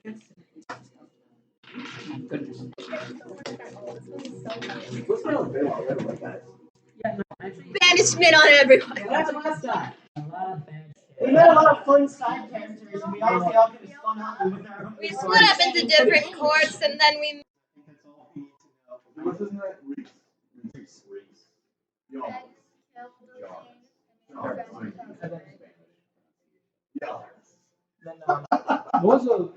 Goodness. Banishment on everyone. That's last time. We had a lot of fun side characters, and we obviously all could have spun out with our own. We split up into different courts, and then we. That's all we need to know. Wasn't that Reese? Yeah. Then what was the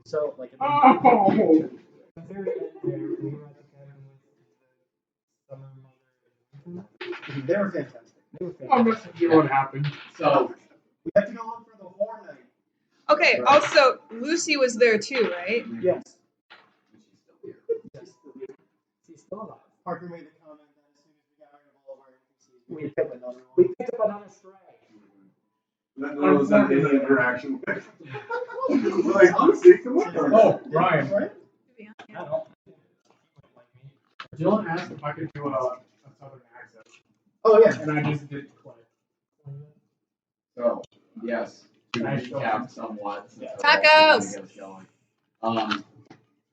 so like at the very end there, we were at the cabin with the summer mother. They were fantastic. I'm not sure what happened. So We have to go look for the horn knight. Okay, also, Lucy was there too, right? Yes. She's still alive. Parker made the comment that as soon as we got rid of all of our NPCs, We picked picked up another We one. picked up another stray. that was an interaction with. Like, honestly, come on. Oh, Ryan. Right? I don't. Jill asked if I could do a southern accent, Oh, yeah. and I just did play. So, yes, to recap somewhat. Tacos!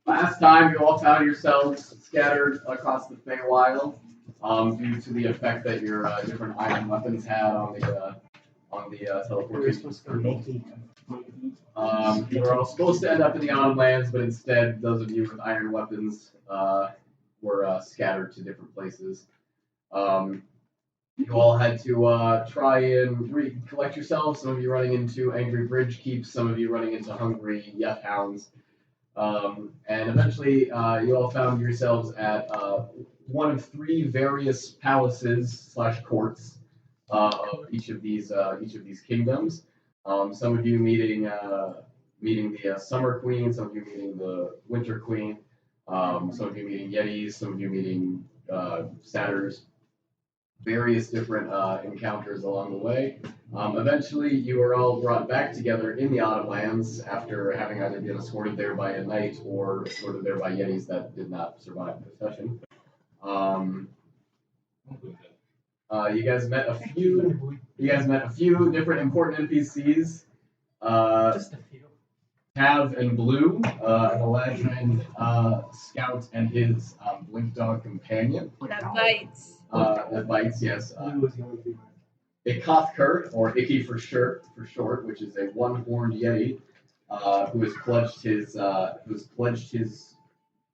Last time you all found yourselves scattered across the Feywild, due to the effect that your different iron weapons had on the teleportation screen. You were all supposed to end up in the Autumn Lands, but instead, those of you with iron weapons were scattered to different places. You all had to try and collect yourselves. Some of you running into angry bridge keeps, some of you running into hungry yeth hounds. And eventually, you all found yourselves at one of three various palaces / courts of each of these kingdoms. Some of you meeting the Summer Queen, some of you meeting the Winter Queen, some of you meeting Yetis, some of you meeting satyrs. Various different encounters along the way. Eventually, you were all brought back together in the Autumn Lands after having either been escorted there by a knight or escorted there by Yetis that did not survive the session. You guys met a few. Different important NPCs. Just a few. Tav and Blue, an Eladrin scout and his blink dog companion. That bites. That bites, yes. A Kothker, or Icky for short, which is a one-horned yeti, who has pledged his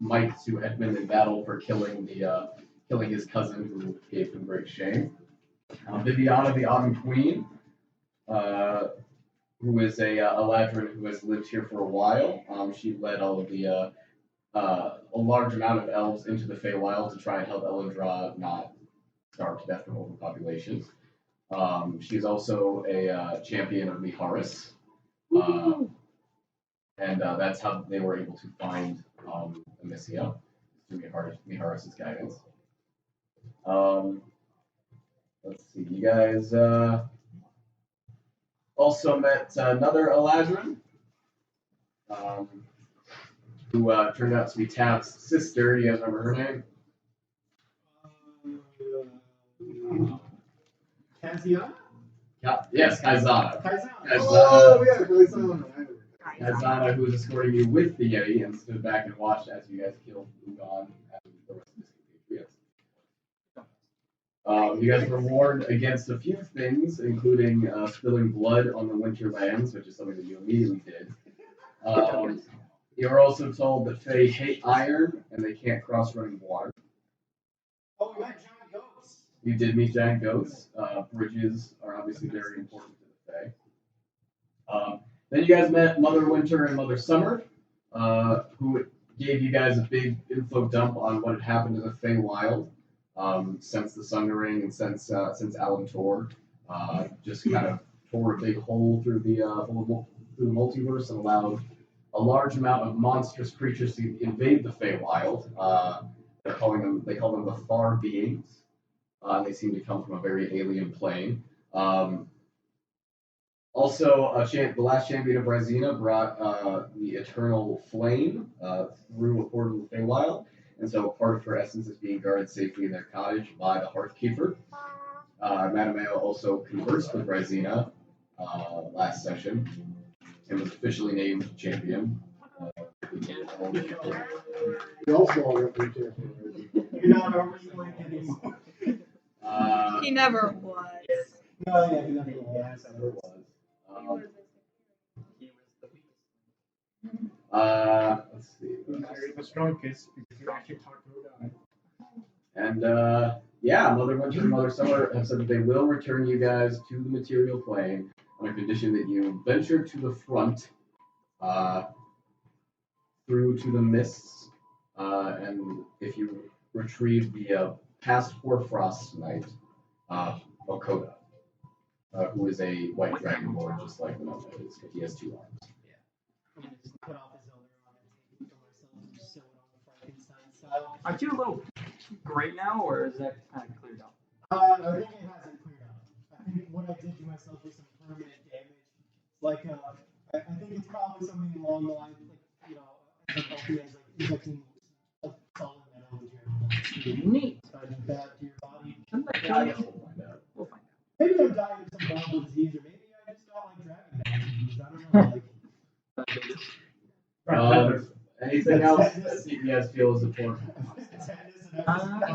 might to Edmund in battle for killing his cousin, who gave him great shame. Viviana, the Autumn Queen, who is a Eladrin who has lived here for a while. She led all of a large amount of elves into the Feywild to try and help Elendra not starve to death from overpopulation. She is also a champion of Miharis. And that's how they were able to find Amyssia, through Miharis' guidance. Let's see, you guys also met another Eladrin, who turned out to be Tav's sister. Do you guys remember her name? Kaziana? Yes, Kaizana. Oh, yeah, Kaizana. Kaizana, who was escorting you with the Yeti and stood back and watched as you guys killed Ugon and the rest of his compatriots. You guys were warned against a few things, including spilling blood on the winter lands, which is something that you immediately did. You were also told that Fae hate iron and they can't cross running water. Oh, we met giant goats. You did meet giant goats. Bridges are obviously very important to the Fae. Then you guys met Mother Winter and Mother Summer, who gave you guys a big info dump on what had happened to the Feywild since the Sundering and since Alan Tor just kind of tore a big hole through the multiverse and allowed a large amount of monstrous creatures to invade the Feywild. They call them the Far Beings. They seem to come from a very alien plane. Also, the last champion of Rysina brought the Eternal Flame through a portal of the Feywild, and so part of her essence is being guarded safely in their cottage by the Hearthkeeper. Mattimeo also conversed with Rysina last session and was officially named champion. You also are a champion. You're not originally anymore. He never was. No, yeah, you never will. Yes, I never was. Let's see. You're the strongest because you actually talk to a guy. And yeah, Mother Winter and Mother Summer have said that they will return you guys to the material plane on a condition that you venture to the front, through to the mists, and if you retrieve the past Frost Knight, Okoda, who is a white dragonborn just like Winona is, but he has 2 arms. I'm gonna just cut off his other arm and take it for myself and sew it on the Frankenstein style. Aren't you a little gray now, or is that kind of cleared up? I think it hasn't cleared up. I think what I did to myself was some permanent damage. Like, I think it's probably something along the lines, like, you know, as injecting a solid metal into your body. Neat. Bad to your body. Shouldn't that Yeah, I kill guess you? we'll find out. We'll find out. Maybe I'm dying of some horrible disease, or maybe I just got like dragon disease. I don't know. Like, Anything else that CPS feels important?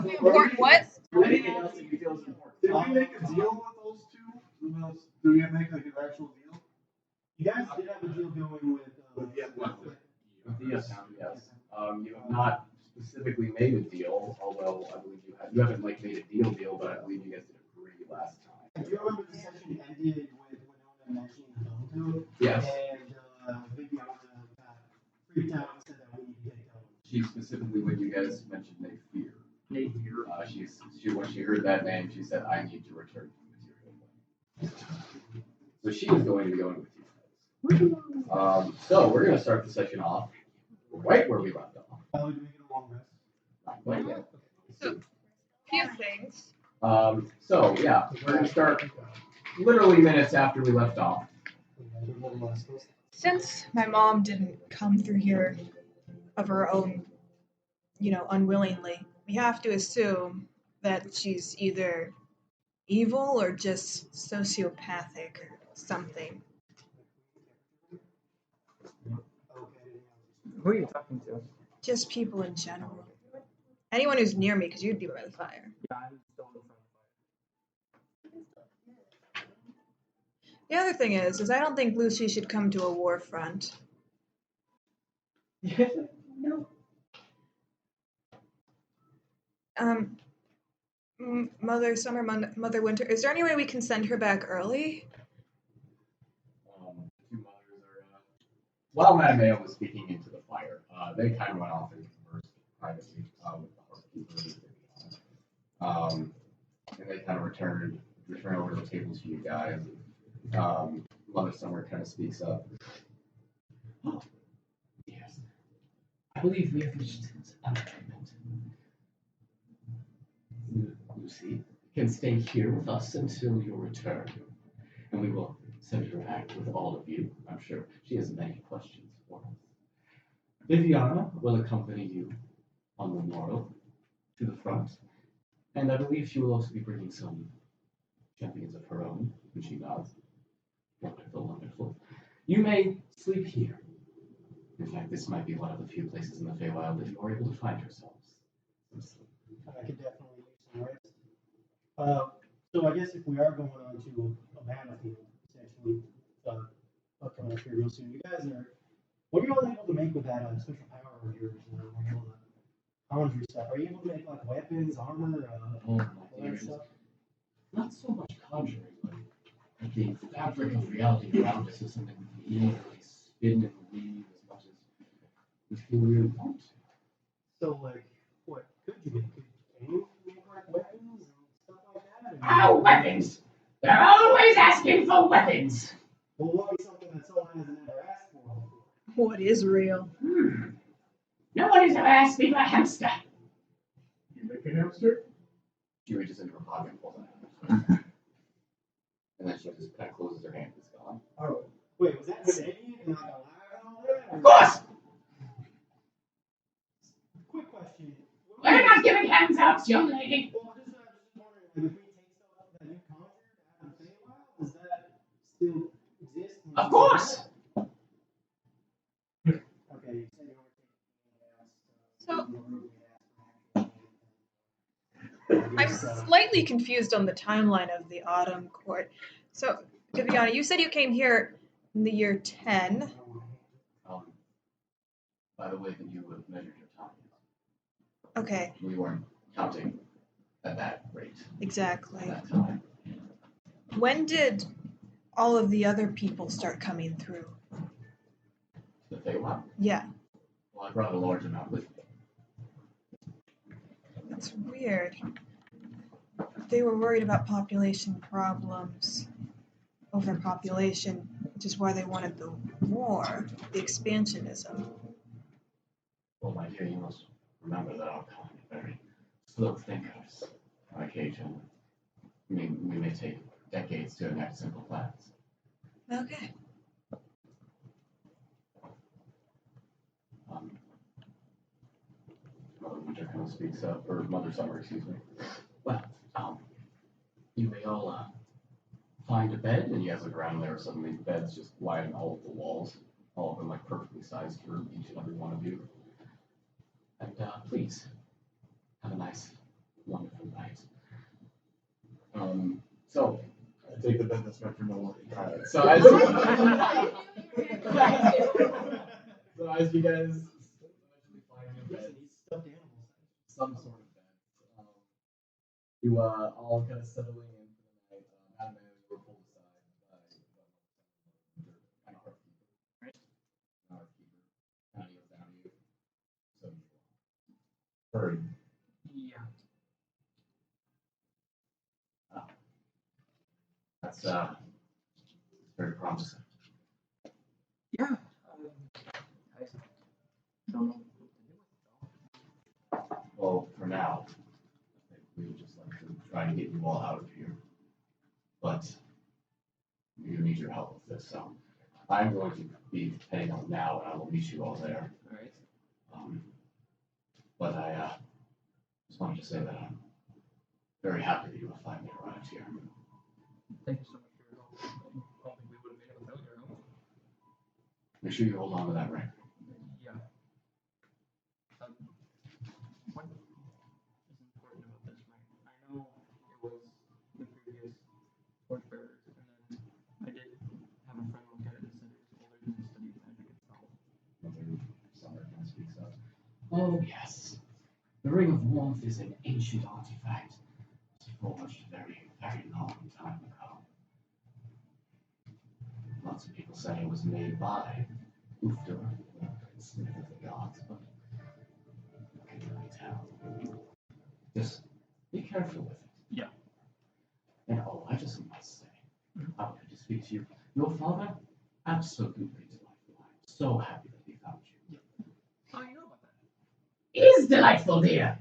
Important what? Anything else that you feel is important? Did we make a deal with those two? Do we make like an actual deal? you guys did have a deal going with. Yes. You have not specifically made a deal, although I believe you haven't like made a deal, but I believe you guys did agree last time. Do you remember the session ended with Winona mentioning Valu-nakanu? Yes. And Winona freaked out and said that we need to get going. She specifically, when you guys mentioned Naivara, Naivara. when she heard that name, she said, "I need to return to the material plane." So she is going to be going with you guys. So we're going to start the session off right where we left off. Do we get a long rest? Right, yeah. So, few things. So yeah, we're going to start literally minutes after we left off. Since my mom didn't come through here of her own, unwillingly, we have to assume that she's either evil or just sociopathic or something. Who are you talking to? Just people in general. Anyone who's near me, because you'd be by the fire. Yeah, I'm still in front of fire. The other thing is I don't think Lucy should come to a war front. No. Mother Summer, Mother Winter, is there any way we can send her back early? Two mothers are. While Mattimeo was speaking into the fire, they kind of went off and conversed privately with the housekeeper. And they kind of return over the tables for you guys. Mother Summer kind of speaks up. Oh, yes. I believe we have reached an agreement. Lucy can stay here with us until your return, and we will send her back with all of you. I'm sure she has many questions for us. Viviana will accompany you on the morrow to the front, and I believe she will also be bringing some champions of her own, when she does. Wonderful, wonderful. You may sleep here. In fact, this might be one of the few places in the Feywild that you are able to find yourselves. I could definitely use some rest. So I guess if we are going on to a battlefield, essentially, coming up here real soon, you guys are. What are you all able to make with that special power of yours? Foundry stuff. Are you able to make like weapons, armor, all that stuff? Not so much conjuring, but the fabric of reality around us is something we can easily spin and weave as much as we feel we really want. So, like, what could you make? Can you make like weapons and stuff like that? Oh, weapons! They're always asking for weapons! Well, what would be something that someone hasn't ever asked for before? What is real? No one has ever asked me for a hamster. You make a hamster? She reaches into her pocket and pulls out a hamster. And then she just kind of closes her hand and it's gone. Oh, wait, was that Canadian and like a lie and all that? Of course! Quick question. We're not giving handouts, young lady. Well, just wondering, like, if we take stuff that you Of course! Okay, you said you So were I'm slightly confused on the timeline of the autumn court. So, Viviana, you said you came here in the year 10. By the way that you would have measured your time. Okay, We weren't counting at that rate exactly. at that time. When did all of the other people start coming through? The Feywild? Yeah, Well, I brought a large amount with me. that's weird. They were worried about population problems, overpopulation, which is why they wanted the war, the expansionism. Well, my dear, you must remember that our kind are very slow thinkers on occasion. I mean, we may take decades to enact simple plans. Okay. Mother Winter kind of speaks up, or Mother Summer, excuse me. Well, you may all find a bed, and you guys look around, and there are suddenly beds just lining all of the walls, all of them like perfectly sized for each and every one of you. And please, have a nice, wonderful night. So I take the bed that's meant for no one. So as so as you guys eventually find your bed, stuffed animals. some sort of bed, you all kind of settling in for the night. Mattimeo, you were pulled aside by kind of heartkeeper, right? Heartkeeper kind of kneels down to you. So you hurry. Yeah. That's very promising. Yeah. I don't know what to do with it though. Well, for now, I think we would just like to try to get you all out of here. But you need your help with this, so I'm going to be heading out now, and I will meet you all there. All right. But I just wanted to say that I'm very happy that you have finally arrived here. Thank you so much for your help. I don't think we would have made it without your help. Make sure you hold on to that ring. Yeah. What is important about this ring? I know it was the previous torchbearers, and then I did have a friend look at it and said it was older than the study of magic itself. Mother Summer kind of speaks up. Oh, yes. The Ring of Warmth is an ancient artifact. It's forged a very, very long time ago. Lots of people say it was made by Ufter, the smith of the gods, but what can you really tell? Just be careful with it. Yeah. And oh, I just must say, I wanted to speak to you. Your father, absolutely delightful. I'm so happy that he found you. Oh, you know about that? Is delightful, dear.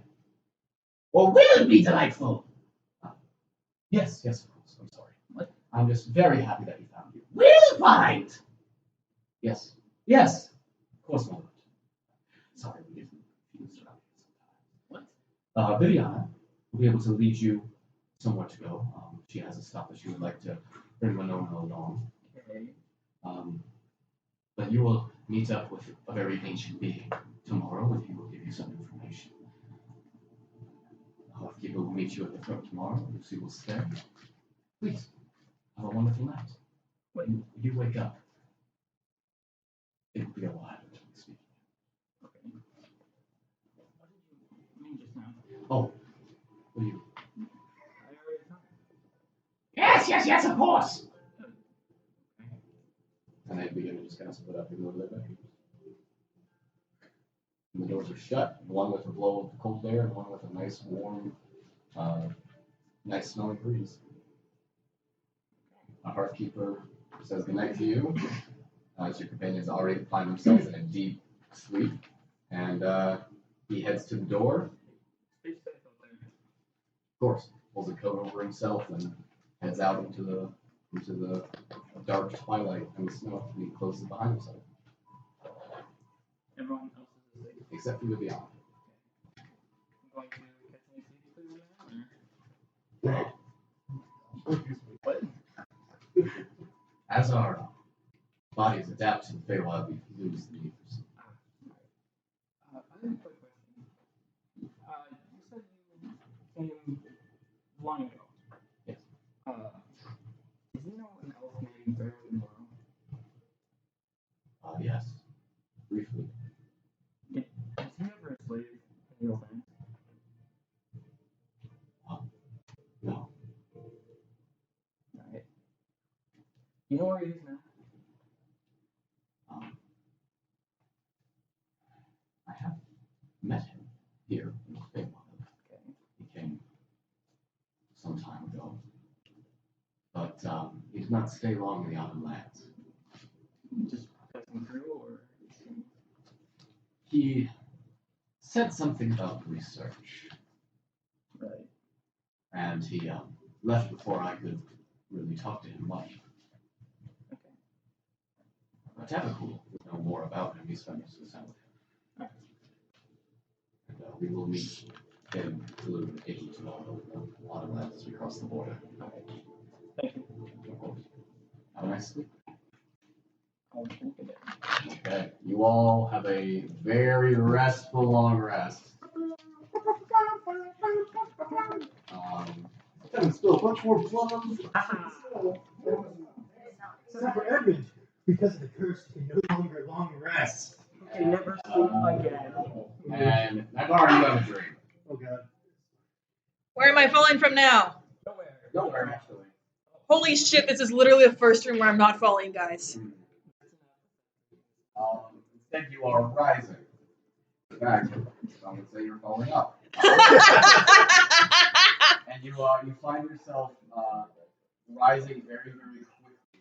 Or will it be delightful? Yes, of course. I'm sorry. What? I'm just very happy that he found you. Will find! Yes, of course, my lord. Sorry, we get confused around here sometimes. What? Viviana will be able to lead you somewhere to go. She has a stuff that she would like to bring Winona along. Okay. But you will meet up with a very ancient being tomorrow, and he will give you some information. People will meet you at the front tomorrow. Lucy will stay. Please, have a wonderful night. When you wake up, it will be a while until we speak. Okay. What did you mean just now? Oh, will you? I already talked. Yes, of course! Okay. And they begin to just kind of split up and go to their bedrooms. And the doors are shut, one with a blow of cold air and one with a nice warm, nice smelling breeze. A heartkeeper says goodnight to you, as your companions already find themselves in a deep sleep, and he heads to the door. Stay safe out there. Of course, pulls a coat over himself and heads out into the dark twilight and the snow, and he closes behind himself. Everyone else is asleep. Except for Viviana. I'm going to catch any sleep for you now, or? What? As are bodies adapt to the Feywild, we lose the need for some. I have a quick question. You said you came long ago. Yes. Did you know an elf named Winona? Yes. Briefly. Was he ever a slave in your land? No. Alright. You know where he is now? I have met him here in the Feywild. Okay. He came some time ago. But he did not stay long in the Autumn Lands. Just passing through, or? He said something about research. Right. And he left before I could really talk to him much. Okay. But Tavacool would know more about him. He spent most of his time with him. Alright. And we will meet him through taking to all the Autumn Lands across the border. Alright. Thank you. Of course. Have a nice sleep. I'll think of it. Okay. You all have a very restful long rest. That still much more blood on the except for Edmund, because of the curse, he can no longer long rest. Okay, never sleep again. And Naivara, you have a dream. Oh god. Where am I falling from now? Nowhere, actually. Holy shit, this is literally the first room where I'm not falling, guys. Instead, you are rising. In fact, some would say you're falling up. And you find yourself rising very, very quickly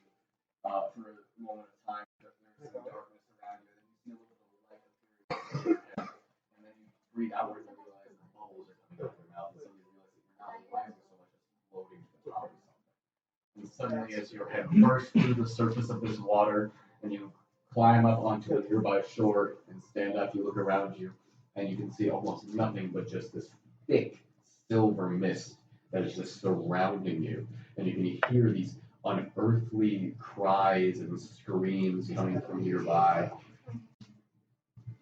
for a moment of time. There's some darkness around you, and you see a little bit of light appearing, and then you breathe outwards and realize the bubbles are coming out of your mouth, and suddenly you realize that you're not rising so much as floating to the top of something. And suddenly, as your head bursts through the surface of this water, and you climb up onto a nearby shore and stand up, you look around you, and you can see almost nothing but just this thick silver mist that is just surrounding you. And you can hear these unearthly cries and screams coming from nearby.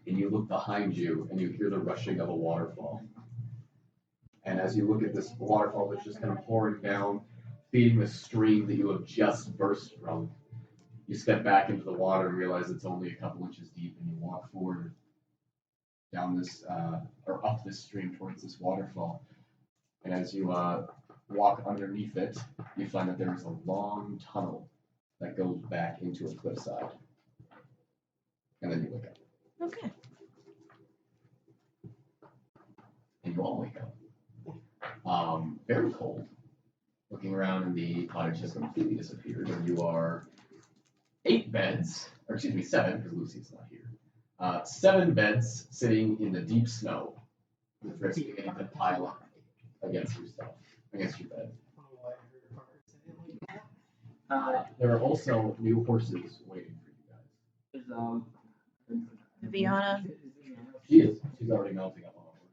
And you look behind you, and you hear the rushing of a waterfall. And as you look at this waterfall that's just kind of pouring down, feeding the stream that you have just burst from, you step back into the water and realize it's only a couple inches deep, and you walk forward down this, or up this stream towards this waterfall. And as you walk underneath it, you find that there is a long tunnel that goes back into a cliffside. And then you wake up. Okay. And you all wake up. Very cold. Looking around, and the cottage has completely disappeared, and you are 7 beds, because Lucy's not here. 7 beds sitting in the deep snow, with risk beginning to pile up against your bed. There are also new horses waiting for you guys. Viviana. She's already melting up on a horse.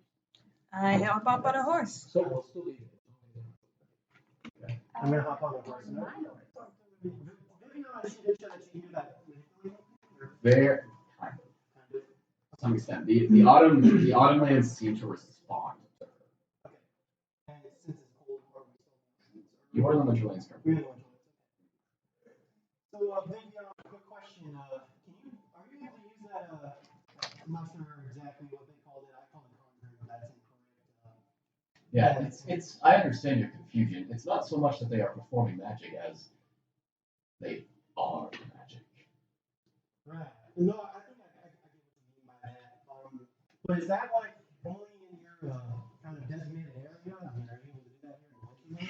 I hop up on a horse. So we'll still eat it. I'm gonna hop on the horse now. She did show that she knew that. There, kind of, to some extent. The autumn lands seem to respond to her. Okay. And since it's cold, are we still? You are in the winter lands currently. We're in the winter. So, Viviana, quick question. Are you able to use that? I'm not sure exactly what they called it. I call it conjuring, but that's incorrect. Yeah, it's. I understand your confusion. It's not so much that they are performing magic as they are magic. Right. No, I think I get what you mean by that. But is that like only in your kind of designated area? I mean, are you able to do that here in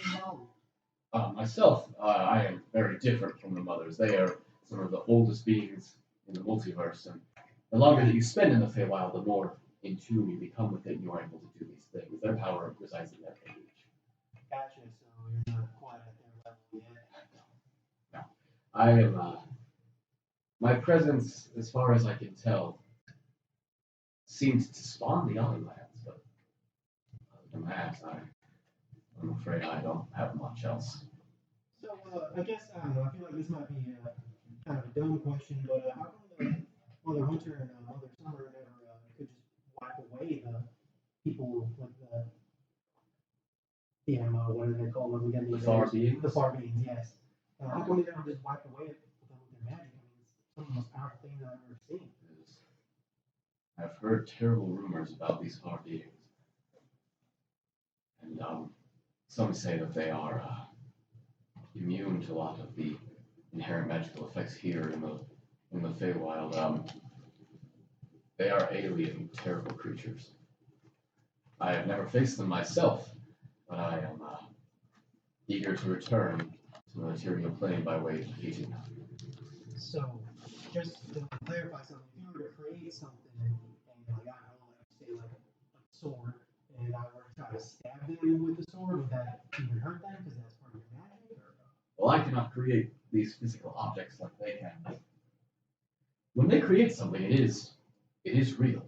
Wilson? Myself, I am very different from the mothers. They are some of the oldest beings in the multiverse, and the longer that you spend in the Feywild, the more in tune you become with it, and you are able to do these things. Their power resides in their age. Gotcha. So you're not quite at their level yet. No. I am. My presence, as far as I can tell, seems to spawn the other lands, but other than that, I'm afraid I don't have much else. So I guess I don't know. I feel like this might be kind of a dumb question, but how come the Mother Hunter and Mother Summer never could just wipe away the people with what do they call them again? The far beings? The far beings, yes. How come they never just wipe away with their magic? I mean, it's some of the most powerful thing I've ever seen. I've heard terrible rumors about these far beings. And some say that they are immune to a lot of the inherent magical effects here in the Feywild. They are alien, terrible creatures. I have never faced them myself, but I am eager to return to the material plane by way of defeating them. So, just to clarify something, if you were to create something, and like, I don't know, like say like a sword, and I were to try to stab them with the sword, would that even hurt them because that's part of your magic? Or? Well, I cannot create these physical objects like they can. When they create something, it is real.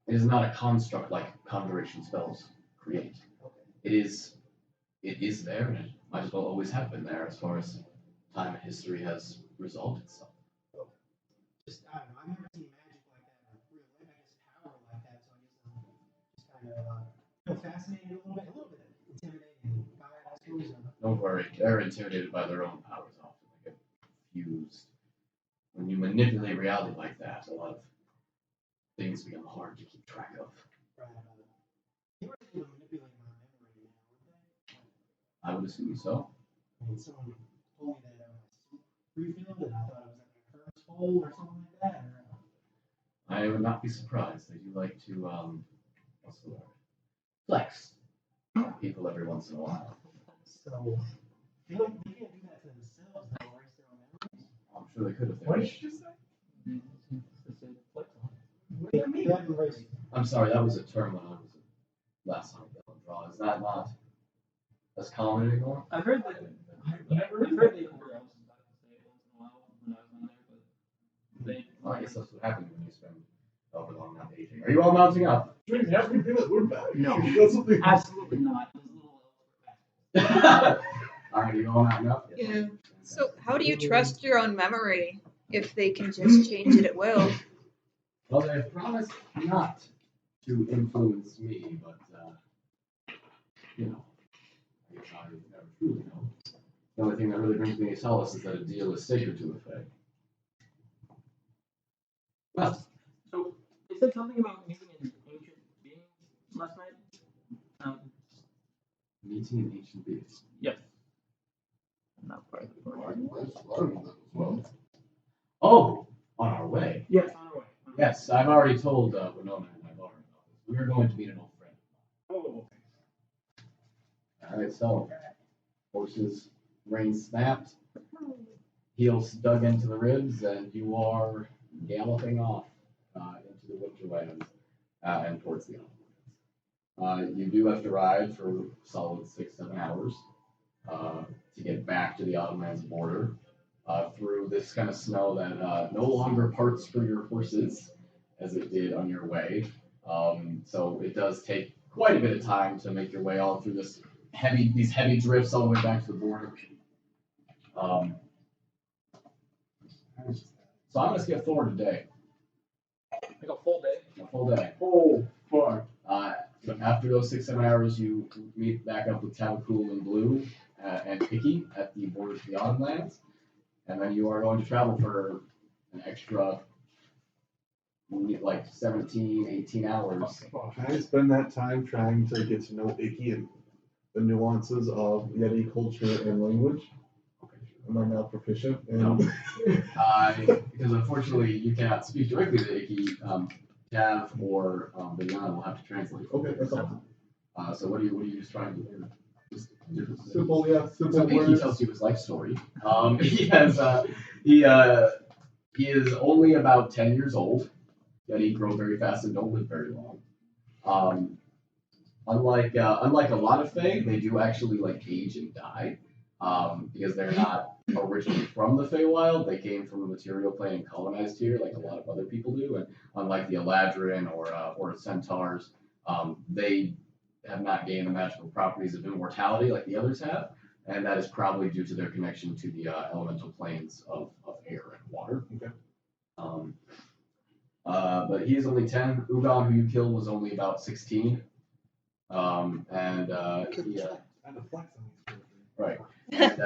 It is not a construct like conjuration spells create. It is there, and it might as well always have been there as far as time and history has resolved itself. Just, I don't know, I've never seen magic like that in real life, I guess power like that, so I guess I'm just kind of fascinated a little bit intimidated by it, I suppose. Don't worry, they're intimidated by their own powers often. They get confused. When you manipulate reality like that, a lot of things become hard to keep track of. Right. They were able to manipulate my memory now, weren't they? I would assume so. I mean, someone told me that my soup refilled, and I thought it was like a curse hole or something like that. I would not be surprised. They do like to, what's the word? Flex people every once in a while. So, they can't do that to themselves, though, erase their own memories. I'm sure they could if they What did wished. you just say? What do you mean? They haven't erased. I'm sorry, that was a term when I was last time I draw. Is that not as common anymore? I've heard that. I've heard they were else about to say it once in a while when I was on there, but they. Well, I guess that's what happens when you spend however long not aging. Are you all mounting up? Drink everything that we're back. No. You got something? Absolutely not. Those little elves were back. Alright, are you all mounting up? Yeah. So how do you trust your own memory if they can just change it at will? Well, they have promised not to influence me, but, you know, I guess I never truly know. The only thing that really brings me solace is that a deal is sacred to a Fae. Well, So, they said something about meeting an ancient being last night. meeting an ancient beings. Yes. I'm not part of the party. Oh, on our way. Yes, on our way. Yes, I've already told Winona and Naivara about this. We are going to meet an old friend. Oh, okay. Alright, so horses reins snapped, heels dug into the ribs, and you are galloping off into the winterlands and towards the Ottomans. You do have to ride for solid 6-7 hours to get back to the Ottomans border through this kind of snow that no longer parts for your horses as it did on your way. So it does take quite a bit of time to make your way all through these heavy drifts all the way back to the border. So I'm going to skip forward today. Like a full day. A full day. Oh, fuck. After those 6-7 hours, you meet back up with Tabakul and Blue and Picky at the borders of the Autumnlands. And then you are going to travel for an extra, like 17, 18 hours. Can I spend that time trying to get to know Icky and the nuances of Yeti culture and language? Am I not proficient? No. Because unfortunately you cannot speak directly to Icky. Tav or Winona will have to translate. Okay, that's awesome. So what are you just trying to learn? Just Simple, yeah, simple so Icky words. tells you his life story. He is only about 10 years old. Yet he grow very fast and don't live very long. Unlike a lot of Fae, they do actually like age and die. Because they're not originally from the Feywild, they came from the material plane and colonized here, like a lot of other people do. And unlike the Eladrin or Centaurs, they have not gained the magical properties of immortality like the others have, and that is probably due to their connection to the elemental planes of air and water. he is only 10. Ugan, who you killed, was only about 16. He, And a flex on these right. And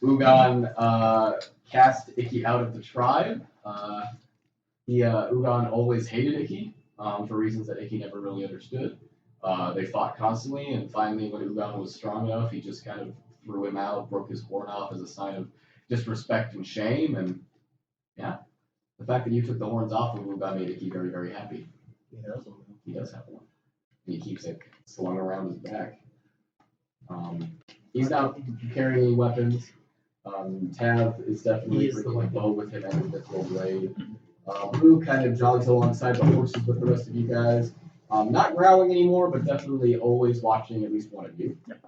Ugan cast Icky out of the tribe. Ugan always hated Icky for reasons that Icky never really understood. They fought constantly, and finally, when Ugan was strong enough, he just kind of threw him out, broke his horn off as a sign of disrespect and shame. And yeah, the fact that you took the horns off of Ugan made Icky very, very happy. He does have one. And he keeps it slung around his back. He's not carrying any weapons. Tav is definitely bringing a bow with him and a mithril blade. Blue kind of jogs alongside the horses with the rest of you guys. Not growling anymore, but definitely always watching at least one of you. Sorry,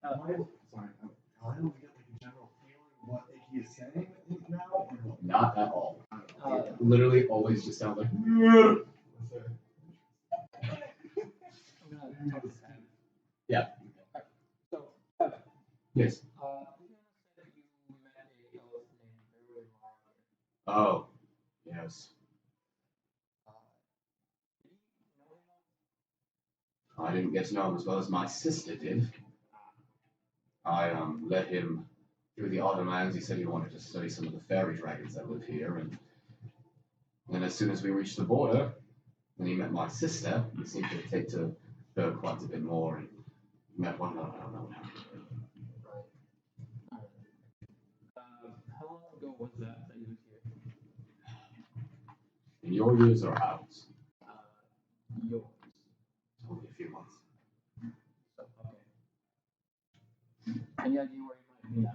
I don't get like a general feeling what Icky is saying now. Or what? Not at all. Literally always just sounds like. Yeah. So, Yes. Oh, yes. I didn't get to know him as well as my sister did. I led him through the autumn lands. He said he wanted to study some of the fairy dragons that live here, and then as soon as we reached the border, when he met my sister, he seemed to take to her quite a bit more, and met one another. I don't know what happened. how long ago was that he was here? In your years or ours? Yours. Only a few months. So, okay. Any idea where he might be now?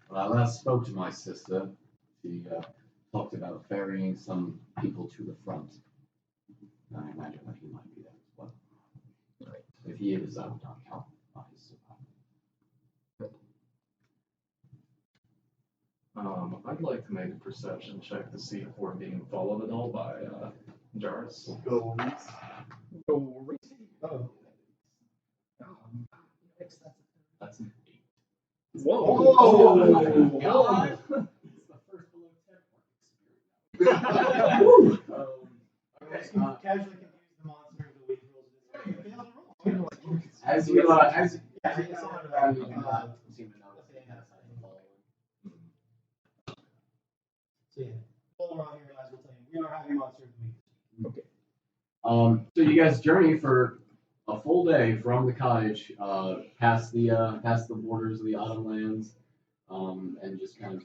When I last spoke to my sister, she talked about ferrying some people to the front. I imagine that he might be there as well. Right. If he is, I would not count on his survival. I'd like to make a perception check to see if we're being followed at all by Jarvis. Go Reese. Go racing. Oh. That's an 8. Whoa! Oh, God. It's the first below 10 point experience. Okay, Casually confuse the monster of the week rules. as you Yeah, it's not about, you do not seem to notice that he has something following. So yeah, while we're on here, I might as well tell you, we are having monster of the week. Okay. So you guys journey for a full day from the cottage, past the borders of the autumn lands, and just kind of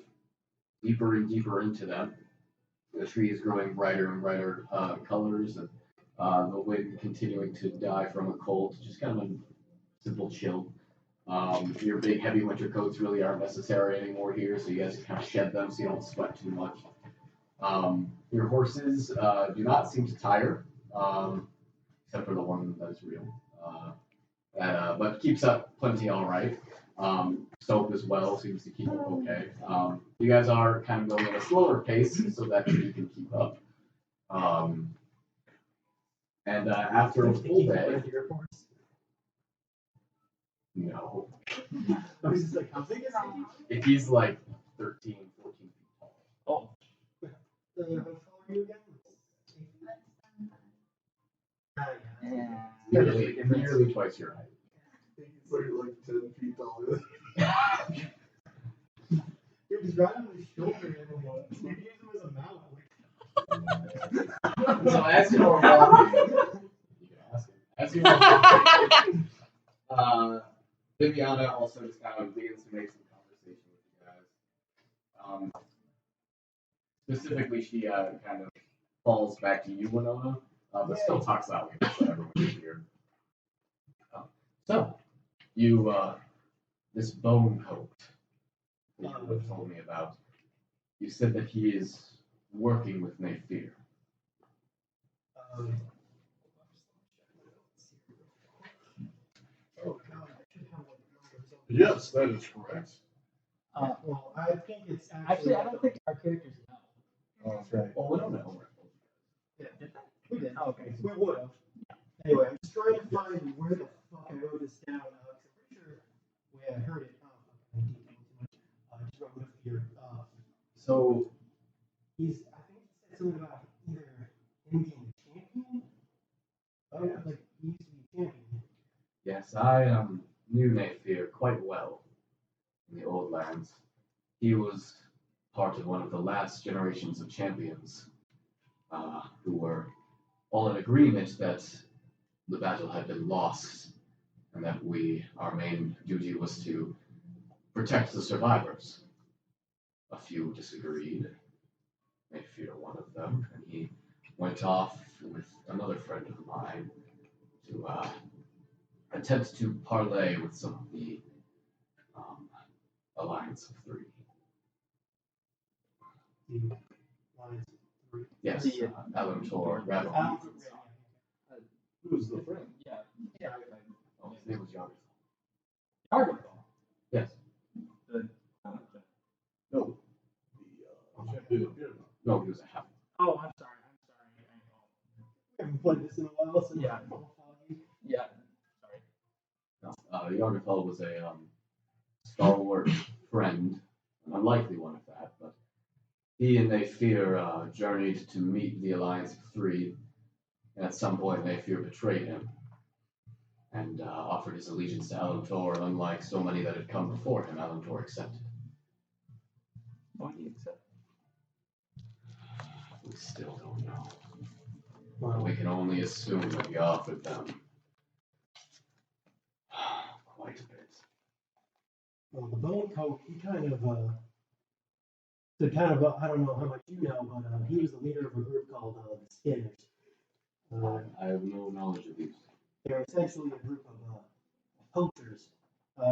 deeper and deeper into them. The tree is growing brighter and brighter colors, and the wind continuing to die from a cold, just kind of a simple chill. Your big heavy winter coats really aren't necessary anymore here, so you guys can kind of shed them so you don't sweat too much. Your horses do not seem to tire, except for the one that is real, but keeps up plenty all right. Soap as well seems to keep up okay. You guys are kind of going at a slower pace so that you can keep up. And after a full day, no. If he's like 13, 14 feet tall. Oh. How tall are you again? Yeah. Nearly twice your height. He's like 10 feet taller. Dude, he's right on his shoulder and you use him as a mount. So as you are walking, you can ask him. As you are walking, Viviana also just kind of begins to make some conversation with you guys. Specifically, she kind of falls back to you, Winona, but still talks loudly so everyone can hear. So, you, this bone coat that you have told me about, you said that he is working with Naivara. Yes, that is correct. Well, I think it's Actually, I don't think our characters know. Oh, that's right. Well, we don't know. Yeah, we did. Oh, okay. We would have. Anyway, I'm just trying to find where the fuck I wrote this down. 'Cause I'm pretty sure the way I heard it. I just wrote with your. So, I think he said something about either him being champion. Oh, like he used to be champion. Yes, I knew Naifir quite well in the old lands. He was part of one of the last generations of champions who were all in agreement that the battle had been lost and that our main duty was to protect the survivors. A few disagreed. Naifir one of them, and he went off with another friend of mine to attempt to parlay with some of the Alliance of Three. The Alliance of Three. Yes, Alantor, Rabbi. Who's the friend? Yeah. Oh, his name was Yargotha. Article. Yes. The No. The champion of Pyramid. No, he was a half. Oh, I'm sorry. I haven't played this in a while, so Yeah. Yeah. Sorry. No, Yargotha was a stalwart friend, an unlikely one at that, but he and Naifir journeyed to meet the Alliance of Three, and at some point Naifir betrayed him and offered his allegiance to Alantor. Unlike so many that had come before him, Alantor accepted. Why do you accept? We still don't know. Well, We can only assume that he offered them quite a bit. well, the bone coat, he kind of, I don't know how much you know, but he was the leader of a group called the Skinners. I have no knowledge of these. They're essentially a group of poachers.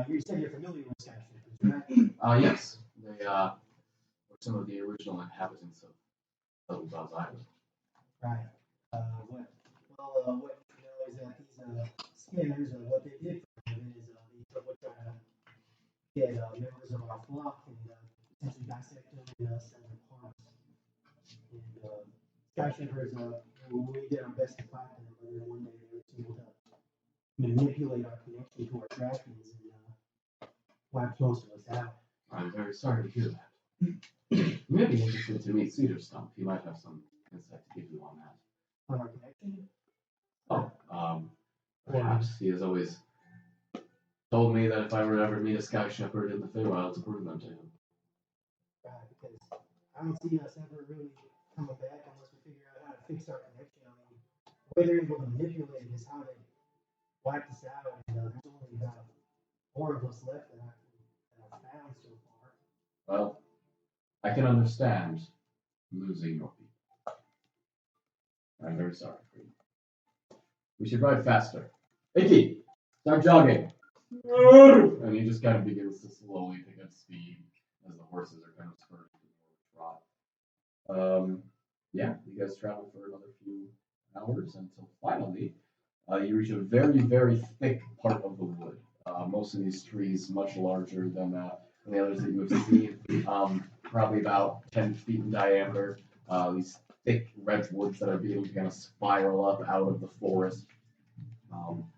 You said you're familiar with Skyshippers, right? Yes, they were some of the original inhabitants of Little Island. Right. What you know is that these Skinners, what they did for a living is they would try to get members of our flock and essentially dissect them and send them parts. And Skyshippers, we did our best to fight them, but then one day they were able to manipulate our connection to our dragons and wiped most of us out. I'm very sorry to hear that. You may be interested to meet Cedar Stump. He might have some insight to give you on that. On our connection? Perhaps he has always told me that if I were to ever meet a Sky Shepherd in the Feywild, to bring them to him. Right, because I don't see us ever really coming back unless we figure out how to fix our connection. I mean, the way they're able to manipulate it is how they wiped us out, and there's only about 4 of us left that I've found so far. Well, I can understand losing your people. I'm very sorry for you. We should ride faster. Icky, start jogging. And he just kind of begins to slowly pick up speed as the horses are kind of spurring to the trot. Yeah, you guys travel for another few hours until finally you reach a very, very thick part of the wood. Most of these trees much larger than the others that you have seen, probably about 10 feet in diameter. These thick redwoods that are beginning to kind of spiral up out of the forest.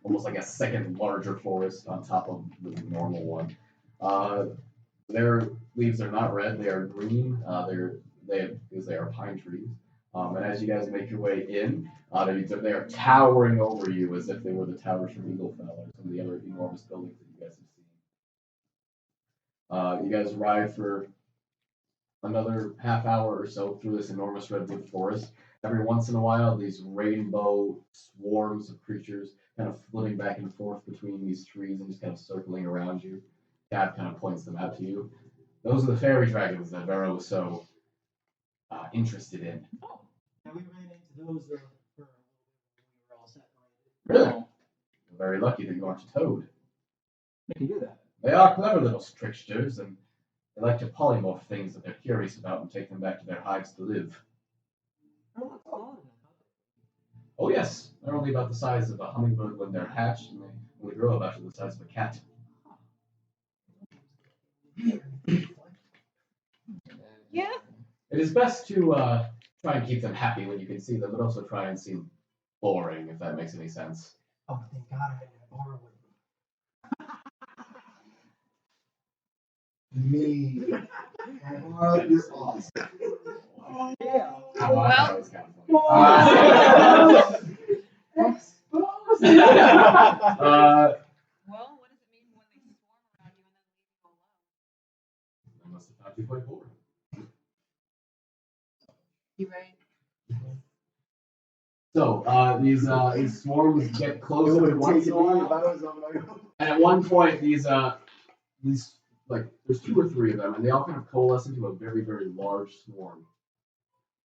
Almost like a second larger forest on top of the normal one. Their leaves are not red; they are green. Because they are pine trees. And as you guys make your way in, they are towering over you as if they were the towers from Eaglefell or some of the other enormous buildings that you guys have seen. You guys ride for another half hour or so through this enormous redwood forest. Every once in a while, these rainbow swarms of creatures kind of flitting back and forth between these trees and just kind of circling around you. Dad kind of points them out to you. Those are the fairy dragons that Vera was so interested in. Oh, yeah, we ran into those for a little bit when we were all separated. Really? You're very lucky that you aren't a toad. They can do that. They are clever little tricksters, and they like to polymorph things that they're curious about and take them back to their hives to live. Oh yes, they're only about the size of a hummingbird when they're hatched, and when they grow about to the size of a cat. Yeah. It is best to try and keep them happy when you can see them, but also try and seem boring, if that makes any sense. Oh, thank God I didn't borrow Me. What is awesome? Yeah. Well. That was kind of funny. Well, what does it mean when they swarm around you and then leave you alone? I must have found you quite bored. You right. So these swarms get It closer would have once in taken a me if while. I was on my own. And at one point, these like there's 2 or 3 of them, and they all kind of coalesce into a very, very large swarm.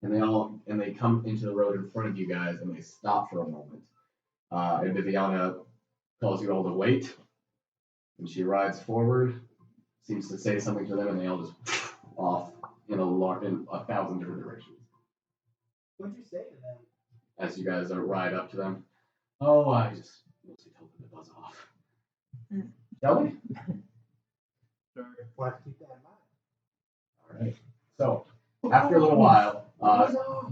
And they come into the road in front of you guys, and they stop for a moment. And Viviana calls you all to wait, and she rides forward, seems to say something to them, and they all just off in 1,000 different directions. What'd you say to them? As you guys ride up to them. Oh, I just mostly told them to buzz off. Shall we? We'll have to keep that in mind. All right. So after a little while,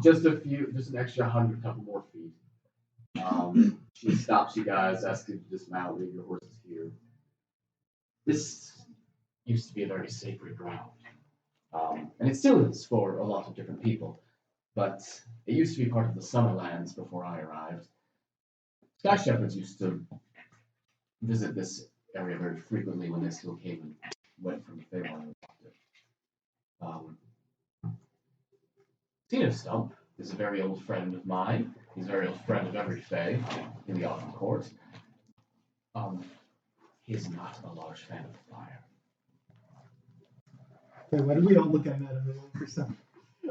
just an extra 100, couple more feet. She stops you guys, asks you to dismount, leave your horses here. This used to be a very sacred ground, and it still is for a lot of different people. But it used to be part of the Summerlands before I arrived. Sky Shepherds used to visit this area very frequently when they still came and went from the Feywild. Tina Stump is a very old friend of mine. He's a very old friend of every Fey in the Autumn Court. He's not a large fan of fire. Wait, why did we all look at Mattimeo for some?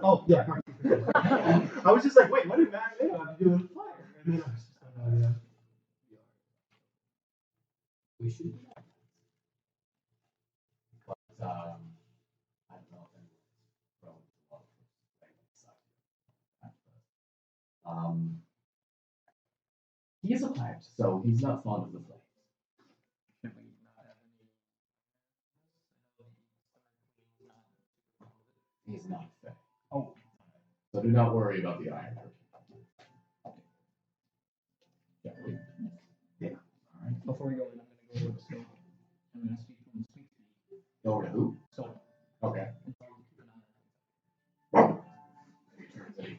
Oh, yeah, Mark. I was just like, wait, what did Mattimeo have to do with fire? And then I was just like, oh, yeah. We should do that. But, I don't know if anyone's grown to love flames. He is a plant, so he's not fond of the flames. Can we not have any? He's not fair. Oh. So do not worry about the iron. Yeah. Yeah. All right. Before we go in, I'm gonna go over the scope. I'm gonna speak from the speak speed. Go over to who? So. Okay. And so I'm keeping an eye on He turns and he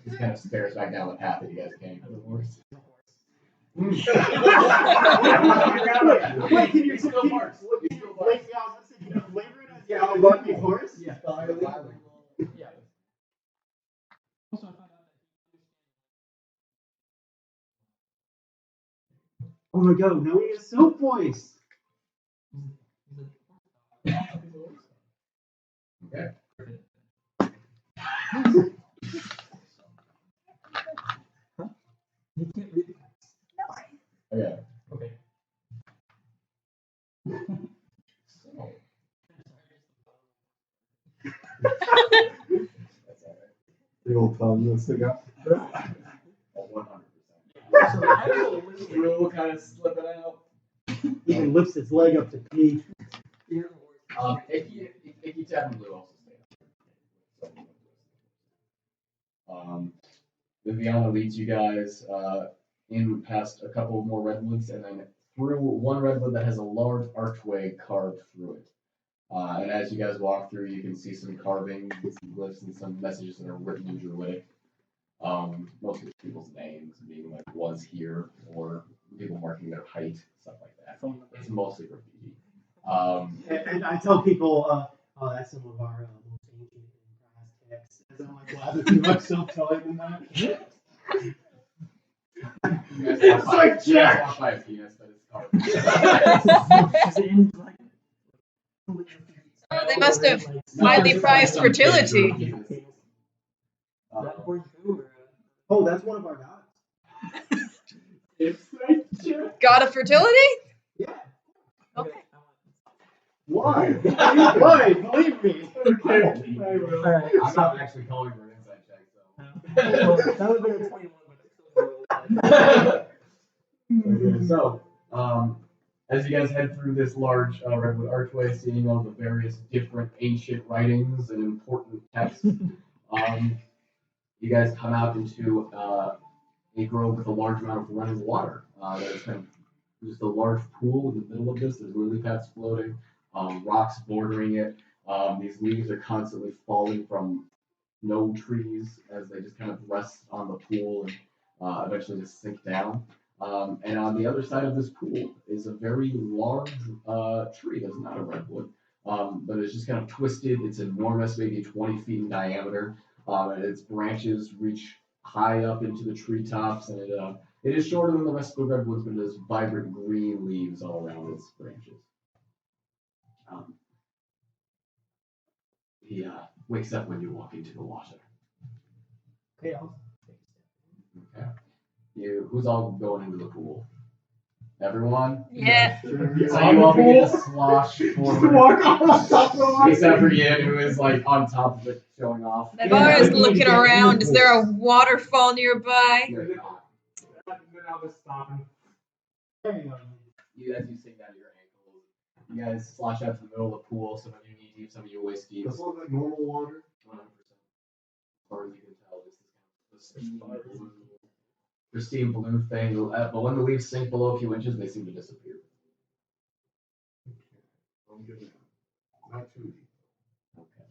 just kind of stares back down the path that you guys came. the horse. Wait, can you Still barks. Can you flavor it as a lucky horse? Yeah. Yeah. Also, I found out Oh my god, now he has soap voice. Okay. You can't read it. Okay. Okay. That's all right. The old tongue will stick out. 100%. So I will Rule kind of slipping out. Even lifts its leg up to pee. Icky Tap and Blue also stay up. Viviana leads you guys in past a couple more redwoods and then through one redwood that has a large archway carved through it. And as you guys walk through, you can see some carvings, some glyphs, and some messages that are written in Druidic. Mostly people's names being like was here or people marking their height, stuff like that. It's mostly graffiti. And I tell people, oh, that's some of our most ancient and prized texts. And I'm like, wow, there's much self-telling than that. It's like Jack. Walk by a penis that is carved. Is it in like? Oh, they must have highly prized fertility. Is that important too, or? Oh, that's one of our gods. It's like Jack. God of fertility? Yeah. Okay. Why? Why? Believe me. Okay. I will. All right. I'm not actually calling for an inside check, Well, that would have been a 21, but it's still so. As you guys head through this large redwood archway, seeing all the various different ancient writings and important texts, you guys come out into a grove with a large amount of running water. There's kind of just a large pool in the middle of this. There's lily pads floating. rocks bordering it. These leaves are constantly falling from no trees as they just kind of rest on the pool and eventually just sink down. And on the other side of this pool is a very large tree that's not a redwood, but it's just kind of twisted. It's enormous, maybe 20 feet in diameter, and its branches reach high up into the treetops, and it is shorter than the rest of the redwoods, but it has vibrant green leaves all around its branches. He wakes up when you walk into the water. Okay, I'll take a step. Okay. Who's all going into the pool? Everyone? Yeah. So you all begin to slosh forward. Except for Yin, who is like on top of it, showing off. Naivara is looking around. Is there a waterfall nearby? You're not. Carry on. As you sink down to your ankles, you guys slosh out to the middle of the pool. Some of you knee deep, some of you waist deep. That's all like normal water. 100%. As far as you can tell, just this kind of pristine blue thing. But when the leaves sink below a few inches, they seem to disappear. I'm good now. Not too deep. Okay.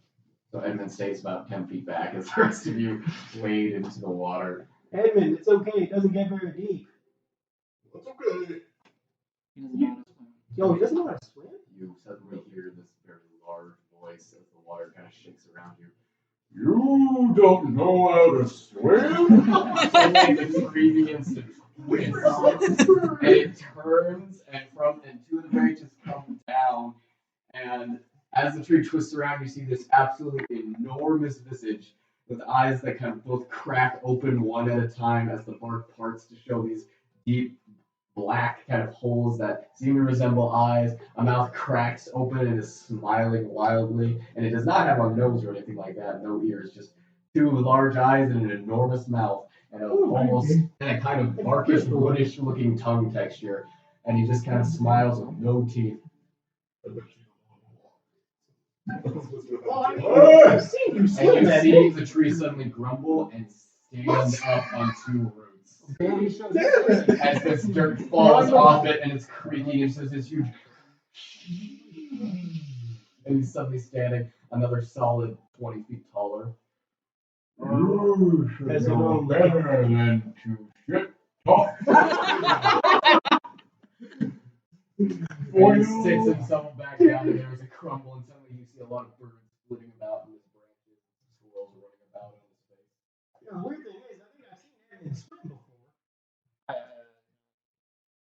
So Edmund stays about 10 feet back as the rest of you wade into the water. Edmund, it's okay. It doesn't get very deep. That's okay. He doesn't know how to swim. Yo, he doesn't know how to swim? You suddenly hear this very large voice as the water kind of shakes around you. You don't know how to swim? Suddenly the tree begins to twist, and it turns, and two of the branches come down, and as the tree twists around, you see this absolutely enormous visage with eyes that kind of both crack open one at a time as the bark parts to show these deep black kind of holes that seem to resemble eyes. A mouth cracks open and is smiling wildly, and it does not have a nose or anything like that, no ears, just two large eyes and an enormous mouth, and a kind of barkish, woodish looking tongue texture, and he just kind of smiles with no teeth. Well, I mean, I've seen you And swim, you see Edmund. the tree suddenly grumble and stand up on two roots. As this dirt falls off it and it's creaking, it's just this huge. And he's suddenly standing another solid 20 feet taller. You should know better than to shit talk. And he sits himself back down, and there's a crumble, and suddenly you see a lot of birds flitting about in his branches, squirrels running about in his face. Yeah, the weird thing is, I think I've seen Edmund swim before.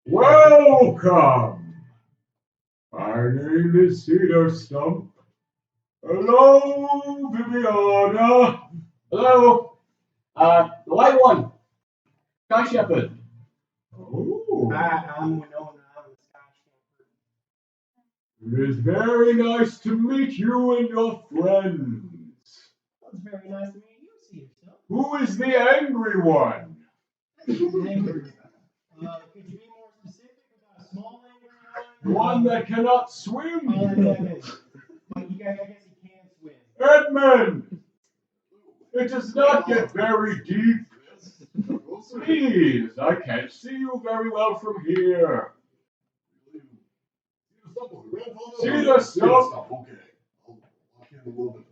Welcome. My name is Cedar Stump. Hello, Viviana. Hello! The white one! Sky Shepherd. Oh, I'm Winona. I'm the Sky Shepherd. it is very nice to meet you and your friends. Well, it's very nice to meet you, Cedar Stump. Who is the angry one? Could you be more specific about a small angry One that cannot swim? Oh, that's Edmund. But I guess he can swim. Edmund! It does not get very deep. Please, I can't see you very well from here. Cedar Stump! Okay. I'll walk in a little bit.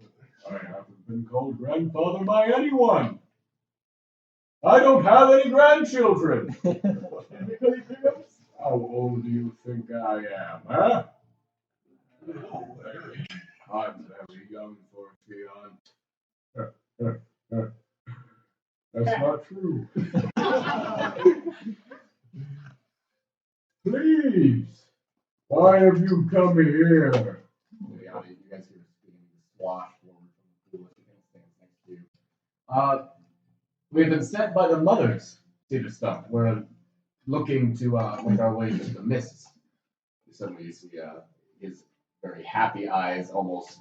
I haven't been called grandfather by anyone. I don't have any grandchildren. How old do you think I am, huh? I'm very young for a giant. That's not true. Please, why have you come here? You guys hear this beginning to swash forward from the pool as he kind of stands next to you. We've been sent by the mothers, Cedar Stump. We're looking to make our way into the mists. Suddenly you see his very happy eyes almost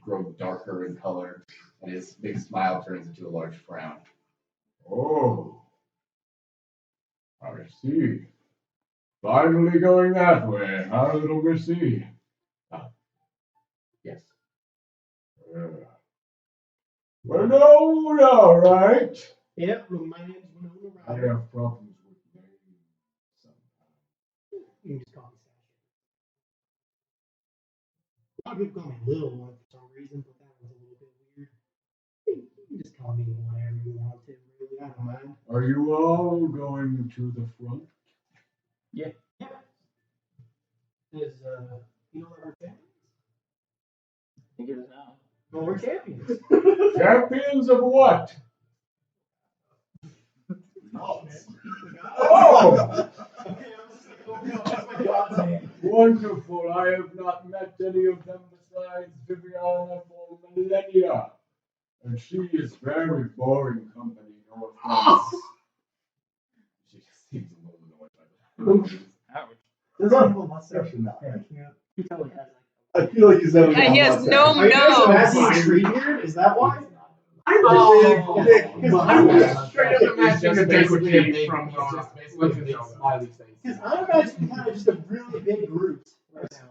grow darker in color, and his big smile turns into a large frown. Oh, I see. Finally going that way, huh, little missy? Yes. Winona, all right. Yep, my name's Winona I Ryder. have problems with names sometimes. You can just call me A lot of people call me Little One for some reason, but that was a little bit weird. You can just call me whatever you want to, really. I don't mind. Are you all going to the front? Yeah. Is, you know that we're champions? I think it is now. Well, we're champions. Champions of what? Oh! Okay, God's name. Wonderful. I have not met any of them besides Viviana for millennia. And she is very boring company, no offense. She just seems a little annoyed by that. Ouch. There's not even one section now. He probably has I feel like he's never. Yeah, he has no Are you guys nose. imagining tree here? Is that why? Oh. I'm just straight up imagining a banquet cake from basically a smiley face. Because I'm imagining kind of just a really big Groot right now.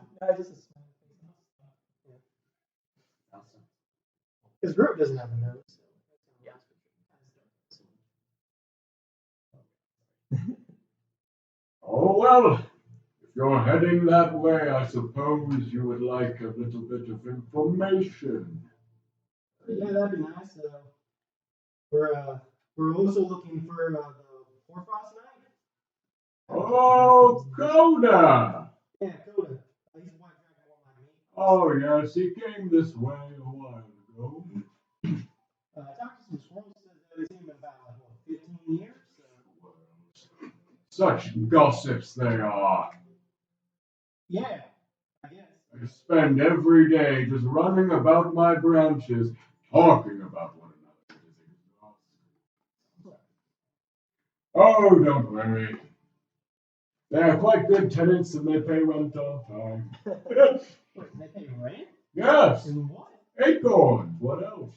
Because Groot doesn't have a nose. Oh well, if you're heading that way, I suppose you would like a little bit of information. Yeah, that'd be nice. We're also looking for the Hoarfrost Knight. Oh, Coda! Yeah, Coda. He's a white dragon more like me. Oh yes, he came this way a while ago. Talked to some squirrels, said that they've seen him in about, 15 years. Such gossips they are. Yeah, I guess. I spend every day just running about my branches, talking about one another. Oh, don't worry. They're quite good tenants and they pay rent on time. Wait, they pay rent? Yes, And what? acorns. What else?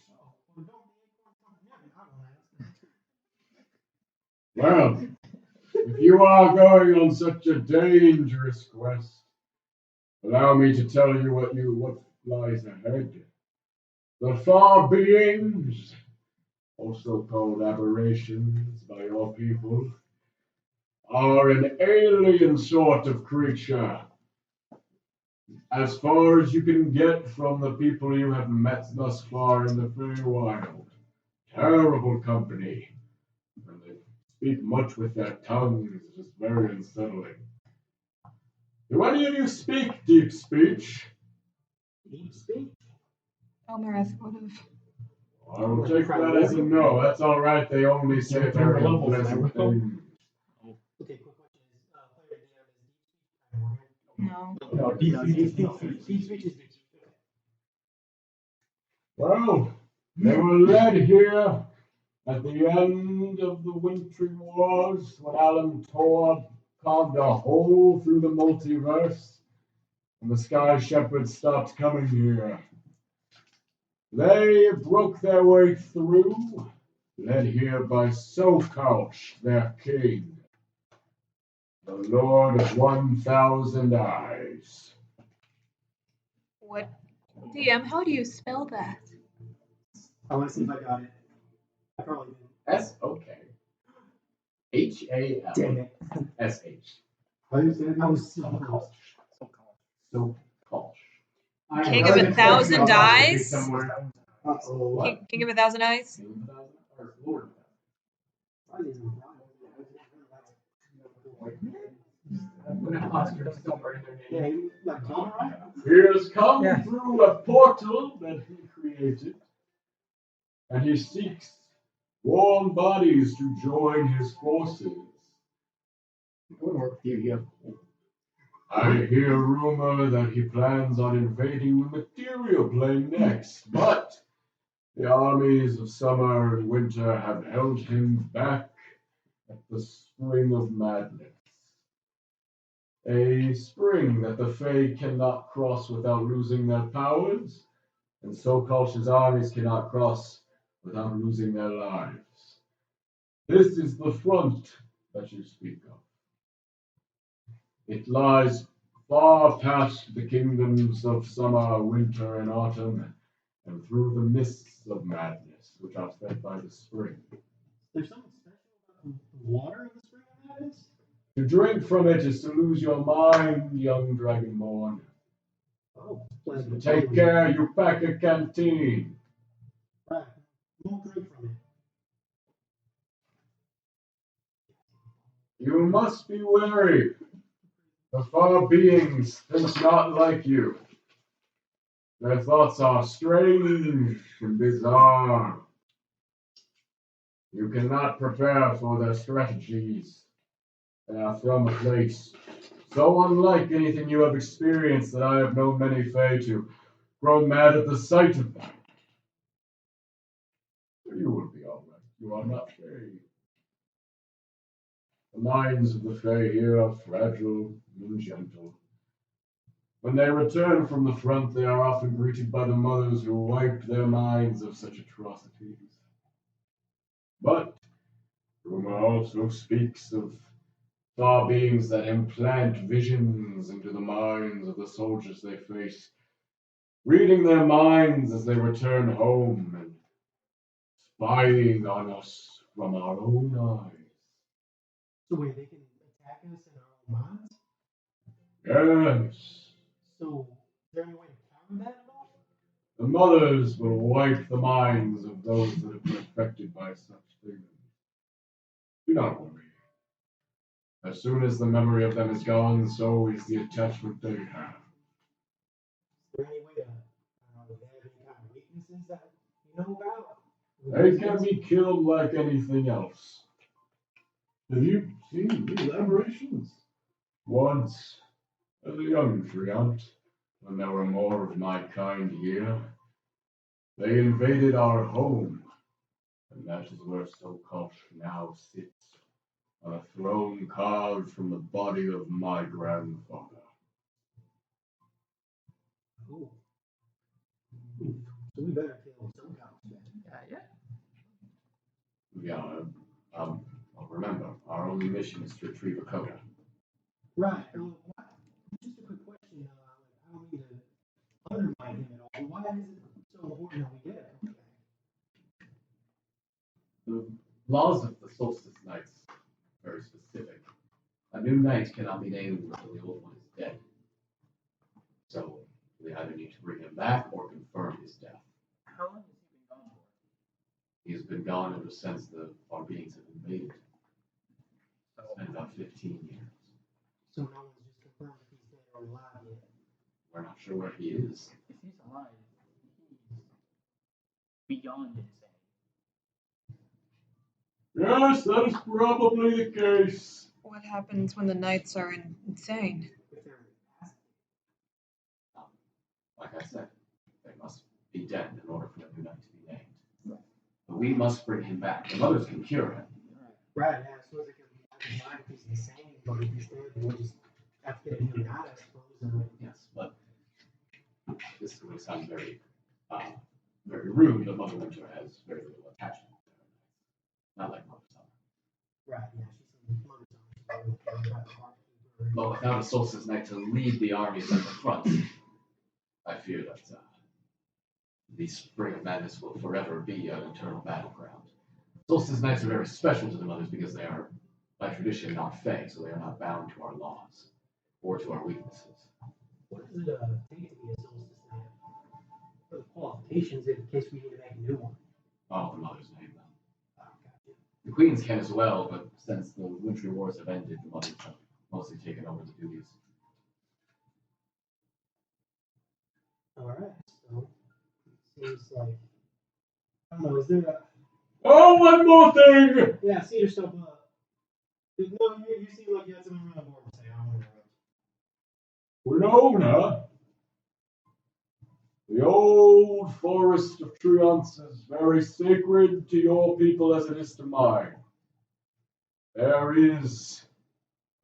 Well, if you are going on such a dangerous quest, allow me to tell you what lies ahead. The far beings, also called aberrations by your people, are an alien sort of creature. As far as you can get from the people you have met thus far in the Feywild. Terrible company. And they speak much with their tongues, just very unsettling. Do any of you speak deep speech? Deep speech? Omereth would have. I will take that as a no. That's all right. They only say very unpleasant things. Okay, quick question is, player DM is No. No, deep speech is deep. Well, they were led here at the end of the Wintry Wars when Alan Tor carved a hole through the multiverse and the Sky Shepherds stopped coming here. They broke their way through, led here by Sokalsh, their king, the Lord of 1,000 Eyes. What? DM, how do you spell that? I want to see if I got it. I probably didn't. S-O-K-H-A-L. Damn it. S-H. How do you say it? I was so close. Sokalsh. King of 1,000 Eyes? Uh-oh. King of 1,000 Eyes? Or Lord. He has come through a portal that he created, and he seeks warm bodies to join his forces. I hear rumor that he plans on invading the material plane next, but the armies of summer and winter have held him back at the Spring of Madness. A spring that the Fae cannot cross without losing their powers, and Sokalsh's armies cannot cross without losing their lives. This is the front that you speak of. It lies far past the kingdoms of summer, winter, and autumn, and through the mists of madness, which are fed by the spring. There's something special about the water in the Spring of Madness? To drink from it is to lose your mind, young dragonborn. Oh, plenty So of take food. care, you pack a canteen. Right. Won't drink from it. You must be wary. The far beings think not like you. Their thoughts are strange and bizarre. You cannot prepare for their strategies. They are from a place so unlike anything you have experienced that I have known many Fae to grow mad at the sight of them. You will be all right. You are not Fae. The minds of the Fae here are fragile and gentle. When they return from the front, they are often greeted by the mothers who wiped their minds of such atrocities. But rumor also speaks of far beings that implant visions into the minds of the soldiers they face, reading their minds as they return home and spying on us from our own eyes. So wait, they can attack us in our own minds? Yes, So is there any way to counter that at all? the mothers will wipe the minds of those that have been affected by such things. Do not worry. As soon as the memory of them is gone, so is the attachment they have. Is there any way to, if they have any kind of weaknesses that you know about? They can be killed like anything else. Have you seen these aberrations? Once, as a young treant, when there were more of my kind here, they invaded our home, and that is where Sokosh now sits, on a throne carved from the body of my grandfather. Ooh. So we better kill some cops then. Yeah, remember, our only mission is to retrieve a coda. Right. Just a quick question. I don't mean to undermine him at all, but why is it so important that we get a coda back? The laws of the solstice nights are very specific. A new knight cannot be named until the old one is dead. So we either need to bring him back or confirm his death. How long has he been gone for? He has been gone ever since the far beings have invaded. So, It's been about 15 years. So no one's just confirmed if he's dead or alive yet. We're not sure where he is. if he's alive, he's beyond insane. Yes, that is probably the case. What happens when the knights are insane? If they're past Like I said, they must be dead in order for the new knight to be named. But we must bring him back. The mothers can cure him. Right, yeah, I suppose it could be mind if he's insane, but if he's dead, then we'll just have to get a new knot, I suppose. Yes, but this would sound very, very rude. But Mother Winter has very little attachment to her knights. Not like Mother Summer. Right, yeah, she's mother's on. She's really about the heart. But without a Solstice Knight to lead the armies at the front, I fear that the Spring of Madness will forever be an eternal battleground. Solstice Knights are very special to the mothers because they are, by tradition, not Fae, so they are not bound to our laws or to our weaknesses. What does it take to be a solstice knight? What are the qualifications in case we need to make a new one? All the mothers name them. Gotcha. The queens can as well, but since the wintry wars have ended, the mothers have mostly taken over the duties. Alright, so it seems like, I don't know, is there a, Oh, one more thing! yeah, see yourself up. No, you seem like you had something really important to say, I don't want to interrupt. Winona, the old forest of Truants is very sacred to your people as it is to mine. There is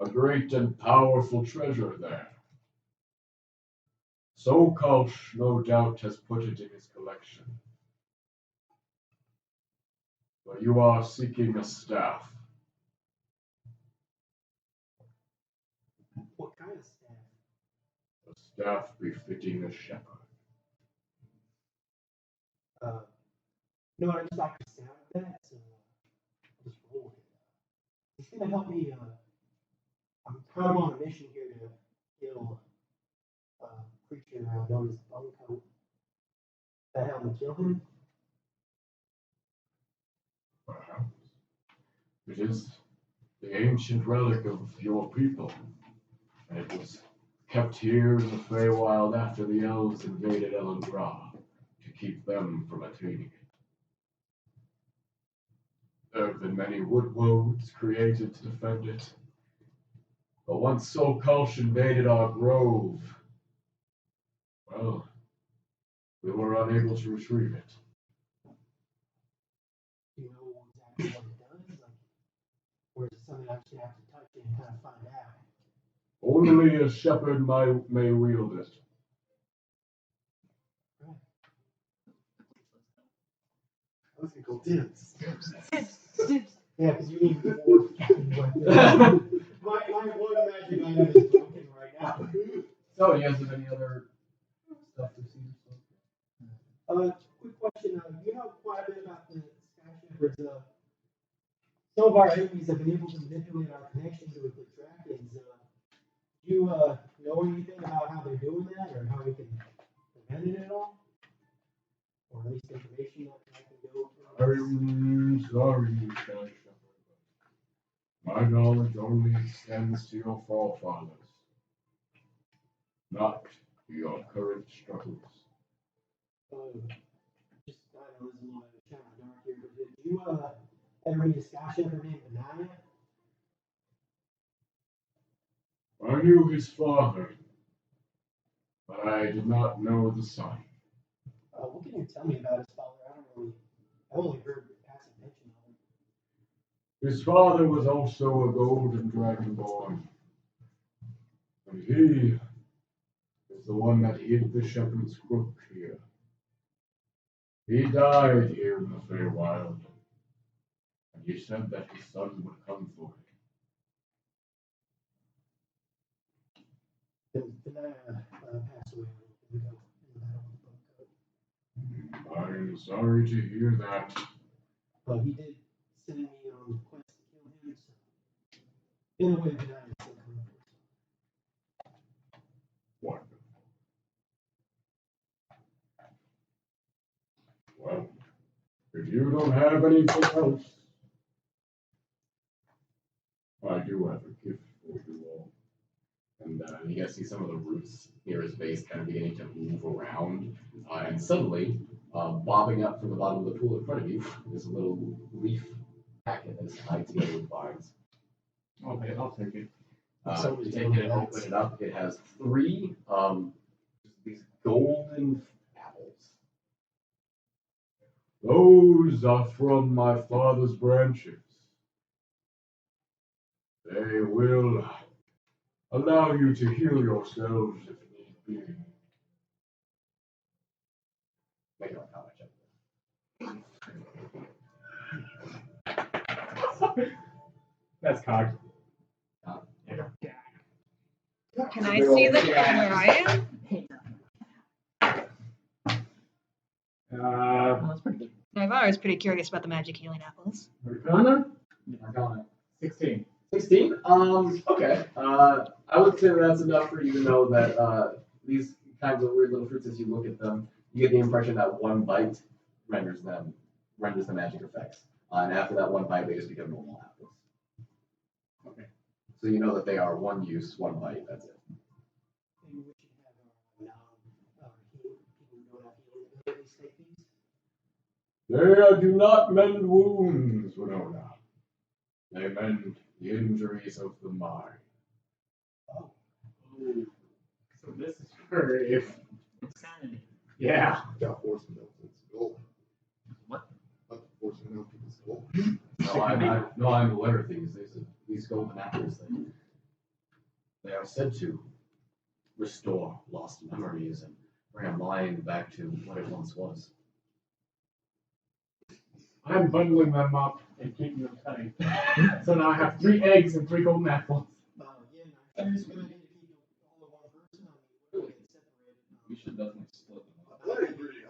a great and powerful treasure there. Sokolsh, no doubt, has put it in his collection. But you are seeking a staff. What kind of staff? A staff befitting a shepherd. No, I just like the sound of that, so I'll just roll with it. It's gonna help me, I'm kind of on a mission here to kill creature known as Buncoat. That helped kill him? Perhaps. It is the ancient relic of your people. And it was kept here in the Feywild after the elves invaded Elendra to keep them from attaining it. There have been many wood woads created to defend it. But once Soul Kulsh invaded our grove, well, we were unable to retrieve it. Do you know exactly what it does? Like, or is it something I actually have to touch it and kind of find out? Only a shepherd may wield it. Right. I was gonna go dibs. Yeah, because you need more fucking weapons. my one magic item is broken right now. So, you guys have any other stuff to see? Quick question. You know quite a bit about the Sky Shepherds. Some of our enemies have been able to manipulate our connections with the dragons. Do you know anything about how they're doing that, or how we can prevent it at all? Or at least information that I can go I'm sorry, Sky Shepherd. My knowledge only extends to your forefathers, not your current struggles. Just, I know this is a little bit of a dark here, but did you ever meet a Sky Shepherd named Winona? I knew his father, but I did not know the son. What can you tell me about his father? I only heard passing mention of him. His father was also a golden dragonborn, and he is the one that hid the shepherd's crook here. He died here in the Feywild, and he said that his son would come for him. Did I pass away a little bit ago in the battle with Buncoat? I'm sorry to hear that. But he did send me on a quest to kill him, so in a way that I am still coming for. Wonderful. Well, if you don't have anything else, I do have a gift for you all. And you guys see some of the roots near his base kind of beginning to move around. And suddenly, bobbing up from the bottom of the pool in front of you is a little leaf packet that is tied together with vines. Okay, I'll take it. You take it and open it up. It has three these golden apples. Those are from my father's branches. They will allow you to heal yourselves if need be. Make a comment check. That's cocked. Can I see them from where I am? That's pretty good. Naivara is pretty curious about the magic healing apples. Arcana? Arcana. 16. 16? Okay. I would say that's enough for you to know that these kinds of weird little fruits, as you look at them, you get the impression that one bite renders the magic effects. And after that one bite, they just become normal apples. Okay. So you know that they are one use, one bite, that's it. Maybe we should have people who don't have healing abilities take these. They do not mend wounds, Winona. They mend the injuries of the mind. Oh. So this is for if insanity. Yeah. Got force melted. Gold. What? Not the force melted. It's gold. I'm aware of these. These golden apples, they are said to restore lost memories and bring a mind back to what it once was. I'm bundling them up and keeping them tight. So now I have 3 eggs and 3 golden apples. Yeah, no, I'm sure it's a good idea to keep all in one person. I mean, we're getting separated. We should definitely split them up.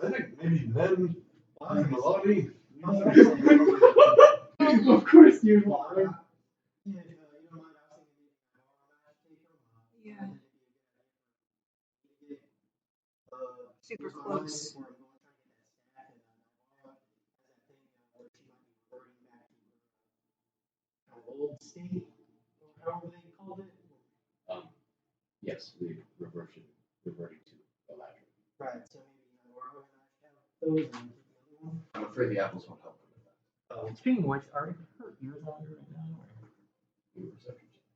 I think maybe then Nalane. Of course you Yeah, are. if you don't mind, I was thinking maybe Nalane take them. Yeah. super What's going on close. before I'm going trying to get that stack and Naivara has that thing where she might be reverting back to her kind of old state, or however they called it. Yes, we reverting to the latter. Right, so maybe Naivara and I should have those and keep the other one. I'm afraid the apples won't help them with that. Oh, Speaking of which, are her ears longer right now? Or? New perception check.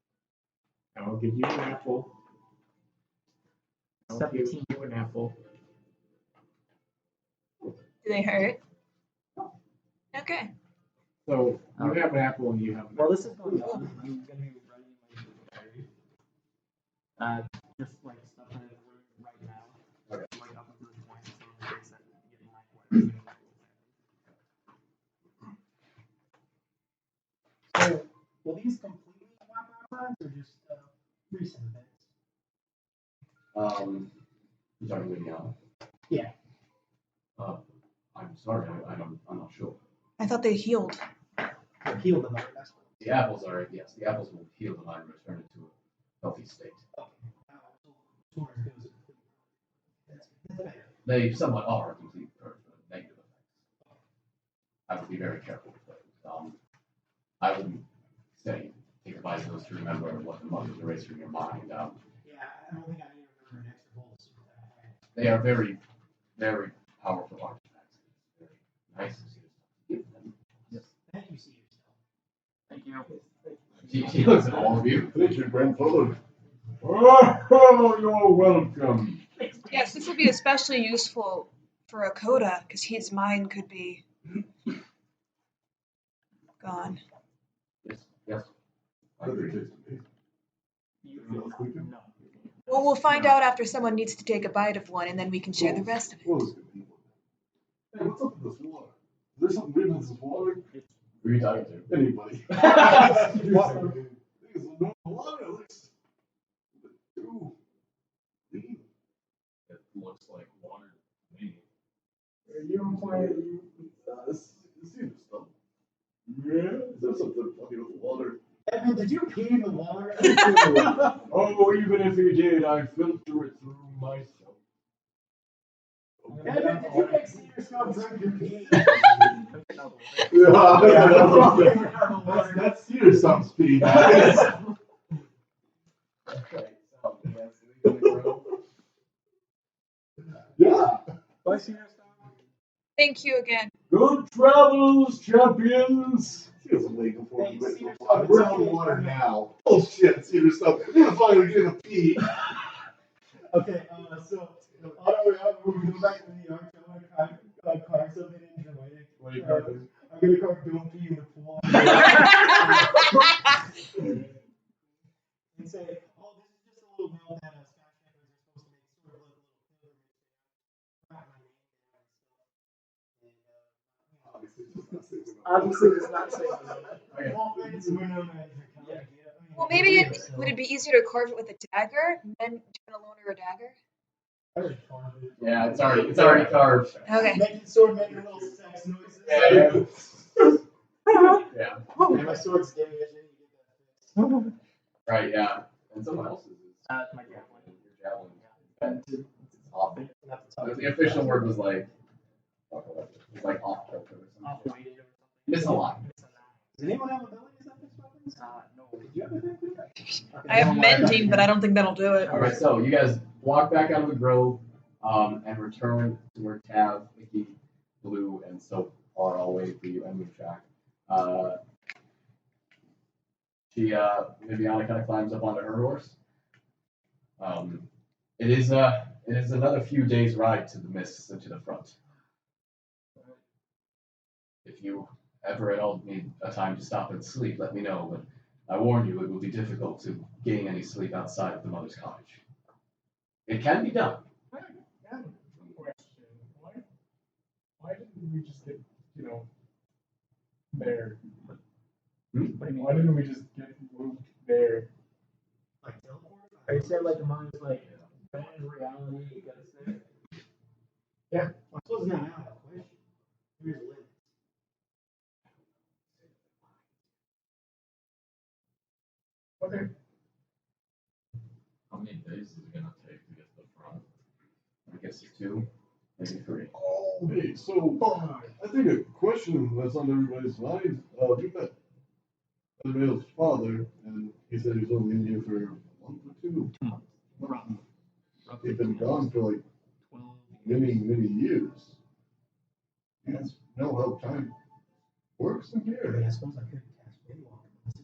I'll give you an apple. 17 you an apple. Do they hurt? Okay. So you have an apple and you have. Well, this is going on. I'm gonna be writing my diary. Just like stuff that I've learned right now. Okay. Like up until this point, some mistakes that getting my point. so will these completely wipe out lines or just recent events? You're talking Winona? Yeah. I'm sorry, I'm not sure. I thought they healed. Heal them up. That's what. The apples are, yes, the apples will heal the line and return it to a healthy state. Okay. So Taurus goes that's better. They somewhat are complete negative effects. I would be very careful with those. I wouldn't say take a bite of those to remember what the mother's erased from your mind. Yeah, I don't think I need to remember an extra bowl of soup that I had. They are very, very powerful artifacts. Very nice to see this. Give them. Yes. Thank you, see yourself. Thank you. She looks at all of you. Thank you, grandfather. Oh, you're welcome. Yes, this will be especially useful for Akoda, because his mind could be gone. Yes. How do they taste amazing? No. Well, we'll find out after someone needs to take a bite of one, and then we can share the rest of it. Well, this could be one. Hey, what's up with this water? Is there something weird with this water? Who are you talking to? Anybody. Water. It's no water. It looks too clean. It looks like water to me. Are you playing? See this stuff. Yeah. Is there something funny with the water? Edmund, did you pee in the water? Oh, even if you did, I filter it through myself. Edmund, did you make see yourself drink your pee? That's Cedar Stump's pee. Okay, so yes, we're gonna grow. Yeah. Bye, Cedar Star. Thank you again. Good travels, champions. He was waiting for me. Hey, Cedar We're Stump, on the water now. Oh shit, Cedar Stump. You're gonna finally get a pee. Okay, so on our way out, when we go back to New York, I'm gonna carve something in Jamaica. What are you carving? I'm gonna carve Bill P in the pool. And say, oh, this is just a little bill that Scotch shepherds are supposed to make sort of like a little pilgrimage. Write my name down and stuff. And, Obviously, obviously, it's not saying that. Well, it's Winona and Jacky. Well, maybe would it be easier to carve it with a dagger, and then turn a loner a dagger? I already carved it. Yeah, it's already carved. Okay. Making sword making little sex noises. Yeah. And my sword's gay. I need to get that fixed. Right, yeah. And someone else's is It's my javelin. your javelin. And it's off. Not to talk The official word was like, it's like off kilter or something. Off-weighted or something. Misaligned. Does anyone have abilities that fix weapons? No. Did you have anything for that? Okay. I have mending, but I don't think that'll do it. All right, so you guys walk back out of the grove and return to where Tav, Mickey, Blue, and Soap are all waiting for you and Moonshine. Viviana kind of climbs up onto her horse. It is another few days' ride to the mists and to the front. If you ever at all need a time to stop and sleep, let me know. But I warn you, it will be difficult to gain any sleep outside of the mother's cottage. It can be done. I have a question. Why didn't we just get, there? Why didn't we just get moved there? Like teleport? Are you saying like the mind's like bend in reality, you gotta say? Yeah. I suppose not out of the question. Here's a limit. Okay. How many days is it gonna take to get to the front? I guess it's 2. Maybe 3. Oh, hey, so I think a question that's on everybody's mind. We met Mattimeo's father, and he said he was only in here for a month or 2. 2 months. Roughly. He'd been gone for like 12 many years. You guys know how time works in I mean, here. I suppose I could cast Windwalk. Pick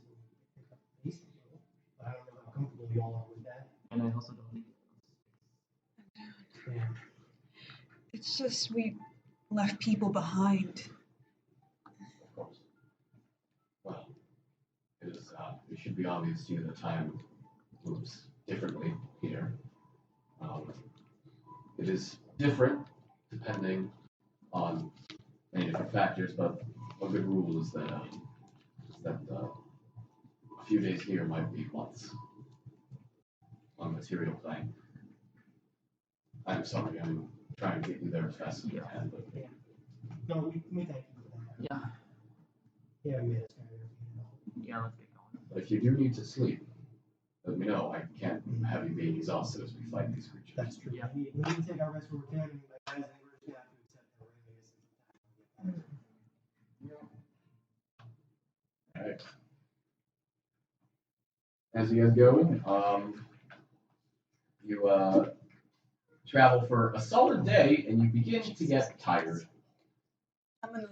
up the beast, but I don't know how comfortable you all are with that. And I also don't think Yeah. It's just we left people behind. Of course. Well, it should be obvious to you that time moves differently here. It is different depending on many different factors, but a good rule is that a few days here might be months on a material plane. I'm sorry, I'm trying to get you there as fast as we can, but No, we thank you for that. Yeah. Yeah, we made us very Yeah, let's get going. but if you do need to sleep, let me know. I can't have you being exhausted as we fight these creatures. That's true. Yeah. We need to take our rest where we can, and like, guys, I think we're just gonna have to accept that we're gonna get some time. Alright. As you guys go, you travel for a solid day, and you begin to get tired. I'm gonna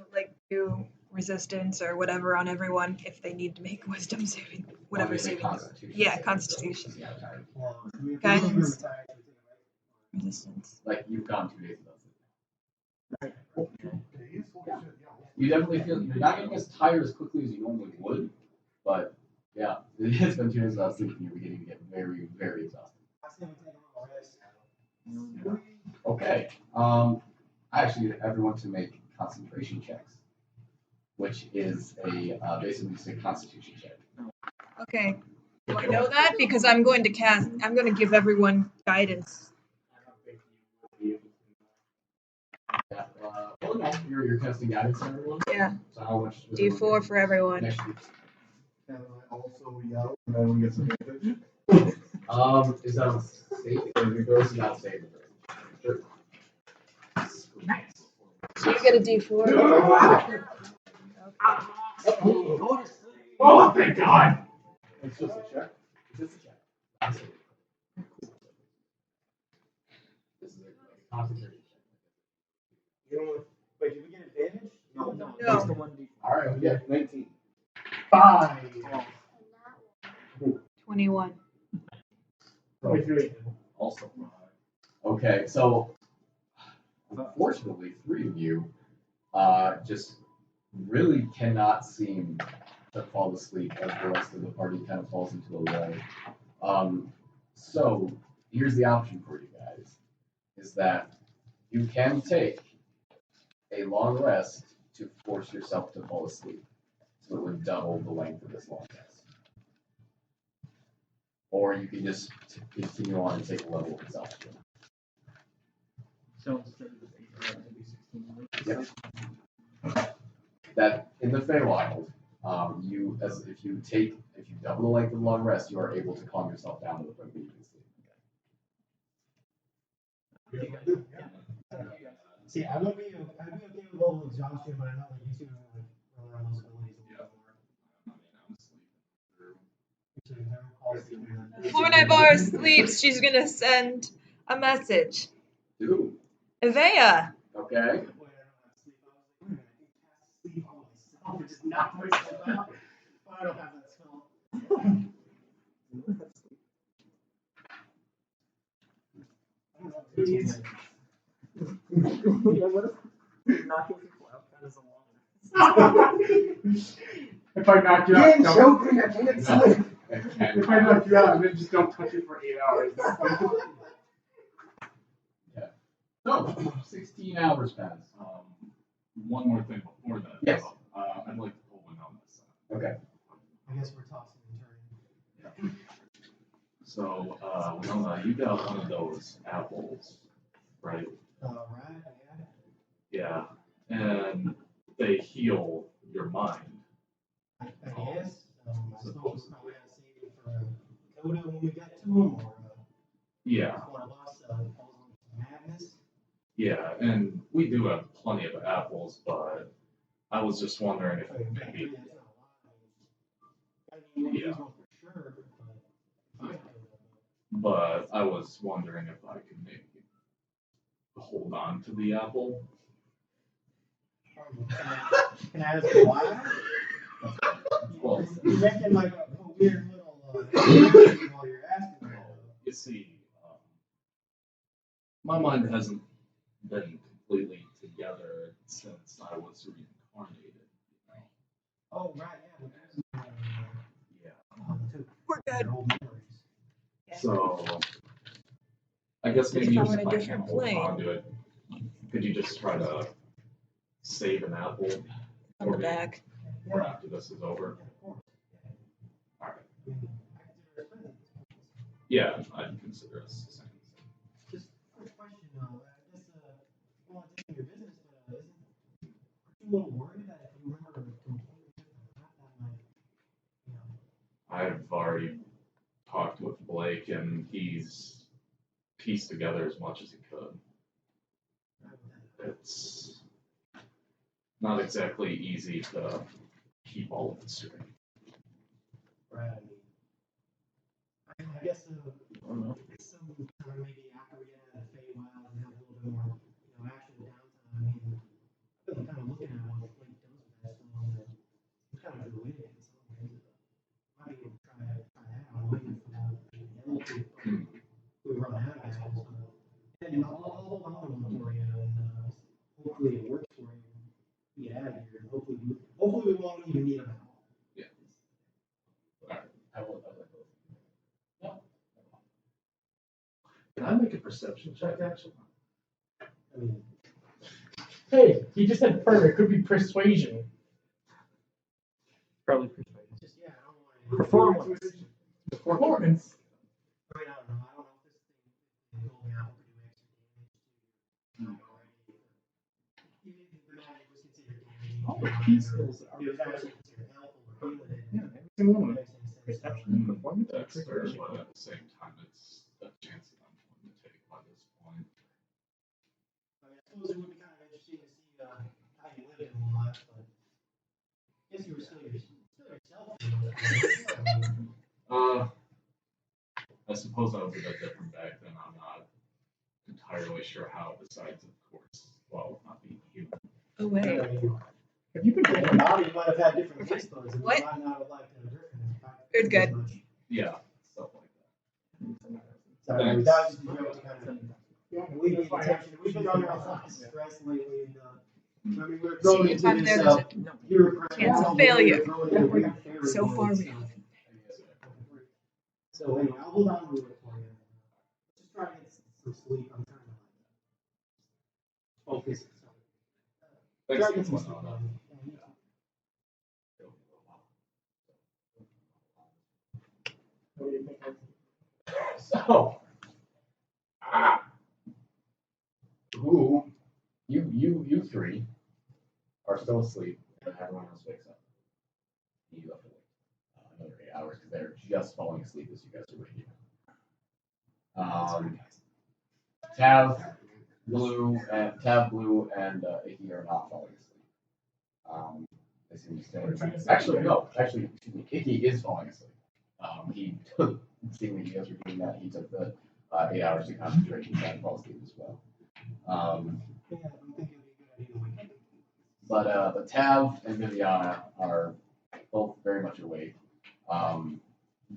do resistance or whatever on everyone if they need to make wisdom saving, whatever Obviously, saving. Constitution. Yeah, Constitution. Yeah, tired. Well, we Guidance. we're retired, so we take it, right? Resistance. Like you've gone 2 days without sleeping. Days? Holy shit, yeah. You definitely feel you're not getting as tired as quickly as you normally would, but yeah, it's been 2 days without sleeping. You're beginning to get very, very exhausted. I say we take a little rest. Okay. I actually get everyone to make concentration checks, which is a basically just a Constitution check. Okay. Do I know that? Because I'm going to give everyone guidance. Yeah. Well, no, you're casting guidance on everyone. Yeah. So how much? D4 for everyone. Next week. And I also yell, and then we get some damage. Is that a save? This is not a save. Sure. So you get a D4. Oh, thank God! It's just a check. It's just a check. Absolutely. This is a concentration check. You know, wait, did we get advantage? No, No. that's the 1d4. All right, we get 19. 5. 21. 23. also. Okay, so unfortunately, 3 of you just really cannot seem to fall asleep as the rest of the party kind of falls into a lull. So here's the option for you guys: is that you can take a long rest to force yourself to fall asleep, so it would double the length of this long rest. Or you can just continue on and take a level of exhaustion. So instead of 8, it'll be 16. Yep. That in the Feywild, if you double the length of the long rest, you are able to calm yourself down to the point where you can sleep. See, I'd be okay with level of exhaustion, but I'm not like you two like rely on those abilities a little more. Before Naivara sleeps, she's gonna send a message. Dude. Evea! Okay. Just knock myself out. I don't have that spell. Knocking people out kind of a long If I knock you out, don't, choking, I can't sleep. if I knock you out, then just don't touch it for 8 hours. So, 16 hours pass. One more thing before that. Yes. I'd like to pull one on this. Okay. I guess we're tossing and turning. So, Winona, you got one of those apples, right? Right, Yeah. And they heal your mind. I guess. I suppose probably had a saving for Coda when we got to him, or Yeah. one of us falls into madness. Yeah, and we do have plenty of apples, but I was just wondering if maybe. Yeah. But I was wondering if I could maybe hold on to the apple. Can I ask why? Well, You're making like a weird little while you're asking. you see, my mind hasn't been completely together since I was reincarnated. You know? Oh, right, yeah. Yeah. We're good. So, I guess maybe If I'm if on a I can't different hold plane. on to it, could you just try to save an apple On the back. or after this is over? Alright. Yeah, I'd consider us the same. Just a quick question, though. I guess, well, it's in your business, but aren't you a little worried that if you remember a completely different map, that might, you know? I've already talked with Blake, and he's pieced together as much as he could. It's not exactly easy to keep all of it straight. Right. I guess some time maybe after we get out of the Feywild and have a little bit more, actual downtime. I mean, I've been kind of looking at what Blake does with that stone, and I'm kind of related in some ways. Might be able to try that out. I'm waiting for the yellow tape. We run out of apples, but I'll hold on to one for you, and hopefully it works for you. We get out of here, and hopefully we won't even need them at all. Yeah. I will. Can I make a perception check, actually? I mean, Hey, he just said perfect. Could be persuasion. Probably persuade. just, I don't want to. Performance. Performance. I mean, I don't know. I don't know if this thing is going out to do extra damage to you already. Even if the magic was considered damaging. All the key skills are It was actually considered helpful or healing it. Yeah, every single one of them. Makes any sense. Perception and performance. That's fair, but at the same time, it's a chance that I'm going to take by this point. I mean, I suppose it would be kind of interesting to see how you live in life, but I guess you were still yourself. I suppose I was a bit different back then. I'm not entirely sure how, besides, of course, well, not being human. Oh, wait. Have you been rolling? Bobby might have had different taste buds, and What? we might not have liked the Good, good. Yeah, stuff like that. Sorry, that was just a joke to kind of lead the attention. We've been under a lot of stress lately, and I mean, we're going into Anytime this there's bureaucratic chance of hell, failure. we're throwing in weird fairy So far tales, we have. So anyway, I'll hold on to it for you. Just try to get some sleep. I'm trying to focus. Thanks Try to get for some coming sleep. So, who you three are still asleep, and everyone else wakes up. You have to wait another 8 hours because they're just falling asleep as you guys are waking up. Tav, Blue, and Icky are not falling asleep. They seem to stay. Actually, no. Actually, excuse me. Icky is falling asleep. He seeing that you guys were doing that, he took the 8 hours to concentrate and try to fall asleep as well. But Tav and Viviana are both very much awake.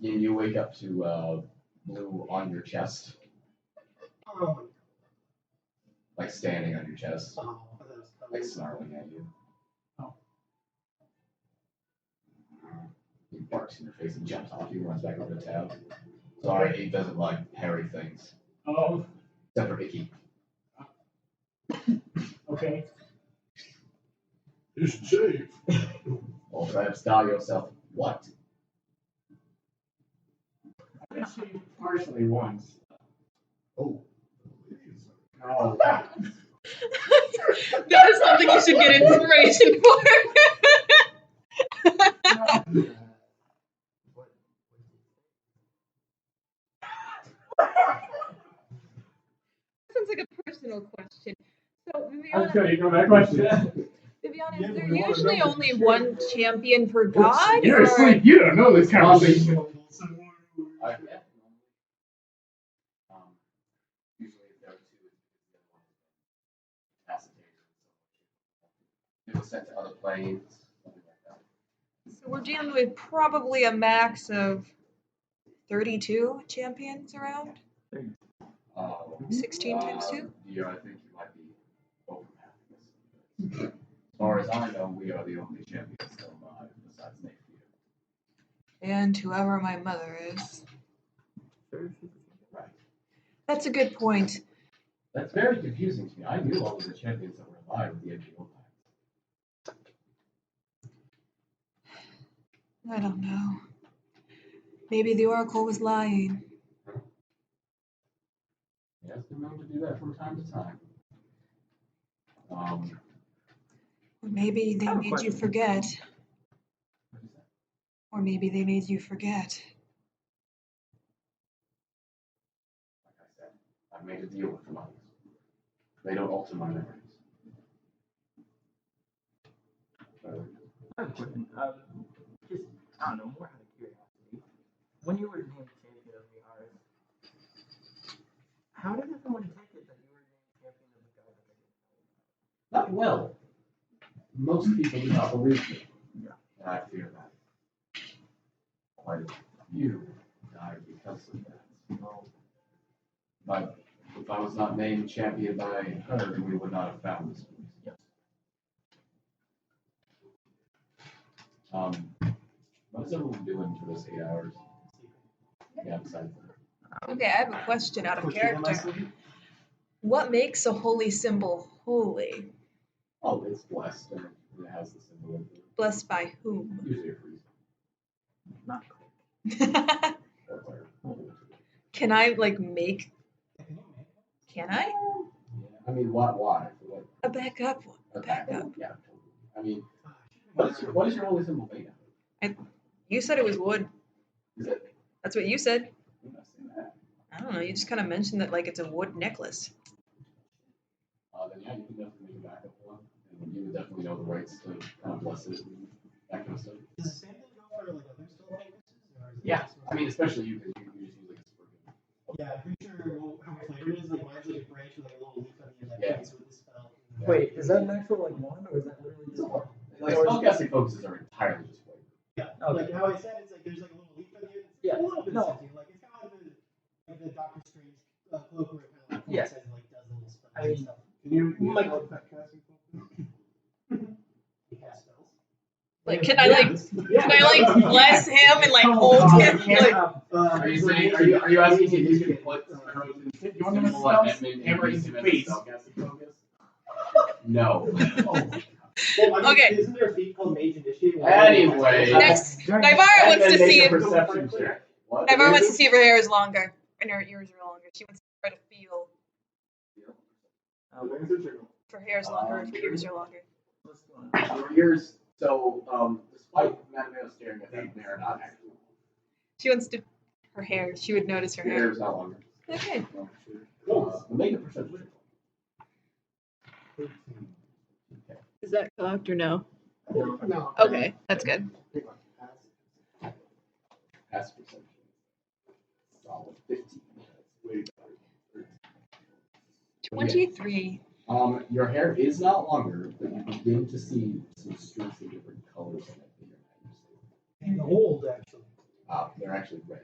You wake up to Blue on your chest, like standing on your chest, like snarling at you. He barks in your face and jumps off you, runs back over to Tav. Sorry, he doesn't like hairy things. Oh, Except for Icky. okay. You should shave. Well, try to style yourself. What? I shaved partially once. Oh. No. That is something you should get inspiration for. Sounds like a personal question. So I was Viviana, going to ignore that question. Viviana, Yeah, is there but we wanna usually know for only sure. one champion per god? You're or- asleep. You don't know this conversation. Yeah. Usually if there are two, it's because the other one is incapacitated. It was sent to other planes, something like that. So we're dealing with probably a max of 32 champions around. 16 times 2? Yeah, I think you might be overmapping this. As far as I know, we are the only champions still alive besides Nate. And whoever my mother is. Right. That's a good point. That's very confusing to me. I knew all of the champions that were alive at the end of the old times. I don't know. Maybe the Oracle was lying. He has been known to do that from time to time. Or maybe they made you forget. What is that? Or maybe they made you forget. Like I said, I've made a deal with the monks. They don't alter my memories. I have a question. Just, I don't know, more out of curiosity. When you were named champion of the Rs, how did everyone take it that you were named champion of the guy that they didn't know about? Not well. Most people do not believe me. Yeah. And I fear that. Quite a few died because of that. But if I was not named champion by her, we would not have found this place. Yes. What is everyone doing for this 8 hours? Yeah, besides that. Okay, I have a question out of Question, am I character. sleeping? What makes a holy symbol holy? Oh, it's blessed and it has the symbol of it. Blessed by whom? Usually a priest. Not correct. Can I like make? Can I? Yeah, I mean, why? For what? A backup one. A Okay. backup. Yeah, totally. I mean, what is your holy symbol made of? You said it was wood. Is it? That's what you said. I'm not saying that. I don't know. You just kind of mentioned that like it's a wood necklace. Then yeah, you can definitely make a backup one, and you would definitely know the rights to kind of bless it and that kind of stuff. Does the same thing go for like other style necklaces? Or is it Yeah, just- I mean, especially you, because you just use like a sprig. Yeah, I'm pretty sure how flavor it is. Like mine's like a branch with like a little leaf on the end that Yeah. plays with the spell. Wait, is that an actual like wand or is that literally just one? Like spellcasting focuses are entirely just flavor. Yeah, Okay. like how I said, it's like there's like a little leaf on the end. It's Yeah, a little bit no. scented. Like it's kind of like the Doctor Strange cloak where it kind of like Yeah. says like does little spells I and mean, stuff. Can you Like- use that casting focus? You cast spells. Like, can I like Yeah. can I like bless him and like Come hold on, him? you can't Like, have- Are you saying? Are you asking if you can put You want to symbol on spell Edmund hammer and in use him as face. spellcasting focus? No. Well, I mean, Okay. isn't there a feat called Mage Initiate? Anyway. Next, Naivara wants to Edmund, make see a if perception check. What? Naivara wants to see if her hair is longer and her ears are longer. She wants to try to feel if her hair is longer, if her ears are longer. What's going on? Your ears. So, despite Mattimeo staring at them, they are not actually. She wants to her hair. She would notice her Your hair. hair is not longer. Okay. Make a perception check. Is that cocked or no? No. Okay, that's good. Pass perception. Solid 15. Way better. 23. Your hair is not longer, but you begin to see some streaks of different colors in it that you're not used to. And old actually. They're actually red.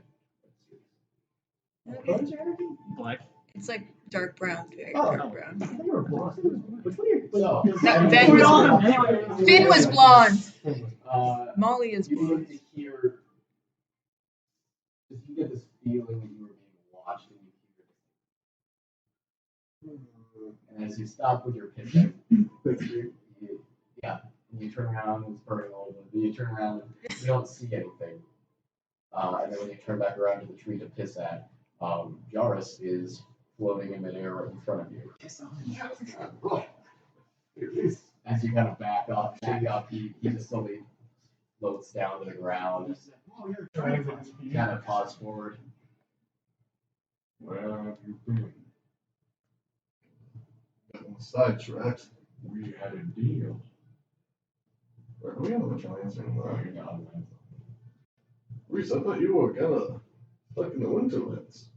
Okay. Colors or anything? Black. It's like dark brown, very Oh. dark brown. I thought you were blonde. Which one are you? So, That Ven was Finn was blonde. Molly is you begin blonde. to hear. You get this feeling that you were being watched, and you hear. And as you stop with your pissing, you turn around and it's burning a little bit. Then you turn around and you don't see anything. And then when you turn back around to the tree to piss at, Jairus is floating in midair right in front of you. As you kind of back up, he just slowly floats down to the ground. Oh, you're You kind of pause forward. Where have you been? sidetracked. We had a deal. Where are we on the Giants anymore? Running on that. Reese, I thought you were kind of stuck in the winterlands.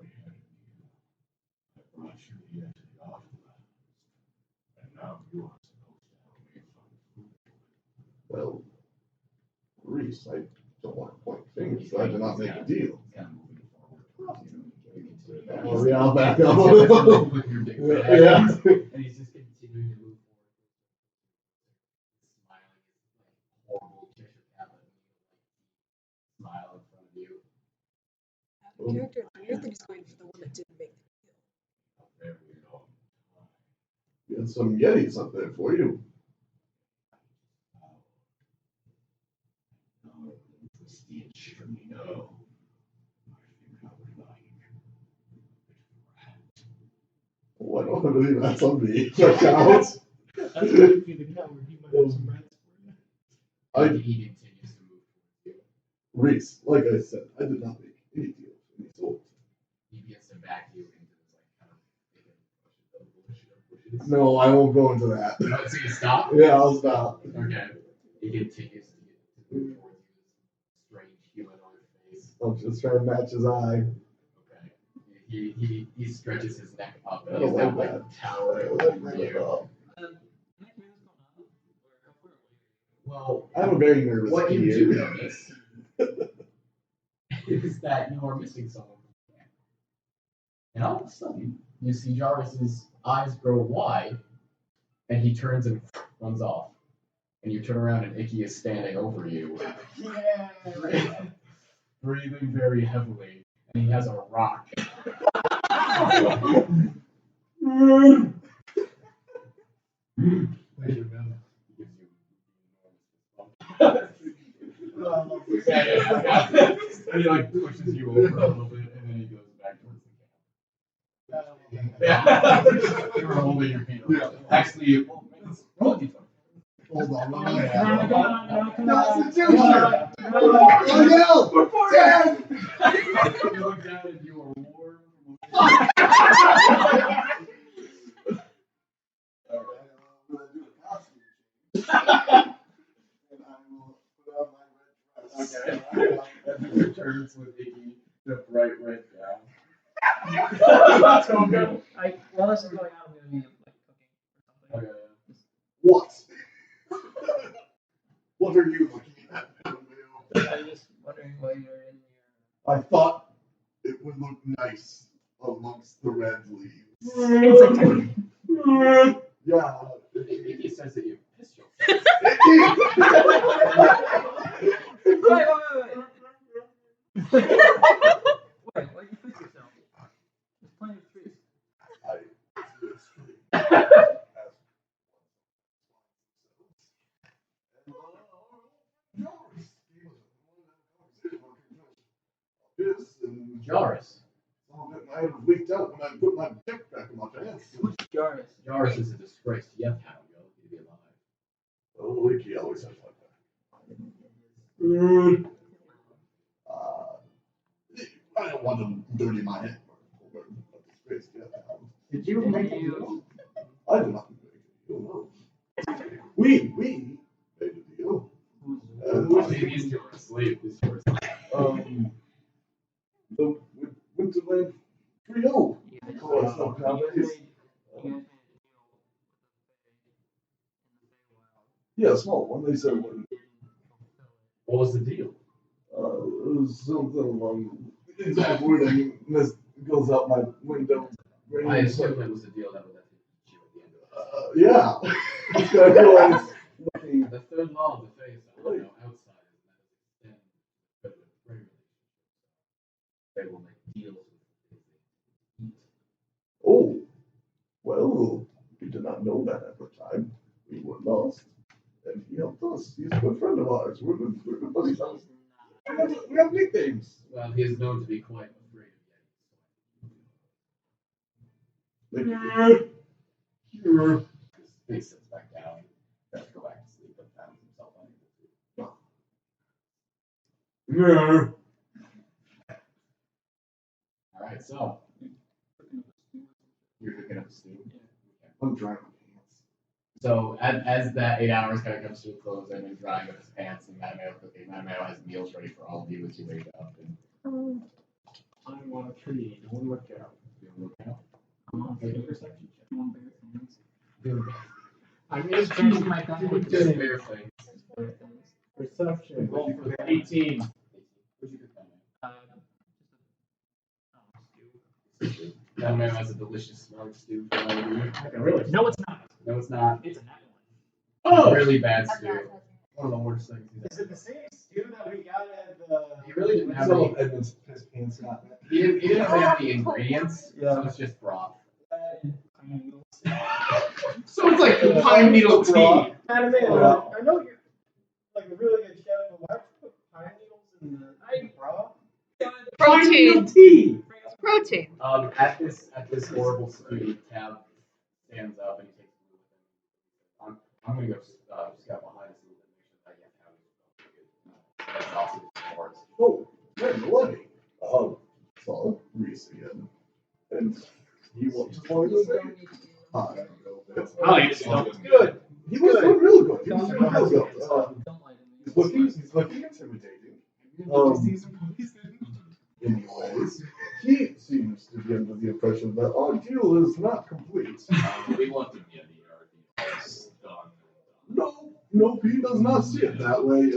We had a deal. I brought you here to the afterlife. And now you are supposed to help me find food. Well, Reese, I don't want to point fingers, but I did not make a deal. Kind of moving forward. Oh, yeah, I'll back up. With your big Yeah. bag. And he's just continuing to move forward. Smiling, like horrible Cheshire cat, like smile in front of you. The character, it's weird that he's going for the one that didn't make the A very long time. We had some Yetis up there for you. No, twisty and shiver me no. I think I would like a rat. Oh, I don't believe that's on me. That counts. That's what would be the count where he might have some rats for you. He continues to move towards you. Reese, like I said, I did not make any deals, any souls. He begins to back you into this like kind of bushes. No, I won't go into that. Oh, so you stop? Yeah, I'll stop. Okay. He continues to move towards you, this strange humanoid face. I'll just try to match his eye. Okay. He stretches his neck up I and don't he's like now like that. towering I over don't like you. that. Well, I'm a very nervous what you kid. do notice is that you are missing someone. And all of a sudden, you see Jarvis's eyes grow wide, and he turns and runs off. And you turn around, and Icky is standing over you, breathing very heavily, and he has a rock. Thank you, man. And he like pushes you over a little bit, and then he goes back towards the camp. Yeah. You were holding your feet. Yeah. Actually, well, roll a d20. Hold on. Come on. You look down and you are warm. Okay. And he returns with Iggy, the bright red gown. While this is going on, I'm gonna be like cooking or something. Okay. What? What are you looking at? I'm just wondering why you're in your. I thought it would look nice amongst the red leaves. It's like Yeah. Iggy says that you pissed yourself. wait. Wait, why you fix yourself? There's plenty of trees. Jarvis. Some of it might have leaked out when I put my dick back in my pants. Who's Jarvis? Jarvis is a disgraced Yeth hound. You're lucky to be alive. Oh, Leaky always says like that. Good. I don't want to dirty my hand. Did you make you? I did not make a deal, no. We made a deal. He's asleep. The Winterland Trio. Yeah, small one. They said one. What was the deal? It was something along the exact wording. This goes out my window. I assume it was the deal that would let you at the end of it. Yeah. This guy was looking. The third law of the faith, outside is that extend but with prayer relationships. They will make deals with things they eat. Oh, well, we did not know that at the time. We were lost, and he helped us. He's a good friend of ours. We're good buddies. We have nicknames. Well, he is known to be quite afraid of Yeti. Sure. He sits back down, has to go back to sleep, but finds himself unable to. Yeah. Alright, so You're cooking up a stew. I'm drying my pants. So as that 8 hours kind of comes to a close, Edmund drying up his pants and Mattimeo cooking. Mattimeo has meals ready for all of you as you wake up. And I'm on a tree. Don't look out. you look out. I'm on Make a perception check. doing bear things. I'm gonna Changing my do back. it Just just bare things. Bear things. perception. Roll for 18. What'd you cook, Stew. Mattimeo has a delicious smelling stew for all of you. Really? No, it's not. No, it's not. It's a nat Oh! Really bad stew. One of the worst things he's Is it the same stew that we got at the? He really didn't have Some any. of Edmund's piss pants got that. He didn't really have any ingredients, Yeah. so it's just broth. one. So it's like pine needle tea. Mattimeo, I know you're like a really good chef, but why would you put pine needles in the broth? Protein. Tea. Protein. At this horrible stew, Tab stands up and he takes blue with him. I'm gonna go scout behind us a little bit, make sure that you have sausage for us. Oh, hey, bloody. So Reese again. And you want to want to say? I Oh, he's Good. He was doing real good. He was doing real good. Don't lie to me. He's looking intimidating. Anyways, he seems to be under the impression that our deal is not complete. We left him the idea. It's done. No, he does not see it that way.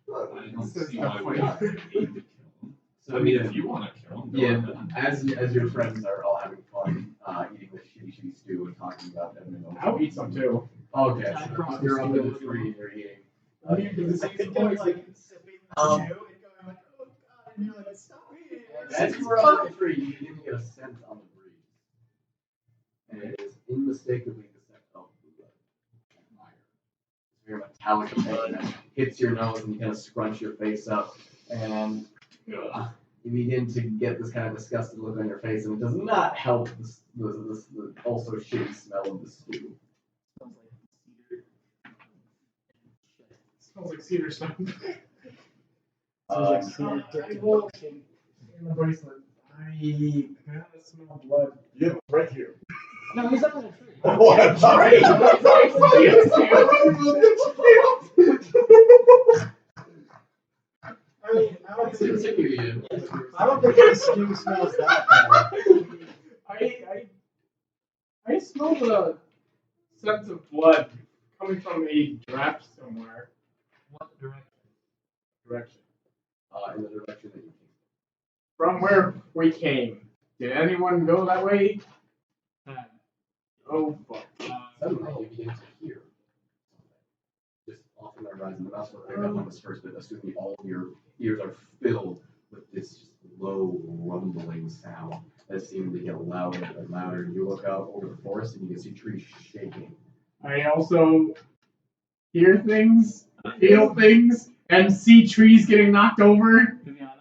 Well, I don't see why we need to kill him. So I mean, if you want to kill him, go yeah, ahead. as your friends are all having fun, eating this shitty stew and talking about Edmund. I'll eat some too. Okay, so you're up in the tree, you're eating. I think I'm like sipping the stew and going like, oh god, and you're like, stop eating. As you were up in the tree, you begin to get a scent on the breeze. And it is unmistakably the scent of blood and fire. It's very metallic pain that hits your nose and you kind of scrunch your face up. And you begin to get this kind of disgusted look on your face, and it does not help the also shitty smell of the stew. Smells like cedar. Smells like cedar smoke. I will in the bracelet. I gotta smell blood. Yeah, right here. No, he's up in a tree. Oh, I'm sorry. I mean, I don't think the stew smells that bad. I smell the sense of blood coming from a draft somewhere. What direction? Direction. In the direction that you came. From where we came. Did anyone go that way? Oh fuck. Suddenly you begin to hear something just off in the horizon. The mouse will pick up on this first, but assuming all of your ears are filled with this just low rumbling sound that seems to get louder and louder. And you look out over the forest and you can see trees shaking. I also hear things, feel things, and see trees getting knocked over. Viviana.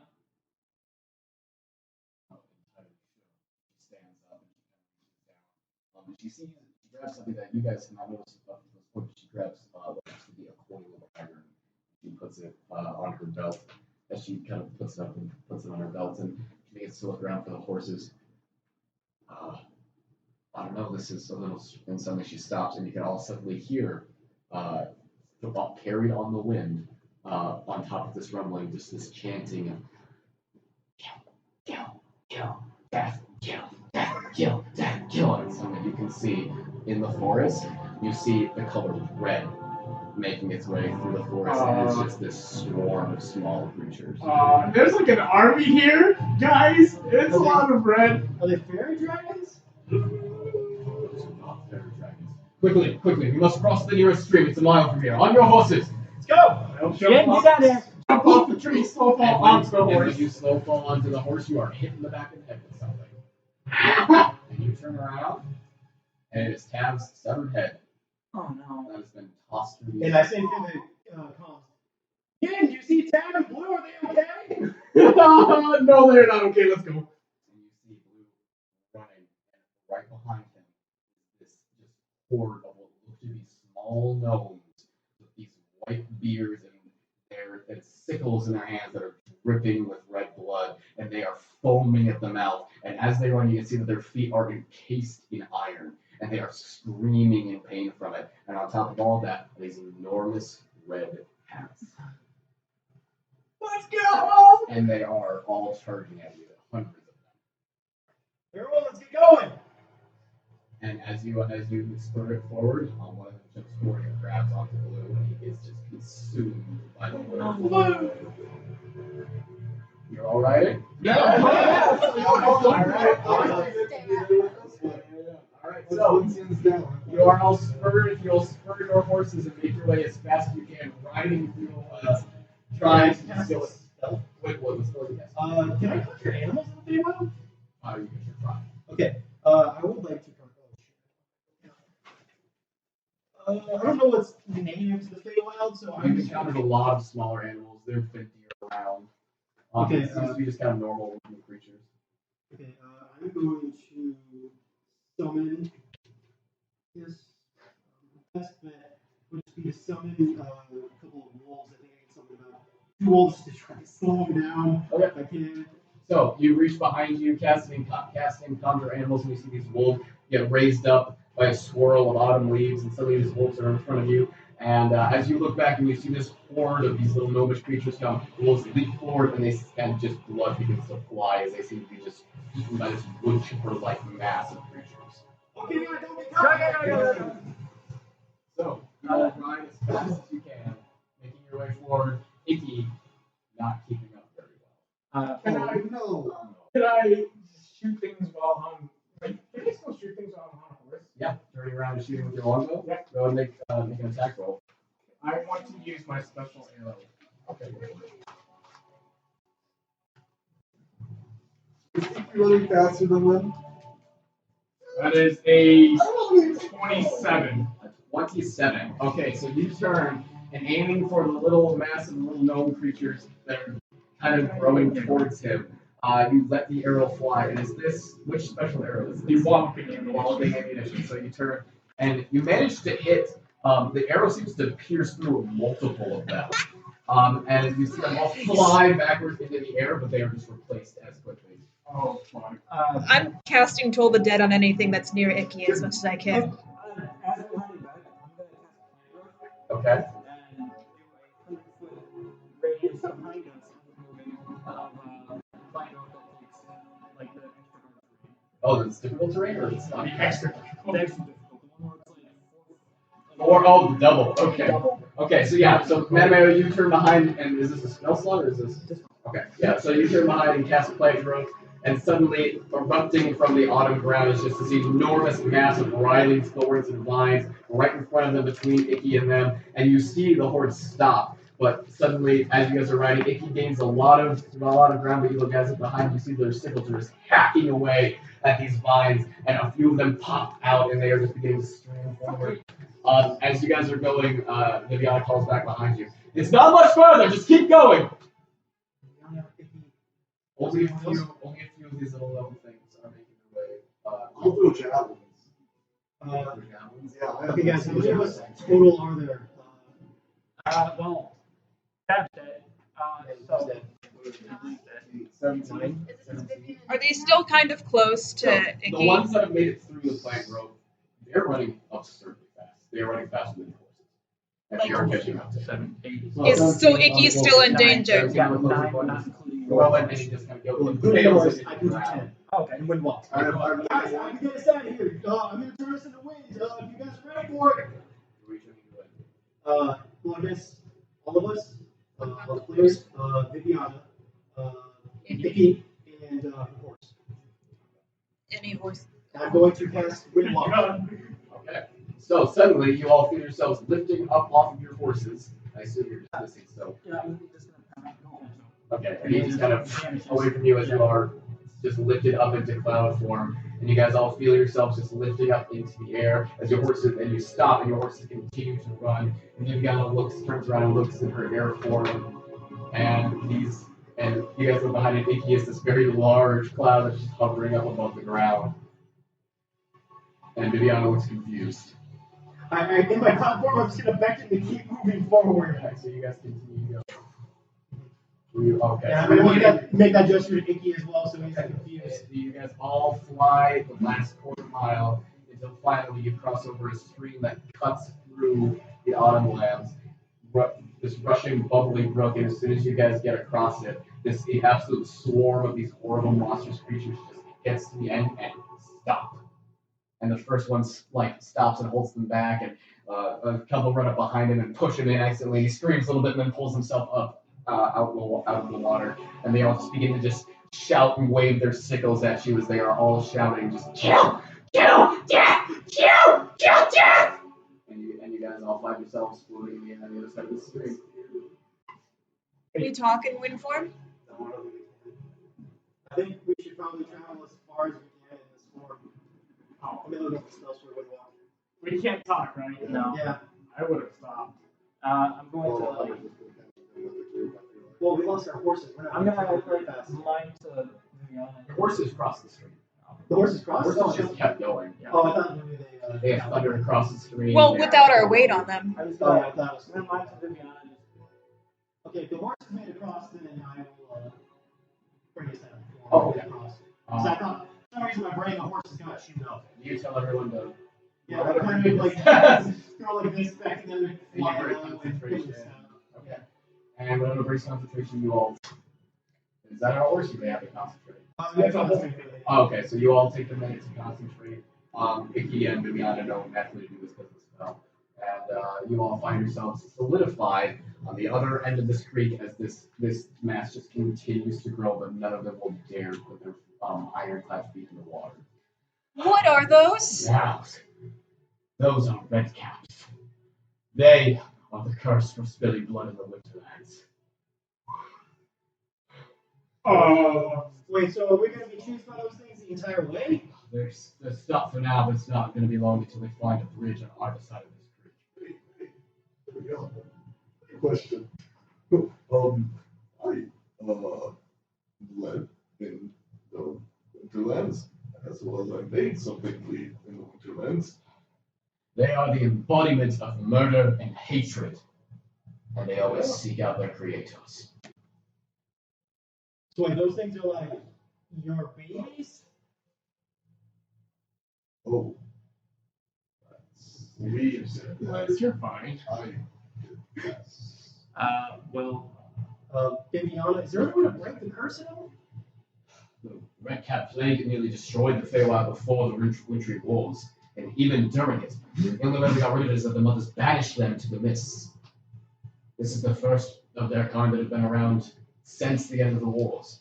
She stands up and she sees, she grabs something that you guys cannot notice up to this point. She grabs what looks to be a coil of iron. She puts it on her belt. As she kind of puts it up and puts it on her belt, and she begins to look around for the horses. I don't know, this is a little, and suddenly she stops, and you can all suddenly hear, carried on the wind, on top of this rumbling, just this chanting of kill, death, kill, and something you can see in the forest. You see the color red making its way through the forest, and it's just this swarm of small creatures. There's like an army here, guys. It's a lot of red. Are they fairy dragons? Quickly, we must cross the nearest stream. It's a mile from here. On your horses! Let's go. Get out there. Jump off the tree, slow fall onto the And horse. when you slow fall onto the horse, you are hit in the back of the head with something. And you turn around, and it is Tab's severed head Oh no. that has been tossed through the And I say to the comms, Ken, do you see Tab and Blue? Are they okay? No, they're not okay. Let's go. And you see Blue running, and right behind him is this just horde of what look to be small gnomes with these white beards and sickles in their hands that are dripping with red blood, and and they are foaming at the mouth. And as they run, you can see that their feet are encased in iron, and they are screaming in pain from it. And on top of all that, these enormous red hats. Let's go! And they are all charging at you, hundreds of them. Everyone, let's get going! And as you spur it forward, one of them jumps forward and grabs onto Blue, and he is just consumed by the Blue. You're all right? Yeah. Alright, so you are all spurred. You'll spur your horses and make your way as fast as you can, riding through trying to steal it. Wait, what was the yes? Can I put your animals in the Feywild? You can try. Okay. I would like to. I don't know what's the name of the Feywild, so I've encountered a lot of smaller animals. They're 50 around. Okay. It seems to be just kind of normal looking creatures. Okay. I'm going to summon this best bet would just be to summon a couple of wolves. I think I can summon about 2 wolves to try to slow them down if I can. So you reach behind you, casting conjure animals, and you see these wolves get raised up by a swirl of autumn leaves, and some of these wolves are in front of you. And as you look back and you see this horde of these little gnomish creatures come, the wolves leap forward, and they and just blood begins to fly as they seem to be just eaten by this wood chipper-like mass of creatures. Okay, don't be caught. So you all ride as fast as you can, making your way forward. Icky, not keeping up very well. Can I shoot things while I'm like? Can I still shoot things while I'm on a horse? Yeah, turning around and shooting with your longbow. Yeah. Go and make an attack roll. I want to use my special arrow. Okay. You think you're running faster than them? That is a 27. 27. Okay, so you turn and aiming for the little massive little gnome creatures that are kind of growing towards him. You let the arrow fly, and is this which special arrow is this? The walloping ammunition. So you turn and you manage to hit. The arrow seems to pierce through multiple of them, and you see them all fly backwards into the air, but they are just replaced as quickly. Oh, fuck. I'm casting Toll the Dead on anything that's near Icky as much as I can. As I'm running back, I'm going to cast Okay. and do a 100-foot radius behind us moving of flying off that takes like the extra hard terrain. Oh, it's difficult terrain, or it's not? The extra. The extra difficult. The one where it's like 4. Or oh, the double. Okay. Double. Okay, so yeah, so Mattimeo, you turn behind, and is this a spell slot or is this? Okay, yeah, so you turn behind and cast Plague Growth, and suddenly erupting from the autumn ground is just this enormous mass of writhing thorns and vines right in front of them, between Icky and them, and you see the horde stop. But suddenly, as you guys are riding, Icky gains a lot of ground, but you look guys behind, you see their sickles are just hacking away at these vines, and a few of them pop out, and they are just beginning to stream forward. As you guys are going, Viviana calls back behind you. It's not much further. Just keep going. Only a few of these little level things are making their way. I'll throw javelins. Yeah. Okay, guys, how many of us total are there? Well, Tab's dead. So. 79. Are they still kind of close to Icky? The ones that have made it through the plant growth, they're running absurdly fast. They're running faster than horses. And Like- you're catching up to 7, 8. So Icky's still in danger. Yeah, 9, not including Well, and he just kind of goes. Good fails yours, it I in do the ground. 10. Okay, and win what? Guys, I'm gonna get us out of here. I'm gonna turn us into winds. If you guys are ready for it. Well, I guess all of us, the players, Viviana, Icky, and the horse. Any horse. I'm going to cast Windwalk. Okay. So suddenly you all feel yourselves lifting up off of your horses. I assume you're just listening still. Yeah, I'm just going to go. Okay. And he's just kind of away from you as you are just lifted up into cloud form. And you guys all feel yourselves just lifting up into the air as your horses, and you stop and your horses continue to run. And Viviana turns around and looks in her air form. And you guys look behind it, Icky is this very large cloud that's just hovering up above the ground. And Viviana looks confused. In my top form, I'm just gonna beckon to keep moving forward. Okay, so you guys continue to go. Okay. Yeah, I'm gonna make that gesture to Icky as well, so he's confused. You guys all fly the last quarter mile until finally you cross over a stream that cuts through the autumn lands. This rushing, bubbling brook, and as soon as you guys get across it, this absolute swarm of these horrible monstrous creatures just gets to the end and stop. And the first one stops and holds them back, and a couple run up behind him and push him in accidentally. He screams a little bit and then pulls himself up out of the water, and they all just begin to just shout and wave their sickles at you as they are all shouting, just kill, kill, death, kill, kill, death. And you guys all find yourselves floating on the other side of the stream. We talk in wind form? I think we should probably travel as far as we can in this form. I'm gonna look at the spells for wood walk. We can't talk, right? No. Yeah. I would have stopped. I'm going to like. Well, we lost our horses. We're not I'm gonna very like fast. line to Viviana. The horses crossed the stream. The horses crossed. The horses just kept going. Oh, I thought maybe They had thundered across the stream. Well, without our weight on them. I just thought I thought it was. I'm gonna line to Viviana. Okay, if the horses made it across, then I will bring us down. Oh, okay. Across. Because I thought, for some reason, my brain, the horse is gonna shoot up. You tell everyone to. Yeah, I kind of like throw like this back and then fly break along and concentration. push us down. Okay. And whenever it breaks concentration, you all. Is that how it works? You may have to concentrate. Yeah, concentrate. Okay, so you all take the minute to concentrate. Icky and Viviana don't naturally do this business spell. And you all find yourselves solidified on the other end of this creek as this mass just continues to grow, but none of them will dare put their ironclad feet in the water. What are those? Now, those are red caps. They are the curse for spilling blood in the winterlands. Wait, so are we going to be chased by those things the entire way? They're stuck for now, but it's not going to be long until they find a bridge on either side of this creek. There we go. Question. I led in the winterlands as well as I made something bleed in the winterlands. They are the embodiment of murder and hatred, and they always seek out their creators. So wait, those things are like your babies? Oh. We said that. You're fine. Yes. Well. Viviana, is there any way to break the curse at all? The Red Cap Plague nearly destroyed the Feywild before the Wintry Wars, and even during it, the only way we got rid of it is that the mothers banished them to the mists. This is the first of their kind that have been around since the end of the wars.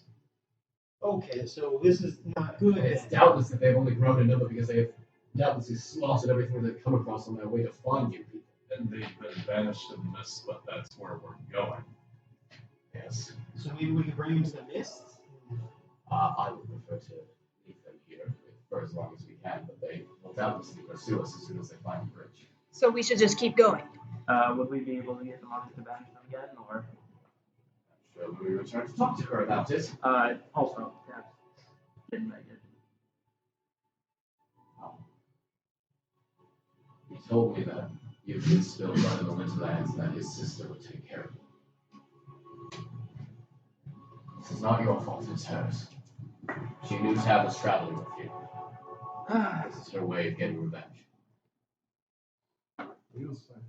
Okay, so this is not good. And it's doubtless that they've only grown in number because they have doubtlessly slaughtered everything that they've come across on their way to find you people. And they've been banished to the mist, but that's where we're going. Yes. So maybe we can bring them to the mists? I would prefer to leave them here for as long as we can, but they will doubtlessly pursue us as soon as they find the bridge. So we should just keep going. Would we be able to get the mothers to banish them again, or? Sure, when we return to talk to her about it. Also, perhaps didn't make it. He told me that you've been spilled blood in the winterlands and that his sister would take care of you. This is not your fault, it's hers. She knew to have us traveling with you. This is her way of getting revenge. I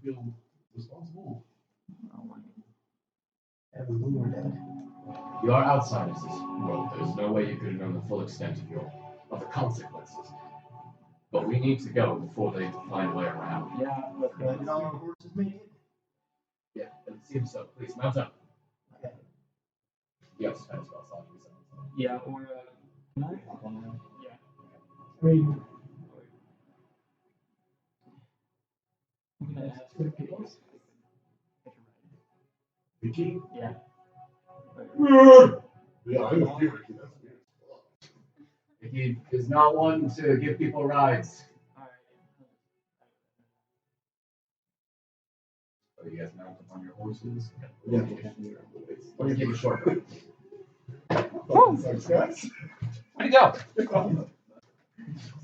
feel responsible. Evan Blue are dead. You are outsiders this world. There's no way you could have known the full extent of the consequences. But we need to go before they find a way around. Yeah, let's go. Did all our horses make it? Yeah, it seems so. Please, mount up. Okay. You have to spend spell slot. Yeah, or can I? Yeah. I mean, I'm gonna ask for people. Vicky? Yeah. Yeah, I know you. That's weird. He is not one to give people rides. Alright. So you guys mount up on your horses. Yeah. Or you take a shortcut. Thanks, guys. Where'd he go?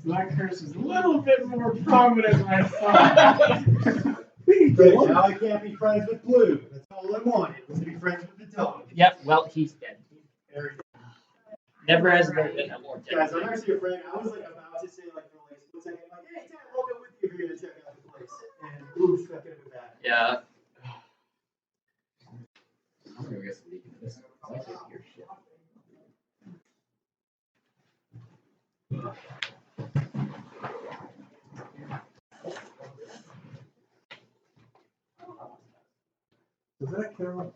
That curse is a little bit more prominent than I thought. now I can't be friends with Blue. That's all I wanted, was to be friends with the dog. Yep, well, he's dead. Very Never has been a more dead. Guys, I'm actually afraid. I was like about to say like for like a split second, like, hey, Ted, I'll go with you if you're gonna check out the place. And ooh, stuck in with that. Yeah. I'm gonna get some leak into this one, 'cause I can't hear shit. Does that count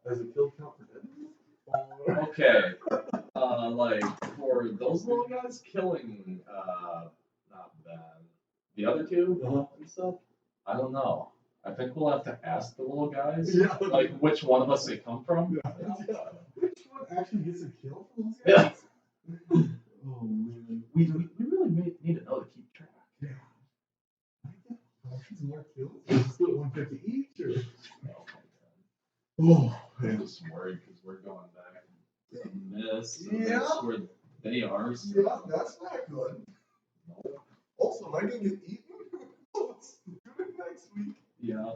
as a kill count for dead? Okay. Like for those little guys killing, not them, the other two and stuff. I don't know. I think we'll have to ask the little guys, Yeah. like which one of us they come from. Yeah. Which one actually gets a kill for those Yeah. guys? Oh man. We really need to know to keep track. Yeah. More kills? Is it split 150 each or? Oh I'm man. just worried because we're going back to this. Yeah. That's where they are. So. Yeah, that's not good. Also, am I gonna get eaten? Let's do it next week. Yeah.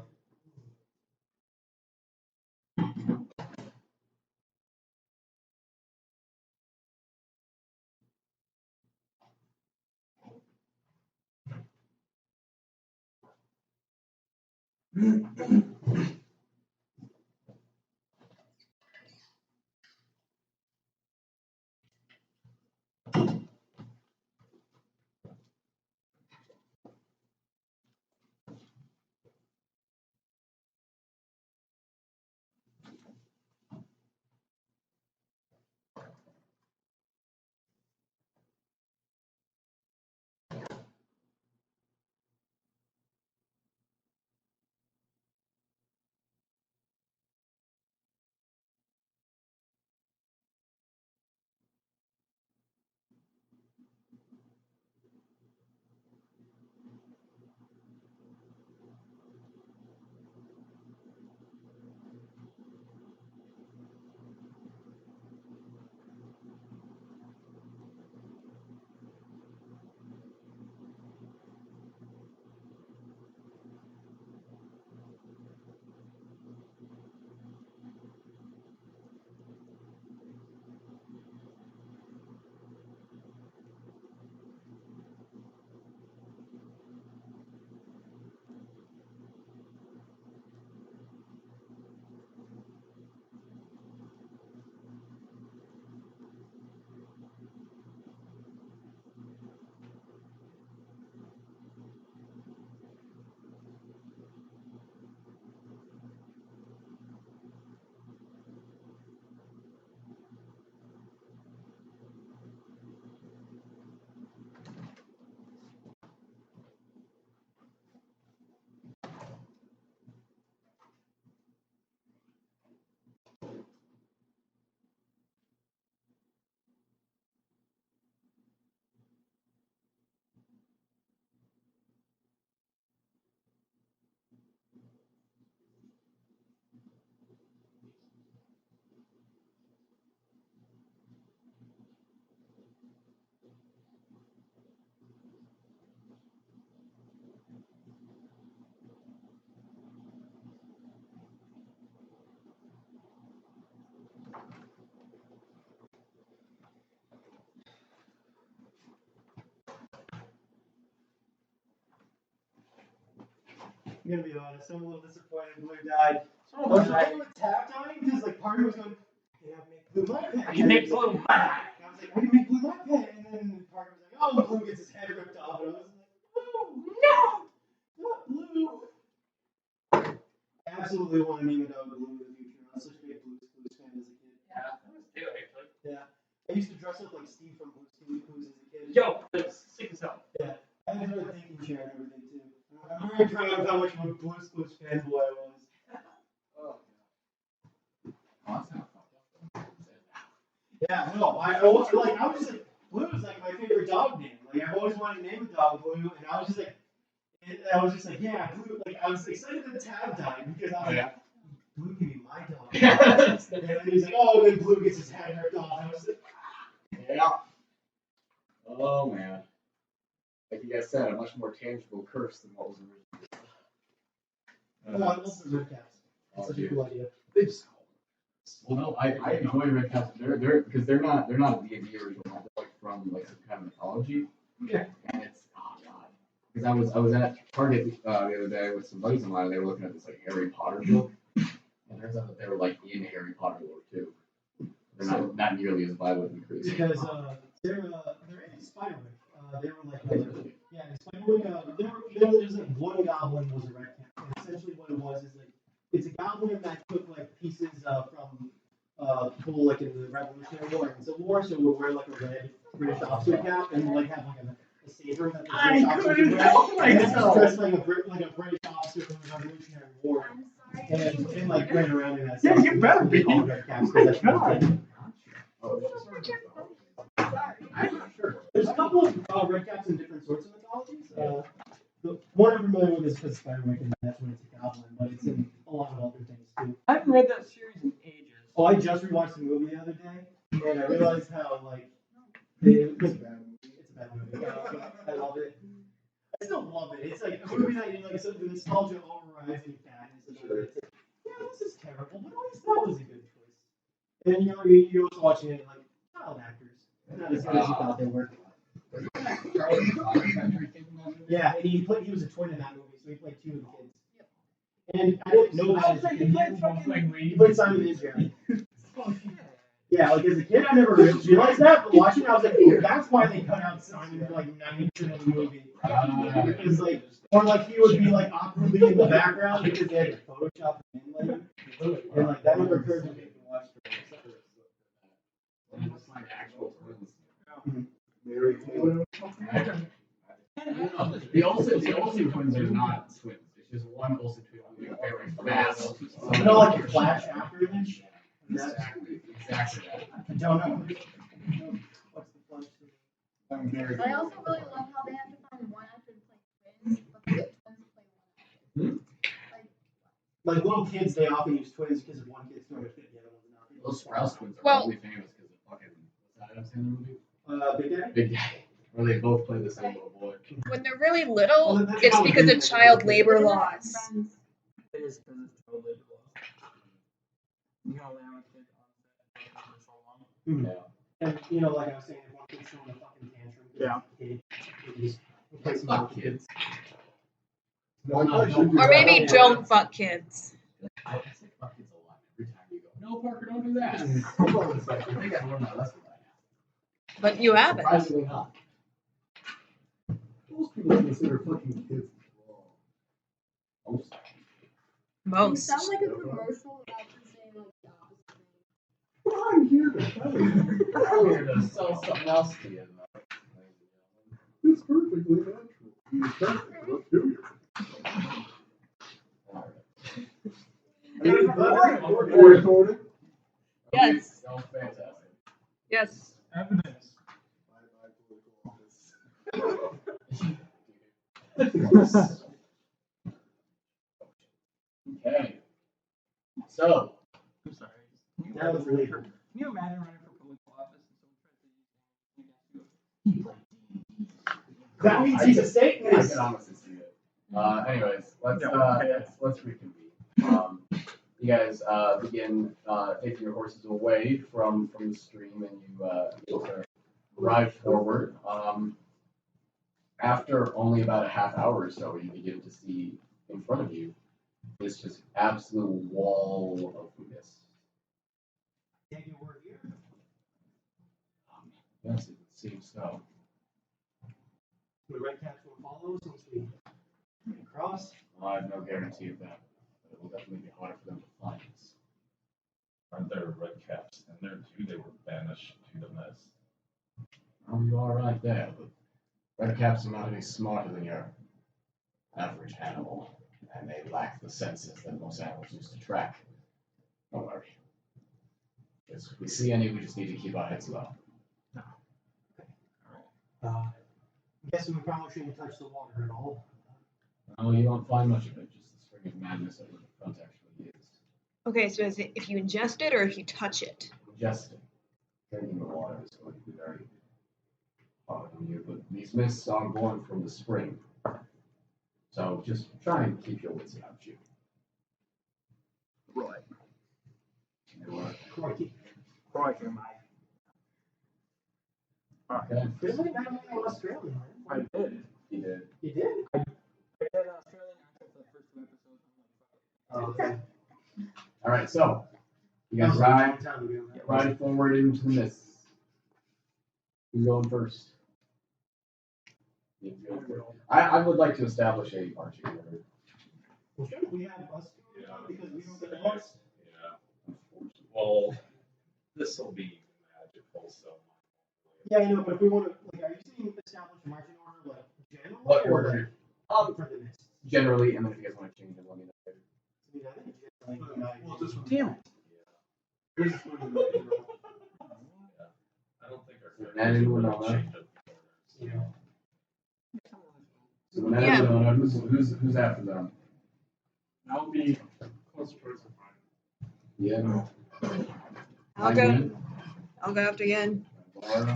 I'm gonna be honest, I'm a little disappointed Blue died. I was okay with Tab dying because like part of me was going, yeah, make Blue my pet. I can make Blue my I was like, I can make Blue my pet, and then part of me was like, oh, Blue gets his head ripped off, and I was like, oh no, not Blue. I absolutely want to name a dog Blue in the future. I was such a big Blue's Clues fan as a kid. Yeah, I was too, actually. Yeah, I used to dress up like Steve from Blue's Clues as a kid. Yo, that's sick as hell. Yeah, I started thinking share and everything too. I'm very proud of how much of a Blue's Clues fanboy I was. Oh, that's not fucked up. Yeah, no, I was just like, Blue is like my favorite dog name. Like I've always wanted to name a dog Blue, and I was just like, yeah, Blue. Like I was excited that Tab died because I was like, Blue can be my dog. And then he's like, oh, then Blue gets his head ripped off. I was like, Yeah. Oh man. Like you guys said, a much more tangible curse than what was originally. oh, I love the red caps. That's such a cool idea. They just Well, no, I enjoy red caps. They're because they're not the original. They're like from like some kind of mythology. Yeah. And it's god. Because I was at Target the other day with some buddies of mine. And they were looking at this like Harry Potter book, and it turns out that they were like in Harry Potter lore too. They're not nearly as violent and crazy. Because they're in Spiderwick. They were like yeah, in Spiderwick. There's like one goblin was a red cap, and essentially what it was is like it's a goblin that took like pieces from people like in the Revolutionary War and Civil War, so it would wear like a red British officer cap and like have like a saber that the British officers would wear. And it's dressed like a British officer from the Revolutionary War. And like ran around in that. Yeah, you better be. All red caps. That's God. I'm not sure. There's a couple of red caps in different sorts of mythologies. The one I'm familiar with is because Spiderwick, and that's when it's a goblin, but it's in a lot of other things too. I haven't read that series in ages. Oh, I just rewatched the movie the other day, and I realized how like it's a bad movie. It's a bad movie. I love it. I still love it. It's like a movie that you like, so the nostalgia overrides any sadness about it. It's like, yeah, this is terrible, but at least that was a good choice. And then you're also watching it like child actors, not as good as you thought they were. Yeah, and he was a twin in that movie, so he played two of the kids. And I didn't know that as a kid. He played Simon Israel. Yeah, like as a kid, I never realized that, but watching it, I was like, oh, that's why they cut out Simon for like 90% of the movie. Because like, or like he would be like awkwardly in the background because they had to Photoshop him in later. And like that never occurred to me to watch the The Olsen twins are not twins. It's just one Olsen twin moving very fast. You know, like a Flash after image? Exactly that. I don't know. What's the Flash? I'm very. I also really love how they have to find one actor to play twins, but the twins play one actor. Like little kids, they often use twins because if one kid's throwing a fit, the other one's not. Those Sprouse twins are only famous because of fucking. What's that Adam Sandler movie? Big Daddy? Big Daddy. Where they both play the same little boy. When they're really little, it's because of child labor laws. It is because it's child labor laws. You can only have a kid on set for so long. Yeah. And you know, like I was saying, if one kid's throwing a fucking tantrum, yeah, kid, you just replace them with kids. Or maybe don't fuck kids. I say fuck kids a lot every time you go. No, Parker, don't do that. I think I learned my lesson by now. But you haven't. Surprisingly not. Most people consider fucking kids wrong. Most. You sound like a commercial after saying like the opposite thing. Well, I'm here to tell you. I'm here to sell something else to you. It's perfectly natural. You can't do it. Recording? Yes. That was fantastic. Yes. Evidence. Okay. So. I'm sorry. That was later. Can you imagine running for political office and someone tries to That means he's a Satanist. I can honestly see it. Anyways, let's reconvene. You guys begin taking your horses away from the stream, and you ride forward. After only about a half hour or so, you begin to see in front of you this just absolute wall of mist. Take your word here. Yes, it seems so. The red caps will follow since we cross. I have no guarantee of that, but it will definitely be harder for them to find us. Aren't there red caps in there too? They were banished to the mist. Oh, you are right there, but red caps are not any smarter than your average animal, and they lack the senses that most animals use to track. Don't worry. If we see any, we just need to keep our heads low. I'm guessing we probably shouldn't touch the water at all. Oh, you won't find much of it, just the spring of madness that the front actually is. Okay, so is it if you ingest it or if you touch it? Ingesting. Drinking the water is going to be very hard on you, but these mists are born from the spring. So just try and keep your wits about you. Right. Crikey. Crikey, mate. Okay. There's like not many Australian, right? I did. He did. You did? I did an Australian accent for the first 2 episodes. I'm like, fuck it. Oh, okay. All right, so you guys ride forward into the mist. Who's going first? I would like to establish a marching order. Well, shouldn't we have us do it because we don't get the bus? Yeah. Well, this will be magical, so. Yeah, I know, but if we want to, like, are you saying establish a marching order, like, general? What or, order? like, for the mist? Generally, and then if you guys want to change it, let me know. I mean, I think generally, Well, this one. damn it. This is one of the- I don't think our And then would Winona. change it. Yeah. So when Yeah. Winona, who's after them? I'll be close towards the front. Yeah. I'll go after Yen. Naivara.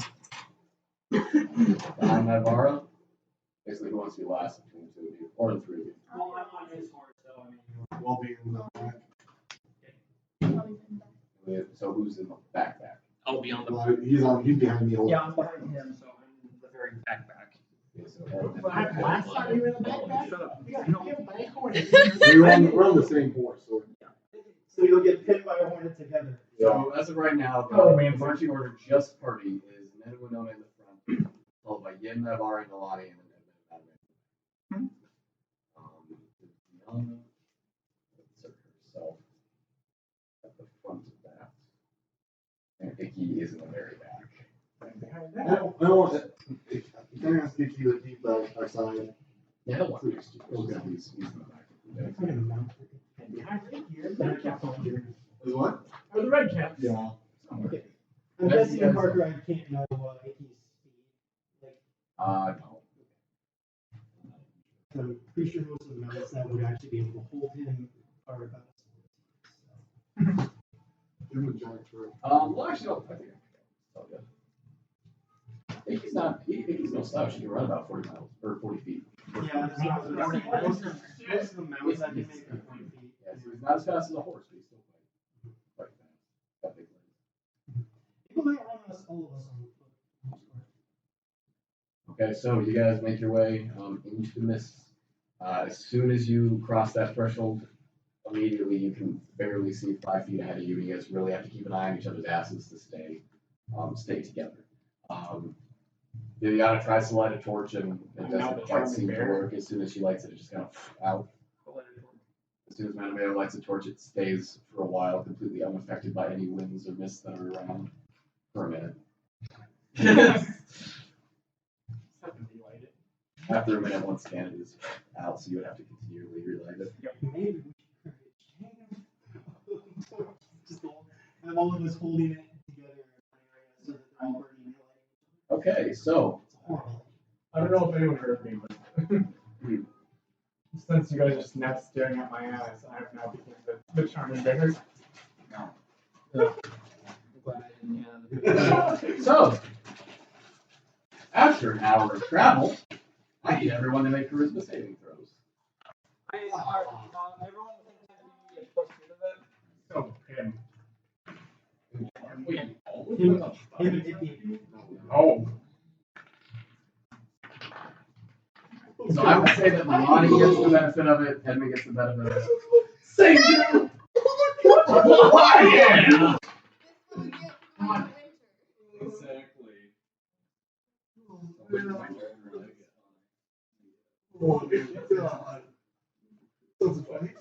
Behind Naivara. Basically, who wants to be last between the two of you, or the three of you? Well, I'm on his horse, so I mean. We'll be in the back. So who's in the backpack? I'll be on the. Well, he's behind me. Yeah, I'm behind him, so I'm the very back. Okay, so Last time you were in the backpack? Shut up. You got hit by a hornet. We're on the same horse, so. So you'll get pinned by a hornet together. So as of right now, Oh, the man. marching order just party is Nen and Winona in the front, followed by Yen, Naivara, and Nalane, and then Edmund. Winona insert herself at the front of that, and Icky is in the very back. I don't want it. Can I ask you to keep our side? Yeah, he'll walk Okay. next to you. He's in the back. I'm gonna mount it. And behind me here, the red cap's on here. Is what? Or the red cap. Yeah. Okay. I'm guessing, Parker, I can't know Icky's speed. Like, No. I'm pretty sure most of the mounts that would actually be able to hold him are about. Give him a giant throw. Well, actually, no, I think it's all good. Icky's no slouch. He can run about 40 miles, or 40 feet. Yeah, most of the mounts I can make are 20 feet. Yeah, so he's not as fast as a horse, but he's still quite fast. Got big legs. People might run us, all of us on foot. Okay, so you guys make your way into the mist. As soon as you cross that threshold, immediately you can barely see 5 feet ahead of you. You guys really have to keep an eye on each other's asses to stay together. Viviana tries to light a torch and it doesn't quite seem to work. As soon as she lights it, it just kind of out. As soon as Mattimeo lights a torch, it stays for a while, completely unaffected by any winds or mists that are around for a minute. After a minute, once Canada is out, so you would have to continually relight it. Maybe we should just have all of us holding it together so that they're all burning. Okay, so I don't know if anyone heard me, but since you guys are snap staring at my eyes, I have now become the charming beggar. So, after an hour of travel, I need everyone to make charisma saving throws. Everyone thinks +2 to that. So, him. Oh. So I would say that Nalane gets the benefit of it, Edmund gets the benefit of it. Same you! Yeah. Exactly. Oh, God. Sounds funny.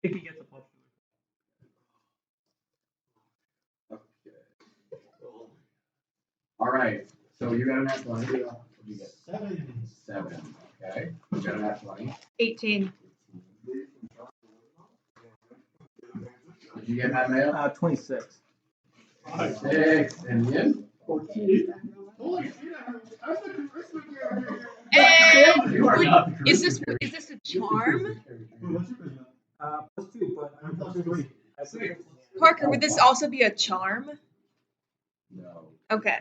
Icky gets a +2. All right. So you got a nat 20. What did you get? 7. Okay. You got a nat 20. 18. Did you get that mail? 26. 6. And Yin? 14. And You are not the is this charisma a charm? +2, but I'm +3. Parker, would this also be a charm? No. Okay.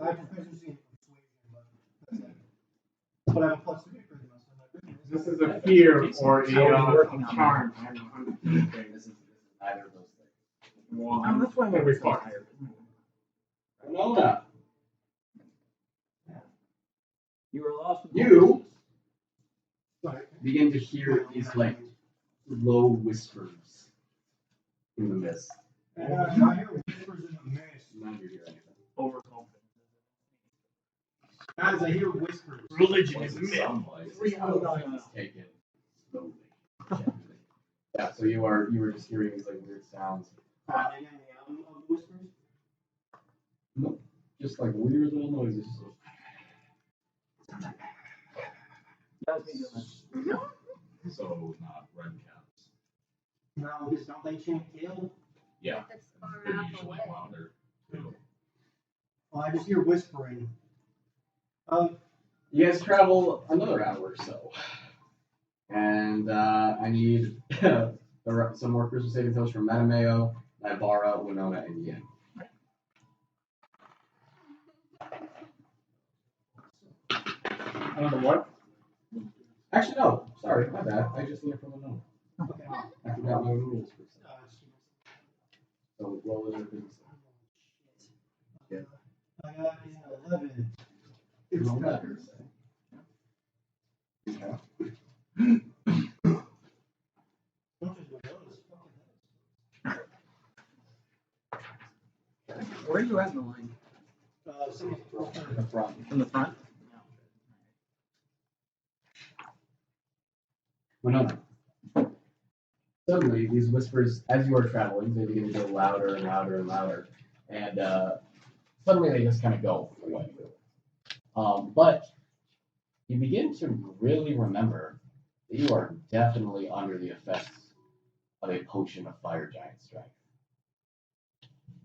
I have proficiency in But I have a plus 2 for them, so I'm not This is a fear or working a on charm. This is neither of those things. Well, Oh, that's why I'm we're far. tired. Winona, You were lost. You Sorry. begin to hear these like low whispers in the mist. I hear whispers in the mist. None of you hear anything. Overconfident. Guys, I hear whispers. Religion What's is it myth. sound like? 3 out of 9 is taken slowly, gently. Yeah, so you were just hearing these like weird sounds. Finding the album of whispers? Nope. Just like weird little noises. That's me doing that. So not red caps. No, because don't they chant kill? Yeah, That's far they're enough usually away. louder too. Well, I just hear whispering. You guys travel another hour or so. And I need some more Christmas saving throws from Mattimeo, Naivara, Winona, and Yin. I don't know what. Actually, no. Sorry, my bad. I just need it from Winona. Okay. I forgot my rules for a second. Oh, So roll in your business. shit. I got an 11. It's better. Okay. Don't just go notice. Where are you at in the line? Someone's In the front. In the front? Winona. Suddenly, these whispers, as you are traveling, they begin to go louder and louder and louder. And suddenly they just kind of go away. But you begin to really remember that you are definitely under the effects of a potion of fire giant strength.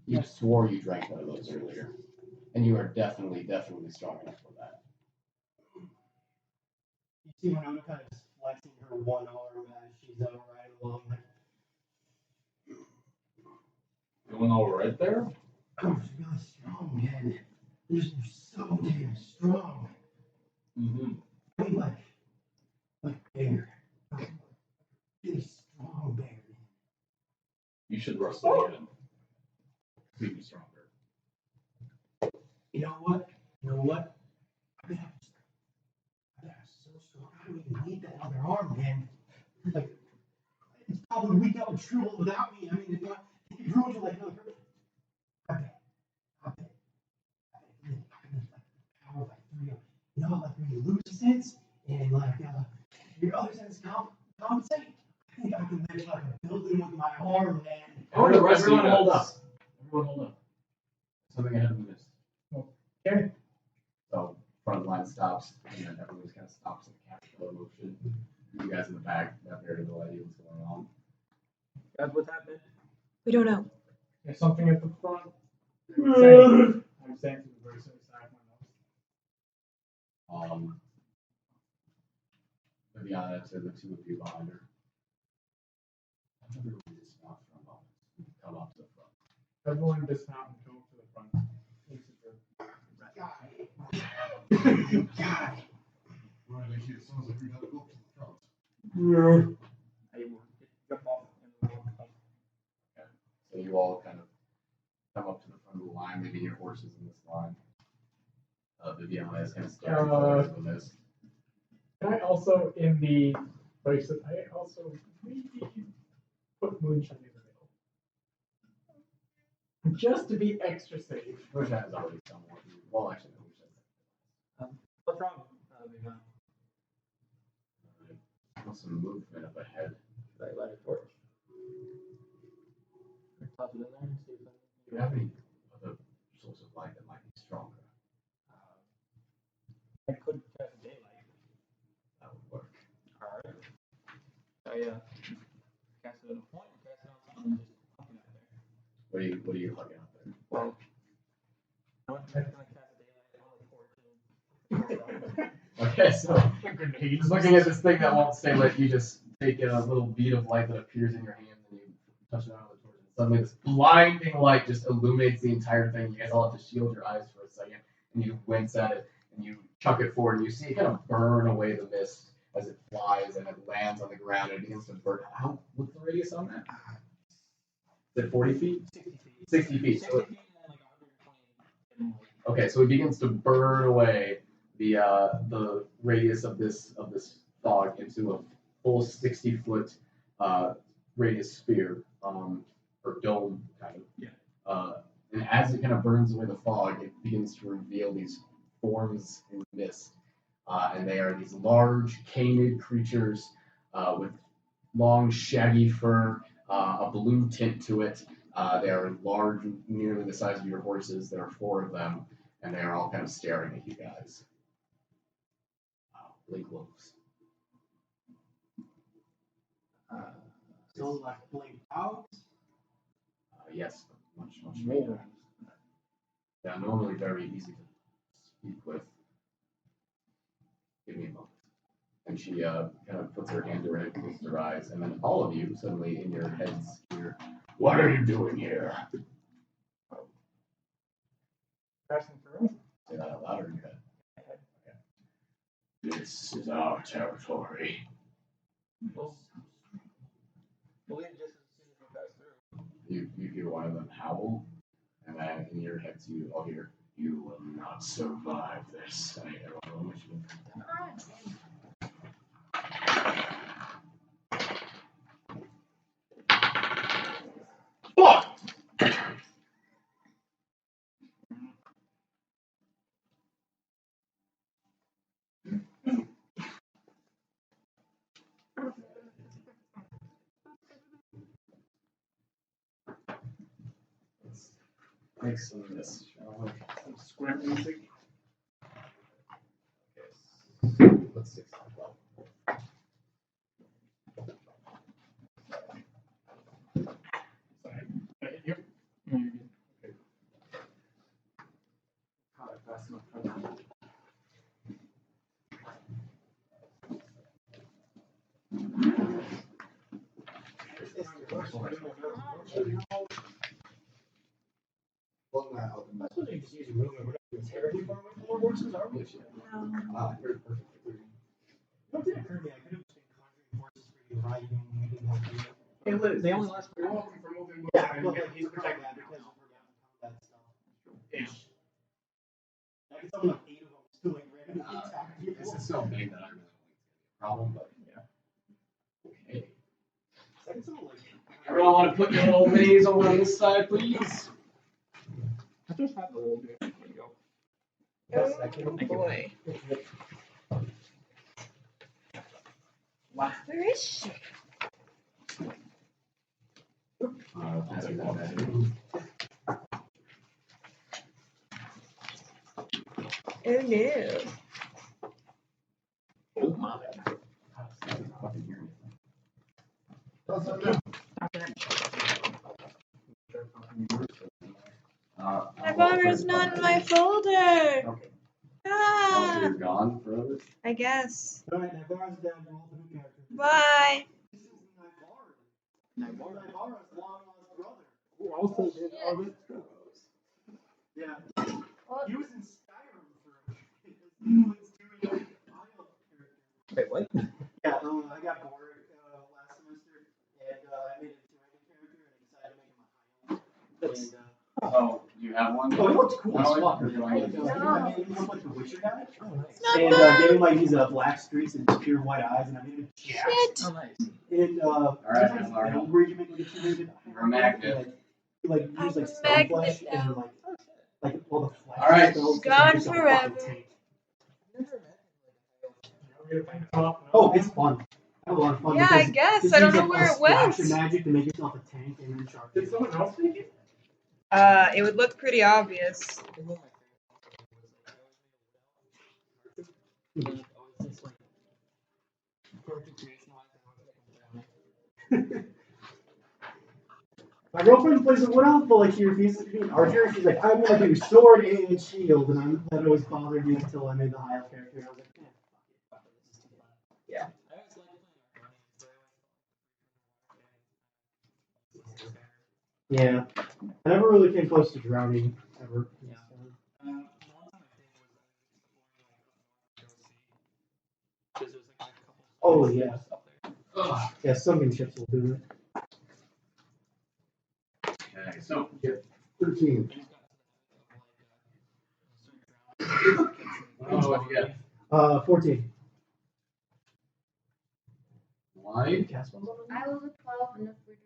You swore you drank one of those earlier. And you are definitely strong enough for that. You see Winona kind of just flexing her one arm as she's riding along. Like, Going all right there? oh, she's really strong, man. You're so damn strong. Mm-hmm. I mean, like bear. Really strong bear. You should wrestle again. Be stronger. You know what? I mean, I'm so strong. I don't even need that other arm, man. Like, it's probably weak up and shriveled without me. I mean, if you grew into like another person, I bet I can live like the power of like 3 of, you know, like when you lose a sense and like your other sense compensate. I think I can live like a building with my arm, man. Everyone hold up. Everyone hold up. Something ahead of the mist. Okay. So front line stops, and then everyone just kind of stops in the capital motion. You guys in the back have very little idea what's going on. Guys, what's happening? We don't know. There's something at the front. I'm saying to the person beside my nose. Viviana to the two of you behind her. Everyone dismount for a moment. Come up to the front. Everyone dismount and go to the front. Right, actually, it sounds like we gotta go to the front. I will jump off and we'll come. So you all kind of come up to the front of the line, leaving your horses in this line. Viviana is kind of staring forward to the mist. Can I also, in the place that I also maybe put moonshine in the middle? Just to be extra safe. Moonshine is already somewhat. Well, actually, no, Moonshine. What's wrong, Vivian? What's some movement up ahead? Should I light a torch? Toss it in there and see if Do you have any other source of light that might be stronger? I could cast daylight. That would work. Alright. I cast it at a point, cast it on something, and just huck it out there. What are you hugging out there? Well, I want to cast daylight on the torch. Okay, so just looking at this thing that won't stay lit, you just take a little bead of light that appears in your hand and you touch it on the torch, and suddenly this blinding light just illuminates the entire thing. You guys all have to shield your eyes for a second, and you wince at it, and you chuck it forward, and you see it kind of burn away the mist as it flies, and it lands on the ground, and it begins to burn. What's the radius on that? Is it 40 feet? 60 feet. So okay, so it begins to burn away the radius of this fog into a full 60-foot radius sphere, or dome kind of. Yeah. And as it kind of burns away the fog, it begins to reveal these forms in the mist, and they are these large canid creatures with long, shaggy fur, a blue tint to it. They are large, nearly the size of your horses. There are 4 of them, and they are all kind of staring at you guys. Blink wolves. So like blink out. Yes, much more. They are normally very easy to speak with. Give me a moment. And she kind of puts her hand to her head, closes her eyes, and then all of you suddenly in your heads hear, "What are you doing here?" Passing through. Say that out loud or in your head. Okay. This is our territory. We'll leave just as soon as we pass through. You hear one of them howl, and then in your heads you all hear, "You will not survive this." And I hear one of them. Fuck! Let's make some of this, shall we? Some square music. Okay, let's 6 12. Sorry. Did I hit you? No, you're good. Okay. Caught it fast enough for that. I suppose you just use your movement. We're not doing terribly far away from our horses, are we? You're perfect. What did occur to me? I could have just been conjuring horses for you, riding. I didn't have to. Hey, Liz, they only last for You're welcome for moving. Yeah, but like he's protected because of combat stuff. Ish. I could summon like 8 of them to like randomly attack people. This is so big that I really don't think it's gonna be a problem, but yeah. Okay. I could summon like. Everyone want to put your little minis over on this side, please? I just have a little bit. There you go. Oh boy. Wow. Where is she? I'll take that back. Oh no. Oh my. Naivara's not in my folder. Okay. Oh, so Ah, you're gone forever? I guess. Alright, Naivara's down. Roll the new character. Bye. This is Naivara. Naivara's long lost brother. Who also did all this stuff. Yeah. He was in Skyrim for he was doing a wild character. Wait, what? Yeah, I got bored last semester, and I made a two-handed character, and I decided to make him a high. Oh, you have one? Oh, it looks cool as No, fuck. I Like, don't. I made him look like the Witcher guy, Oh, nice. Not and bad. gave him like these black streaks and pure white eyes, and I made him jacked. Shit. Oh, nice. And Alright, sometimes alright. film where you make like a two-handed. You're a magnet. Like I'm use like a stone magnet flesh now. and like all the flesh. Alright. spells to Gone make yourself a fucking forever. tank. Oh, Oh, it's fun. I have a lot of fun. Yeah, I because guess. just I don't use, know like, where a it splash of went. magic to make yourself a tank and then shark. did someone else make it? It would look pretty obvious. My girlfriend plays a wood elf, but like she refuses to be an archer. She's like, I'm gonna do sword and shield, and that always bothered me until I made the high elf character. I was like, fuck it, this is too fun. Yeah. Yeah, I never really came close to drowning ever. Yeah. Oh, yeah. Up there. Ugh. Yeah, sunken ships will do it. Okay, so 13. oh, what'd you get? 14. Why? Cast ones on it? I was a 12, and if we're doing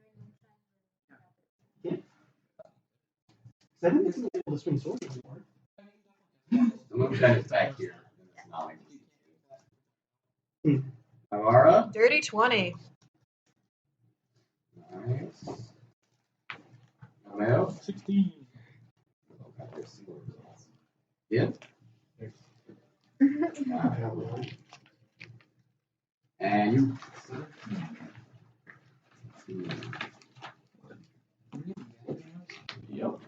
I didn't think he was able to swing swords anymore. The moonshine is back here. It's not like Hmm. Naivara? Dirty 20. Nice. Mattimeo? 16. Yeah. nothing. And you. Yep.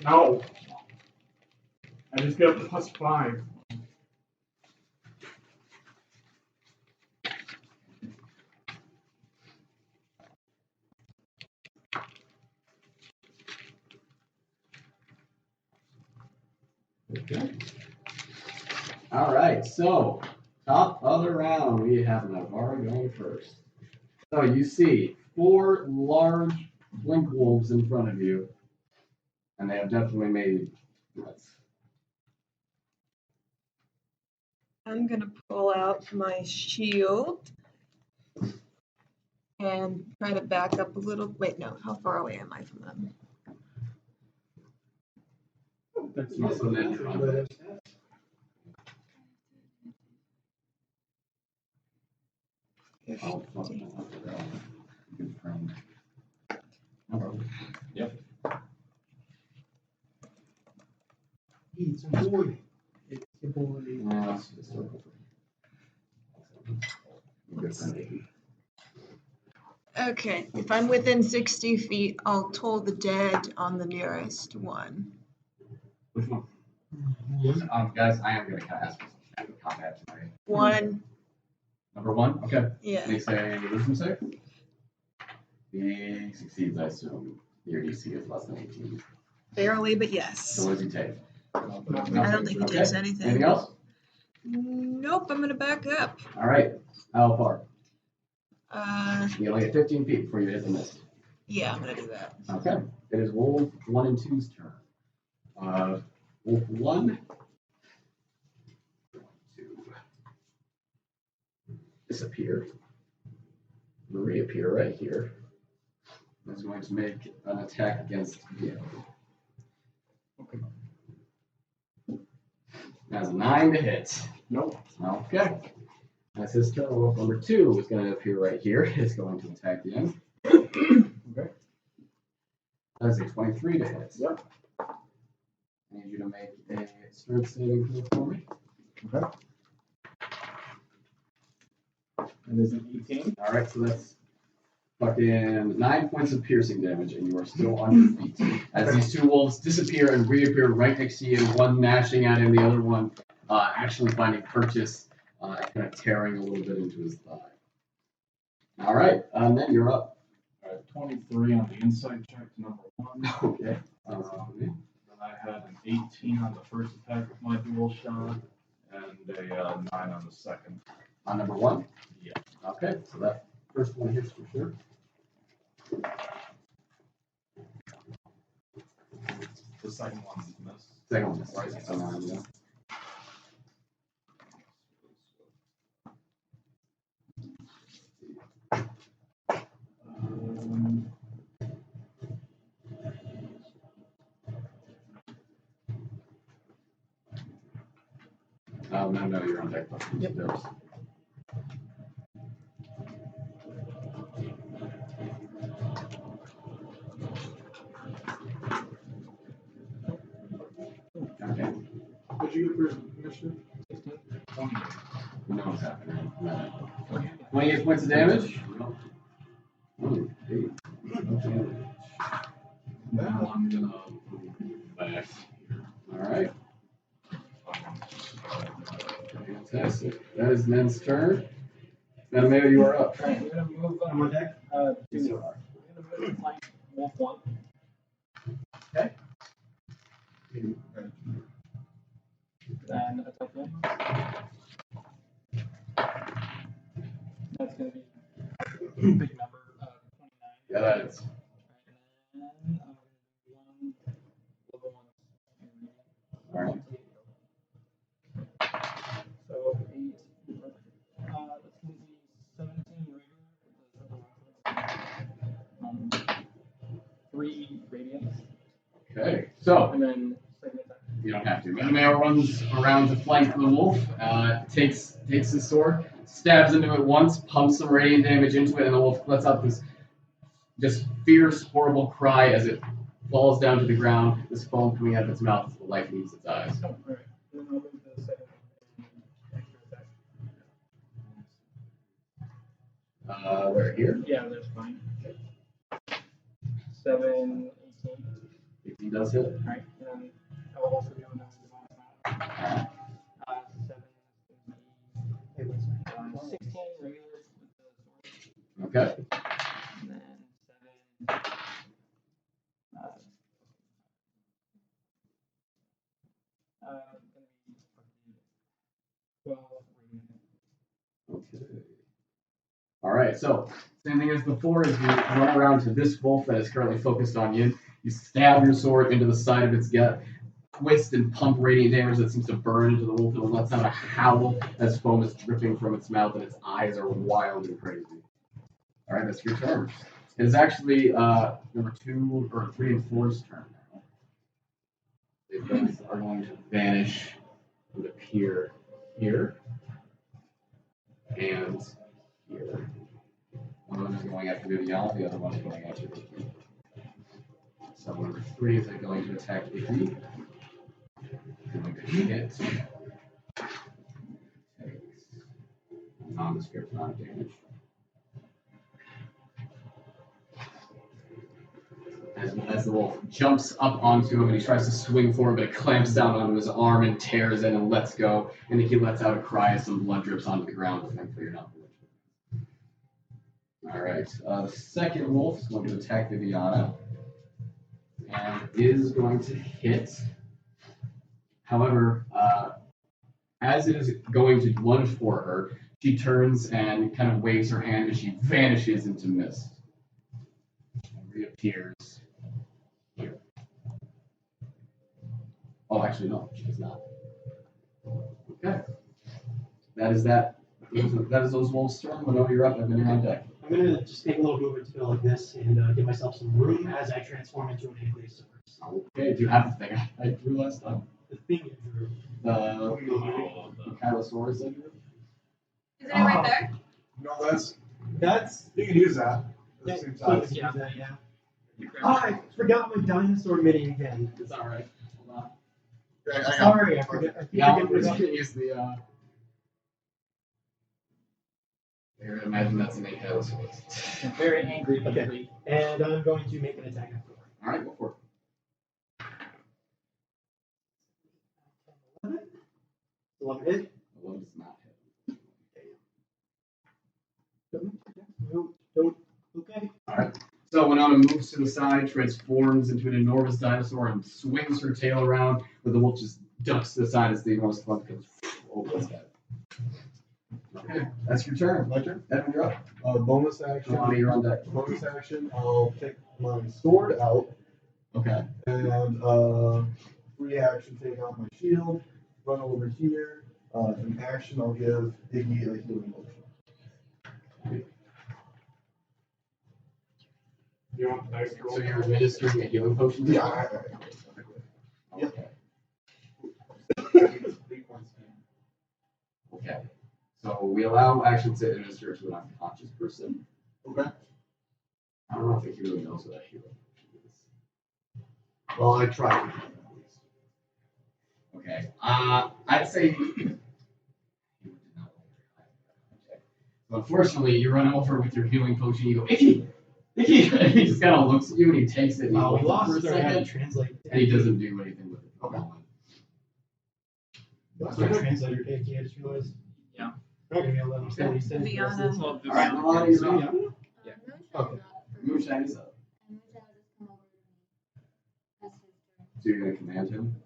No. I just get a +5. Okay. All right, so top of the round, we have Naivara going first. So you see 4 large blink wolves in front of you, and they have definitely made threats. I'm gonna pull out my shield and try to back up a little. Wait, no, how far away am I from them? That's not so natural. Oh, fuck. Good friend. No problem. Yep. It's a boy. It's a boy. Yeah, it's circle. Good friend. Okay, if I'm within 60 feet, I'll toll the dead on the nearest one. Which one? Guys, I am going to ask for some combat tonight. 1, Number 1? Okay. yeah. Makes a wisdom save. He succeeds, I assume. Your DC is less than 18. Barely, but yes. So what does he take? I don't think he takes anything. Anything else? Nope, I'm gonna back up. All right. How far? You only get 15 feet before you hit the mist. Yeah, I'm gonna do that. Okay. It is Wolf 1 and 2's turn. Wolf 1. 2. Disappear. Reappear right here. Is going to make an attack against you. Okay. That's a 9 to hit. Nope. Okay. That's his turn. Wolf number 2 is going to appear right here. It's going to attack you. Okay. That's a 23 to hit. Yep. I need you to make a strength saving throw for me. Okay. It is an 18. All right, so that's fucking 9 points of piercing damage, and you are still on your feet. As these 2 wolves disappear and reappear right next to you, one gnashing at him, the other one actually finding purchase, kind of tearing a little bit into his thigh. All right, then you're up. I have 23 on the insight check to number 1. Okay. Then I had an 18 on the first attack with my dual shot, and a 9 on the second. On number 1? Yeah. Okay, so that first one hits for sure. The second one missed. Second one misses. Right. So now, yeah. No, you're on deck. Yep. Okay. What'd you get for initiative? 20. You know what's happening. 28 points of damage. Oh, hey. Okay. Now I'm gonna move back. Alright. Fantastic. That is Nen's turn. Mattimeo, you are up. Alright, I'm gonna move I'm on deck. to I'm gonna move to flank Wolf 1. Okay. Then attack him. big number, 29. Yeah, that is. And then one level 1. Alright. So 8. That's going to be 17 regular. 3 radiant. Okay, so And then second attack. you don't have to. Mattimeo runs around to flank the wolf, takes his sword, stabs into it once, pumps some radiant damage into it, and the wolf lets out this just fierce, horrible cry as it falls down to the ground, this foam coming out of its mouth as the light leaves its eyes. Oh, alright. And then I'll move the second extra attack. Where, here? Yeah, that's fine. 7, 18. If he does hit. Alright, and then I'll also do another divine smite. 7, 16 regular with the sword. Okay. And then 7. Gonna be 12 radiant. Okay. Alright, so same thing as before, as you run around to this wolf that is currently focused on you, you stab your sword into the side of its gut, twist and pump radiant damage that seems to burn into the wolf, and it lets out a howl as foam is dripping from its mouth and its eyes are wild and crazy. Alright, that's your turn. It is actually number 2 or 3 and 4's turn now. They both are going to vanish and appear here and here. One is going after Viviana, the other one is going after Vicky. So number 3 is going to attack Vicky. Going to hit. Takes nondescript amount of damage. As the wolf jumps up onto him and he tries to swing forward, but it clamps down onto his arm and tears it and lets go. And he lets out a cry as some blood drips onto the ground, but thankfully you're not bleeding. Alright, the second wolf is going to attack Viviana and is going to hit. However, as it is going to lunge for her, she turns and kind of waves her hand and she vanishes into mist. And reappears here. Oh, actually, no, she does not. Okay. That is that. That is those wolves' turn. Whenever you're up, I've been on deck. I'm gonna just take a little movement to go like this and give myself some room as I transform into an Ankylosaurus. Okay, do you have the thing I drew last time? The thing you drew. The Kylosaurus I drew? Isn't it right there? No, That's you can use that. At the yeah, same so time. it's use that, yeah. I forgot my dinosaur mini again. It's alright. Hold on. Yeah, I got Sorry, it. I forget. I keep Yeah, forgetting we're about going to use the, Here, imagine that's an Ankylosaurus. Very angry. Okay. And I'm going to make an attack after. Alright, go for it. 11 hit. 11 does not hit. Don't. Okay. Alright. So Winona moves to the side, transforms into an enormous dinosaur, and swings her tail around, but the wolf just ducks to the side as the enormous clump goes over its head. Okay, that's your turn. My turn? Edmund, you're up. Bonus action. Winona, you're on deck. Bonus action. I'll take my sword out Okay. and free action take out my shield. Run over here. In action, I'll give Iggy a healing potion. You want the dice to roll? So you're administering a healing potion? Yeah. Okay. Okay. So we allow actions to administer to an unconscious person. Okay. I don't know if he really knows what a healing potion is. Well, I tried to. Okay. I'd say. Unfortunately, you run over with your healing potion. You go, Icky, Icky, and he just kind of looks at you and he takes it and he We holds it lost for a or had to second, translate. and he doesn't do anything with it. Okay. What's my translator take? I just realized. Yeah. I'm not gonna be able to understand what he said. Viana. Well, All right, Nalane, you're up. Yeah. Okay. Moonshine Moonshine is up. is up. And Moonshine will just come over to me. That's his turn. So you're gonna command him.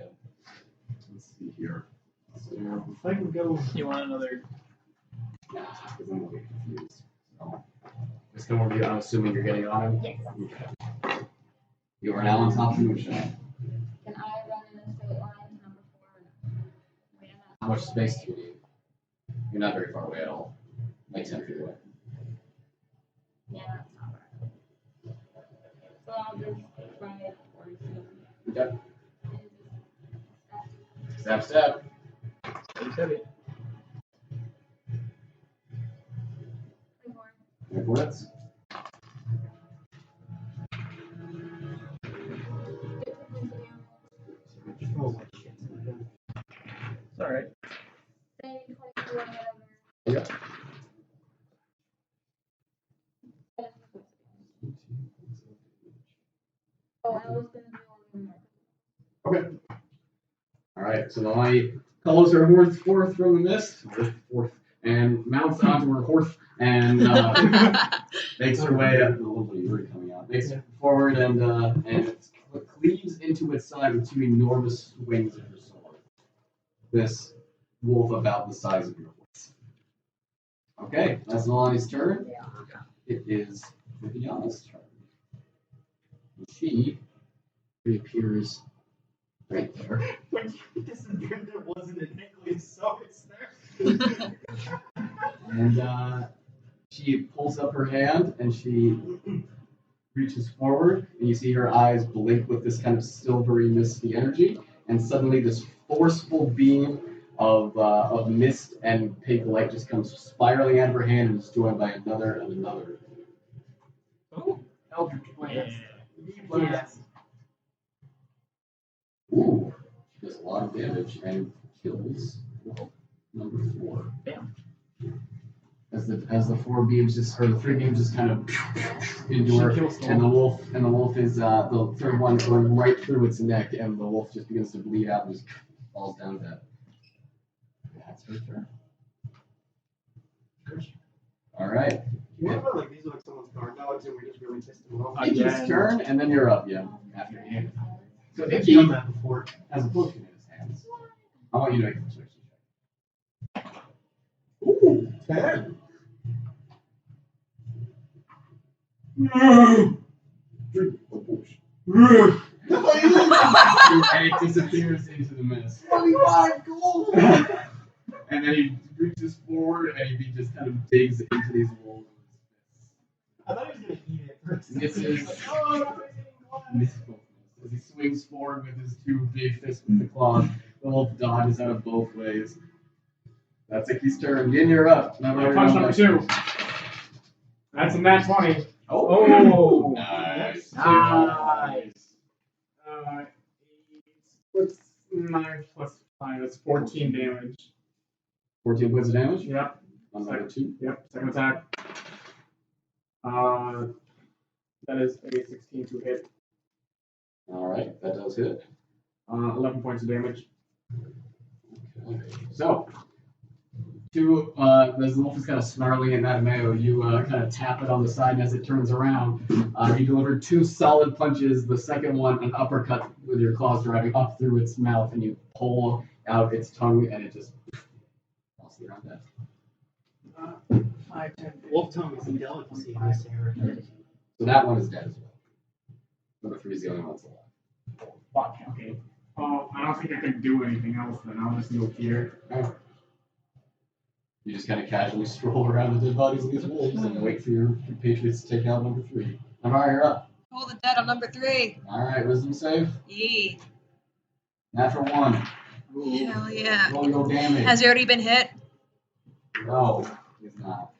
Okay. Let's see here. So, If I can go. You want another? yeah, because I'm a little confused. So, Storm View, I'm assuming you're getting on him? Yes. Okay. You are now on top of the moonshine. Can I run in a straight line to number 4 or no? Wait, I'm not. How much space do you need? You're not very far away at all. Like 10 feet away. Yeah, that's not right. So I'll just try it for you. Okay. And Step. You said it. 24. 24 hits. Oh my shit. It's alright. Say 22 or whatever. Yeah. Oh, I was gonna do one more. Okay. Alright, so the light calls her forth from the mist, and mounts onto her horse, and makes her way up. The little bird coming out. Makes it forward and it cleaves into its side with 2 enormous swings of her sword. This wolf about the size of your horse. Okay, that's Nalane's turn. It is Viviana's turn. She reappears right there. When you disappeared, there wasn't a Xiloscient there. And she pulls up her hand and she reaches forward, and you see her eyes blink with this kind of silvery, misty energy, and suddenly this forceful beam of mist and pink light just comes spiraling out of her hand and is joined by another and another. Oh, Eldritch Blast. Yes. Ooh, she does a lot of damage and kills number 4. Bam. As the 4 beams just, or the 3 beams just kind of into her, and the wolf is the third one going right through its neck, and the wolf just begins to bleed out and just falls down dead. That's her turn. All right. You remember like these are like someone's guard dogs and we just really pissed them off? Iggy's turn, and then you're up, yeah, after you. So I've done Iggy that before. has a potion in his hands. I want you to make a persuasion check. Ooh, 10. Drink a potion. And it disappears into the mist. 25 gold. And then he reaches forward and he just kind of digs into these wolves. I thought he was gonna eat it first. This is mystical. As he swings forward with his 2 big fists with the claws, the wolf dodges out of both ways. That's Icky's turn. Yin, you're up. Punch number 2. That's a nat 20. Oh, Nice. nice. What's 9 plus 5? That's 14 damage. 14 points of damage? Yep. On number 2. Yep. Second attack. That is a 16 to hit. Alright, that does hit. 11 points of damage. Okay. So, as the wolf is kind of snarling at Mattimeo, you kind of tap it on the side, and as it turns around, you deliver 2 solid punches. The second one, an uppercut with your claws driving up through its mouth, and you pull out its tongue, and it just falls to the ground dead. 5, 10. Wolf tongue is a delicacy in this area. So that one is dead as well. Number 3 is the only one that's alive. Fuck. Okay. Oh, I don't think I can do anything else then. I'll just move here. Alright. You just kind of casually stroll around the dead bodies of these wolves and wait for your compatriots to take out number 3. Naivara, you're up. Hold the dead on number 3. Alright, wisdom save. Yee. Natural 1. Hell yeah. Roll your damage. Has he already been hit? No, he's not.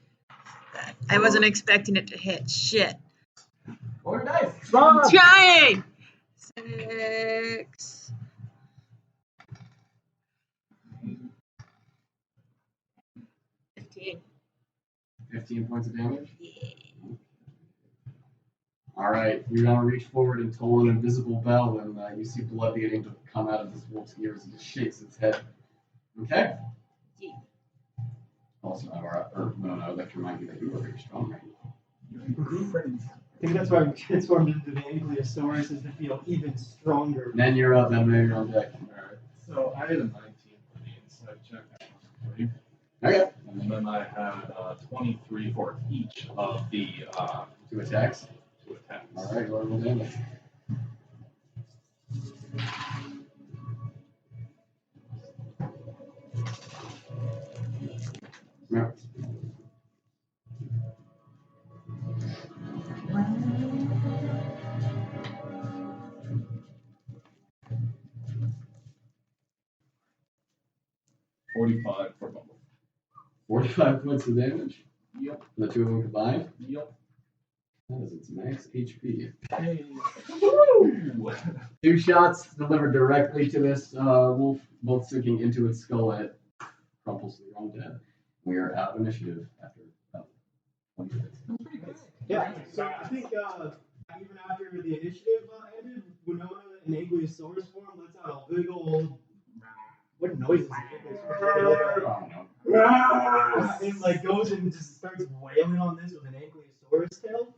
I wasn't expecting it to hit. Shit. Roll your dice. Trying! 6. 15. 15 points of damage. Alright, you're gonna reach forward and toll an invisible bell, and you see blood beginning to come out of this wolf's ears and it shakes its head. Okay? Also, Naivara, or no, I'd like to remind you that you are very strong right now. I think that's why we transformed into the Ankylosaurus, is to feel even stronger. Then you're up, then you're on deck. Alright. So I had a 19 for the inside check. That was 3. Okay, And then I had 23 for each of the 2 attacks. 2 attacks. Alright, roll damage. Yeah. $45 for both. 45 points of damage. Yep. The 2 of them combined. Yep. That is its max HP. Hey. 2 shots delivered directly to this wolf, both sinking into its skull and it crumples to the ground dead. We are out of initiative after about 20 minutes. Yeah, so I think even after the initiative ended, Winona and Ankylosaurus form lets out a big old. What noise is it? It like goes and just starts wailing on this with an Ankylosaurus tail.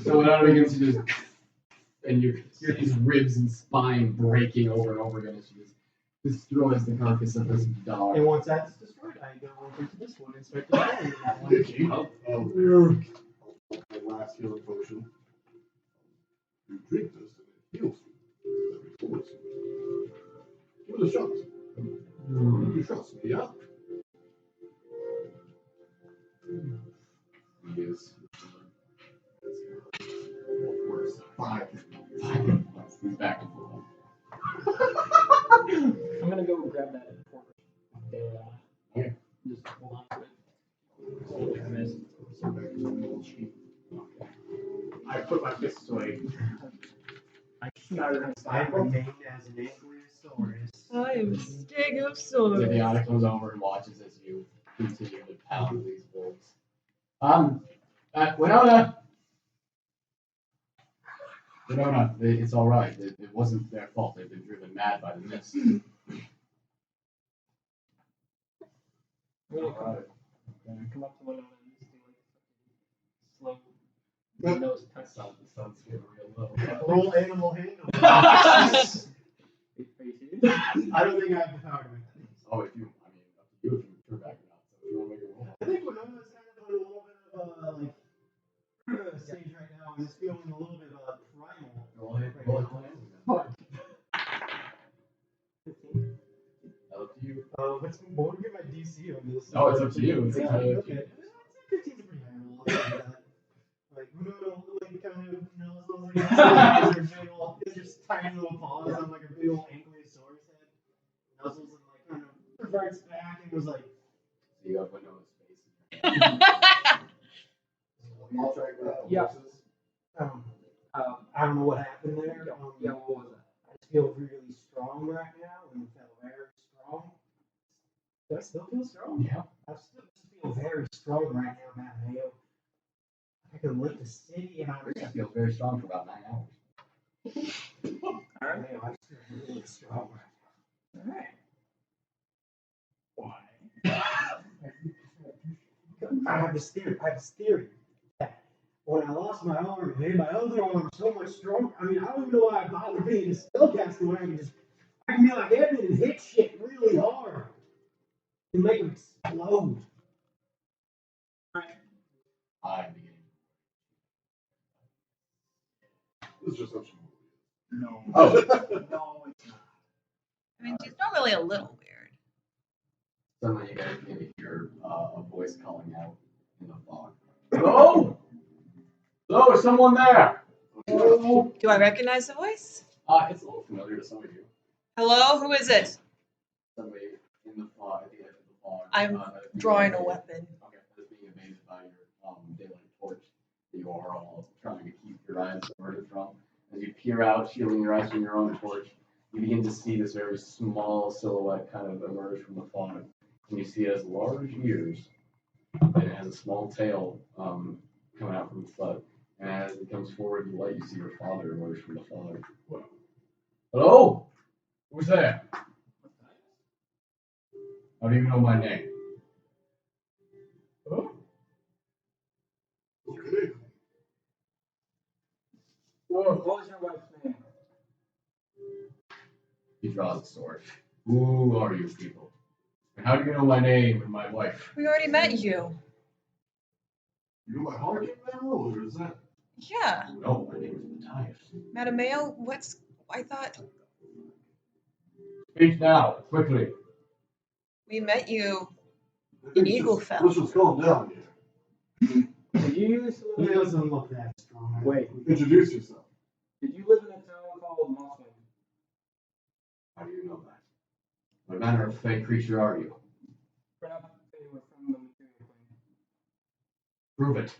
So it begins to just, and you hear these ribs and spine breaking over and over again as she just destroys the carcass of this dog. And once that's destroyed, I go over to this one and start destroying that one. My last healing potion. You drink this and it heals you. Every 4 seconds. Give it a shot. You trust me, yeah? Yes. Worse. 5. He's back to full. I'm gonna go grab that fork. Okay. Just hold on to it. Holy I missed. I put my fists away. I snarled and I stopped. remain as an Ankylosaurus. I am Stegosaurus. Symbiotic comes over and watches as you continue to pound these wolves. Winona, it's all right. It wasn't their fault. They've been driven mad by the mist. I'm gonna come up to Winona and just do like slow nose touch. The sun's getting real low. Roll animal handle. Are you serious? I don't think I have the power to make that. Oh, if you, I mean, up to you if you turn back or not. So if you want to make a roll. I think Winona's kind of on a little bit of like stage right now and is feeling a little bit primal. Roll it. Right Roll it. now. 15. Up to you. What would be my DC on this? Oh, it's up to you. It's Yeah, entirely up to okay. you. 15's a pretty high roll. I'll say that. Like Winona, like kind of, it's just tiny little paws on like a big old Ankylosaurus head. Nuzzles and like kind of reverts back and was like. So you have Winona's face. I'll try and grab Yeah. horses. I don't know what happened there. Yeah, what was that? I just feel really strong right now and feel very strong. Do I still feel strong? Yeah. I still just feel very strong right now, Mattimeo. I can lift a city and I feel very strong for about 9 hours. Alright. Mattimeo, I just feel really strong right now. Alright. I have this theory that when I lost my arm, it made my other arm so much stronger. I mean, I don't even know why I bothered being a spellcaster when I can be like Edmund and hit shit really hard and make them explode. I'm beginning. This is just such a No. Oh. No, it's not. I mean, she's normally a little weird. Suddenly you guys begin to hear a voice calling out in the fog. Hello? Hello, is someone there? Hello? Do I recognize the voice? It's a little familiar to some of you. Hello, who is it? Somebody in the fog, at the edge of the fog. I'm drawing a weapon. Okay, that's being evaded by your daylight torch that you are all trying to keep your eyes averted from. As you peer out, shielding your eyes from your own torch, you begin to see this very small silhouette kind of emerge from the fog. And you see it has large ears, and it has a small tail coming out from its butt. And as it comes forward in the light, you see your father emerge from the fog. Hello? Who's there? How do you know my name? Okay. What was your wife's name? He draws a sword. Who are you people? How do you know my name and my wife? We already met you. You know my heart now, or is that? Yeah. No, my name is Matthias. Mattimeo, I thought Speak now, quickly. we met you I in think Eaglefell. Let's just calm down here. Did you used to He live in doesn't look that strong. Wait. Introduce yourself. Did you live in a town called Mossman? How do you know that? What manner of fey creature are you? We're not they were from the material plane. Prove it.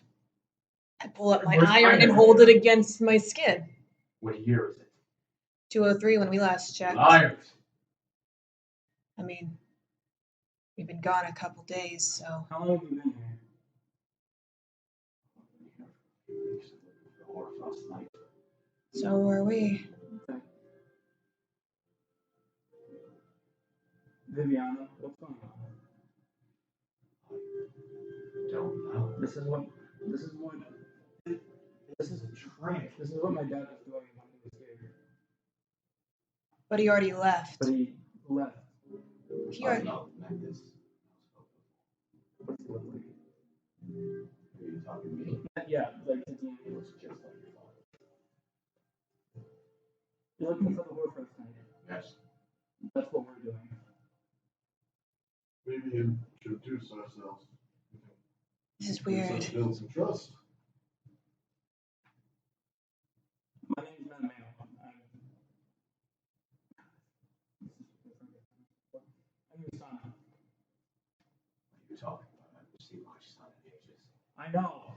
I pull up my Where's iron Ryder? and hold it against my skin. What year is it? 203 when we last checked. Liars! I mean, we've been gone a couple days, so. How long have you been here? The Horfrost night. So are we. Okay. Viviana, what's going on? Don't know. This is a trick. This is what my dad was doing when he was here. But he already left. But he left. He already. No, not this. What's he look like? Are you talking to me? Yeah, like the DM. He looks just like your father. You're looking for the Horfrost night. Yes. That's what we're doing. Maybe introduce ourselves. This is weird. Build some trust. My name is Mattimeo. I'm your son. What are you talking about? I haven't seen my son in ages. I know.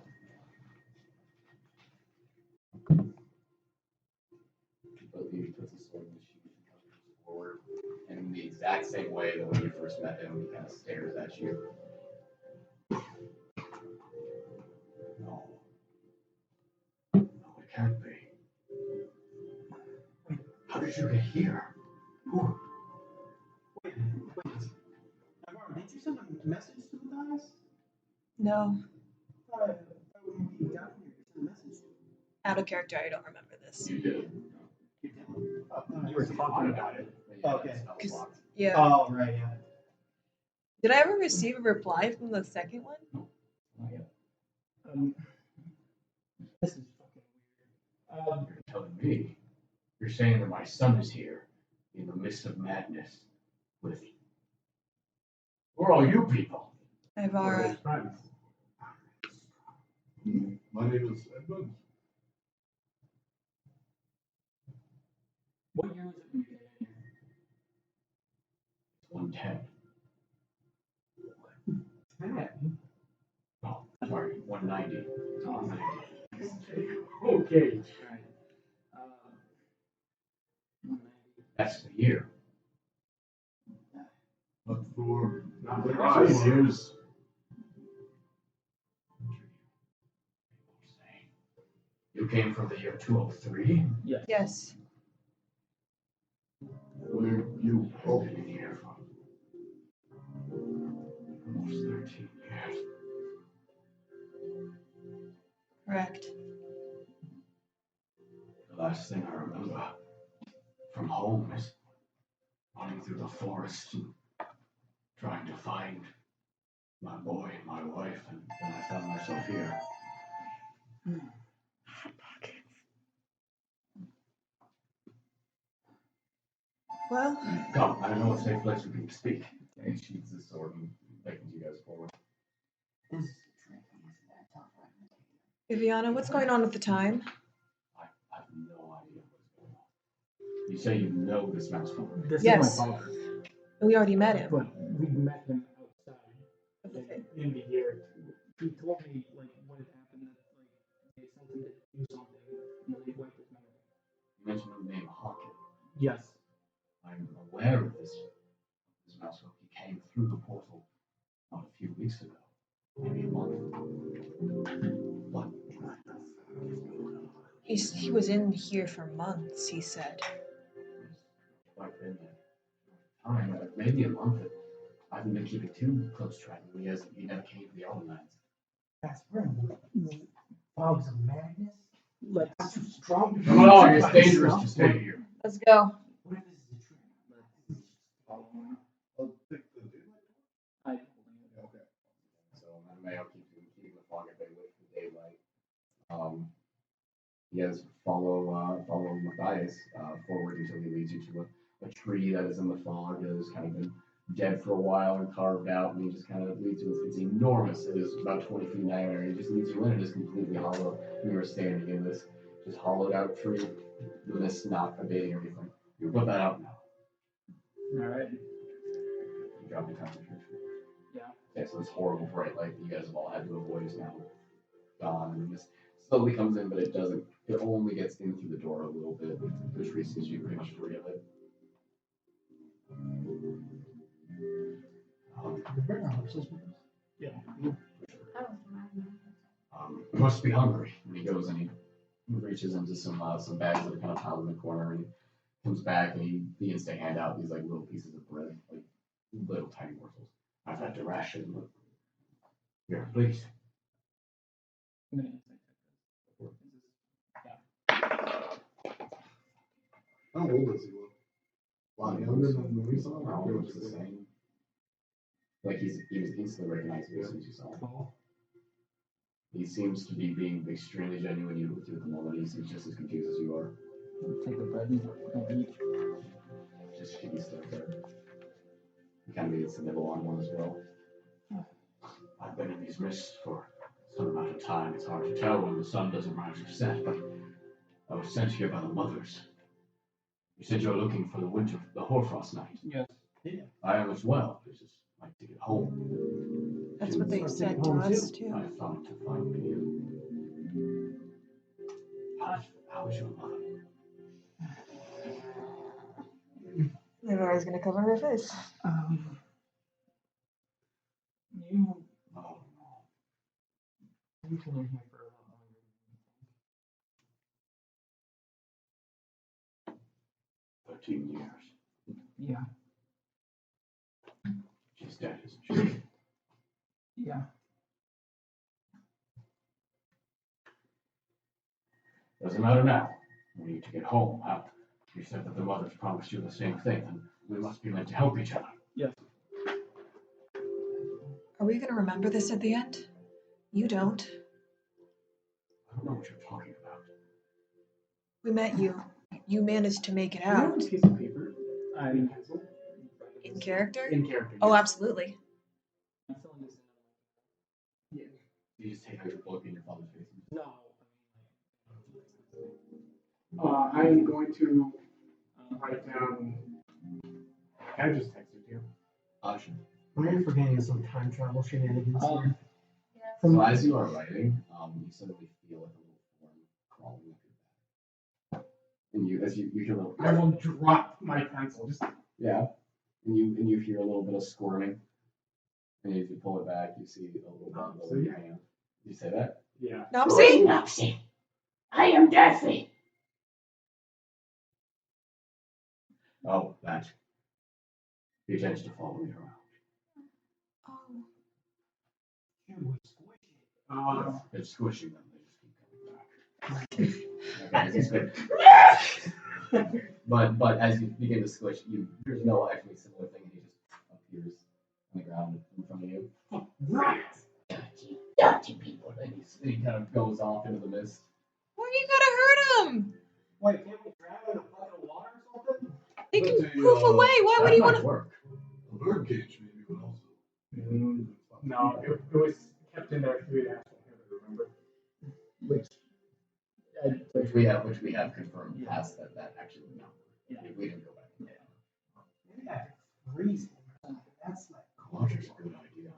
But he puts his sword in the sheath and comes forward. And in the exact same way that when you first met him, he kind of stares at you. No. No, it can't be. How did you get here? Who? Wait. Naivara, did you send a message to the guys? No. I thought when we got here, you sent a message. Out of character, I don't remember this. You did. You didn't. Oh, You were talking about it. Okay. Yeah. Oh, right, yeah. Did I ever receive a reply from the second one? This is fucking weird. You're telling me. You're saying that my son is here, in the midst of madness, with. Who are all you people? Naivara. Friends. My name is Edmund. What year was it when you came in here? 110. 10. Oh, sorry, 190. It's 190. Okay. Right. That's the year. But for Not like for us. 10 years, You came from the year 203? Yes. Yes. where you I've hope. been here for almost 13 years. Correct. The last thing I remember from home is running through the forest and trying to find my boy and my wife, and then I found myself here. Well, Come, I know a safe place for you to speak. And he sheathes his sword and beckons you guys forward. Viviana, what's going on at the time? I have no idea what's going on. You say you know this mouse folk. This Yes. is my father. We already met him. But we met him outside. Of the Like, in the year. He told me like what had happened, that like they sent him to do something and then they wiped his memory. You mentioned the name Hawkins. Yes. I'm aware of this mouse folk. He came through the portal not a few weeks ago. Maybe a month. What? He was in here for months, he said. Quite been a time, maybe a month. I haven't been keeping too close track. He never came to the Outlands. That's right. Fogs of madness? Let's That's too strong to Come along, it's dangerous to stay here. Let's go. What if this is a trick? I'll take the daylight You guys follow Matthias forward until he leads you to a tree that is in the fog that has kind of been dead for a while and carved out, and he just kind of leads you. It's enormous. It is about 20 feet in diameter. He just leads you in. It is completely hollow. You are standing in this just hollowed out tree. The mist not abating or anything. You put that out now. Alright. You drop your concentration. Yeah. Yeah, so this horrible bright light that you guys have all had to avoid is now gone. And the mist slowly comes in, but it doesn't. It only gets in through the door a little bit, which reaches you pretty much free of it. Yeah. You must be hungry. And he goes and he reaches into some bags that are kind of piled in the corner, and he comes back and he begins to hand out these like little pieces of bread, like little tiny morsels. I've had to ration, but here, please. I'm gonna insight check this. How old is he? A lot younger than we saw. No, it's the same. Like he was instantly recognizable as soon as you saw him. He seems to be being extremely genuine even with you at the moment. He seems just as confused as you are. Take the bread and eat. Just shitty stuff there. He kind of begins to nibble on one as well. I've been in these mists for some amount of time. It's hard to tell when the sun doesn't rise or set, but I was sent here by the mothers. You said you're looking for the Hoarfrost night. Yes. Yeah. I am as well. I just like to get home. That's what they've said to us too. I thought to find you. How is your mother? Naivara's gonna cover her face. You Oh, you've been in here for a lot longer than 13 years. you think. Yeah. She's dead, isn't she? Yeah. Doesn't matter now. We need to get home. You said that the mothers promised you the same thing, and we must be meant to help each other. Yes. Are we gonna remember this at the end? You don't. I don't know what you're talking about. We met you. You managed to make it Do you have out. a piece of paper? I'm Pencil? In character? In character. Oh, yes. absolutely. filling this in. Yeah. You just take out your book in your father's face. No. I'm going to write down. I just texted you. Sure. I'm ready for getting some time travel shenanigans here. So as you are writing, you suddenly feel like a little form crawling up your back. And as you hear a little. I will drop my pencil. Just Yeah. And you hear a little bit of squirming. And as you pull it back, you see a little bundle in your hand. You say that? yeah. Nopsy? Nopsy. I am Deathly. Oh, that. He tends to follow me around. Oh. It's squishing them. They just keep coming back. Okay, it's good. But as you begin to squish, there's no actually similar thing, and he just appears on the ground in front of you. Right. Dirty people. And he kind of goes off into the mist. Why you gotta hurt him? Wait, can't we drown in a bucket of water or something? He But can the, poof away. Why would That he might wanna? work. A bird cage maybe would also. No, it was kept in there through the actual hammer, remember? Which we have confirmed past that actually would not work. Yeah. We didn't go back. Maybe I could freeze him or something. That's like Water's a good idea.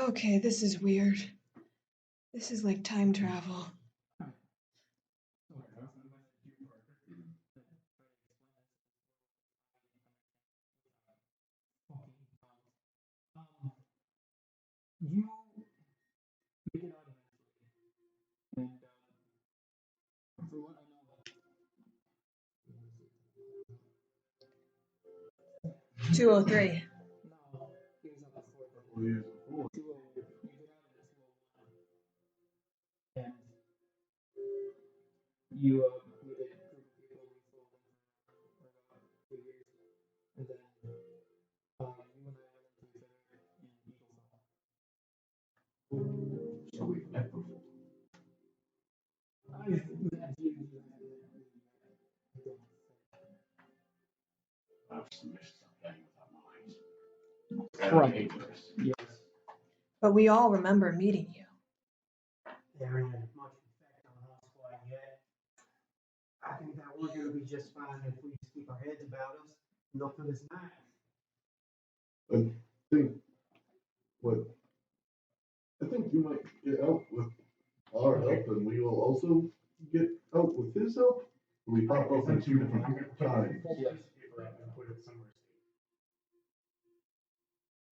Okay, this is weird. This is like time travel. You make it out eventually, and for what I know, 203. no, he was up before. Couple years before. You get out of this 201, and you with a group of people you followed them for about 2 years, and then you and I run into each other in Eagle. So we've met before. I've missed something with our minds. Right. Yes. But we all remember meeting you. There ain't much effect on us quite yet. I think that we're gonna be just fine if we just keep our heads about us and look for this night. I think you might get out with our help, and we will also get out with his help. We pop up in two different times. Yes. Put it somewhere safe.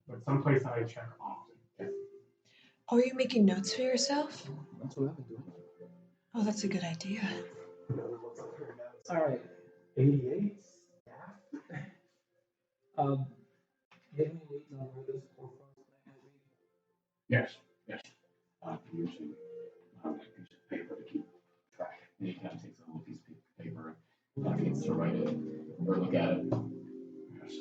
But someplace I check often. Oh, are you making notes for yourself? That's what I've been doing. Oh, that's a good idea. Alright. 88. Give me leads on where this poor farm's gonna have me. Yes, yes. I'm using a piece of paper to keep track. And he kind of takes a little piece of paper and begins to write it or look at it. Yes.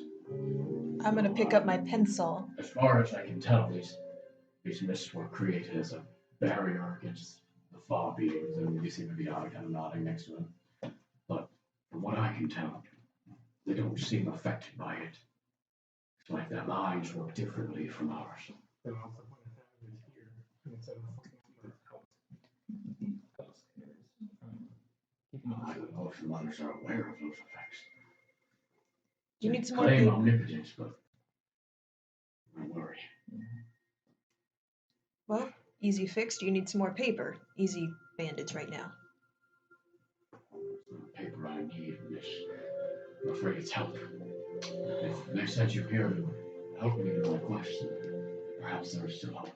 I'm gonna pick up my pencil. As far as I can tell, these mists were created as a barrier against the far beings, and you seem to be kind of nodding next to him. But from what I can tell, they don't seem affected by it. It's like their minds work differently from ours. Then also when it happens here, instead of looking at out. I don't know if the others are aware of those effects. You need They some more claim paper. omnipotence, but I worry. Well, easy fix. Do you need some more paper? Easy bandage right now. It's not paper I need, miss. I'm afraid it's help. If they sent you here to help me in my quest, perhaps there is still hope.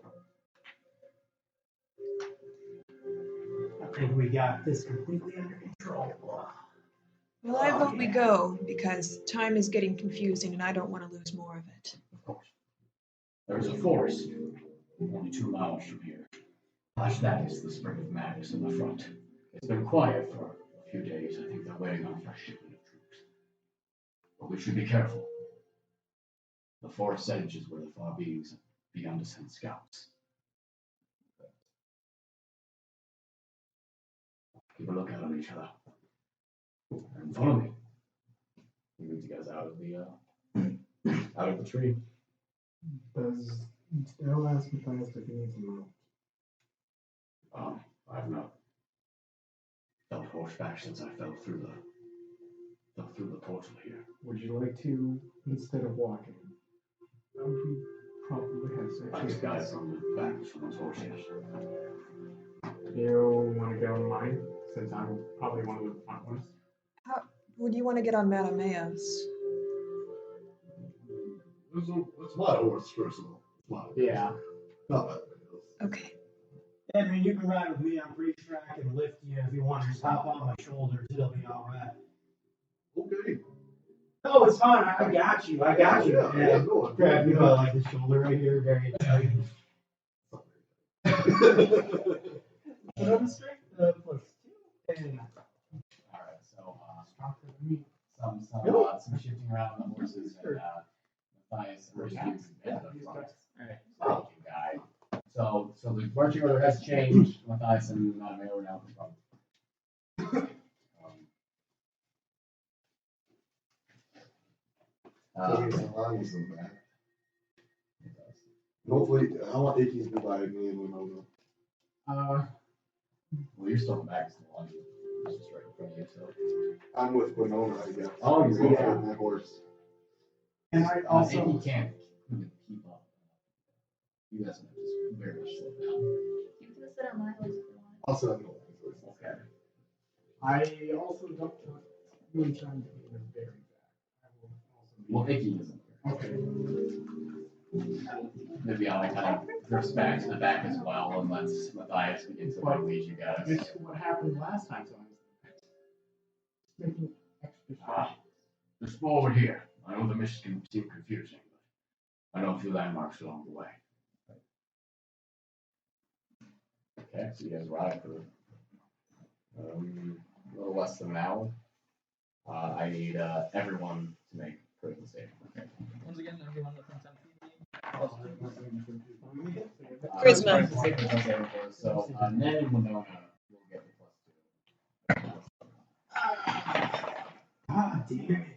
I think we got this completely under control. Well, I vote we go because time is getting confusing and I don't want to lose more of it. Of course. There is a forest only 2 miles from here. Past that is the Spring of Madness in the front. It's been quiet for a few days. I think they're waiting on a fresh shipment of troops. But we should be careful. The forest edge is where the far beings have begun to send scouts. Keep a lookout on each other. And follow me. He leads you guys out of the tree. I'll ask Matthias if he needs a mount. I've not felt horseback since I fell through the portal here. Would you like to, instead of walking? We probably have I just got it from the back of someone's horse, yes. You want to get on mine, since I'm probably one of the front ones? Would you want to get on Mattimeo's? It's my horse, first of all. It's my horse. Yeah. Not that big. Okay. Edmund, you can ride with me. I'm pretty sure I can lift you if you want to just hop on my shoulders. It'll be all right. Okay. No, it's fine. I got you. I got you. Yeah, go on. Grab you by like the shoulder right here, very tight. Another strength +2 and Alright, so Stronger than me. some shifting around on the horses and Matthias first and the front. Alright. Guy. So the marching order has changed. Matthias and Mattimeo are now in front. Lines in that. Hopefully, I want Icky's to buy me and Winona. Well, you're still back to the line. It's just right in front of you, so. I'm with Winona, I guess. Oh, you're with with my horse. And I also, He can't really keep up. You guys have just very much slowed down. You can sit on my horse if you want. I'll set up no Okay. I also don't want moonshine to be in the very back. I will also be. Well, Icky isn't here. Okay. Viviana kind of drifts back to the back as well and lets Matthias begin to lead you guys. It's what happened last time, so I'm making extra sure. Just forward here. I know the mission can seem confusing, but I know a few landmarks along the way. Okay, so you guys ride for a little less than an hour. I need everyone to make critical saving. Once again, everyone that thinks I'm TV. Charisma. So Ned and Winona will get the Ah, damn it.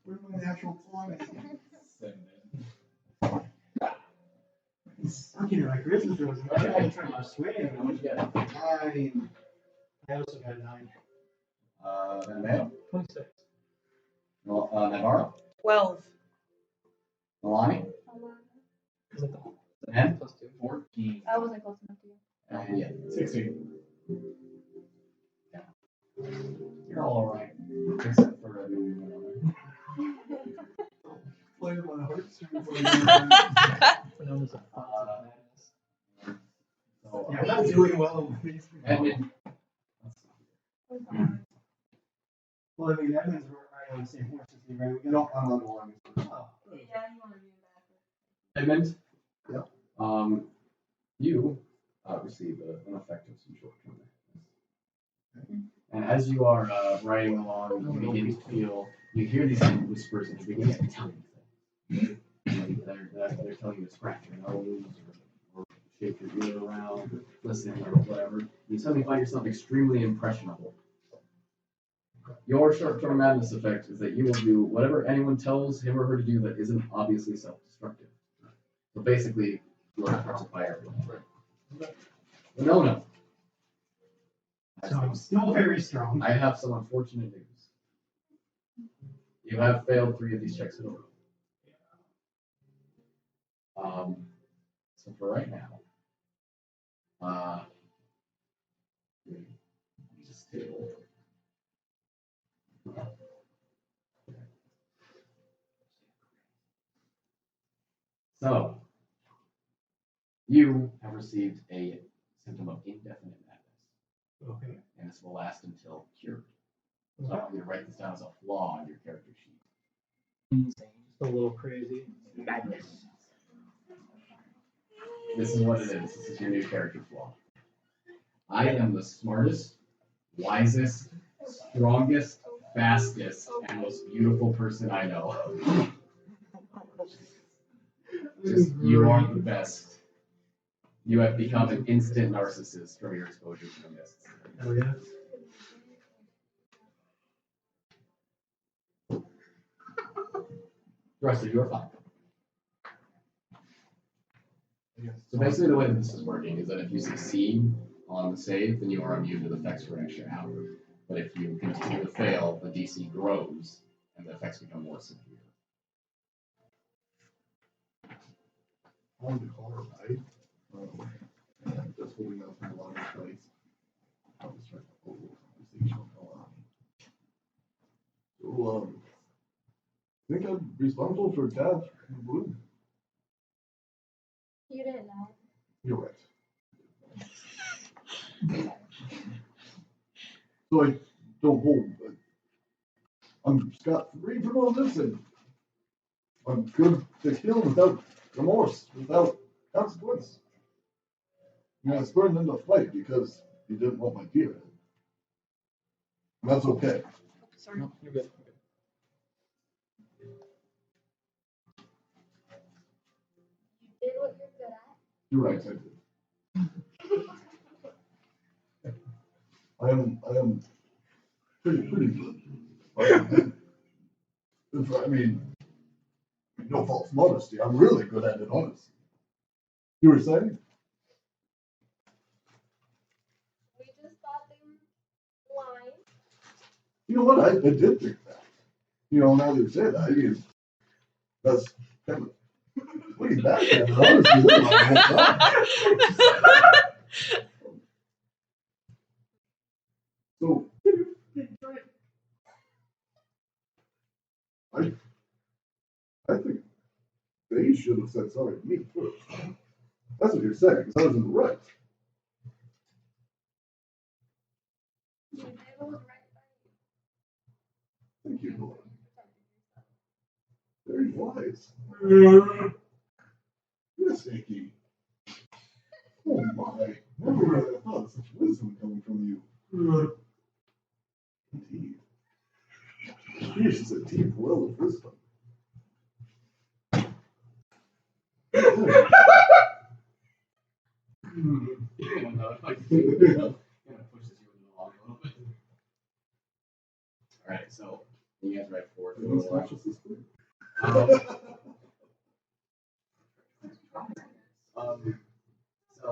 Where's my natural 20? He's sucking at my Christmas rose. I'm trying to persuade him. How much you get? 9. I also got 9. Mattimeo? 26. Naivara? 12. Nalane? Is it the whole? 10? Plus 2. 14. I wasn't close enough to you. And yeah, 16. you're all alright. Except for Winona. Play my heartstrings. Winona's a fountain of madness. So, Yeah, I'm not doing well. Edmund. Well, I mean, Edmund's right on the same horse as me, right? We got No, I'm on the line. Oh. Yeah, you want to do that. Edmund? Yeah. You receive an effect of some short-term madness. And as you are riding along, you begin to feel, you hear these whispers and you begin to tell you things. They're telling you to scratch your nose or shake your ear around or listen or whatever. You suddenly find yourself extremely impressionable. Your short-term madness effect is that you will do whatever anyone tells him or her to do that isn't obviously self-destructive. So basically, you'll intensify everything. No. So I'm still very strong. I have some unfortunate news. You have failed 3 of these checks in a row. So for right now, just table. So, you have received a symptom of indefinite madness, Okay. and this will last until cured. So I want you to write this down as a flaw on your character sheet. Insane. Just a little crazy. Madness. This is what it is. This is your new character flaw. I am the smartest, wisest, strongest, fastest, and most beautiful person I know. Just, you are the best. You have become an instant narcissist from your exposure to the mists. Oh, yeah. The rest of you are fine. So basically the way that this is working is that if you succeed on the save, then you are immune to the effects for an extra hour. But if you continue to fail, the DC grows and the effects become more severe. On the car ride, just holding up my line of place. I'll just start the whole conversation going on. So, I think I'm responsible for Tab in the blue. You didn't know. You're right. So I don't hold, but I'm scot-free from all this, and I'm good to kill without remorse, without consequence. I mean, I spurned into a fight because he didn't want my deer. And that's okay. Sorry. No, you're good. You did what you're good at. You're right, I did. I am pretty good. I mean, no false modesty. I'm really good at it, honestly. You were saying? We just thought they were lying. You know what? I did think that. You know, now that you say that, I mean, that's kind of pretty bad. Honestly, they're lying the whole time. So, I think they should have said sorry to me first. That's what you're saying, because I was in the right. You did what was right by Thank you, Lord. Very wise. Yes, Jacky. Oh my. Never would have thought such wisdom coming from you. Indeed. This is a deep well of wisdom. You know, it like, you know, kind of pushes you along a little bit. All right, so you guys ride forward. For a little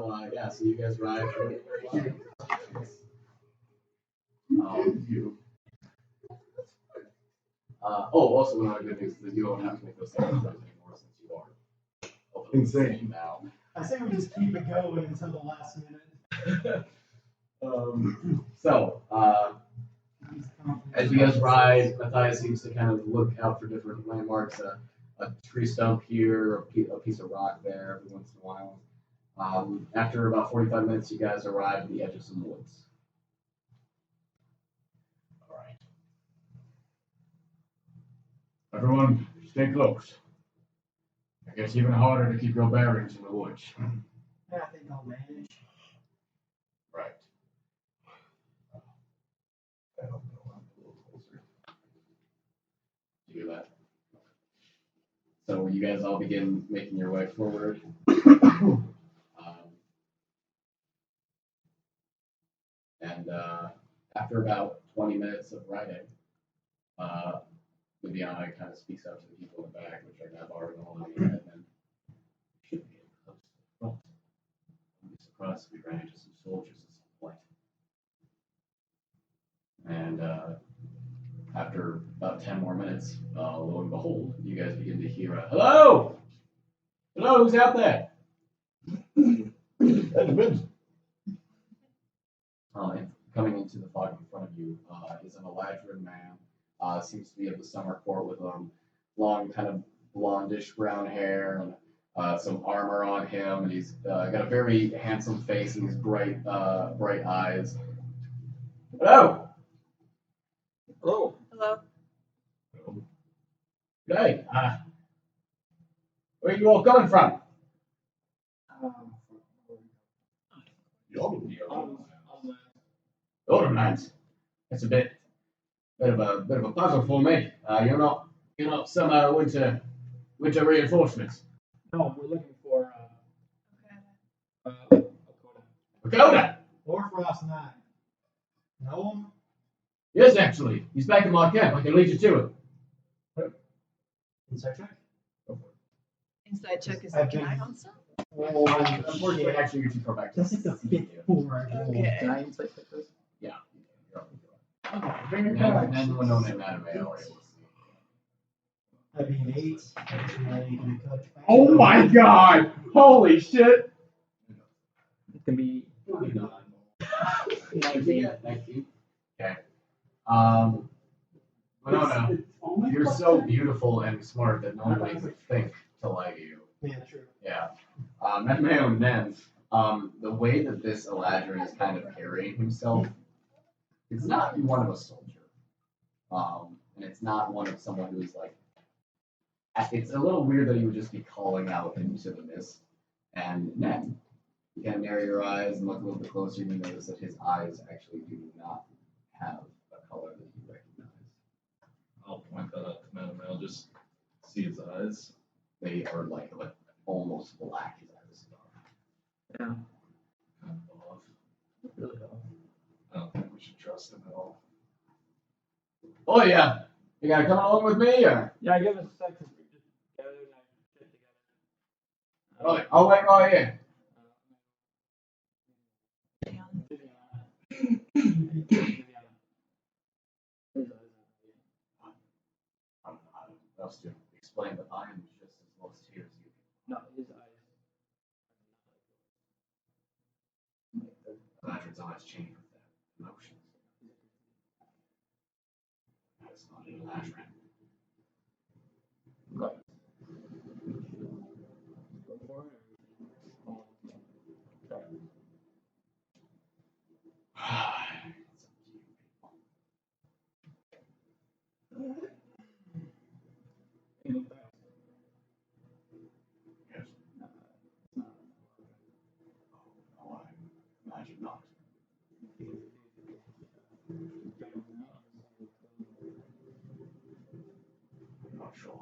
while. Yeah, so you guys ride. Also one other good news is that you don't have to make those sacrifices anymore since you are Insane now. I say we just keep it going until the last minute. As you guys ride, Matthias seems to kind of look out for different landmarks, a tree stump here, a piece of rock there every once in a while. After about 45 minutes, you guys arrive at the edge of some woods. All right. Everyone, stay close. It gets even harder to keep your bearings in the woods. Yeah, I think I'll manage. Right. I don't know. I'm a little closer. Do that. So you guys all begin making your way forward. After about 20 minutes of riding, Winona kind of speaks out to the people in the back, which are Naivara and Nalane, and then should be close to the front. I'd be surprised if we ran into some soldiers at some point. And after about 10 more minutes, lo and behold, you guys begin to hear a hello! Hello, who's out there? Edmund. Coming into the fog in front of you is an Eladrin man. Seems to be of the summer court with long, kind of blondish brown hair and some armor on him, and he's got a very handsome face and these bright eyes. Hello. Hello. Hello. Hey. Where are you all coming from? Autumnlands. That's a bit of a puzzle for me. You're not some winter reinforcements. No, we're looking for Dakota. Or Frost 9. Know him? Yes, actually, he's back in my camp. I can lead you to him. Inside check? Inside check is I've like, can I been- also? Oh, Unfortunately, actually, you're too far back. That's like the fifth four I rolled. Okay. Can I insight check this? Yeah. Very And then Winona and Mattimeo are able to see. That'd be an 8. And you can cut. Oh my god! Holy shit! It can be 19. 19. 19. Okay. Winona, you're so beautiful and smart that nobody would think to like you. Yeah, true. Yeah. Mattimeo and Nen, the way that this Eladrin is kind of carrying himself, it's not one of a soldier. And it's not one of someone who's like, it's a little weird that he would just be calling out into the mist. And Nen, you kind of narrow your eyes and look a little bit closer, and you notice that his eyes actually do not have a color that you recognize. I'll point that out to Mattimeo, just see his eyes. They are like almost black, his eyes are. Yeah. Kind of off. Really off. I don't think we should trust him at all. Oh yeah, you gotta come along with me, or? Yeah, give us a second. We just gathered our shit together. Oh, I'll wait right here. I was to explain that I am just as lost here as you. No, his eyes. Eladrin's eyes change with that emotions. That's not an Eladrin. Right. Go for it. Oh, okay. It's up to you people. You look back. Yes. It's not. Oh, no, I imagine not. I'm not sure.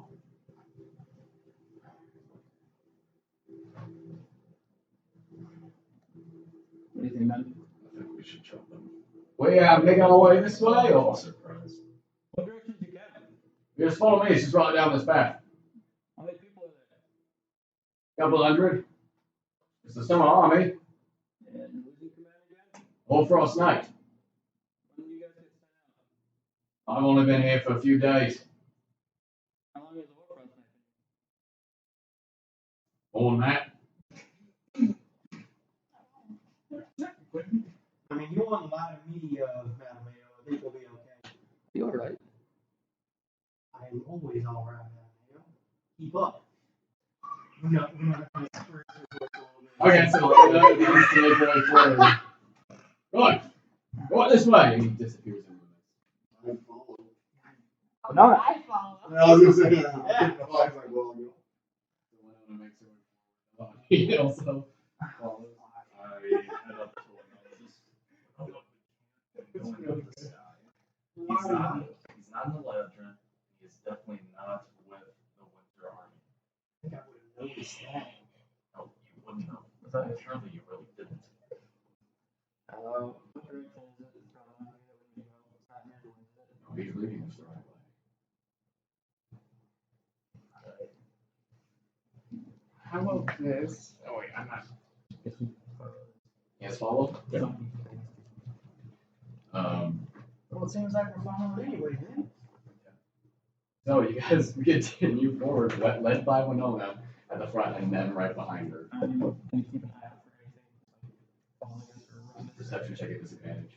What do you think, man? I think we should jump them. We are making our way this way, or Surprise. What direction did you get? you just follow me? It's just right down this path. How many people are Couple hundred. It's the summer army. there? And who's in command again? All Frost Night. When did you guys get sent out? I've only been here for a few days. How long is the war frost night? All that. I mean, you want a lot of media, Mattimeo. I think we'll be okay. You alright? I'm always all right, Mattimeo. Keep up. We're not going to spur through a little bit. Okay, so instantly going forward. Right. Go on this way. And he disappears in the mist. I follow. Oh, No. I follow. I was gonna say, yeah. I was like, well, you know. Winona makes her he also follows. I head up to Winona. He's not in the Ledger. He is definitely not with the Winter Army. I think I would have noticed that. No, you wouldn't know. Surely you really didn't. What direction is it from? It's not near the wind, is it? No, he's leading us the right way. How about this? Oh wait, I'm not. Yes, follow. Well, it seems like we're following anyway, then. So you guys continue forward, led by Winona at the front, and then right behind her. Can you keep an eye out for anything following us or around us? Perception check at disadvantage.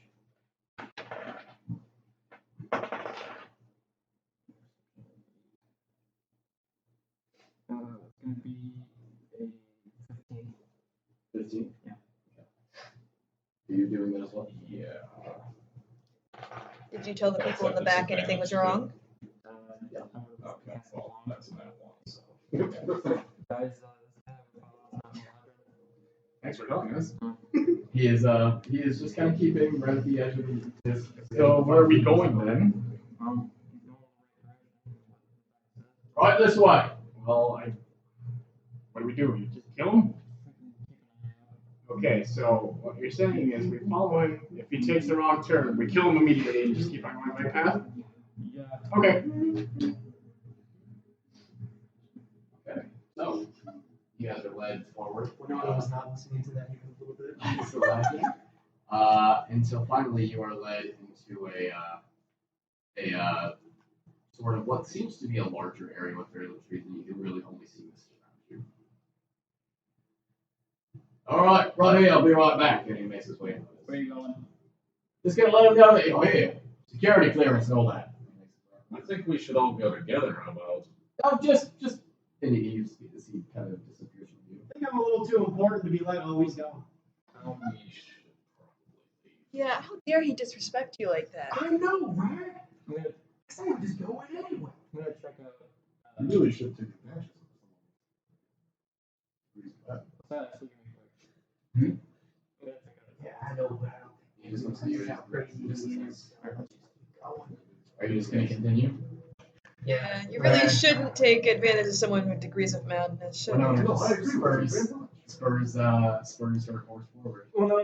It's going to be a 15. 15? Yeah. Are you doing that as well? Yeah. Did you tell the people in the back anything was wrong? Yeah. Okay, well, that's that one. So. Guys, Thanks for telling us. He is just kind of keeping right at the edge of this. So where are we going then? Right this way. Well, what do we do? We just kill him? Okay, so what you're saying is we follow him. If he takes the wrong turn, we kill him immediately and just keep on going by path? Yeah. Okay. Okay. So you guys are led forward. Winona was not listening to that even a little bit. Until finally you are led into a sort of what seems to be a larger area with very little trees, and you can really only see this around you. All right, right here. I'll be right back. And he makes his way. Where are you going? Just gonna let him know that you're here. Security clearance and all that. I think we should all go together. How about? Oh, just. And he kind of disappears from you. I think I'm a little too important to be let always go. We should probably leave. Yeah, how dare he disrespect you like that? I know, right? I'm gonna I'm just going anyway. check out. You really should take advantage of What's that? Actually, Hmm? I'm gonna check out. Yeah, I know, but I don't He just looks at you. think how crazy this is. Are you just gonna continue? Yeah, you really shouldn't take advantage of someone with degrees of madness, should Well, you? no, I agree with you. spurs her horse forward. Well, no.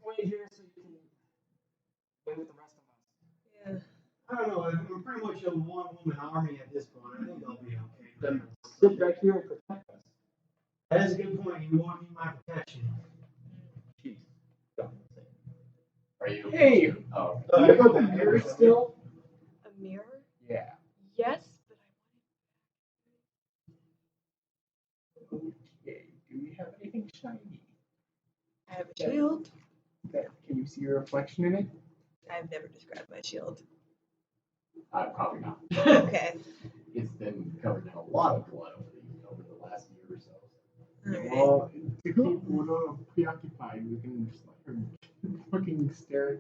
Wait here so you can wait with the rest of us. Yeah. I don't know. I'm pretty much a one-woman army at this point. I think I'll be okay. Then sit back here and protect us. That is a good point. You won't need my protection. Jeez. Are you? Hey! Oh. Do you have a mirror still? A mirror? Yeah. Yes, but Okay. Do we have anything shiny? I have a shield. Can you see your reflection in it? I've never described my shield. Probably not. Okay. It's been covered in a lot of blood over the last year or so. Alright. Well, to keep Winona preoccupied, we can just let her fucking stare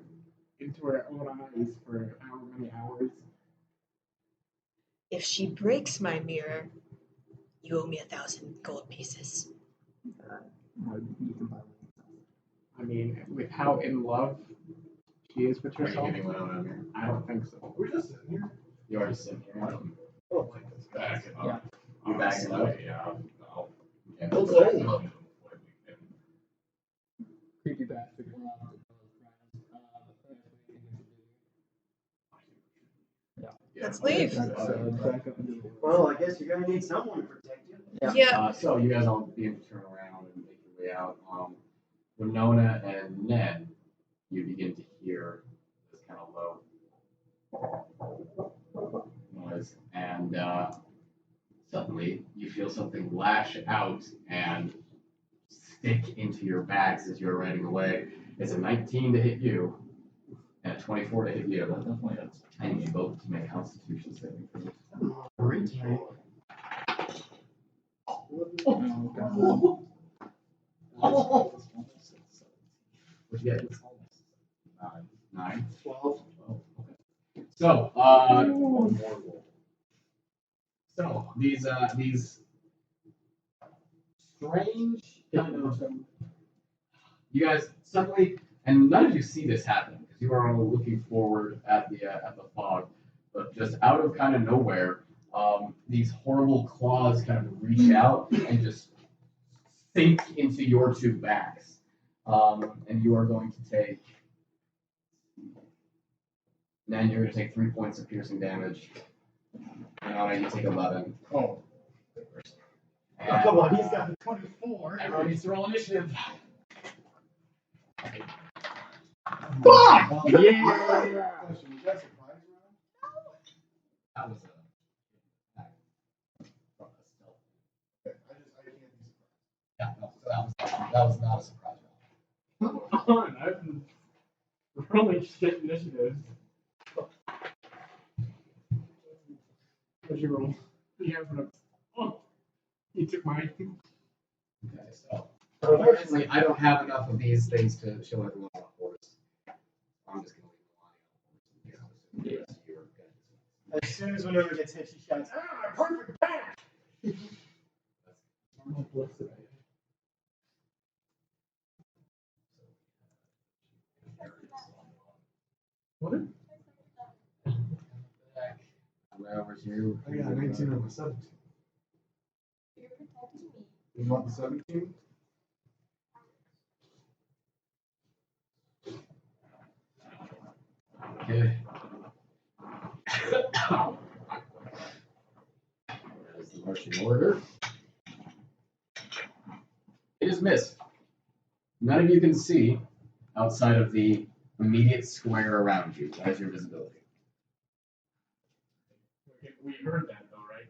into her own eyes for however many hours. If she breaks my mirror, you owe me 1,000 gold pieces. I mean, with how in love she is with Are you herself, giving Winona a mirror? I don't think so. We're just sitting here. You already sitting here. I don't like this guy. Back it up. You back it up? Yeah. No. Yeah. Don't say no. Creep you guys figure out those plans. That's what you think we should do. Let's leave. Back up into the Well, I guess you're gonna need someone to protect you. Yeah. So you guys all begin to turn around and make your way out. Winona and Ned, you begin to hear this kind of low noise, and suddenly you feel something lash out and stick into your backs as you're riding away. It's a 19 to hit you, and a 24 to hit you. That definitely is. I need you both to make Constitution saving throws. Great. What'd you get? 9. 12. So, these strange kind of, you guys suddenly, and none of you see this happen because you are all looking forward at the fog, but just out of kind of nowhere, these horrible claws kind of reach out and just sink into your two backs, and you are going to take. Then you're going to take 3 points of piercing damage. And you take 11. Oh. Oh, come on, he's got a 24. Everyone needs to roll initiative. Fuck! Yeah! That was that was not a surprise round. Come on, I've been rolling shit initiatives. What'd you roll? Yeah, but oh, you took mine. Okay, so unfortunately, I don't have enough of these things to show everyone on a horse. I'm just going to leave the line. As soon as Winona gets hit, she shouts, "Ah, perfect pack!" What? Over to you. I got 19 on the 17. You want the 17? Okay. There's the marching order. It is missed. None of you can see outside of the immediate square around you. That is your visibility. We heard that though, right?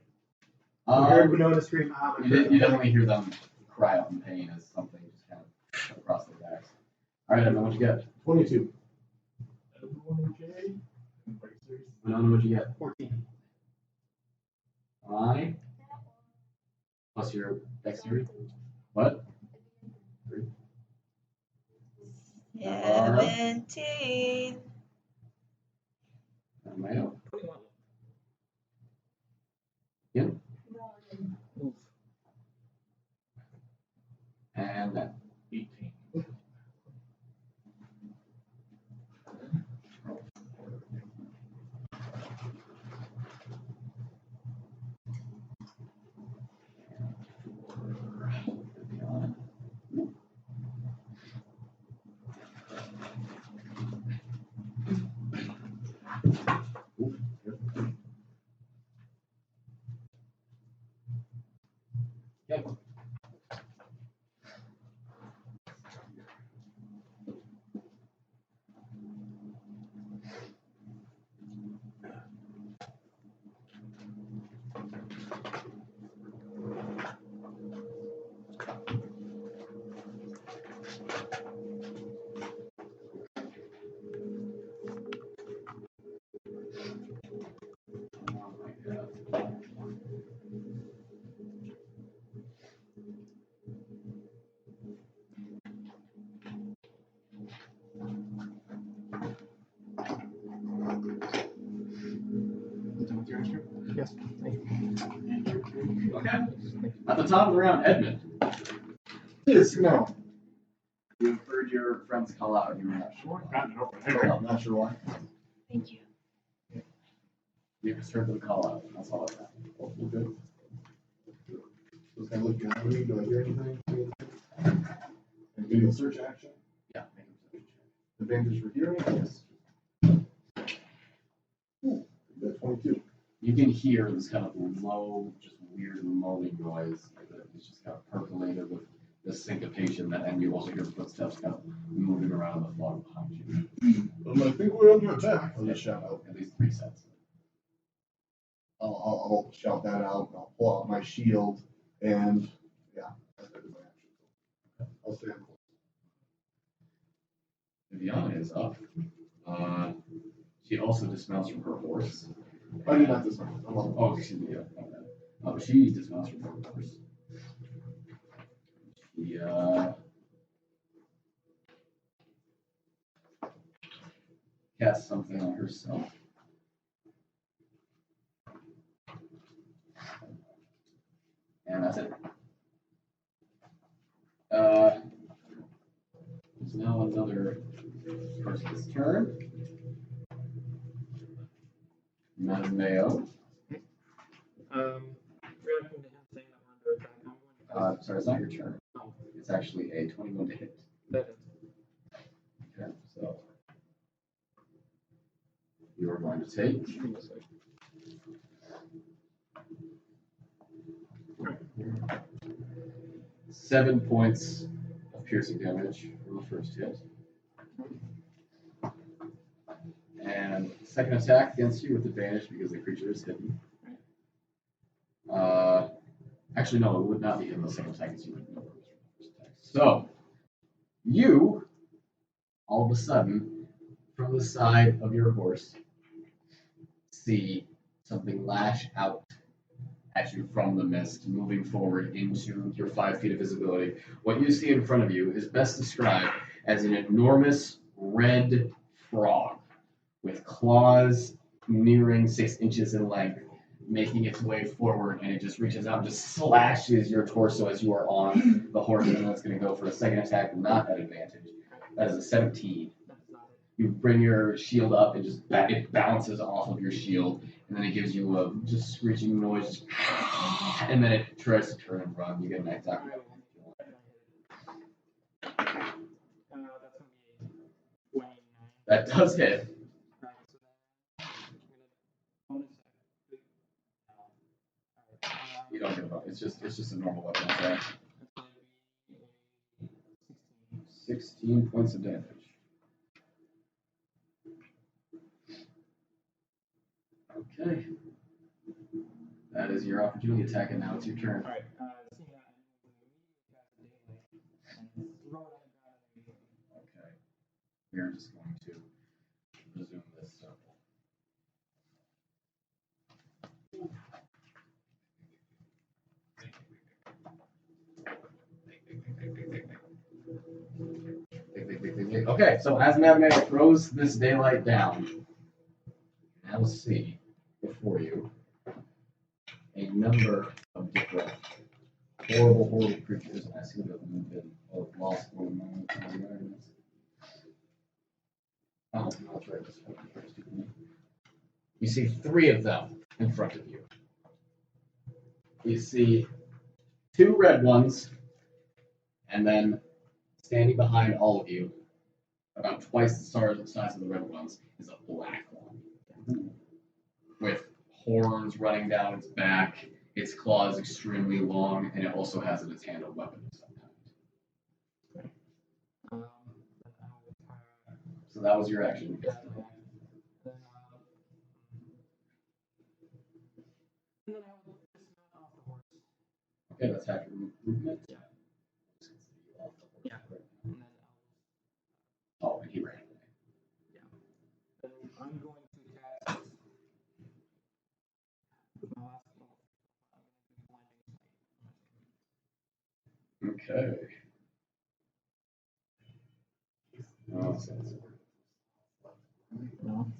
We heard Winona scream out. You definitely hear them cry out in pain as something just kind of across their backs. All right, Edmund, what'd you get? 22. Everyone okay? Winona, what'd you get? 14. I plus your dexterity. What? 3. 17. Mattimeo. Yeah. And that. 18. Okay. Yes. Okay. At the top of the round, Edmund. Yes, no. You've heard your friends call out, and you're not sure. I'm not sure why. Thank you. You just heard them call out. That's all I got. Okay. Was I looking at me? Do I hear anything? Do the search action? Yeah. advantage for hearing? Yes. Ooh, that's 22. You can hear this kind of low, just weird moaning noise that is just kind of percolated with the syncopation that, and you also hear footsteps kind of moving around the fog behind you. I think we're under attack. I'll just shout out. At least 3 sets. I'll shout that out. I'll pull out my shield, and yeah, that's my action. I'll stand close. Viviana is up. She also dismounts from her horse. I did not dismount. I'm on. Oh, excuse me. Yeah. She dismounts from her horse. She casts something on herself. And that's it. It's now another person's turn. Mattimeo. Reacting to him saying that we're under attack, I'm going to. Sorry, it's not your turn. Oh, It's actually a 21 to hit. that is. Okay, so you are going to take Give me a sec. 7 points of piercing damage from the first hit. And second attack against you with advantage because the creature is hidden. Actually, no, it would not be in the second attack as you would know. So, you, all of a sudden, from the side of your horse, see something lash out at you from the mist, moving forward into your 5 feet of visibility. What you see in front of you is best described as an enormous red frog with claws nearing 6 inches in length, making its way forward, and it just reaches out and just slashes your torso as you are on the horse, and that's going to go for a second attack, not at advantage. That is a 17. You bring your shield up, and just it bounces off of your shield, and then it gives you a just screeching noise, and then it tries to turn and run. You get an attack. That's going to be 29. That does hit. Right, so then I'm going to bonus action. You don't get a bonus. It's just a normal weapon attack. It's going to be a 16 points of damage. Okay. That is your opportunity attack, and now it's your turn. Alright, seeing that, I'm going to immediately cast a daylight and throw it at the ground immediately. Okay. We're just going to resume this circle. Okay, so as Mattimeo throws this daylight down, you now see before you a number of different horrible creatures. I seem to have been lost one moment. Oh, no, that's right. You see 3 of them in front of you. You see 2 red ones, and then standing behind all of you, about twice the size of the red ones, is a black one. With horns running down its back, its claws extremely long, and it also has in its hand a weapon of some kind. Then I will try. So that was your action. Then I will dismount off the horse. Okay, that's half your movement. Yeah. Yeah. And then Oh, and he ran away. then I'm going to cast with my last level. I'm going to do blinding sight. Okay. Oh, so it's- No.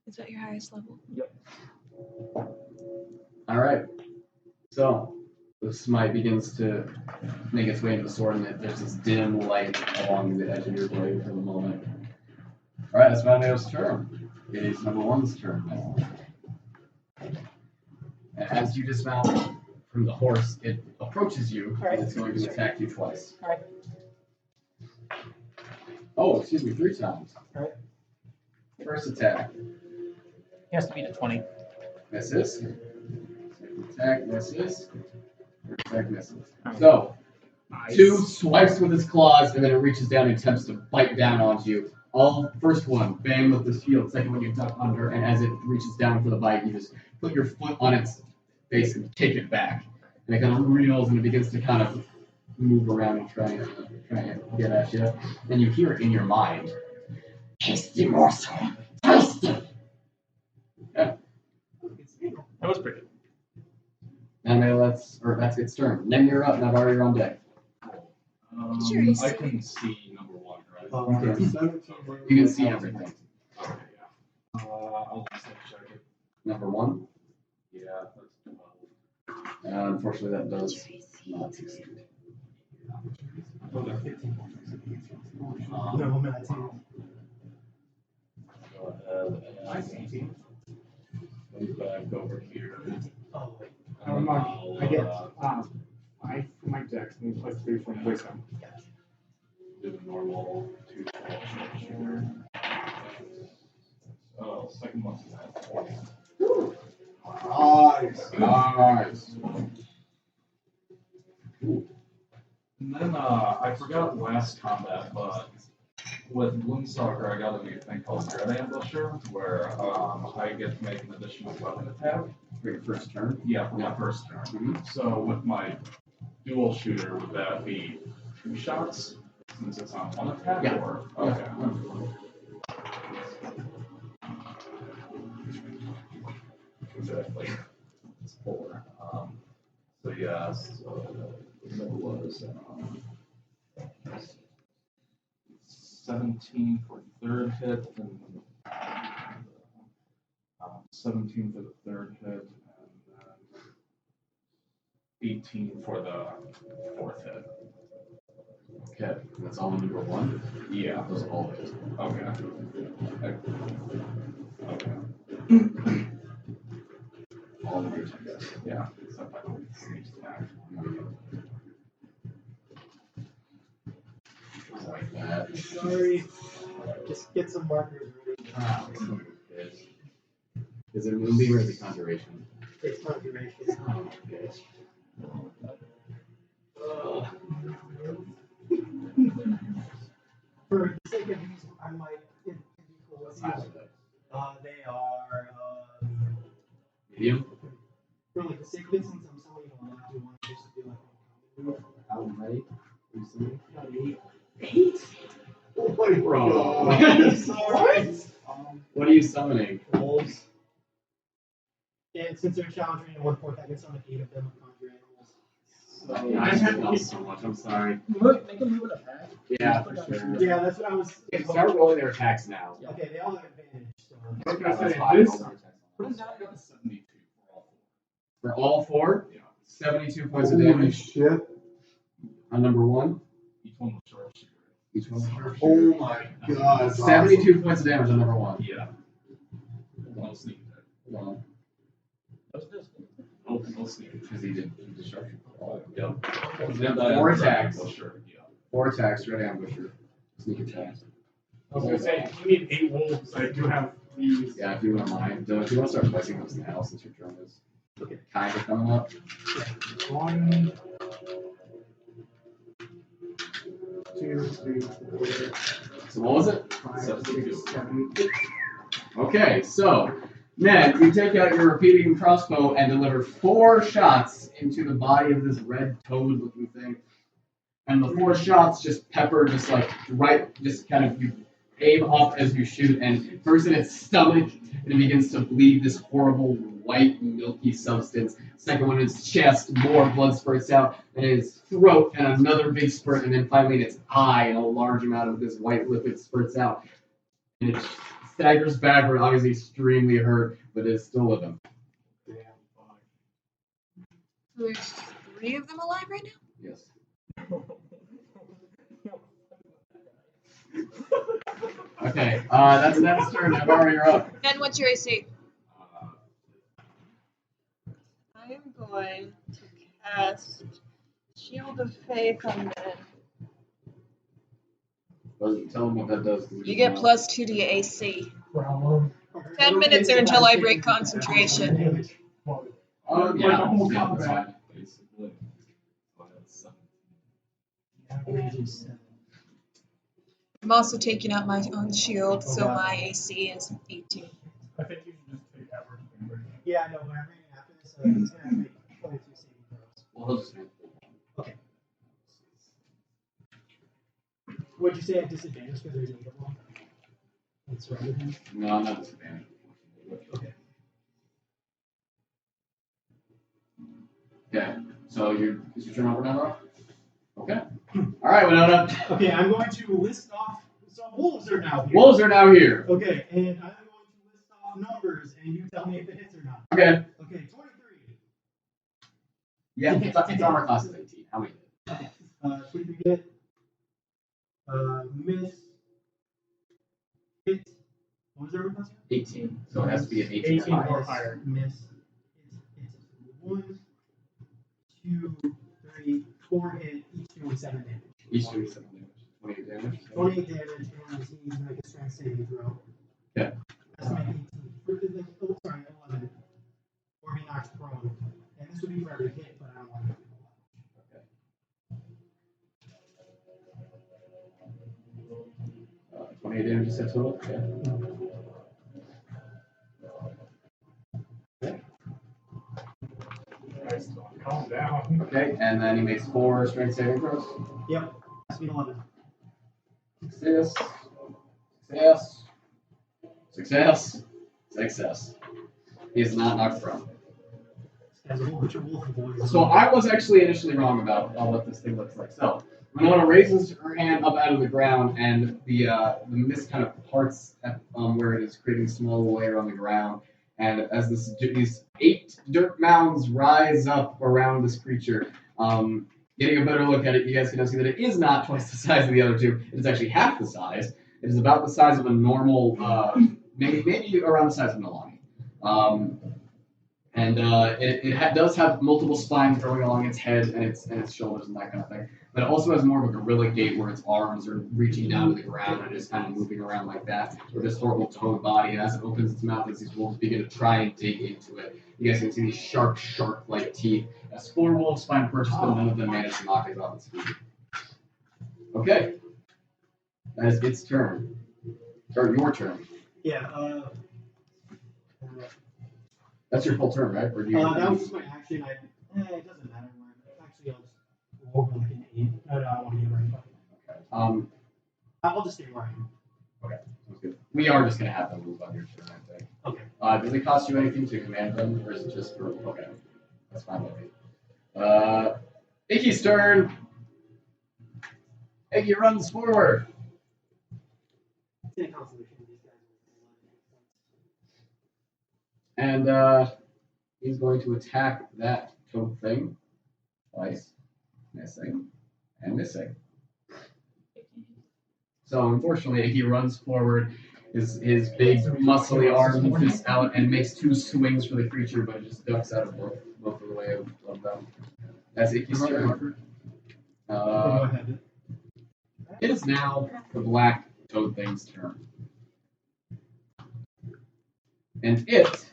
Is that your highest level? Yep. All right. So the smite begins to make its way into the sword, and there's this dim light along the edge of your blade for the moment. All right, that's Mattimeo's turn. It is number 1's turn now. And as you dismount from the horse, it approaches you, and it's going to attack you twice. Alright. Oh, excuse me, 3 times. Right. First attack. He has to beat a 20. Misses. Second attack misses. Third attack misses. Alright. So, Nice. 2 swipes with his claws, and then it reaches down and attempts to bite down onto you. First one, bang with the shield. Second one, you duck under, and as it reaches down for the bite, you just put your foot on its face and kick it back. And it kind of reels and it begins to kind of move around and try and get at you. And you hear it in your mind. Tasty morsel. Tasty. Yeah. That was pretty. Anyway, that's its turn. Then you're up. Naivara, you're on deck. Sure, you I see. can see number 1, right? You can see everything. Okay, yeah. I'll just check it. Number 1. Yeah, that's 12. Unfortunately, that does not succeed. No, I'm not too. Go ahead and move back over here. Oh, I get 5 from my dex and plus 3 from wisdom. Do the normal 2 sharpshooter. Oh, second one's at 40. Nice. And then I forgot last combat, but with Bloomstalker, I got a new thing called Dread Ambusher, where I get to make an additional weapon attack. For your first turn. Yeah, for my first turn. Mhm. So with my dual shooter, would that be 2 shots since it's on 1 attack? Yeah. Or okay. Yeah. Exactly. It's 4. So yeah, so that was 17 for the third hit, and 17 for the third hit, and then 18 for the 4th hit. Okay, that's all on number 1. Yeah. Those are all hits. Okay. Okay. All of your attacks. Yeah. Except I don't sneak attack. Like that. sorry. Just get some markers ready. Is it a moonbeam or is it conjuration? It's conjuration. Okay. For the sake of these, I might. It'd be cool. They are. Medium? For like the sake of it, since I'm summoning a lot, do want to just do like a move. Out ready? Recently? 8? Oh my Bro. god. Sorry. What are you summoning? Wolves. And since they're challenging in 1/4, I can summon 8 of them with conjure animals. I hate you so much. I'm sorry. Make a move with a pack. Yeah, for sure. Yeah, that's what I was. Start rolling their attacks now. Okay, they all have advantage. So. I was gonna That's say, fine. this, Put it down to 72 for all 4. For all 4, Yeah. 72 points of Holy damage shit. on number 1. Each one was sharpshooter. Each one. Oh my god. 72 points of damage on number 1. Yeah. No sneak attack. Hold on. What's this? No sneak attack. Because he did destruction. Yep. 4 attacks. Sure. Yeah. 4 attacks, red ambusher. Sneak attack. I was gonna say, if you need 8 wolves, I do have these. Yeah, if you wouldn't mind. Dylan, if you want to start placing those now since your turn is kind of coming up. 1, 2, 3, 4, So what was it? 5, 6, 7, 8. Okay, so Ned, you take out your repeating crossbow and deliver 4 shots into the body of this red toad-looking thing. And the 4 shots just pepper, just like just kind of you aim up as you shoot, and first in its stomach, and it begins to bleed this horrible white milky substance. Second one in its chest, more blood spurts out, and in its throat, and another big spurt, and then finally in its eye, and a large amount of this white liquid spurts out. And it staggers backward, obviously extremely hurt, but is still with him. So there's 3 of them alive right now? Yes. Okay, that's Ned's turn. Naivara, you're up. Then what's your AC? I am going to cast Shield of Faith on Ben. Tell them what that does. You get +2 to your AC. Problem. 10 minutes or until I break concentration. Like Yeah, the whole yeah, that's combat. fine. Basically. So that's I'm also taking out my own shield, so my AC is 18. I think you should just take Edward's finger. Yeah, no, but I'm reading after this, so he's gonna have to make 22 saving throws. Well, he'll just make Okay. What'd you say at disadvantage because there's a one? That's right. No, not disadvantage. Okay. Okay, so is your turn over now, Rob? Okay. All right, Winona. Okay, I'm going to list off. So wolves are now here. Wolves are now here. Okay, and I'm going to list off numbers, and you tell me if it hits or not. Okay. Okay, 23. Yeah, it's armor class is 18. How many? Okay. 23 hit. Miss. Hit. What was their armor class? 18. So it has to be an 18 18 or or higher. higher. Miss. Hit. 1, 2, 3, 4 hit. Each doing 7 damage. Each doing 7 damage. 28 damage. 28 damage, and he needs to make a strength saving throw. Yeah. That's to make 18. Oh, sorry, 11. Or be knocked prone. And this would be for every hit, but I don't want to. Okay. 28 damage you said total? Okay. Guys, calm down. Okay, and then he makes 4 strength saving throws. Yep. That's me 11. Success. Success. Success. Success. He is not knocked prone. As a whole bunch of wolf boys. So I was actually initially wrong about what this thing looks like. So Winona raises her hand up out of the ground, and the mist kind of parts at where it is, creating a small layer on the ground. And as these 8 dirt mounds rise up around this creature, getting a better look at it, you guys can now see that it is not twice the size of the other two. It is actually half the size. It is about the size of a normal, maybe around the size of an Nalane. And it does have multiple spines growing along its head and its shoulders and that kind of thing. But it also has more of a gorilla gait where its arms are reaching down to the ground and just kind of moving around like that. With this horrible toad body, and as it opens its mouth, as these wolves begin to try and dig into it, you guys can see these sharp, shark-like teeth. As 4 wolves find purchase them, none of them manage to knock it off its feet. Okay. That is its turn. Or your turn. Yeah, That's your full turn, right? Or do you that was just my action. It doesn't matter. Actually, I'll just roll over like an 8. No, I want to get right. I'll just stay where I am. Okay, sounds good. We are just going to have them move on your turn, I think. Okay. Does it cost you anything to command them, or is it just for... Okay, that's fine with me. Icky's turn! Icky runs forward! And he's going to attack that toad thing twice, missing, and missing. So unfortunately, he runs forward, his big muscly arm fists out and makes 2 swings for the creature, but it just ducks out of both of the way of them. That's Icky's turn. It is now the black toad thing's turn. And it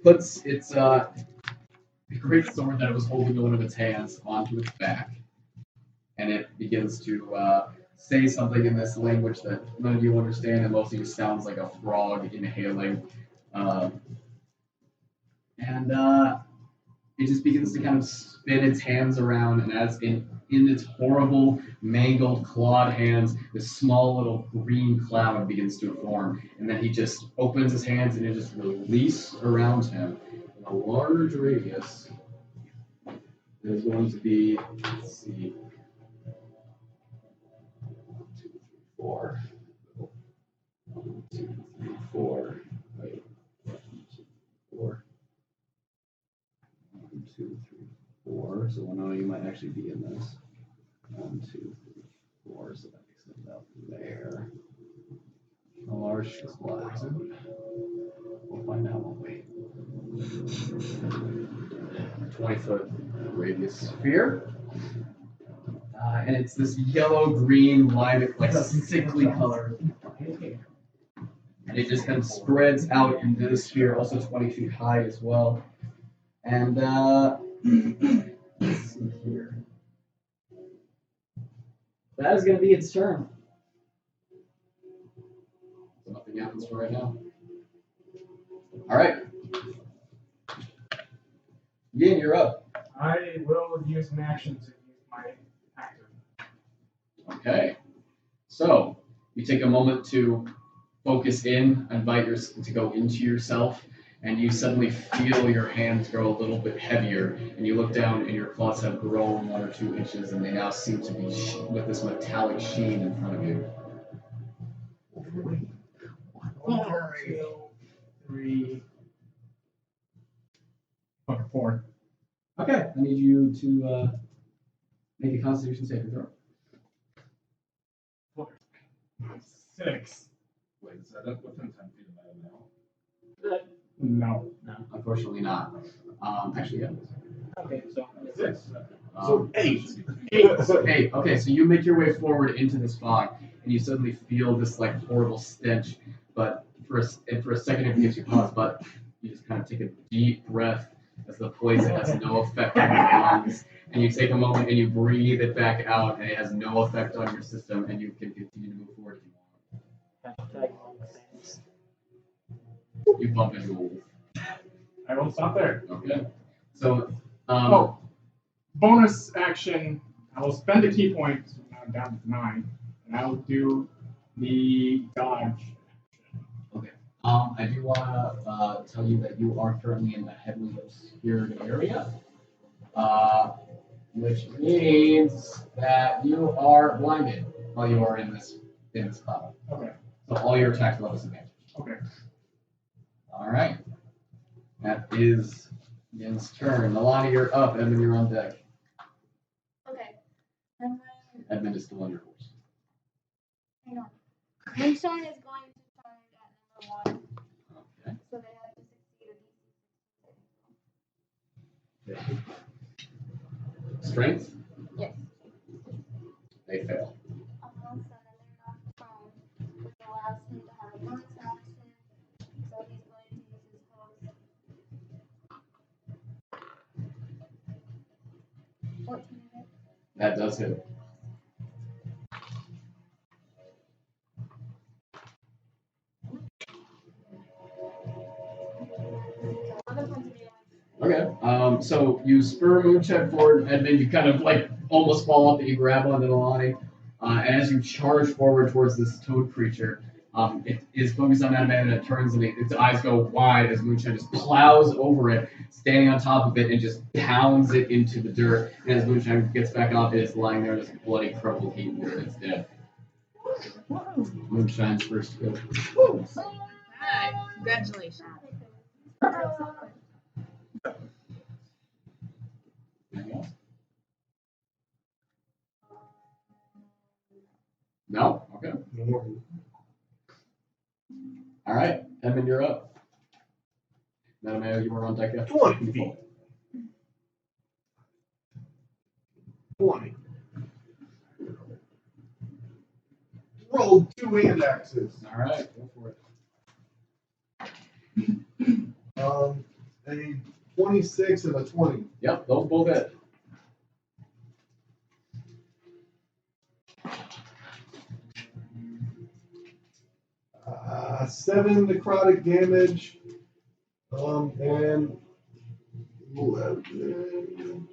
puts its great sword that it was holding in one of its hands onto its back. And it begins to say something in this language that none of you understand, and most of you sounds like a frog inhaling. It just begins to kind of spin its hands around, and as in its horrible, mangled, clawed hands, this small little green cloud begins to form. And then he just opens his hands and it just releases around him in a large radius. There's going to be, let's see, 1, 2, 3, 4. 1, 2, 3, 4. Wait. 1, 2, 4. 1, 2, 3, 4. So Winona, you might actually be in this. 1, 2, 3, 4. So that makes it up there. A large cloud. We'll find out, won't we? 20-foot radius sphere. And it's this yellow-green, lime, like sickly color. And it just kind of spreads out into the sphere, also 20 feet high as well. And let's see here. That is going to be its turn. So nothing happens for right now. All right. Yin, you're up. I will use an action to use my active. Okay. So you take a moment to focus in, invite to go into yourself, and you suddenly feel your hands grow a little bit heavier, and you look down and your claws have grown 1 or 2 inches, and they now seem to be with this metallic sheen in front of you. 1, 2, 3. Okay, 4. Okay, I need you to make a Constitution saving throw. 6. Wait, is that up within 10 feet of that now? No. Unfortunately not. Actually, yeah. Okay, so 6. So 8. 8. Okay, so you make your way forward into this fog, and you suddenly feel this like horrible stench. But for a second, it gives you pause. But you just kind of take a deep breath as the poison has no effect on your lungs, and you take a moment and you breathe it back out, and it has no effect on your system, and you can continue to move forward if you want. hashtag monk fans. You bump into a wolf. I will stop there. Okay. So, Oh, bonus action. I will spend a key point, so now I'm down to 9, and I will do the dodge. I do want to tell you that you are currently in the heavily obscured area, which means that you are blinded while you are in this cloud. Okay. So all your attacks will have disadvantage. Okay. All right. That is Yin's turn. Nalane, you're up. Edmund, you're on deck. Okay. And then, Edmund is still on your horse. hang on. Moonshine is going to try at number 1. Okay. So they have to succeed a DC 16 saving throw. Strength? Yes. They fail. So then they're knocked prone, which allows him to have a bonus action. So he's going to use his hose. 14 hit. That does hit. So 11 points of damage. Okay. So you spur Moonshine forward, and then you kind of like almost fall off, but you grab onto Nalane. And as you charge forward towards this toad creature, it is focused on that man, and it turns, and its eyes go wide as Moonshine just plows over it, standing on top of it, and just pounds it into the dirt. And as Moonshine gets back off, it is lying there, just bloody, crumpled heap, and it's dead. Moonshine's first go. Hi, congratulations. Anything else? No? Okay. No more. All right. Edmund, you're up. Mattimeo, you were on deck after 20 feet. 20. Roll 2 hand axes. All right. Go for it. A 26 and a 20. Yep, those both hit. Uh, 7 necrotic damage. And 11.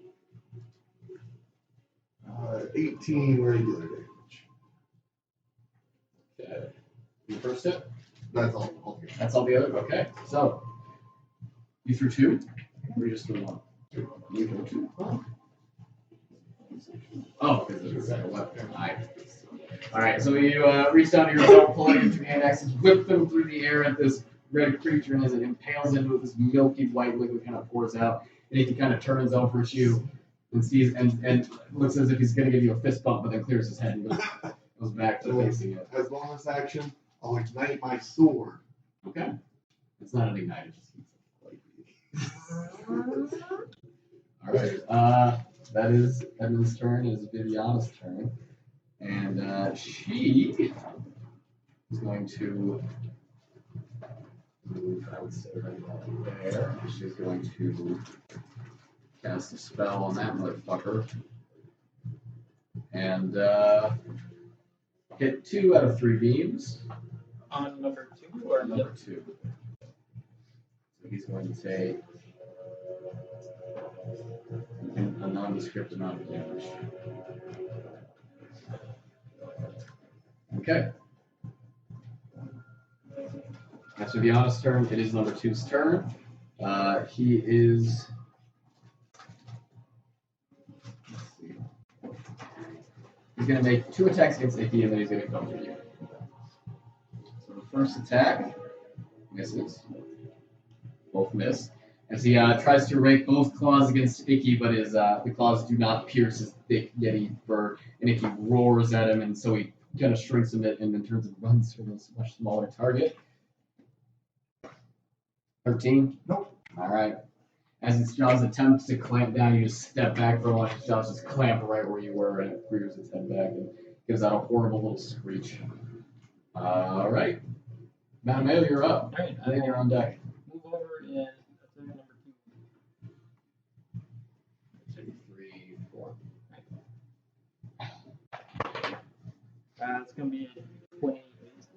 18 regular damage. Okay. You first hit? That's all. That's all the other? Okay. So, you threw 2? Or you just threw 1? You threw 2. Oh, because it was a weapon. Alright, so you reach down to your belt, pull out your 2 hand axes, whip them through the air at this red creature, and as it impales into it, this milky white liquid kind of pours out, and he kind of turns over at you and sees and looks as if he's going to give you a fist bump, but then clears his head and goes back to facing it. As bonus action, I'll ignite my sword. Okay. It's not an ignite, it just heats it. Alright, that is Edmund's turn. It is Viviana's turn. And she is going to move, I would say, right about there. She's going to cast a spell on that motherfucker. And hit 2 out of 3 beams. On number 2 or Number 2. So he's going to take a nondescript amount of damage. Okay. That's Viviana's turn. It is number 2's turn. He is. Let's see. He's going to make 2 attacks against Icky, and then he's going to come for you. So the first attack misses. Both miss. As he tries to rake both claws against Icky, but his the claws do not pierce his thick yeti fur, and Icky roars at him, and so he kind of shrinks him and then turns and runs for this much smaller target. 13? Nope. Alright. As its jaws attempt to clamp down, you just step back for a while. Its jaws just clamp right where you were, and it rears its head back and gives out a horrible little screech. Alright. Mattimeo, you're up. Alright, I think you're on deck. move over and attack number 2. 2, 3, 4. It's going to be a 20.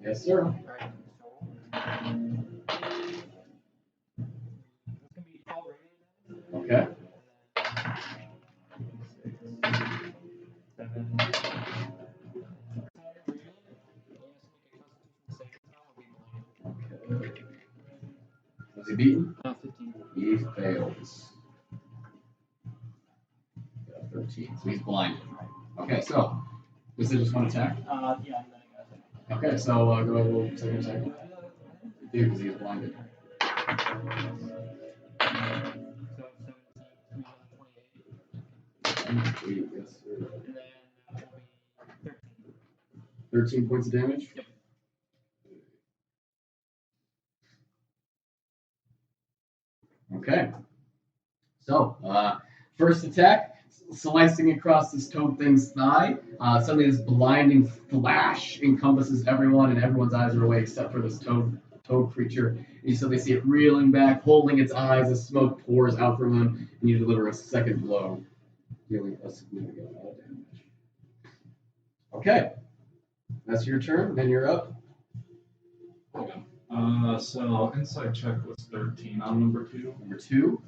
Yes, sir. Alright, so. It's going to be 12 radiant. Okay. 7. Okay. Was he beaten? 15. He fails. 13. So he's blinded. Okay, so this is just one attack. Yeah, and then I got it. Okay, so go ahead, roll second attack. Do because he's blinded. So 17, 28. Yes, sir. And then that will be 13. 13 points of damage? Yep. Okay. So, first attack, slicing across this toad thing's thigh. Suddenly this blinding flash encompasses everyone, and everyone's eyes are away except for this toad creature. And you suddenly see it reeling back, holding its eyes as smoke pours out from him, and you deliver a second blow, dealing a significant amount of damage. Okay. That's your turn, then you're up. Okay. So inside check was 13 on number 2. Number 2.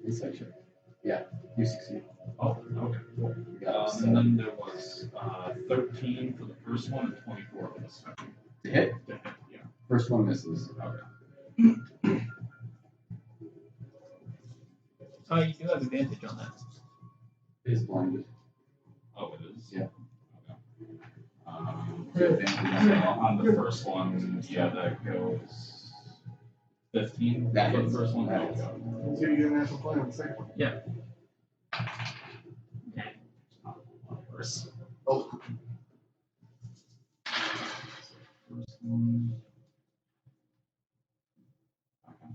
Inside check. Yeah, you succeed. Oh, okay. Cool. You got And then there was 13 for the first one and 24 for the second. to hit. To hit, yeah. First one misses. Okay. Oh, you do have advantage on that. It is blinded. Oh, it is? Yeah. Okay. So on the first one, yeah, that goes 15. That for the hits. first one. That Oh, hits. okay. So you do a natural 20 on the second one. Yeah. Worse. Oh. First one. Okay.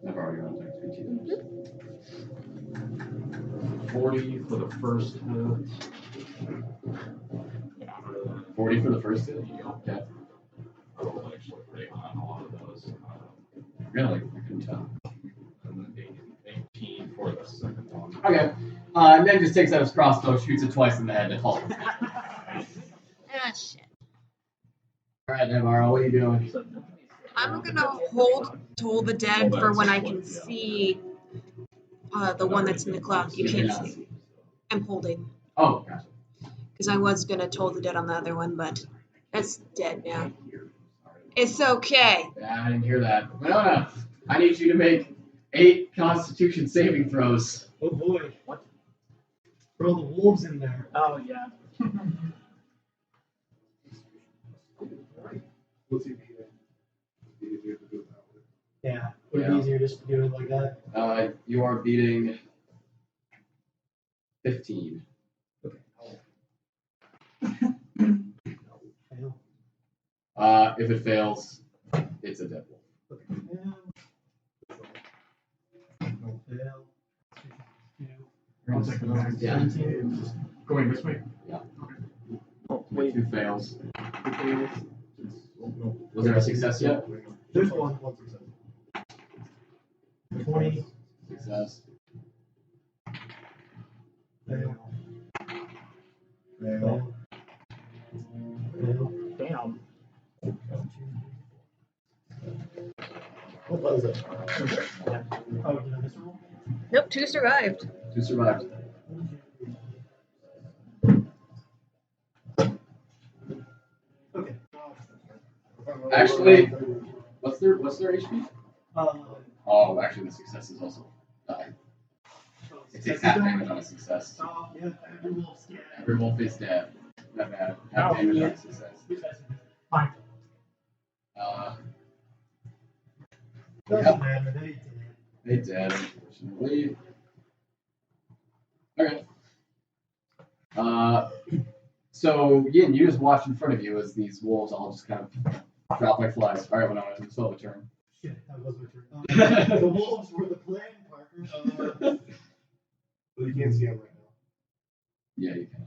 Naivara, you're on deck 3 times. 40 for the first hit. 40 for the first hit? Yeah. I rolled actually pretty high on a lot of those. Really? I couldn't tell. And then 18 for the second one. Okay. And then just takes out his crossbow, shoots it twice in the head, and falls. Ah, shit. Alright, Naivara, what are you doing? I'm gonna hold Toll the Dead for when I can see the one that's in the cloud. You can't see. I'm holding. Oh, gotcha. Because I was gonna Toll the Dead on the other one, but that's dead now. It's okay. Yeah, I didn't hear that. Winona, I need you to make 8 Constitution saving throws. Oh boy. What? Throw the wolves in there. Oh, yeah. What's he beating? Easier to do it that way. Yeah. Would it Yeah. be easier just to do it like that? You are beating 15. Fail. If it fails, it's a dead wolf. Okay. No fail. 2. I'll take the back. Yeah. 17. Just going this way. Oh, wait. 2 fails. No. Was there a success yet? There's one success. 20. Success. Fail. Fail. Fail. Damn. What is it? Oh, did I miss a roll? Nope, 2 survived. 2 survived. Okay. Actually, what's their HP? Um, Oh, actually, the success is also die. It takes half damage on a success. Oh, yeah, every wolf's dead. Every wolf is dead. Not bad. Half damage on a success. Fine. Doesn't matter, they did. They dead, unfortunately. Okay. So Yin, you just watch in front of you as these wolves all just kind of drop like flies. All right, Winona, it's still a turn. Shit, that was my turn. The wolves were the plan, Parker. Well, you can't see him right now. Yeah, you can.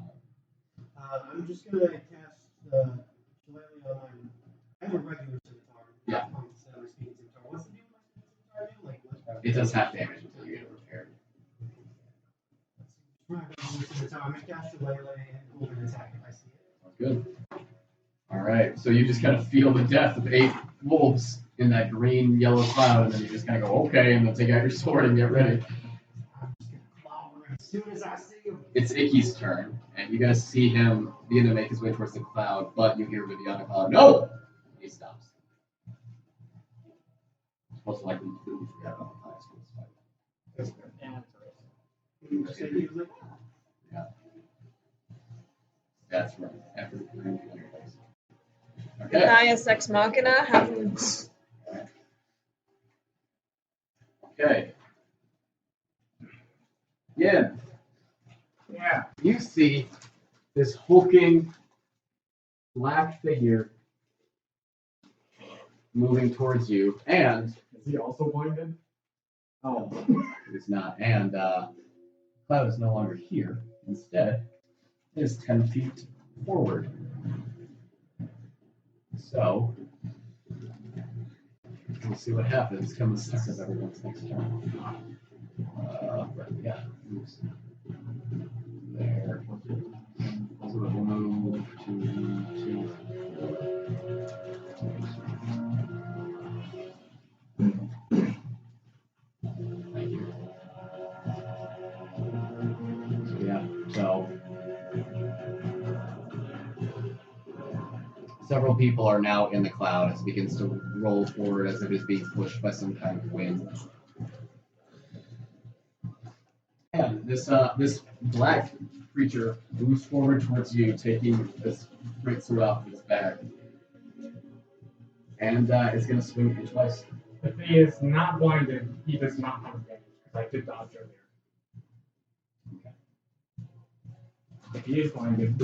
I'm just gonna cast Shillelagh on my. I have a regular scimitar. Yeah. Instead of my speed scimitar. What's the deal with my scimitar do? Like what? It does half damage until you get it repaired. Right, scimitar. I'm gonna cast Shillelagh and hold an attack if I see it. Sounds good. All right, so you just kind of feel the death of 8 wolves in that green yellow cloud, and then you just kind of go okay, and then take out your sword and get ready. I'm just gonna clobber as soon as I see him. It's Icky's turn, and you guys see him begin to make his way towards the cloud, but you hear Viviana cloud, no! He stops. Most likely completely forgot about the highest for this fight. That's fair. Yeah, Just say he was like, Yeah. That's right. Every time you place. Okay. Deus Ex Machina happens. Okay. Yeah. Yeah. You see this hulking black figure moving towards you, and Is he also blinded? Oh. it is not. And Cloud is no longer here. Instead, it is 10 feet forward. So, we'll see what happens come the start of everyone's next turn. Yeah, moves there. So it will move to 2. Thank you. So yeah, so several people are now in the cloud as it begins to roll forward as if it is being pushed by some kind of wind. And this black creature moves forward towards you, taking this great sword off of his back. And it's going to swing at you twice. If he is not blinded, he does not have advantage, because I did dodge earlier. Okay. If he is blinded,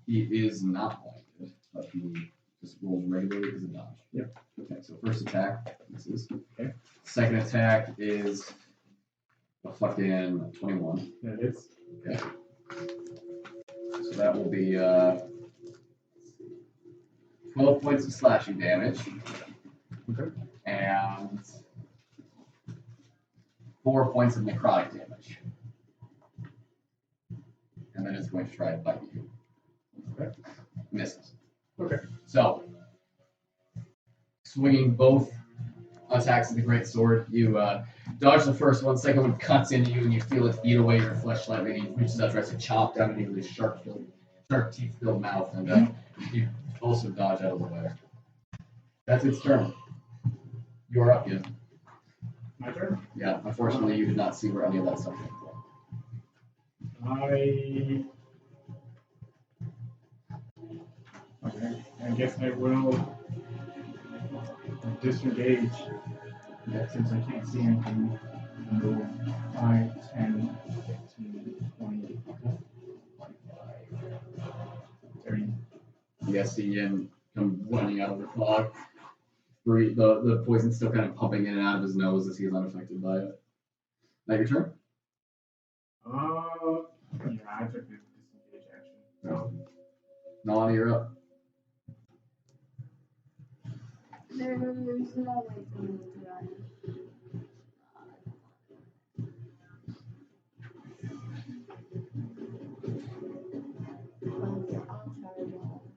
He is not blinded, but he just rolls regularly as a dodge. Yep. Okay, so first attack, misses. Okay. Second attack is a fucking 21. that is. Okay. So that will be 12 points of slashing damage. Okay. And 4 points of necrotic damage. And then it's going to try to bite you. Okay. Misses. Okay. So, swinging both attacks of the great sword, you dodge the first one, second one cuts into you, and you feel it eat away your flesh slightly, and he reaches out, tries to chomp down into his sharp teeth-filled mouth, and you also dodge out of the way. That's its turn. You're up, Ian. My turn? Yeah, unfortunately, you did not see where any of that stuff came from. Okay, I guess I will disengage. Yeah, since I can't see anything. Move 5, 10, 15, 20, 25, 30. You guys see him come blending out of the fog. The poison's still kind of pumping in and out of his nose as he's unaffected by it. Now your turn? Yeah, I took the disengage action. So, Nalane, you're up. There's no way for me to run.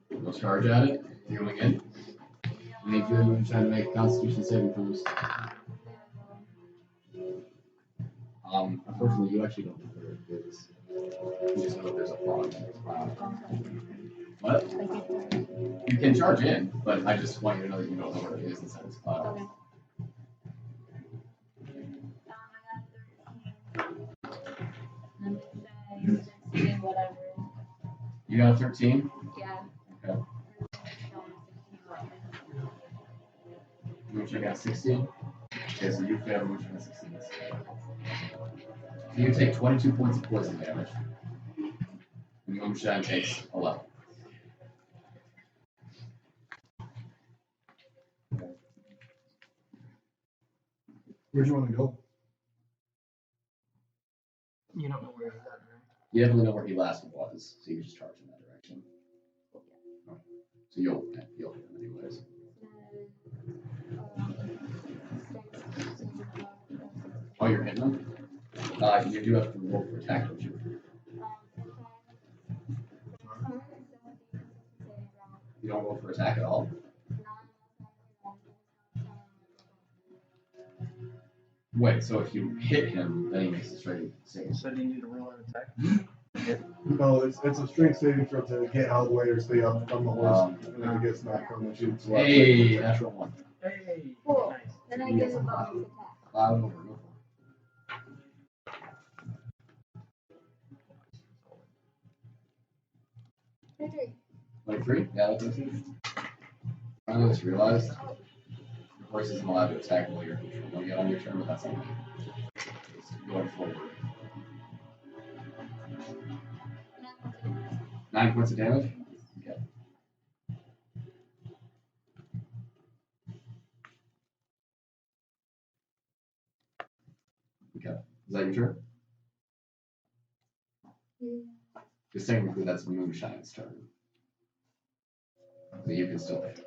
You'll charge at it. You're going in. You need to try to make Constitution saving throws. Unfortunately, you actually don't know where it is. You just know that there's a fog in the cloud. What? You can charge in, but I just want you to know that you don't know where it is inside this cloud. Okay. Whatever. You got a 13? Yeah. Okay. Moonshine got a 16? Okay, so you failed Moonshine got 16. So you take 22 points of poison damage. And Moonshine takes 11. Where'd you want to go? You don't know where he's at, right? You definitely know where he last was, so you just charge in that direction. Okay. So you'll hit him anyways. Oh, you're hitting him? You do have to roll for attack, don't you? You don't roll for attack at all? Wait, so if you hit him, then he makes a straight save. So do you need to roll an attack? No, it's a strength saving throw to get out of the way or stay up from the horse, and then it gets knocked on the shoots. Hey, natural one. Hey! Cool. Nice. Then I get a bonus attack. Cloud over, go for it. 23? Yeah, that's it. I just realized your horse isn't allowed to attack while you're controlling it on your turn, but that's okay. It's going forward. 9 points of damage? Okay. Okay. Is that your turn? Yeah. Because technically that's Moonshine's turn. So you can still hit.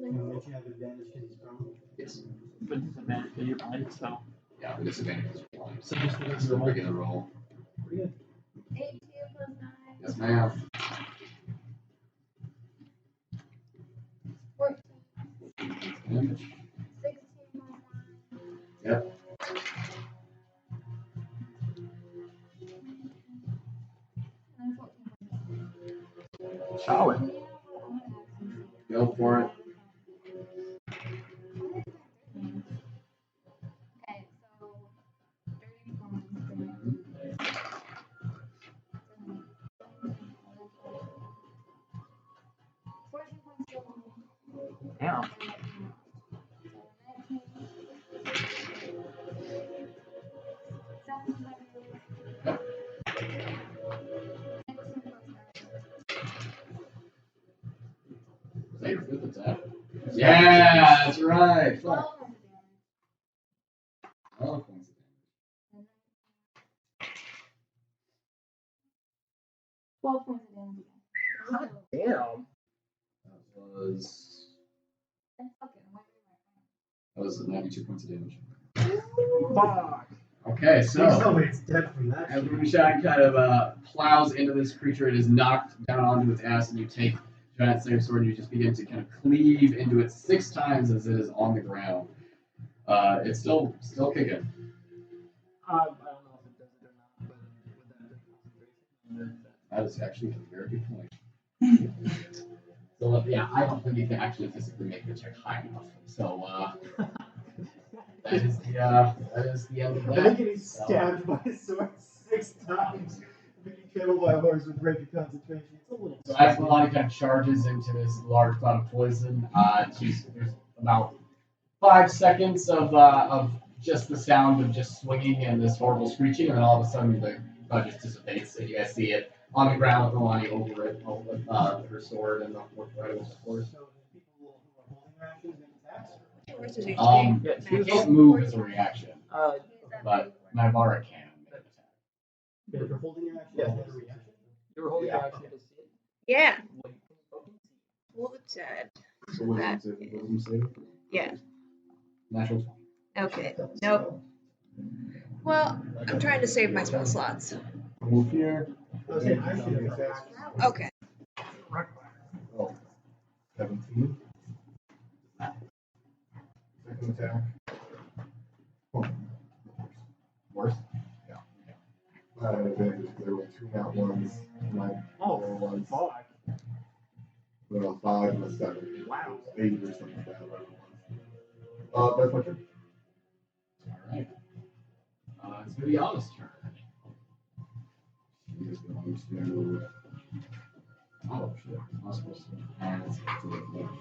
Don't you have advantage because he's prone? Yes. But disadvantage because you're blind, so. Yeah, with disadvantage because you're blind. So just That's the regular roll. Pretty good. 18 plus 9. Yes, ma'am. 14. Damage. 16 plus 9. Yep. And 14. Solid. Go for it. Okay, so 30 points. Damn. Is that your fifth attack? Yeah, that's right. Fuck. 12 points of damage. 12 points of damage again. Damn. That was 92 points of damage. Fuck. Okay, Please so tell me it's dead from that. as Moonshine kind of plows into this creature, it is knocked down onto its ass, and you take giant same sword and you just begin to kind of cleave into it 6 times as it is on the ground. It's still kicking. I don't know if it does it or not, but with that concentration, That is actually a very good point. So yeah, I don't think you can actually physically make the check high enough. So that is the end of I'm that. getting stabbed by a sword 6 times. Being killed by a horse with breaking concentration. It's a little. So as Nalane kind of charges into this large cloud of poison, there's about 5 seconds of just the sound of just swinging and this horrible screeching, and then all of a sudden the cloud just dissipates, and you guys see it on the ground with Nalane over it, with her sword and the riding horse. So actions and attacks? Where's his HP? Yeah, You can't move as a reaction, but Naivara can make an attack. But if you're holding your action, Yeah. is that a reaction? You were holding your action to see it. Yeah. What you can fucking see. Well, it's dead. So wisdom saving? Yeah. Natural 20. Okay. Nope. Well, I'm trying to save my spell slots. Move here. I was saying I should have attacked. Okay. Oh. 17. Second attack. Oh. Worse? I had advantage because there were 2 nat ones. My Oh, ones. fuck. 5 and a 7. Wow. 8 or something like that. That's my turn. Alright. It's going to be Anna's turn. She's going to. Oh, shit. Possible. And it's going to look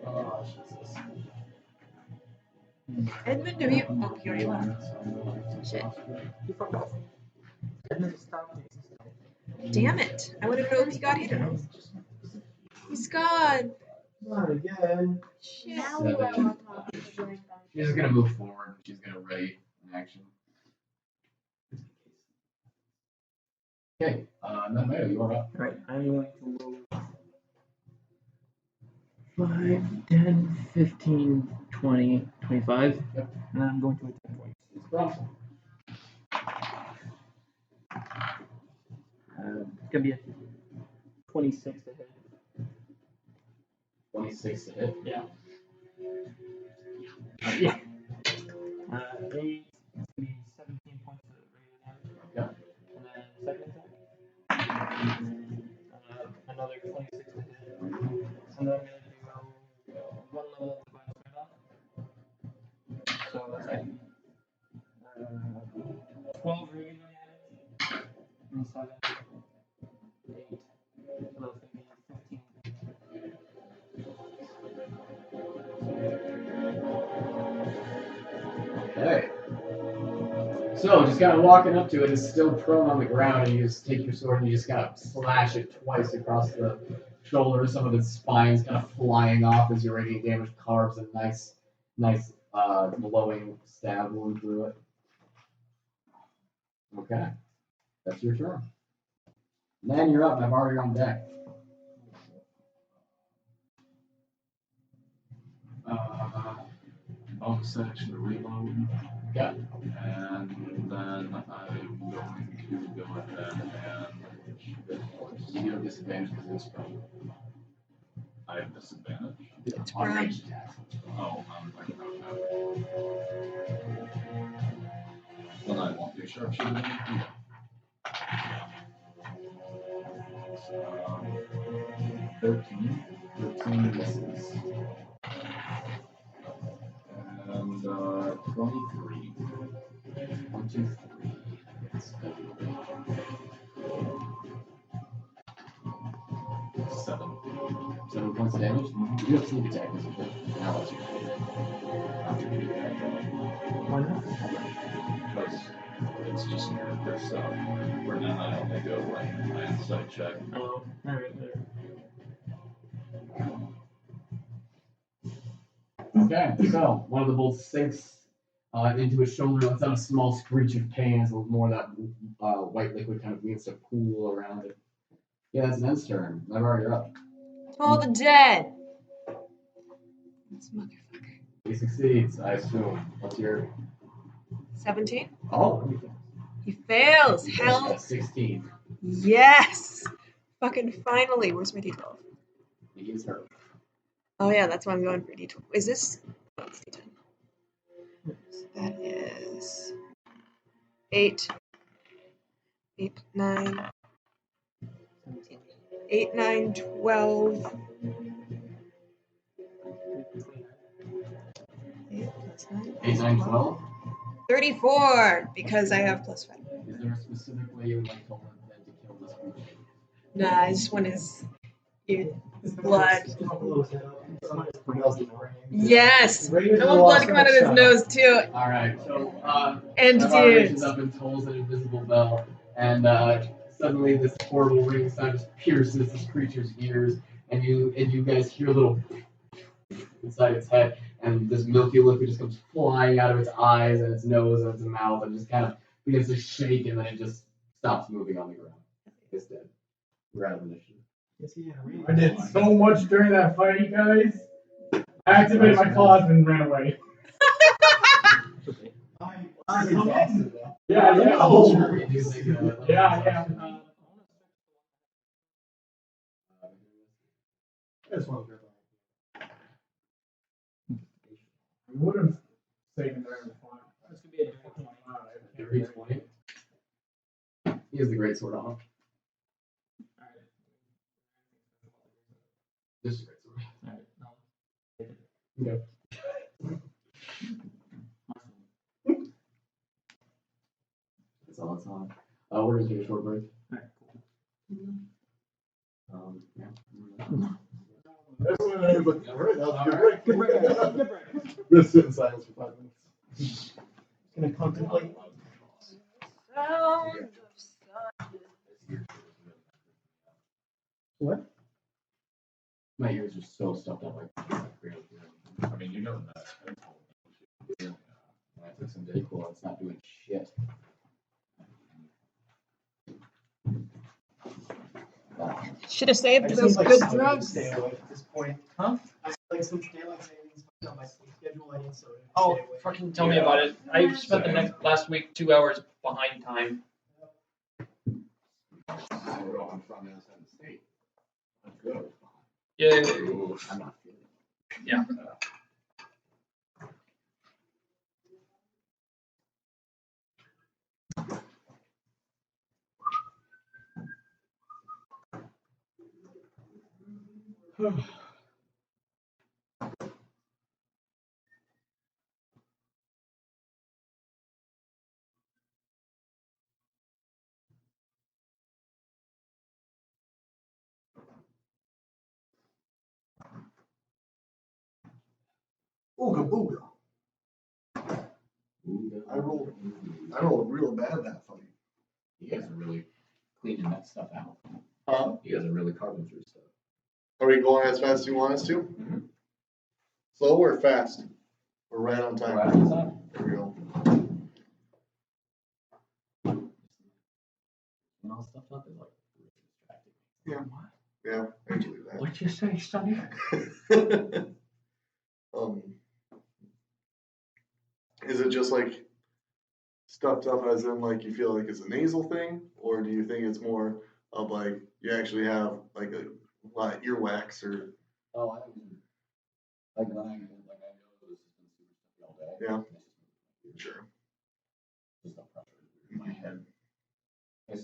Oh, Jesus. Edmund, have you? Oh, you already left. Shit. You fucked off. Edmund stopped. Damn it. I would have known if he got hit or not. He's gone. Not again. Shit. Now we are on top of the going back. She's going to move forward. She's going to ready an action. Okay, Mattimeo, you are up. Alright, I'm going to roll 5, 10, 15, 20, 25. Yep. And then I'm going to attack twice. It's Bronson. It's going to be a 26 to hit. 26 to hit. Yeah. Yeah. 8, it's going to be 17 points of radiant damage. Yep. And then second attack. Another 26 to hit. And then I'm going to do 1 level of divine strength on it. So that's like 12 radiant damage. And 7, 8. So that's going to be 15. Okay. So, just kind of walking up to it, it's still prone on the ground, and you just take your sword and you just kind of slash it twice across the shoulder. Some of its spines kind of flying off as your radiant damage carves a nice glowing stab wound through it. Okay. That's your turn. And then you're up, Naivara, you're on deck. Bonus action to reload. Yeah. And then I'm going to go ahead and. You have disadvantage because it's prone. I have disadvantage. It's On prone. ranged attacks. Oh, I'm thinking about that. Then I won't do sharpshooting. 13 misses. And 23. 1, 2, 3. Yes. 7. 7 points of damage. You have sneak attack as well. Now that's your Why not? Because it's just their stuff. Where now I only go when my insight check. Oh, alright, there. Okay, so one of the bolts sinks into his shoulder, lets out a small screech of pain as more of that white liquid kind of begins to pool around it. Yeah, that's Nen's turn. Naivara, you're up. All the dead. This motherfucker. He succeeds, I assume. What's your... 17. Oh, He fails. Hell. that's 16. Yes. Fucking finally. Where's my D12? He is hurt. Oh yeah, that's why I'm going for D12. Is this? Oh, it's D10. So that is 8, 9, 8, 9, 12. 8 plus 9. 8, 9, 12. 34, because I have +5. Is there a specific way you would like to learn then to kill this creature? Nah, I just want his. blood. What else do you know? Yes. I Raiders want are blood lost coming out of his next nose too. Alright, so And Naivara reaches dudes. up and tolls an invisible bell, and suddenly this horrible ringing sound just pierces this creature's ears, and you guys hear a little inside its head, and this milky liquid just comes flying out of its eyes and its nose and its mouth, and just kind of begins to shake, and then it just stops moving on the ground. It's dead. We're out of initiative. I did so much during that fight, you guys. I activated my claws and ran away. Yeah. I would have saved him there in the front. This could be a dirty 20. He has the great sword on. This is a great sword. Alright, Okay. That's all it's on. We're gonna take a short break. Alright, cool. Yeah. Alright, that was a good break. Good break, guys. Good break. We're gonna sit in silence for 5 minutes. Gonna contemplate. What? My ears are so stuffed up. Like, I mean, you know that. I took some Dayquil. It's not doing shit. Should have saved I just those need, like, good something to drugs. stay awake at this point. Huh? I like some daylight savings on my sleep schedule. I need soda to Oh, stay awake. fucking tell me about it. I spent the last week 2 hours behind time. I'm from the other side of the state. That's good. Yeah. I'm not feeling it. Yeah. Ooga booga. I rolled real bad that fight. You guys are really cleaning that stuff out. You guys are really carving through stuff. Are we going as fast as you want us to? Mm-hmm. Slow or fast? We're right on time. Right on time. There we go. And all stuff up is like really distracting. Yeah, I can do that. What'd you say, Sonny? Is it just like stuffed up as in like you feel like it's a nasal thing, or do you think it's more of like you actually have like a lot of earwax or? Oh, I mean, like when I know this has been super stuffy all day. Yeah. It's Sure. just no pressure in my head.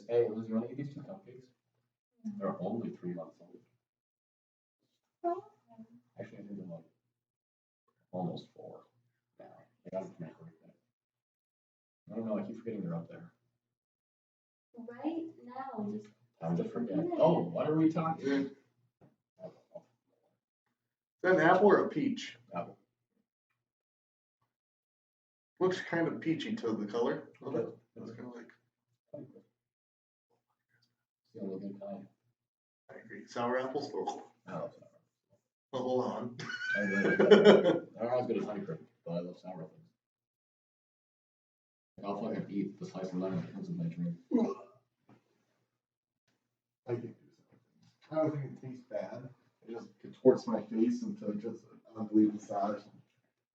Hey, Liz, you want to eat these 2 cupcakes? They're only 3 months old. Actually, I think they're like almost 4 now. I got them for my birthday. I don't know, I keep forgetting they're up there. Right now, just Time to forget. Oh, what are we talking? Is that an apple or a peach? Apple. Looks kind of peachy to the color of it. It's kind of like, It's the only good kind. I agree. Sour apples? Oh, Oh, well, hold on. I really like that. They're not as good as honeycrisp, but I love sour things. Like, I'll fucking eat the slice of lemon that comes with my drink. I can't do something. I don't think it tastes bad. It just contorts my face into just an ugly visage.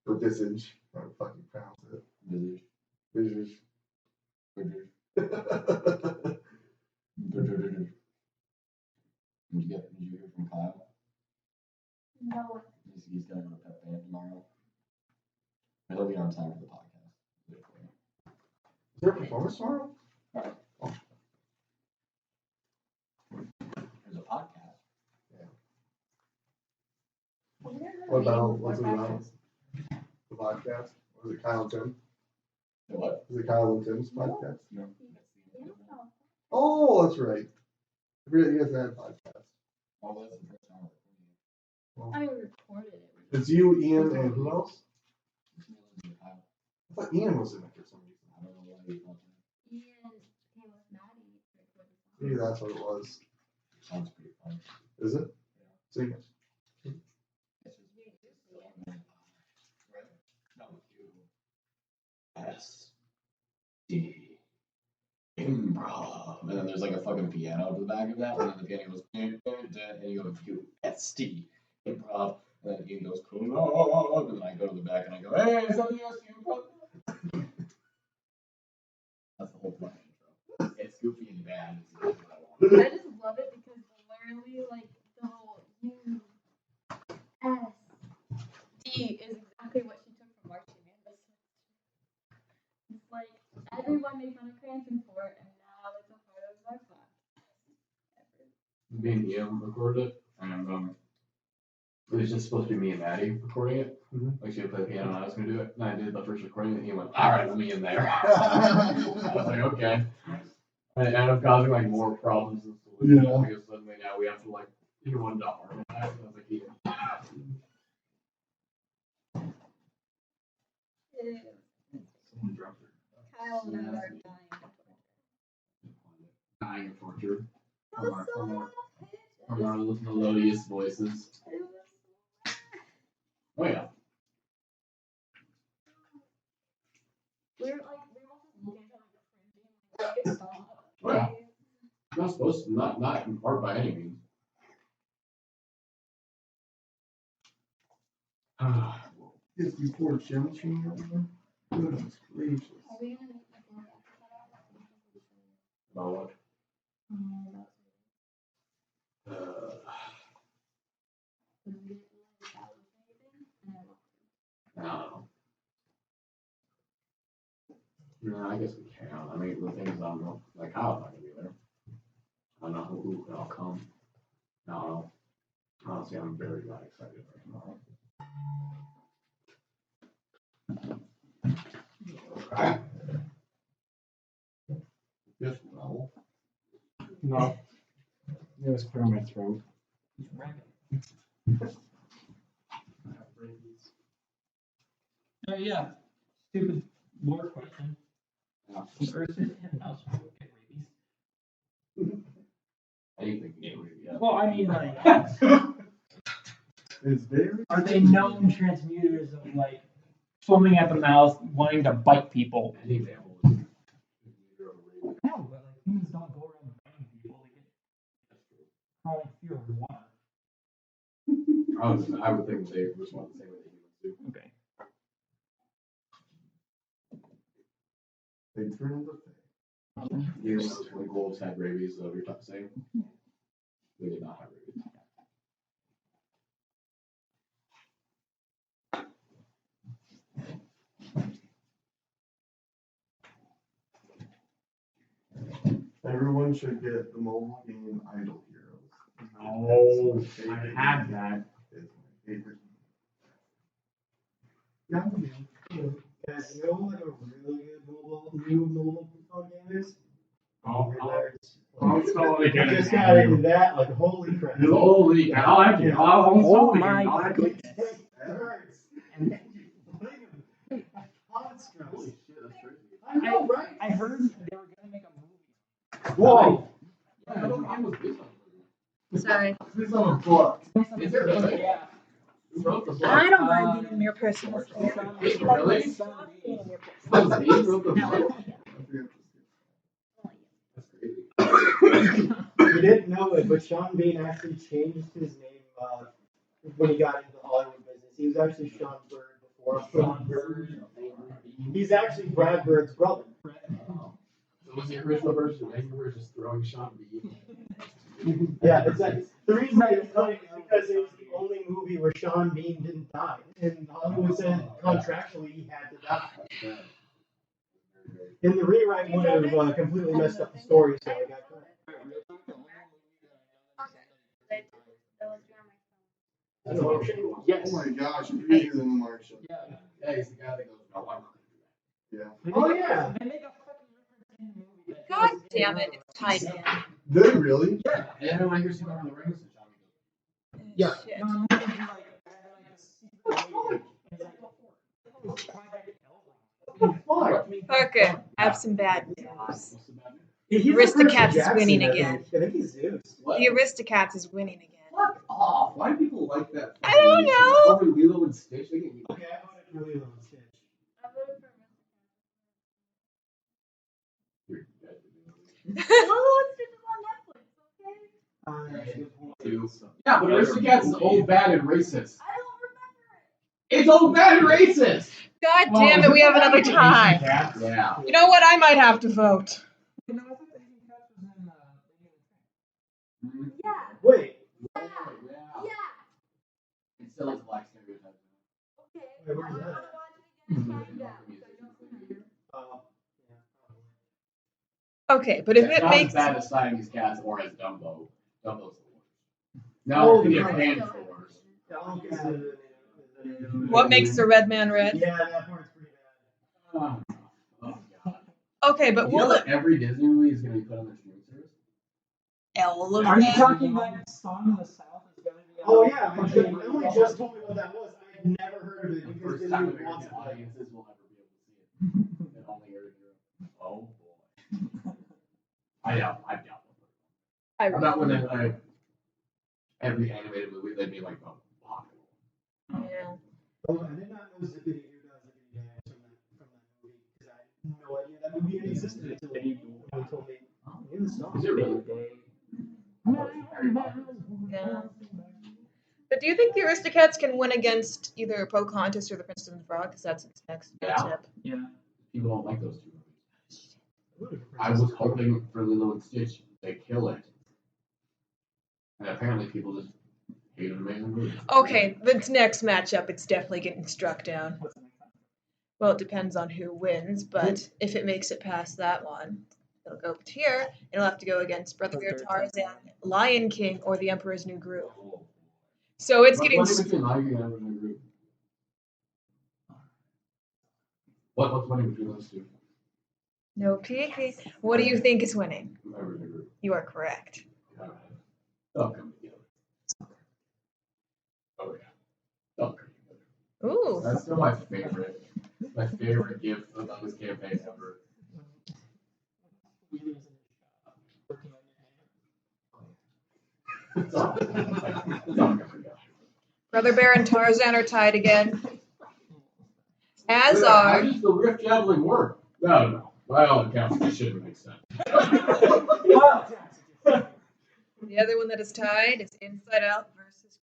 Or visage. I don't fucking pronounce it. Visage. Visage. Visage. Did you hear from Kyle? no. He's gonna go to Pep Band tomorrow. He'll be on time for the podcast. Is there a performance tomorrow? There's a podcast. What about, what's it about? The podcast? Or is it Kyle and Tim? What? Is it Kyle and Tim's podcast? No. Oh, that's right. I forget you guys had a podcast. Oh, that's the first time. I reported it. It's you, Ian, and who else? I thought Ian was in it for some reason. I don't know why you thought that. Ian came with Maddie. Maybe that's what it was. Sounds pretty fun. Is it? Yeah. Sing it. SD improv, and then there's like a fucking piano at the back of that, and then the piano goes, and you go SD improv, and then Ian goes, cool, and then I go to the back and I go, hey, is that the SD improv? That's the whole point of intro. It's goofy and bad. It's exactly what I want. I just love it because literally, like, the whole USD is exactly what she took from Marching Man. It's like, everyone made fun of Cranston for it, and now it's a part of our podcast. Me and Ian recorded it, and it was just supposed to be me and Maddie recording it. Like she would play the piano and I was gonna do it. And I did the first recording and he went, alright, let me in there. I was like, okay. And it ended up causing like more problems than solutions because suddenly now we have to like either one to harmonize. And I was like, yeah. Someone dropped her. Kyle and I are Dying of torture. From our melodious voices. Oh yeah. We were looking at each other cringing. Oh yeah. Not supposed to, not in part by any means. Is before Chemistry everyone? Goodness gracious. Are we gonna make a board after that? About what? No. No, I guess we can. I mean, the thing is, I don't know. Like, Kyle's not gonna be there. I don't know who can all come. No. Honestly, I'm very not excited for tomorrow. Yes, no. No. It was clear my throat. He's ragged. Oh yeah, stupid lore question. Does Ursa and Mouse get rabies? Anything can get rabies. Yeah. Well, I mean, like, It's very. are they known transmuters of like swimming at the mouth, wanting to bite people? Any example is No, but like humans don't go around biting people. They get chronic fear of water. I would think they respond the same way that humans do. Okay. They turn into things. You know, when wolves had rabies, you're tough to say. They did not have rabies. Everyone should get the mobile game Idle Heroes. No, It's my I favorite had game. that. It's my favorite. Yeah, guys, you know what a really good new mobile phone game is? I'll Like, install it again. I just got into that, like, holy crap. Holy cow. I like it. I'll install it my again. I like it. It hurts. And Constructs. shit, that's crazy. I know, right? I heard they were gonna make a movie. Whoa! Yeah, I don't think it was based on a Sorry. This is on a book. Is it really? Yeah. Who wrote the book? I don't mind being in your personal space. Is it Like, really? it's not being in your personal Oh, he wrote the book? That's crazy. You didn't know it, but Sean Bean actually changed his name when he got into the Hollywood business. He was actually Sean Bird before. Sean Bird. He's actually Brad Bird's brother. So was the original version of Angry Birds just throwing Sean Bean? Yeah, it's like, the reason it's funny is because it was the only movie where Sean Bean didn't die. And Hollywood said contractually he had to die. In the rewrite, one of them completely messed up the story, so I got cut. That's all. Yes. Oh my gosh, you're reading the Martian. Yeah. Yeah, he's the guy that goes, no, I'm not Yeah. Oh, yeah. They make a fucking reference in the movie. that God goes- damn it, it's tied in. Did it really? Yeah, and when I hear something on the rings, and Sean Yeah. Shit. No, I'm thinking like this secret way. It's like Project L. Parker, I have some bad news. He's The a Percy Aristocats is Jackson, winning I again. think. I think he's Zeus. What? The Aristocats is winning again. Fuck off. Why do people like that? I don't know. Over Lilo and Stitch? They get you. Okay, I voted for Lilo and Stitch. I voted for You're dead. Lilo and Stitch is on Netflix, okay? That's a good point. Yeah, but Aristocats is old, bad, and racist. I don't remember it. It's old, bad, and racist! God damn it, we have another tie. Yeah. You know what? I might have to vote. You know, I thought the Asian cat was in Yeah. Wait. Yeah. Yeah. Yeah. It still has black stereotypes. Okay. Wait, where's I that? want to watch it again and find out. So I don't remember. Yeah, probably. Okay, but if It's it not makes as bad as Siamese cats or as Dumbo. Dumbo's the worst. Oh, No, the you get Dumbo. banned for worse. what makes the red man red? Yeah, that part's pretty bad. Oh, God. Okay, but You know will that it every Disney movie is going to be put on the streaming service? all of Are you them? talking that Song of the South is going to be on? Oh yeah, Emily just told me what that was. I had never heard of it The because first time Disney wants American it. audiences will ever be able to see it. It only aired in Europe. Oh, boy. I doubt. I How about when they, like, every animated movie, they'd be like, oh, popular. Yeah. Oh, I did not know Zippity Doo Dah Zippity Dab from that movie because I had no idea that movie even existed until they told me. Oh, I knew the song. Is it really? Yeah. But do you think the Aristocats can win against either Pocahontas or the Princess and the Frog? Because that's its next Yeah. matchup. Yeah. People don't like those two movies. I was hoping for Lilo and Stitch. They kill it. And apparently people just hate an amazing movie. Okay, the next matchup, it's definitely getting struck down. Well, it depends on who wins, but if it makes it past that one, it'll go to here. It'll have to go against Brother Bear, Tarzan, Lion King, or The Emperor's New Groove. So it's getting. What's between Lion King and Emperor's New Groove? What's winning between those two? No peeking. What do you think is winning? Emperor's New Groove. You are correct. They'll come together. Oh yeah. They'll come together. Ooh. That's still my favorite. My favorite gift of this campaign ever. It's all gonna go. Brother Bear and Tarzan are tied again. As How are. does the rift javelin work? I don't know. By all accounts, this shouldn't make sense. The other one that is tied is Inside Out versus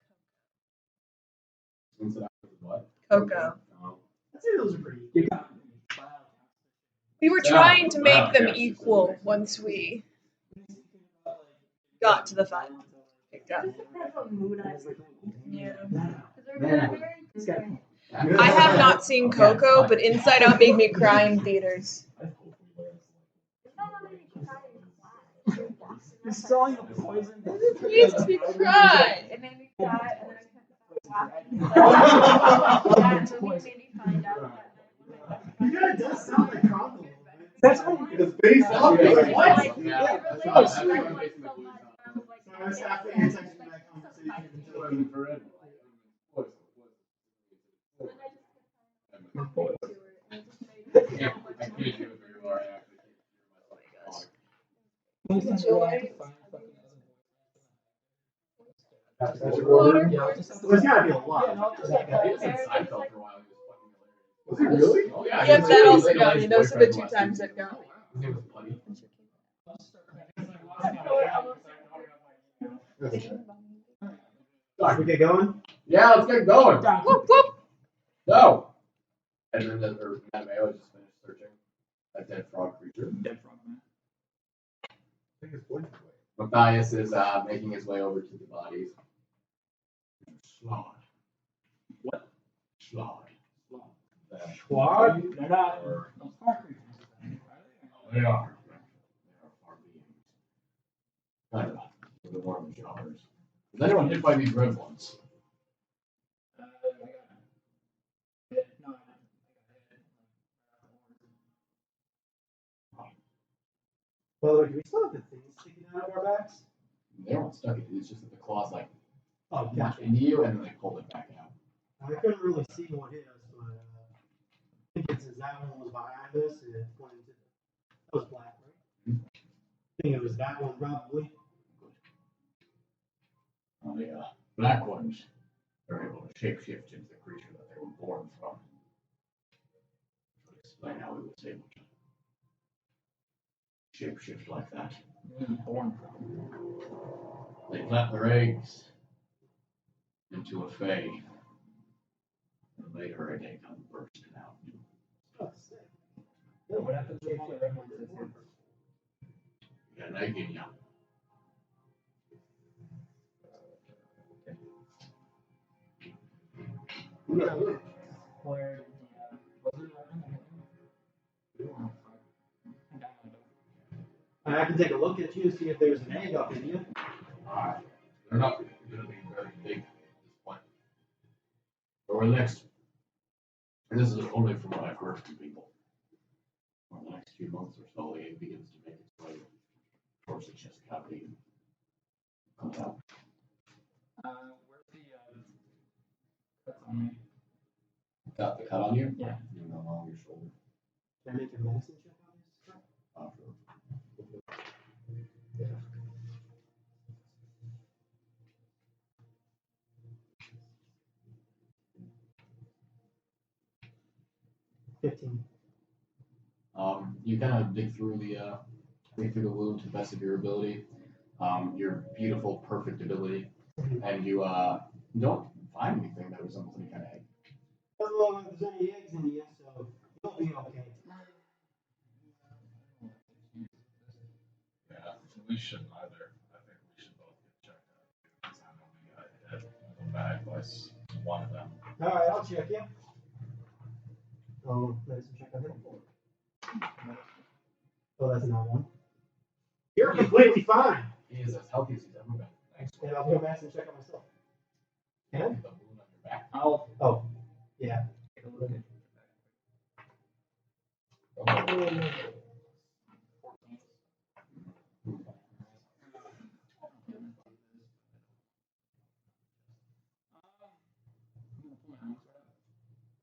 Inside Out is what? Coco. Oh. I'd say those are pretty. We were Yeah, trying to make yeah, them yeah. equal once we got to the final. Picked up. Just depends what mood I'm in. Yeah. Because they're very different. I have not seen Coco, but Inside Out made me cry in theaters. It's not that many cry in class. You're selling the poison. It makes me cry. It made me cry, and then I couldn't stop laughing. That movie made me find out that You know, it does sound like Coco a little bit. That's how It's based off Yeah. of Like, Yeah. I That's really how- was that's like, how so basically much, blues and I was like, So I was half paying attention to that conversation until and it Forever. then I just I kept to her, and it just made me so can't much I can't do it very well. I actually can't hear myself. Joy. That's a quarter. Yeah, There's gotta be a lot. Yeah, no, That guy. He was in Seinfeld for a while. He was fucking hilarious. Was it really? Oh yeah. Yep, he that was also got me. his Those are the boyfriend two last times season. that got me. His name was Buddy. Should we get going? Yeah, let's get going. Whoop, whoop. So, Edmund or Mattimeo just finished searching a dead frog creature. Dead frog man. I think it's poison. Matthias is making his way over to the bodies. Slod. What? Slod. What? They're not. Those frog creatures. They are. They are far beings. Kind of. The warm jars. Was anyone hit by these red ones? I got hit. No, I didn't. By the way, do we still have the things sticking out of our backs? They weren't stuck. It's just that the claws like Oh, much gotcha. into you, and then they pulled it back out. I couldn't really see what hit us, but I think it's that one was behind us and it went into that was black, right? I think it was that one probably. The black ones are able to shapeshift into the creature that they were born from. Which would explain how we was able to shapeshift like that. Born from. They clap their eggs into a fey, and later they come bursting out. Oh, sick. Yeah, what happens if all the red ones is here? You got an egg in ya. Where, yeah, was it I can take a look at you and see if there's an egg up in you. Alright. They're not going to be very big at this point. Over the next, and this is only from what I've heard from people, over the next few months or so, the egg begins to make its way towards the chest cavity and comes out. where's the cuts on me? Got the cut on you? Yeah. Along your shoulder. Can I make a medicine check on this? Sure. 15. You kind of dig through the wound to the best of your ability, your beautiful, perfect ability, and you don't find anything that resembles any kind of egg. Doesn't look like there's any eggs in you, so you'll be okay. Yeah, we shouldn't either. I think we should both get checked out. Because I know we got hit with a bag plus one of them. Alright, I'll check you. Oh, medicine check on him. Oh, that's not one. You're completely fine. He is as healthy as he's ever been. Thanks. And I'll do a medicine check on myself. Can I? The wound on your back. Oh, yeah. Take a look at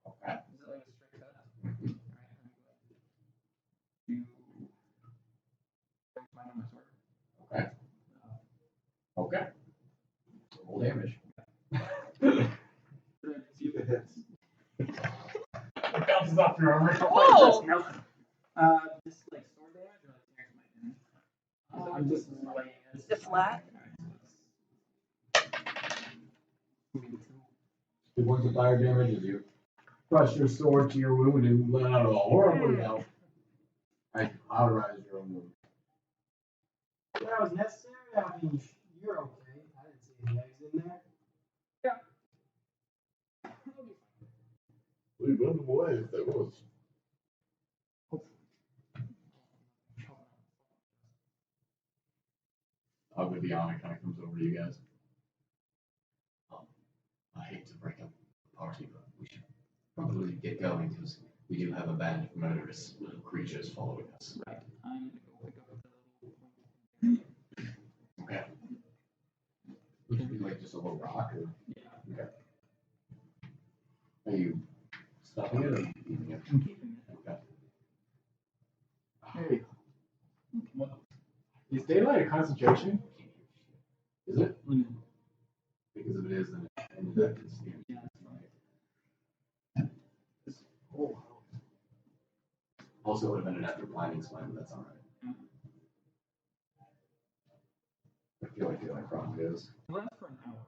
Okay. Is it like a straight cut? Alright, you break mine on my sword. Okay. Okay. Roll damage. Few hits. It bounces off your armor. Whoa! Just like sword damage or like tearing my damage? I'm just laying it. Is it flat? The points of fire damage as you thrust your sword to your wound and let out a horrible yell. I cauterize your own wound. That was necessary. I mean, you're okay. I didn't see any eggs in there. We run away if there was. Ugly Beyond kind of comes over to you guys. I hate to break up the party, but we should probably get going because we do have a band of murderous little creatures following us. Right. I'm gonna go pick up the little point. Okay. Would it be like just a little rock or? Yeah. Okay. Are you stopping it or keeping it? I'm keeping it. Okay. Hey. What? Is daylight a concentration? Is it? Limited. Because if it is, then it's Yeah, that's right. Oh. Also would have been an after blinding slime, but that's alright. I feel like it probably is. It lasts for an hour.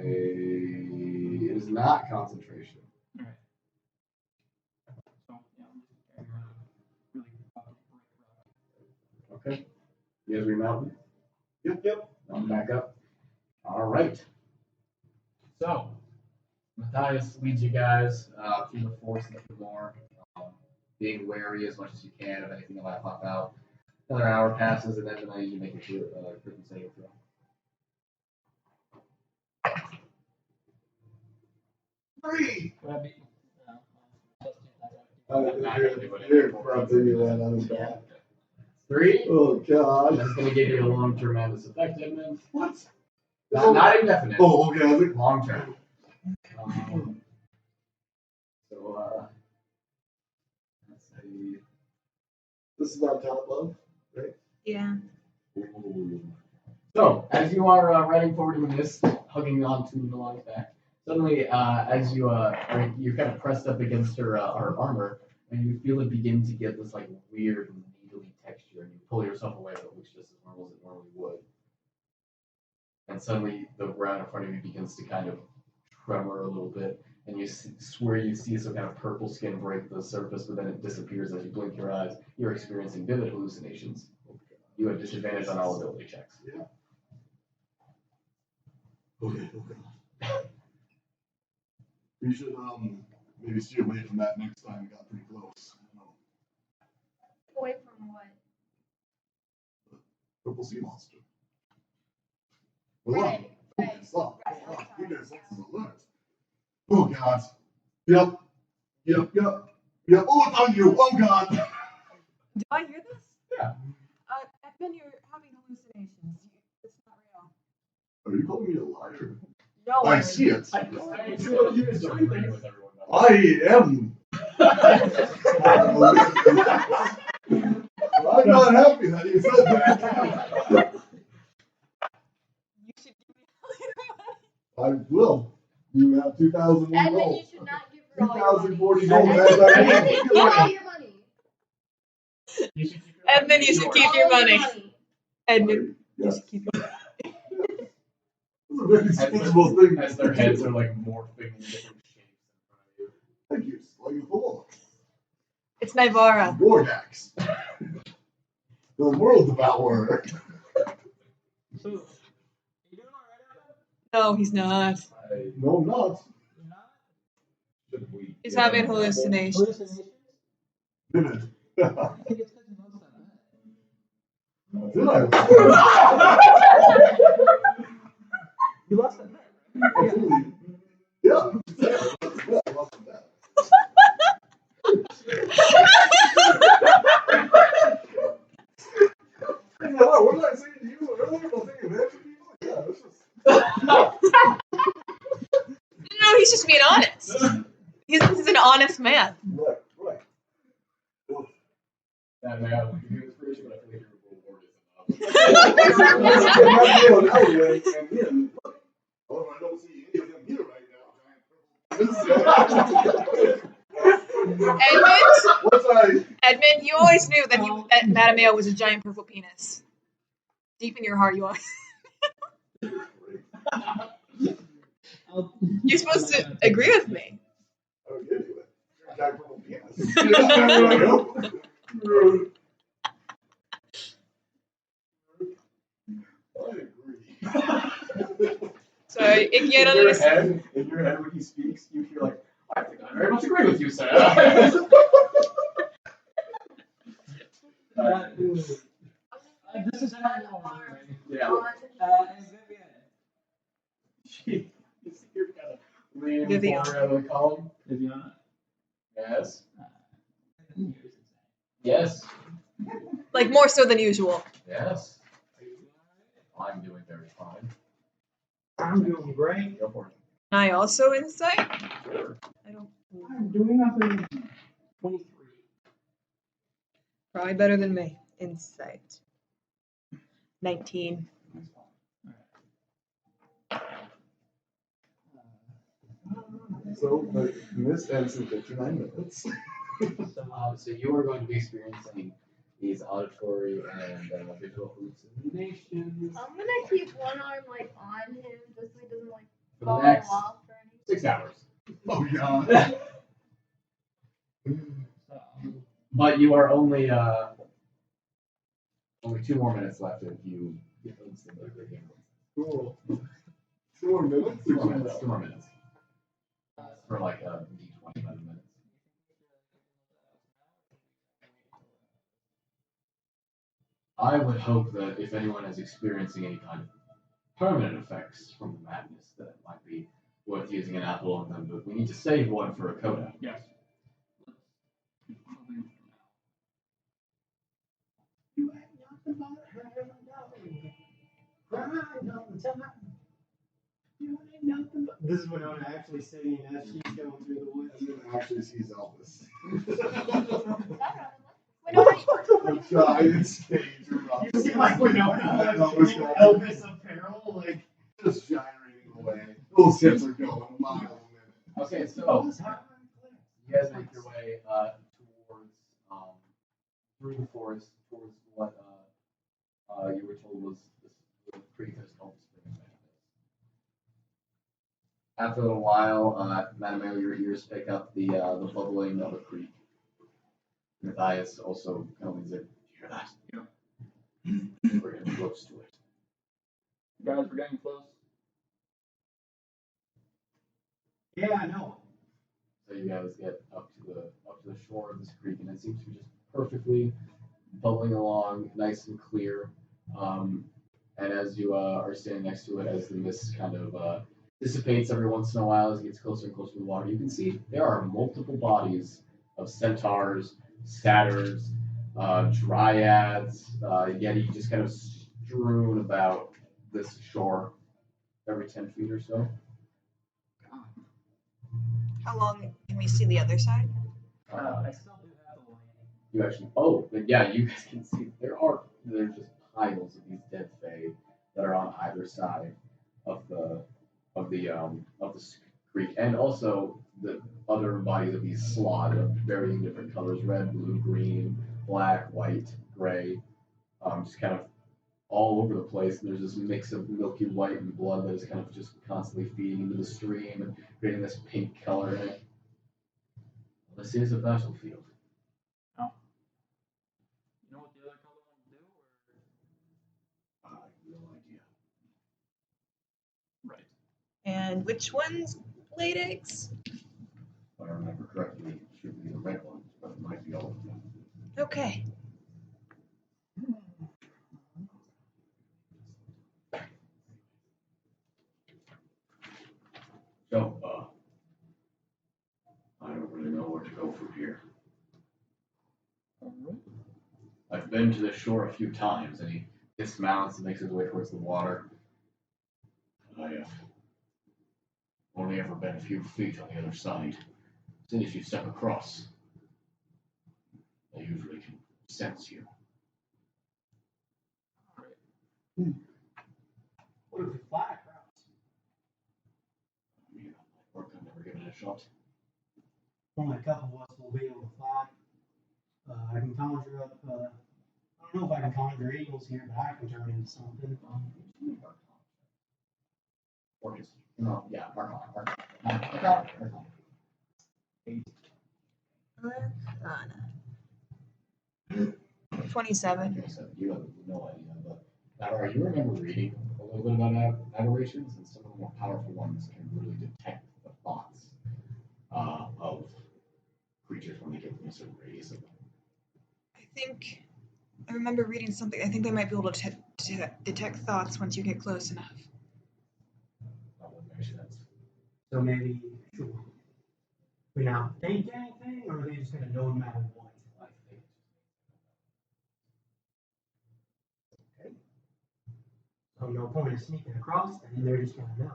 It is not concentration. Alright. So, yeah, I'm just carrying around a really fucking brick rock. Okay. You guys remounting? Yep. I'm back up. Alright. So, Matthias leads you guys through the forest a little bit more, being wary as much as you can of anything that might pop out. Another hour passes, and then I usually make it to a prison saving throw. Three! Would I be? No. You're probably land on his back. 3. Oh, God. That's going to give you a long-term madness effect, Edmund. What? Not indefinite. Oh, okay. I was like, Long term. So, let's see. this is on top of, right? Yeah. Ooh. So, as you are riding forward in the mist, hugging onto Nalane's back, suddenly, as you're kind of pressed up against her armor, and you feel it begin to get this like weird needly texture, and you pull yourself away, but it looks just as normal as it normally would. And suddenly, the ground in front of you begins to kind of tremor a little bit, and you swear you see some kind of purple skin break the surface, but then it disappears as you blink your eyes. You're experiencing vivid hallucinations. You have disadvantage on all ability checks. Yeah. Okay. We should maybe steer away from that next time. We got pretty close. Away from what? Purple sea monster. Right. Stop. Keep your senses alert. Oh God. Yep. Oh, it's on you. Oh God. Do I hear this? Yeah. Edmund, you're having hallucinations. It's not real. Are you calling me a liar? No. I see it. I am. I'm not happy that you said that. You should give me all your money. I will. You have 2,000 Edmund, gold. you should not give her all your money. 2,040 gold. Edmund, give all your money. Edmund, you should keep your money. Edmund, you Yes. should keep your money. That's a very sensible thing. As their heads are like morphing in different shapes in front of you. Thank you. Like a fool. It's Naivara. Gordax. The world devourer. So, are you doing alright, Evan? No, he's not. No, I'm not. You're not? Should we? He's having hallucinations. Hallucinations? Vivid. I think it's because you lost that bet. Did I? You lost that bet, right? Absolutely. Yeah. I lost the bet. What did I say to you earlier about taking advantage of people? Yeah, this is. No, he's just being honest. He's an honest man. Right. That may have like new inspiration, but I feel like your reward isn't enough. Oh, I don't see any of them here right now. Edmund, you always knew that that Mattimeo was a giant purple penis. Deep in your heart, you always. You're supposed to agree with me. I'll give you it. You're a giant purple penis. I agree. So, if you don't understand. In your head, when he speaks, you hear like, I think I very much agree with you, sir. This is how you are. Yeah. And Vivian. You're kind of leaning Vivian. forward out of the column. Viviana. Yes. Yes. Like, more so than usual. Yes. I'm doing very fine. I'm doing great. Go for it. Can I also insight? Sure. I don't. I'm doing nothing. 23. Probably better than me. Insight. 19. That's fine. So, in this ends in 59 minutes. So you are going to be experiencing these auditory and visual hallucinations I'm gonna keep one arm like on him just so he doesn't like for fall the next off or anything. 6 hours. Oh, God. But you are only 2 more minutes left if you get those things like the game. Cool. 2 more minutes? 2 more minutes. 2 more minutes. For like D20 minutes. I would hope that if anyone is experiencing any kind of permanent effects from the madness, that it might be worth using an apple on them, but we need to save one for a coda. Yes. This is Winona actually singing as she's going through the woods. And then actually sees Elvis. Winona, A giant stage erupts. You see like Winona, Elvis like, Elvis apparel, like. just gyrating away. Those hips are going a mile a minute. Okay, so you guys make your way towards through the forest towards what you were told was the creek that's called the Spring of Madness. After a little while, Mattimeo, your ears pick up the bubbling of a creek. Matthias also kind of leads it. Hear that? Yeah. We're getting close to it. Guys, we're getting close. Yeah, I know. So you guys get up to the shore of this creek, and it seems to be just perfectly bubbling along, nice and clear. And as you are standing next to it, as the mist kind of dissipates every once in a while as it gets closer and closer to the water, you can see there are multiple bodies of centaurs, satyrs, dryads, yeti, just kind of strewn about this shore every 10 feet or so. how long can we see the other side? I still do have the light. You actually, but yeah, you guys can see there's just piles of these dead fae that are on either side of the creek, and also the other bodies of these slod of varying different colors: red, blue, green, black, white, gray, just kind of all over the place. And there's this mix of milky white and blood that is kind of just constantly feeding into the stream and creating this pink color in it. This is a battlefield. Oh. You know what the other color ones do, or? I have no idea. Right. And which ones laid eggs? If I remember correctly, it should be the red ones, but it might be all of them. Okay. So, I don't really know where to go from here. I've been to the shore a few times, and he Dismounts and makes his way towards the water. I have only ever been a few feet on the other side. As soon as you step across, I usually can sense you. What if we fly across? I mean, I've never given it a shot. Only a couple of us will be able to fly. I can conjure up, I don't know if I can conjure eagles here, but I can turn into something. Or just, no, yeah, Archon. 27. You have no idea, but Naivara, you remember reading a little bit about aberrations, and some of the more powerful ones can really detect the thoughts of creatures when they get within a certain radius of them. I think I remember reading something. I think they might be able to detect thoughts once you get close enough. That would make sense. So maybe, sure. We now think anything, or are they just going to know no matter what? I think. Okay. So no point in sneaking across, and they're just going to know.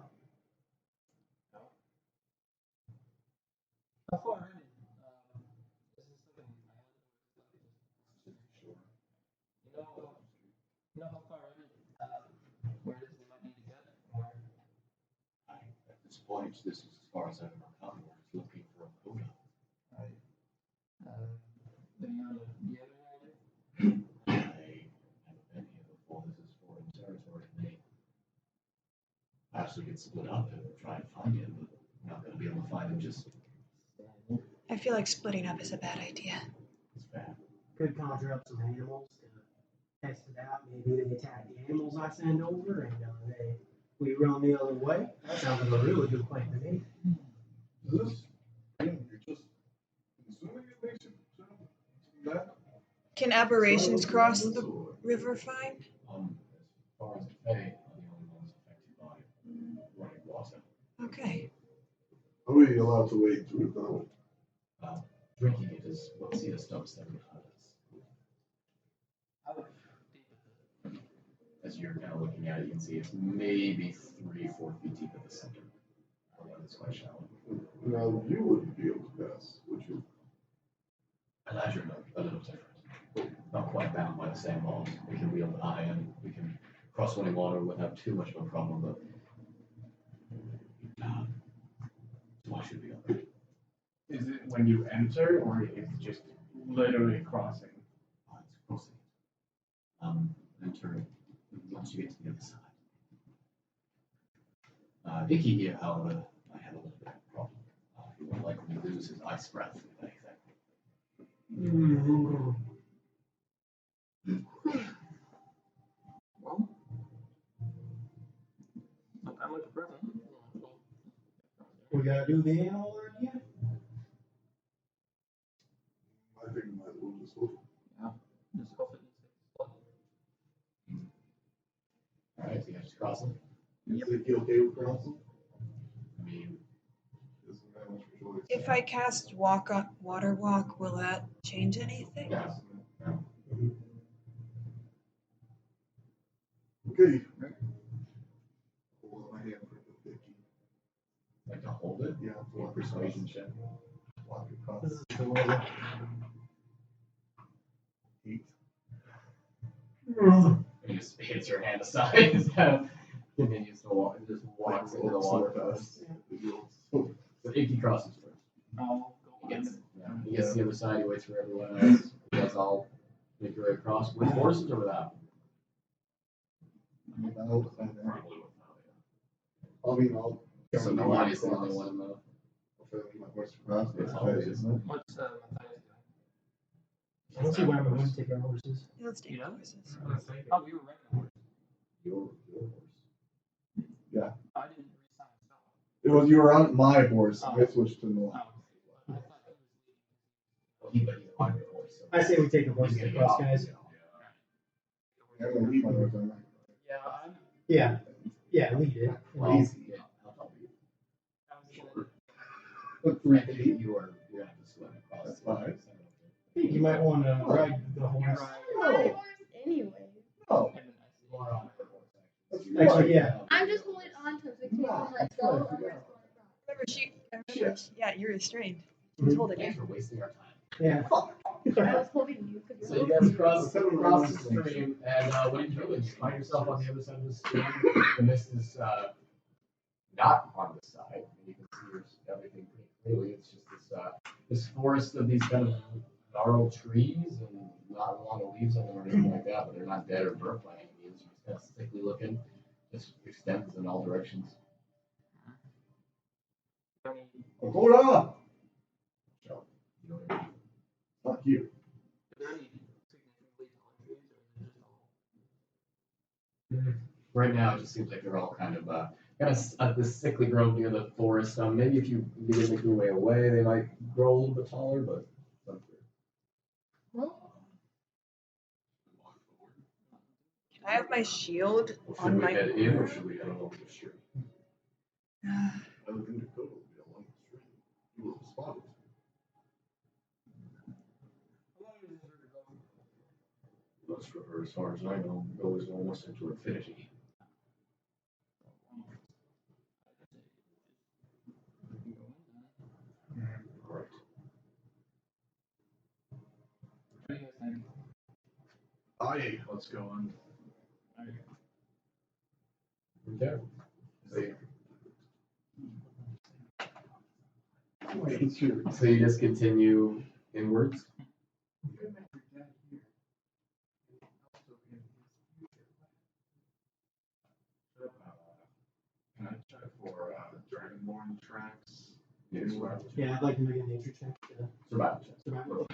How far in? This is something I had. Sure. You know how far in? Where it is we might need to get? Or At this point, this is as far as I've ever come. We're just looking for a quota. right. Any other idea? I haven't been here before. This is foreign territory to me. Perhaps we could split up and try and find him, but we're not going to be able to find him just I feel like splitting up is a bad idea. as bad. Could conjure up some animals to test it out. Maybe they attack the animals I send over, and we run the other way. That sounds like a really good plan to me. Is this? You're just assuming it makes you that? Can aberrations cross the river fine? As far as the Fae are the only ones affected by running water. Okay. Are we allowed to wade through it though? Drinking it is what Xiloscient that would hurt us. How deep is it? As you're kind of looking at it, you can see it's maybe 3-4 feet deep at the center. it's quite shallow. Now you wouldn't be able to pass, would you? Imagine a little different. Not quite bound by the same laws. We can wield the iron, we can cross running water without too much of a problem, but why should we go? Is it when you enter, or is it just literally crossing? It's crossing. Enter once you get to the other side. Icky here, however, I have a little bit of a problem. He will likely lose his ice breath, if anything. Well, sometime like a present. We gotta do the animal again? I think we might as well just look. Just hoof it and Alright, so you guys just crossing? Is he okay with crossing? I mean, Doesn't have much choice. If I cast water walk, will that change anything? no. Okay. Hold on my hand for the 50. Like to hold it? Yeah, Or persuasion check. Walk across. This is the way. 8. He just hits your hand aside and just kind of continues to walk and just walks into the water fast. So Icky crosses first. I'll go He behind gets, it. he gets to the other side, he waits for everyone else. You guys all make your way across with horses or without? Probably without it. I mean, I'll. So Nalane is the only one in the. I'll try to leave my horse across. It's It's always- isn't it? What's Matthias doing? I don't see why we wouldn't take our horses. Let's take You know? horses. Oh, we were renting a horse. Your horse. I didn't resign so. It was you were on my horse. I switched to Oh, the. I thought he was But he's on your horse. So I say we take the horses he's gonna across, get guys. off. I'm gonna leave my horse on. Yeah, I'm. Yeah. Yeah, lead it. Well, Easy. yeah, I'll help you. I was gonna. Look, I 3 think feet. you're gonna have to swim across. That's fine. You might want to ride the horse. No. Anyway. No. That's Actually, yeah. I'm just holding on to it so you can let go. or it's going across. Remember, yeah, you're restrained. She's holding Thanks you. for wasting our time. Yeah. I was holding you because So you guys cross the stream, and what do you do? You find yourself on the other side of the stream. The mist is not on this side, and you can see everything pretty clearly. It's just this forest of these kind of gnarled trees, and not a lot of leaves on them or anything like that, but they're not dead or burnt by any means. Just kind of sickly looking. Just extends in all directions. Hold on. You know what I mean? Not you. Right now, it just seems like they're all kind of this sickly grove near the forest. Maybe if you begin making your way away, they might grow a little bit taller, but it's unclear. Can I have my shield Should on we my. head in, or should we head along the street? I look into Dakota will be along the street. You will spot it. This river, as far as I know, goes almost into infinity. Correct. What do you guys think? Aye, let's go on. Okay. So you just continue inwards. Can I check for Dragonborn tracks? Yeah, I'd like to make a nature check. Survival check. Survival.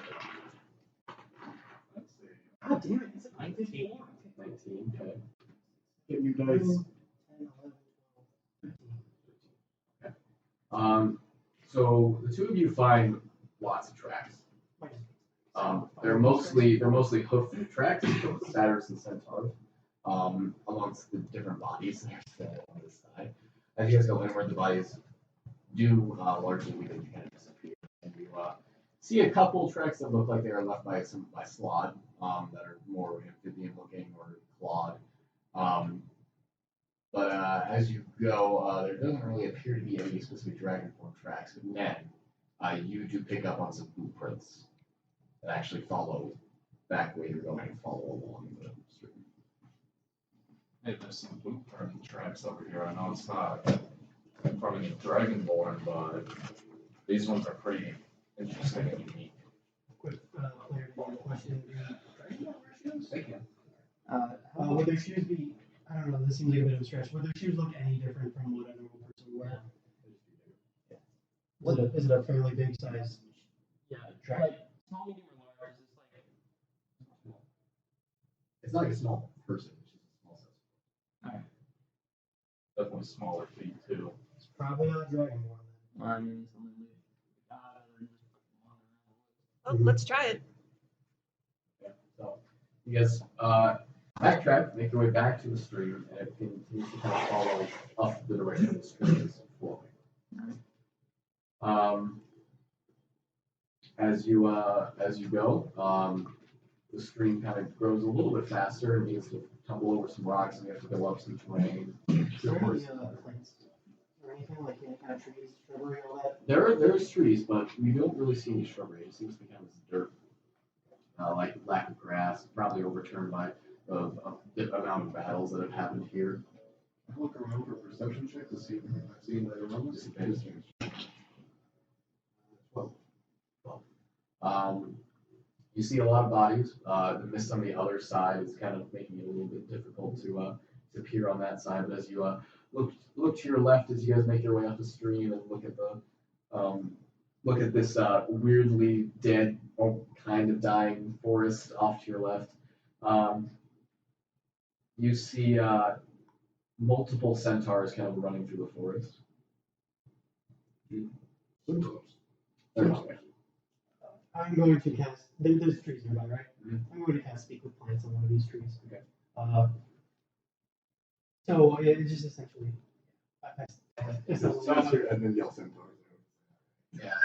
Let's see. God damn it, it's a 19. 19, okay. Give you guys 10, 11, 12, 13. So the two of you find lots of tracks. They're mostly hoof tracks, so satyrs and centaurs, amongst the different bodies that are still on this side. As you guys go inward, the bodies do largely begin to kind of disappear, and you see a couple tracks that look like they are left by slod, that are more amphibian looking or clawed. But as you go, there doesn't really appear to be any specific dragonborn tracks, but then you do pick up on some footprints that actually follow back where you're going and follow along the street. Hey, there's some blueprint tracks over here. I know it's not from any dragonborn, but these ones are pretty interesting and unique. Quick clarity on the question. Thank you. Would their shoes be, I don't know, this seems like a bit of a stretch, would their shoes look any different from what a normal person would wear? Is it a fairly big size? Yeah, Track. like small, medium, or large. Is this like It's not like a small person, it's just a small size. Definitely smaller feet too. It's probably not Dragonborn then. I mean, something like Well, let's try it. Yeah, so you guys backtrack, make your way back to the stream, and it continues to kind of follow up the direction the stream is flowing. As you go, the stream kind of grows a little bit faster and begins to tumble over some rocks, and you have to go up some terrain. Is there any plants or anything like any kind of trees, shrubbery, all that? There's trees, but you don't really see any shrubbery. It seems to be kind of dirt, like lack of grass, probably overturned by the amount of battles that have happened here. I'll look around for a perception check to see if I've seen that around. You see a lot of bodies. The mist on the other side is kind of making it a little bit difficult to peer on that side. But as you look to your left as you guys make your way up the stream and look at this weirdly dead or kind of dying forest off to your left, you see multiple centaurs kind of running through the forest. I'm going to cast, there's trees nearby, right? I'm going to cast Speak with Plants on one of these trees. Okay. So it's just essentially, Sounds like Edmund yells centaurs. Yeah.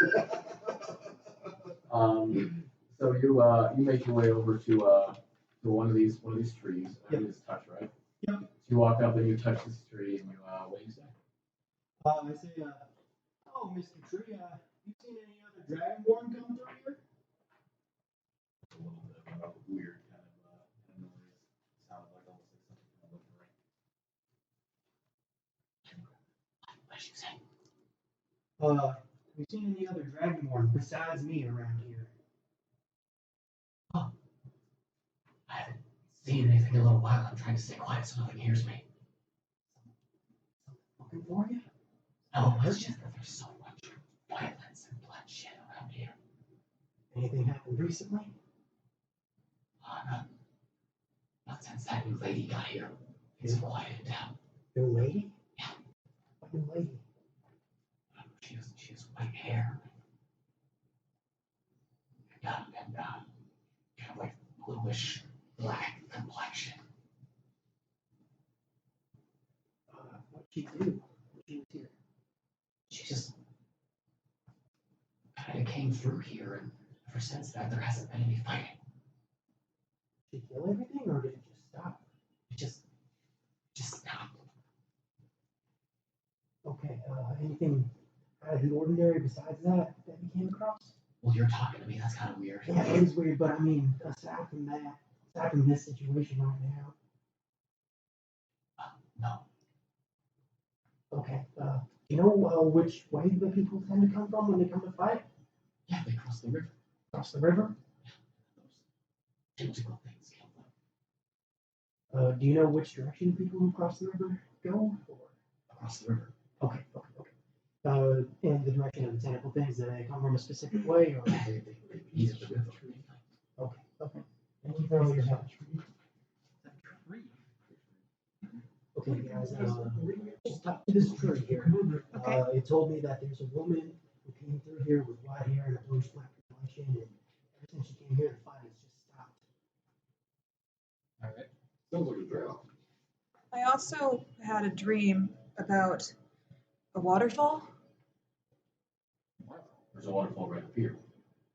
So you make your way over to one of these trees. Yep. It is touch, right? Yep. So you walk up and you touch this tree and you what do you say? I say, oh, Mr. Tree, you seen any other Dragonborn come through here? A little bit of a weird kind of noise. Sounds like almost like something kind of looking right. What did you say? Have you seen any other Dragonborn besides me around here? Oh, I haven't seen anything in a little while. I'm trying to stay quiet so nothing hears me. Looking for you? No, it's just that there's so much violence and bloodshed around here. Anything happened recently? Not since that new lady got here. Things have quieted down. New lady? Yeah. What new lady? She has white hair. And kind of like bluish black complexion. What'd she do? She was here. She just kind of came through here, and ever since that, there hasn't been any fighting. Did she kill everything, or did it just stop? It just stopped. Okay, anything out of the ordinary besides that you came across? Well, you're talking to me. That's kind of weird. Yeah, it is weird, but I mean, aside from that, aside from this situation right now. No. Okay, you know which way the people tend to come from when they come to fight? Yeah, they crossed the river. Across the river? Those tentacle things killed them. Do you know which direction people who cross the river go? Or? Across the river. Okay. In the direction of the tentacle things, do they come from a specific way, or? They eat the river. Okay. Thank you for all your help. Okay, guys, just talk to this tree here. Okay. It told me that there's a woman who came through here with white hair and a bluish black complexion, and ever since she came here, the fight has just stopped. Alright. Sounds like a dragon. I also had a dream about a waterfall. There's a waterfall right up here.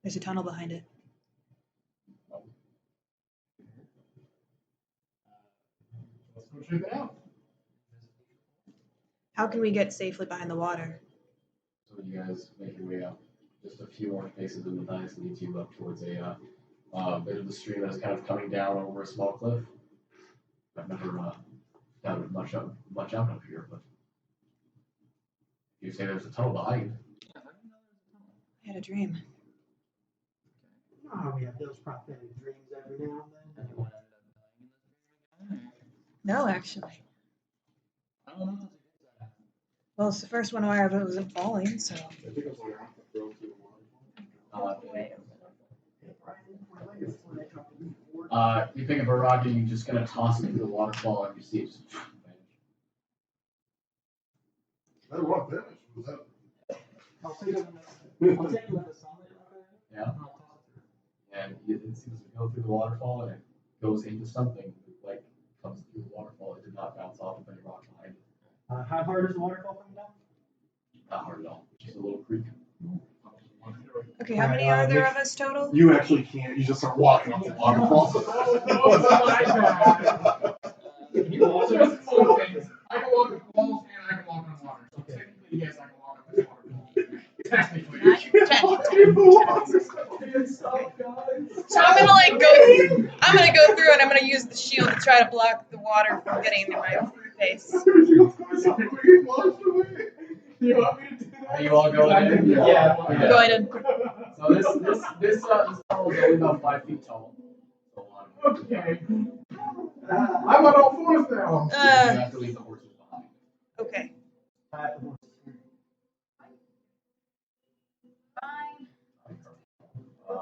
There's a tunnel behind it. Let's go check it out. How can we get safely behind the water? So you guys make your way up. Just a few more paces in the dais leads you up towards a bit of the stream that is kind of coming down over a small cliff. I've never found much out of here, but you say there's a tunnel behind. I had a dream. You know how we have those prophetic dreams every now and then. No, actually. I don't know if it's a good sign. Well, it's the first one where I wasn't falling, so. I think I was on half the throw through the You pick up a rock and you're just gonna toss it through the waterfall and you see it just vanish. That rock vanished. Was that? I'll take it with the sunlight right there. Yeah. And I'll toss it through. And it seems to go through the waterfall and it goes into something, like comes through the waterfall. It did not bounce off of any rock behind it. How hard is the waterfall coming down? Not hard at all. Just a little creek. Okay, how many are there of us total? You actually can't. You just start walking up the waterfall. You also just full things. I can walk up walls and I can walk on water. So technically, yes, I can walk up this waterfall. Technically. So I'm gonna go through and I'm gonna use the shield to try to block the water from getting into my face. You want me to do that? Are you all going in? Yeah. I'm going in. So this tunnel is only about 5 feet tall. So, Okay. I'm on all fours now. you have to leave the horses behind. Okay. Fine. Um,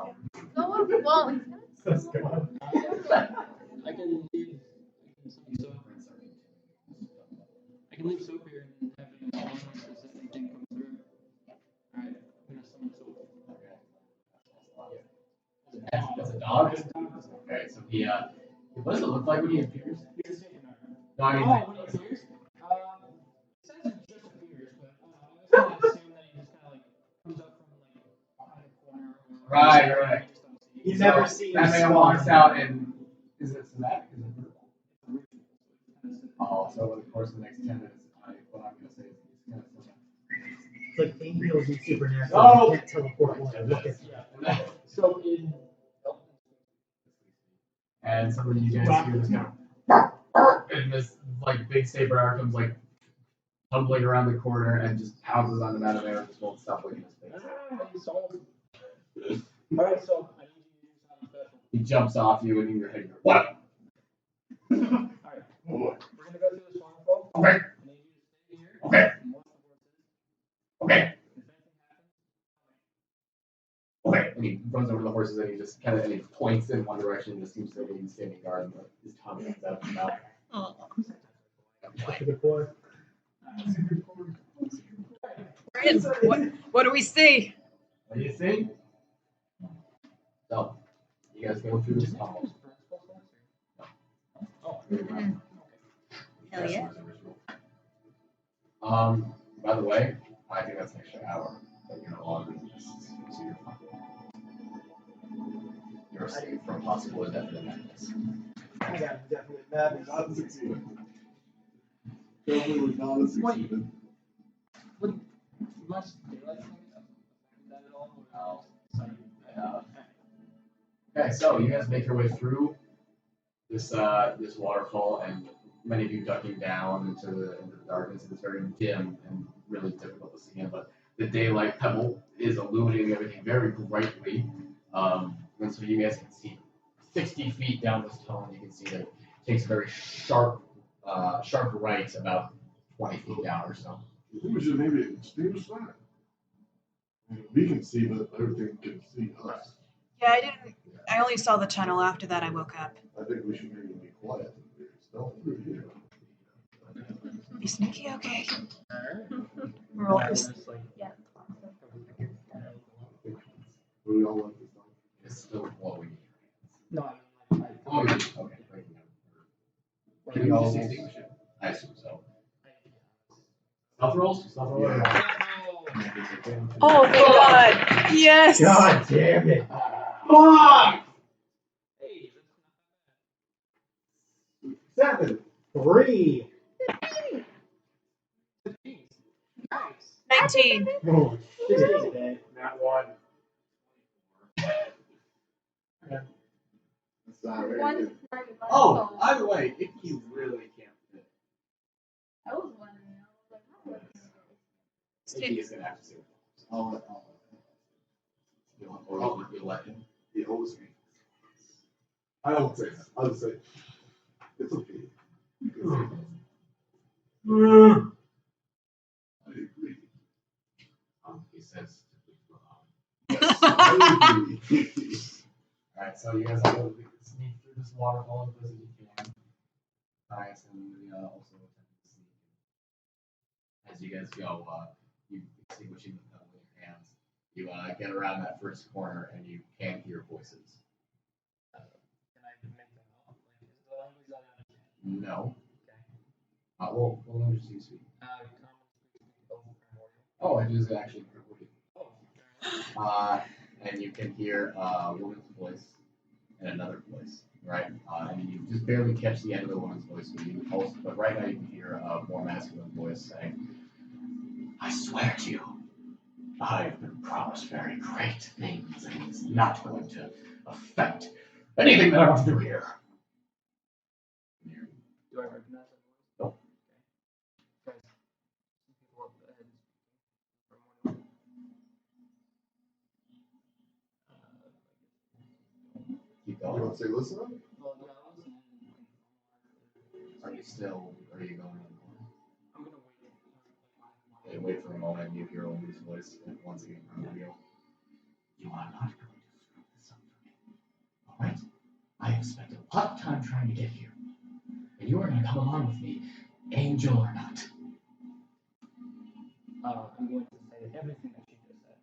Go up. Well, he's Let's go. I can leave some soap. I can leave soap here and have it in the corner if anything comes through. Alright, I'm gonna summon soap. That's a dog? Okay, so what does it look like when he appears? No, I mean, Oh, when he appears? It says it just appears, but I was gonna assume that he just kinda like comes up from like behind the corner. Right. You So, never see that him man spawn. walks out and is it somatic? Is it vertical? Oh, so over the course of the next 10 minutes, what I'm gonna say is it's kind of somatic. It's like angels and supernatural. No. You can't teleport one. Look at So in And some of you guys hear this kind of, and this like big saber arrow comes like tumbling around the corner and just pounces on the Mattimeo and just won't stop looking at his face. Alright, so I need you to do something special. He jumps off you and in your head you're what? Alright. We're gonna go through this waterfall. Okay. I need you to stay here. Okay. And watch the horses. Okay. If anything happens, Okay. And he runs over the horses and he just kind of and he points in one direction and just seems to be standing guard and his tongue comes out of his mouth. Good boy. What do we see? What do you see? So, you guys go through this tunnel. Hell yeah. By the way, I think that's an extra hour that you're no longer in this, so you're fine. You're safe from possible indefinite madness. I got definitely madness. Not succeeded. Definitely was not a succeeded. much daylight saving that at all? Okay, so you guys make your way through this this waterfall, and many of you ducking down into the darkness. It's very dim and really difficult to see in, but the daylight pebble is illuminating everything very brightly. And so you guys can see 60 feet down this tunnel. You can see that it takes a very sharp right about 20 feet down or so. I think we should maybe extinguish that. We can see, but everything can see us. Yeah, I only saw the tunnel. After that, I woke up. I think we should maybe be quiet. Stealth through here. Be sneaky, okay. Roll for Yeah. We all want this one. It's still blowing. No, I mean, like, Oh, okay. Can we all extinguish it? I assume so. Stealth rolls? Stealth rolls? Yeah. Oh, thank God. Yes. God damn it. Fuck! hey, that's 7, 3. 17. Oh, shit. That one. That's not very One good. target by Oh, phone. by the way, if you really can't fit, I was wondering. I was like, how would Icky is gonna have to say Oh, you'll let him. he owes me. I won't say that. I'll just say, it's okay. You can say that. I agree. He says to please go on. Yes, I agree. Alright, so you guys have to sneak through this waterfall as best as you can. Nice, and also attempt to sneak. As you guys go, you extinguishing the pebble in your hands. You get around that first corner and you can hear voices. Can I make them out? Like, is the language that I understand? No. Okay. Well, what language do you speak? Common speak of primordial. Oh, it is actually primordial. Oh, fair enough. And you can hear a woman's voice and another voice, right? And you just barely catch the end of the woman's voice, but right now you can hear a more masculine voice saying, I swear to you, I've been promised very great things, and it's not going to affect anything that I want to do here. Do I recognize that voice? No. Okay. Guys, some people up ahead speaking primordial. keep You going. want to say listen up? Well, yeah, I was listening. Are you going on? I'm gonna wait. Okay, wait for a moment, you hear a woman's voice, and once again, primordial. You are not going to screw this up for me. Alright? I have spent a lot of time trying to get here. And you are going to come along with me, angel or not. I'm going to say everything that she just said.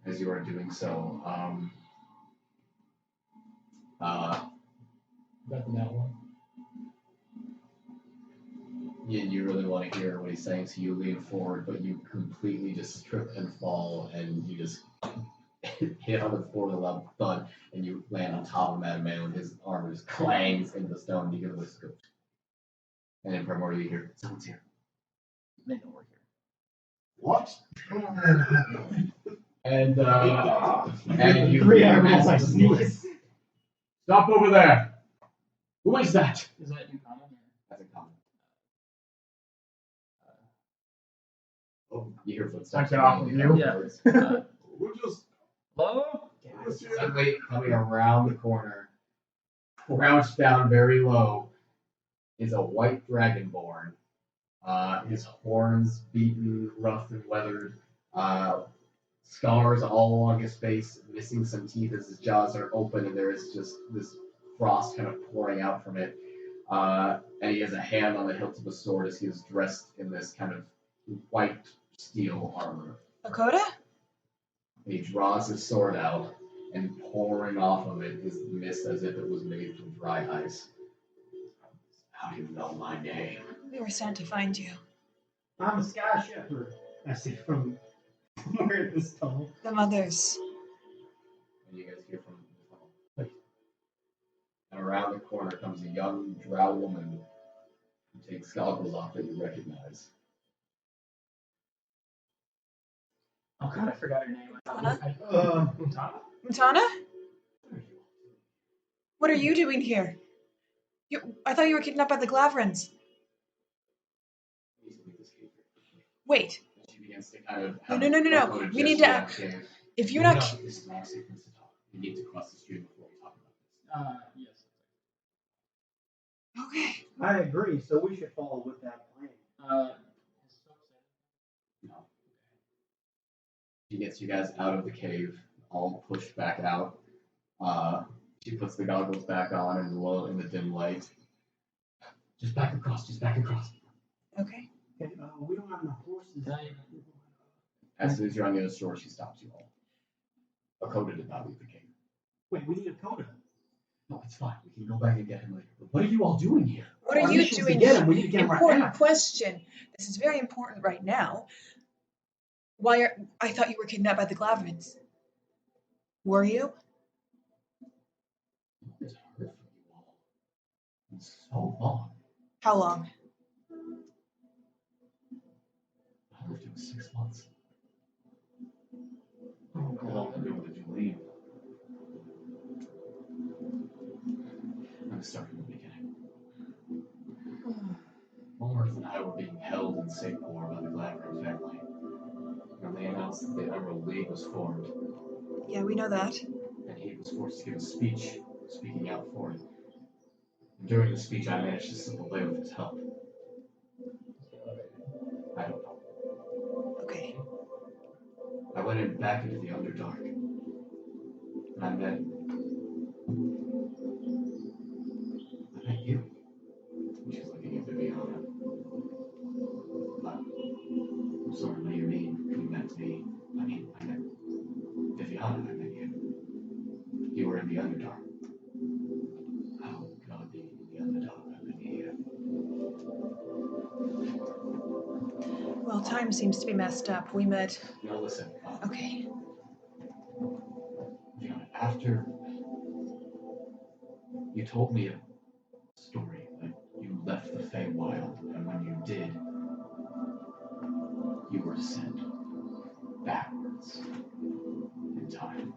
As you are doing so, Got that one. you really want to hear what he's saying, so you lean forward, but you completely just trip and fall, and you just hit on the floor with a loud thud, and you land on top of Mattimeo, and his armor just clangs into the stone, and you give it a scoop. And in Primordial, you hear, someone's here. They know we're here. What? And you Three hear eyeballs, I this sneeze. voice. Stop over there. Who is that? Is that in common? That's a comment. Oh, You hear footsteps. Take it off of you. Yeah. we're just. Hello? Suddenly, coming around the corner, crouched down very low, is a white dragonborn. His horns beaten, rough and weathered, scars all along his face, missing some teeth as his jaws are open, and there is just this frost kind of pouring out from it. And he has a hand on the hilt of a sword as he is dressed in this kind of white steel armor. Lakota? He draws his sword out, and pouring off of it is mist as if it was made from dry ice. How do you know my name? We were sent to find you. I'm a sky shepherd. I see from where this tunnel. The mothers. And you guys hear from the tunnel. And around the corner comes a young drow woman who takes goggles off that you recognize. Oh god, I forgot her name. Mutana? Mutana? What are you doing here? I thought you were kidnapped by the Glavrans. Wait. She begins to kind of No. We need to. If you're not. This is not a safe place to talk. You need to cross the stream before we talk about this. Yes. Okay. I agree, so we should follow with that plan. No. She gets you guys out of the cave, all pushed back out. She puts the goggles back on in the dim light. Just back across. Okay. Okay, we don't have enough horses. As soon as you're on the other shore, she stops you all. Lakota did not leave the cave. Wait, we need a coda. No, it's fine. We can go back and get him later. But what are you all doing here? What are Our you mission's to doing? get him. We need to get him our Important axe. question. This is very important right now. I thought you were kidnapped by the Glavrans. Were you? It's heard from you all. And so long. How long? I lived it was 6 months. How long ago did you leave? I'm going to start from the beginning. Mulworth and I were being held in Sapor by the Gladgren family when they announced that the Emerald League was formed, Yeah, we know that. and he was forced to give a speech speaking out for it. And during the speech, I managed to slip away with his help. I don't know. Okay. I went back into the Underdark, and I met you. She's looking at Viviana. I'm sorry, what do you mean? You met me? I met Viviana, I met you. You were in the Underdark. Oh, God, being in the Underdark, I met you. Well, time seems to be messed up. We met. Now listen. Okay. Viviana, after you told me a story that you left the Feywild, and when you did, you were sent backwards in time.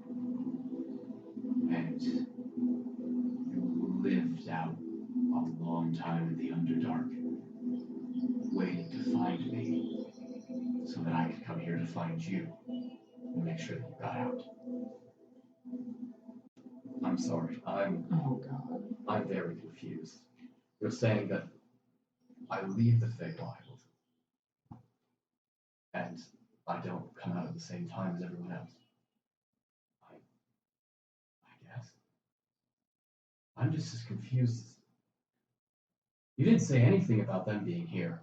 And you lived out a long time in the Underdark, waiting to find me, so that I could come here to find you and make sure that you got out. I'm sorry. Oh God. I'm very confused. You're saying that I leave the Feywild and I don't come out at the same time as everyone else. I guess. I'm just as confused as... You didn't say anything about them being here.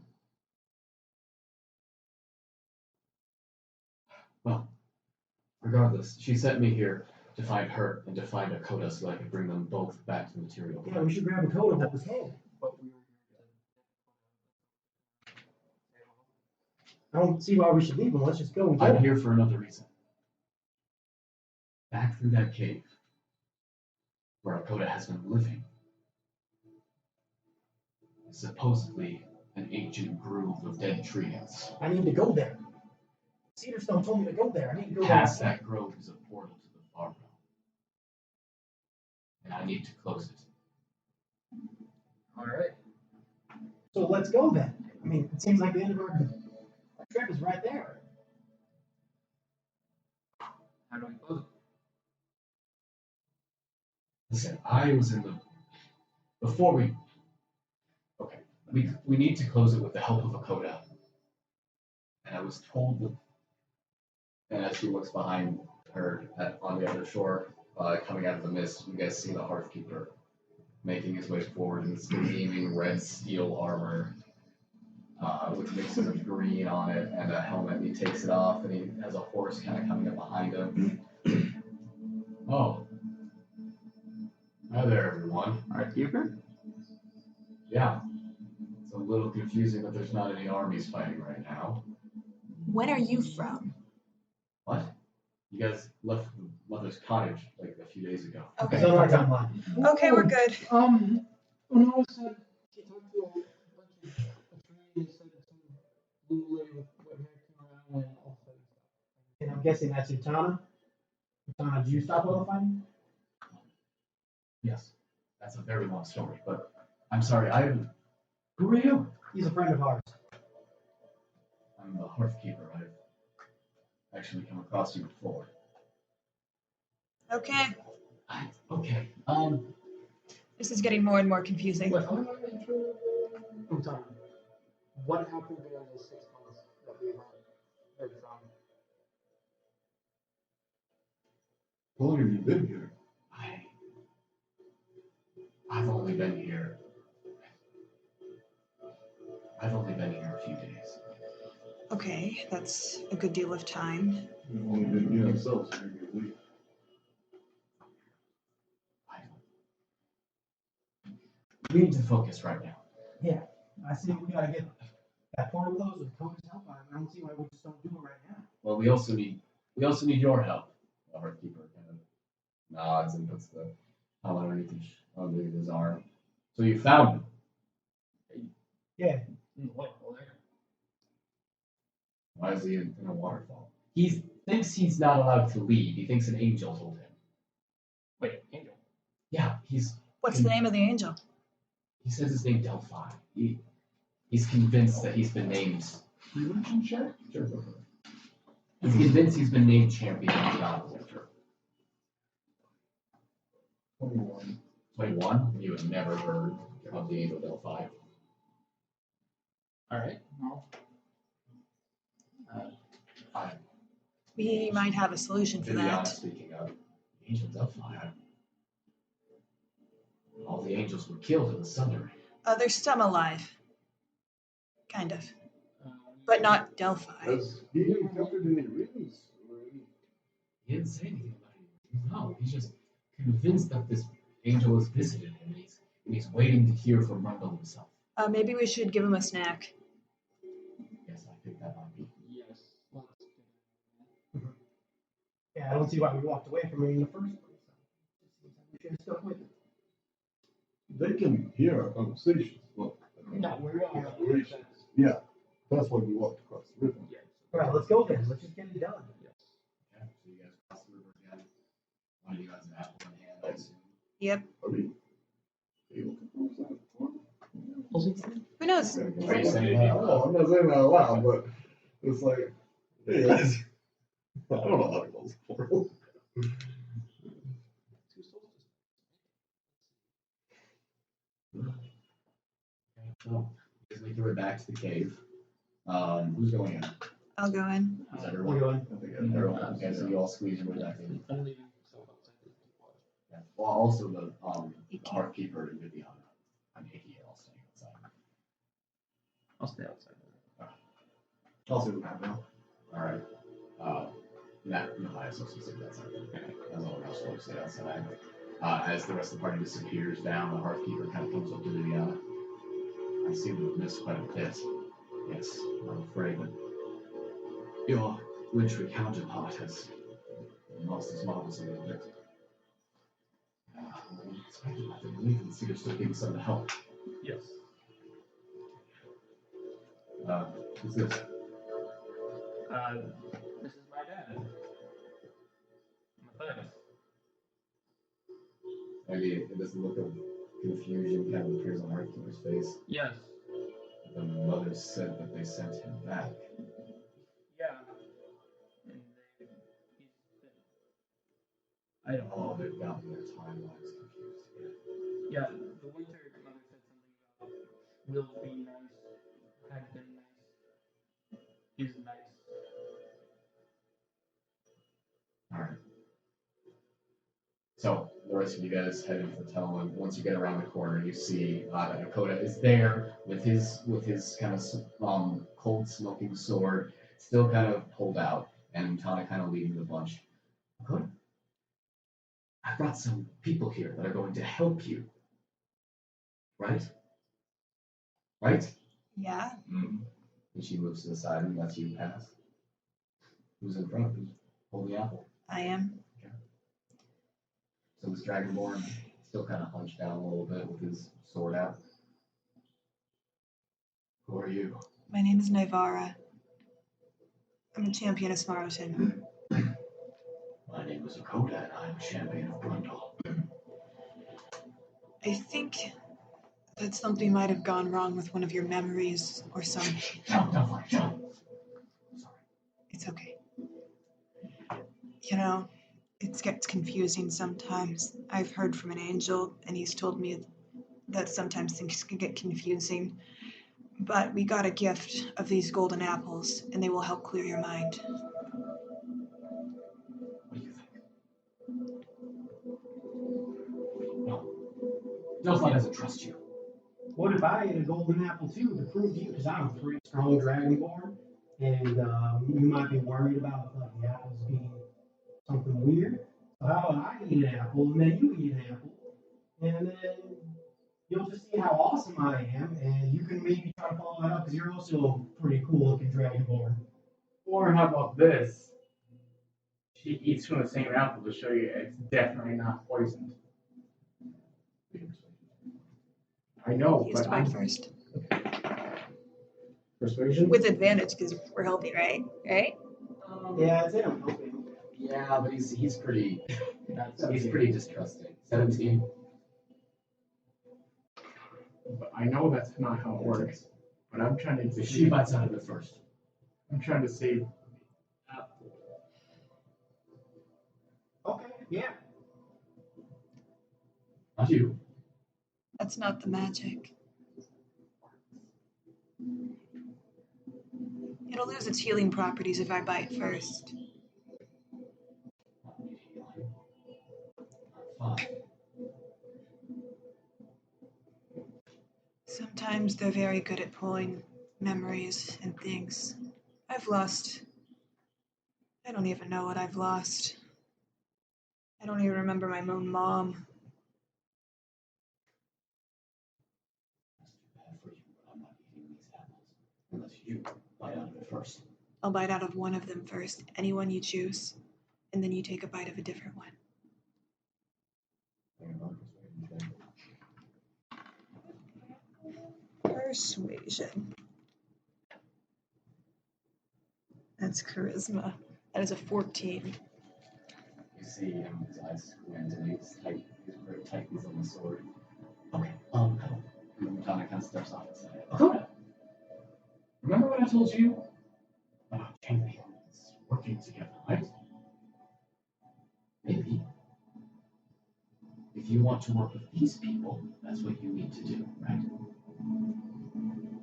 Well, regardless, she sent me here to find her and to find a coda so I could bring them both back to the material. Yeah, we should grab a coat that was home. But we were I don't see why we should leave him. Let's just go and get I'm him. here for another reason. Back through that cave, where Akoda has been living, is supposedly an ancient grove of dead trees. I need to go there. Cedarstone told me to go there. I need to go Past there. that grove is a portal to the far realm. And I need to close it. Alright. So let's go then. I mean, it seems like the end of our trip is right there. How do we close it? Listen, I was in the... Before we... Okay, we need to close it with the help of Akoda. And I was told that... And as she looks behind her on the other shore, coming out of the mist, you guys see the Hearthkeeper making his way forward in this gleaming red steel armor with mixes of green on it and a helmet. He takes it off and he has a horse kind of coming up behind him. Oh. Hi there, everyone. Hearthkeeper? Yeah. It's a little confusing that there's not any armies fighting right now. When are you from? What? You guys left Mother's cottage like a few days ago. Okay. It's on our timeline. Okay, we're good. Winona said she talked to a bunch of attorneys, said some blue lady with wet hair came around and all that stuff. And I'm guessing that's Utana. Utana, did you stop all the fighting? Yes. That's a very long story, but I'm sorry, Who are you? He's a friend of ours. I'm the Hearthkeeper. I've actually come across you before. Okay. Okay. This is getting more and more confusing. Wait, I'm not really sure. Utana, what happened during the 6 months that we haven't heard from? How long have you been here? I've only been here. I've only been here a few days. Okay, that's a good deal of time. We've only been here ourselves for maybe a week. We need to focus right now. Yeah. I see we gotta get that portal closed with Cody's help. I don't see why we just don't do it right now. Well, we also need your help. The Hearthkeeper kind of nods and puts the helmet underneath his arm. So you found him. Yeah. In the waterfall there. Why is he in a waterfall? He thinks he's not allowed to leave. He thinks an angel told him. Wait, angel. Yeah, What's the name of the angel? he says his name Delphi. He's convinced that he's been named. Religion check? He's convinced he's been named champion of the God Culture. 21. 21? You have never heard of the angel Delphi. Alright, well. We might have a solution for Viviana that. speaking of angel Delphi. All the angels were killed in the sundering. There's some alive. Kind of. But not Delphi. Has he encountered any rings? He didn't say anything about it. No, he's just convinced that this angel has visited him, and he's waiting to hear from Rundle himself. Maybe we should give him a snack. Yes, I think that might be. Yes. Let's do that. Yeah, I don't see why we walked away from it in the first place. We should have stuck with it. They can hear our conversations. Well, No, we're all operations. Yeah, that's why we walked across the river. Yes. Alright, let's go then. Let's just get it done. Yes. Okay, so you guys cross the river again. One of you has an apple in hand, I assume. Yep. Are we looking for that? Who knows? Are you saying anything No, I'm not saying that out loud, but it's like, hey guys, I don't know how to close the portal. So, you guys make your way back to the cave. Who's going in? I'll go in. Is We're everyone? going. I think Everyone. Okay, so you all squeeze your way back in. I'm leaving myself outside the water. Yeah. Well, also the hearth keeper and Viviana. I'm Icky, I'll stay outside. I'll stay outside. Also, now. Alright. No, I also stay outside. As all else will stay outside. As the rest of the party disappears down, the hearth keeper kind of comes up to Viviana. I seem to have missed quite a bit. Yes, I'm afraid that your wintry counterpart has lost his marbles a little bit. We expected that, didn't we? And so you're still giving some help. Yes. Who's this? This is my dad. Matthias. Maybe this look of confusion kind of appears on Hearthkeeper's face. Yes. The mother said that they sent him back. Yeah. And he's been. I don't know. Oh, they've gotten their timelines confused here. Yeah, the winter mother said something about will be nice, had been nice, is nice. Alright. So, the rest of you guys head into the tunnel, and once you get around the corner, you see Dakota is there with his kind of cold smoking sword, still kind of pulled out, and Tana kind of leading the bunch. Dakota, I've got some people here that are going to help you. Right? Right? Yeah. Mm-hmm. And she moves to the side and lets you pass. Who's in front? Who's holding the apple? I am. So this Dragonborn still kind of hunched down a little bit with his sword out. Who are you? My name is Naivara. I'm a champion of Smarlton. My name is Dakota, and I'm a champion of Brundle. I think that something might have gone wrong with one of your memories or something. Don't worry, John. Sorry. It's okay. You know, it gets confusing sometimes. I've heard from an angel, and he's told me that sometimes things can get confusing. But we got a gift of these golden apples, and they will help clear your mind. What do you think? No. Delphi doesn't trust you. What if I had a golden apple too to prove to you? Because I'm a pretty strong dragonborn, and you might be worried about the apples being something weird. So how about I eat an apple and then you eat an apple, and then you'll just see how awesome I am, and you can maybe try to follow that up because you're also a pretty cool looking dragonborn. Or how about this? She eats from the same apple to show you it's definitely not poisoned. I know, He's but mine first. Persuasion? With advantage because we're helping, right? Right? Yeah, I'd say I'm helping. Yeah, but he's pretty That's pretty distrusting. 17. But I know that's not how it works. But I'm trying to. If she bites out of it first. I'm trying to save. Okay, yeah. Not you. That's not the magic. It'll lose its healing properties if I bite first. Fine. Sometimes they're very good at pulling memories and things. I've lost. I don't even know what I've lost. I don't even remember my own mom. That's too bad for you, but I'm not eating these apples. Unless you bite out of it first. I'll bite out of one of them first, any one you choose, and then you take a bite of a different one. Persuasion. That's charisma. That is a 14. You see him, his eyes squint, and he's very tight, he's on the sword. Okay, and Tana kind of steps off and says, Akona, remember what I told you about champions working together, right? Maybe. If you want to work with these people, that's what you need to do, right?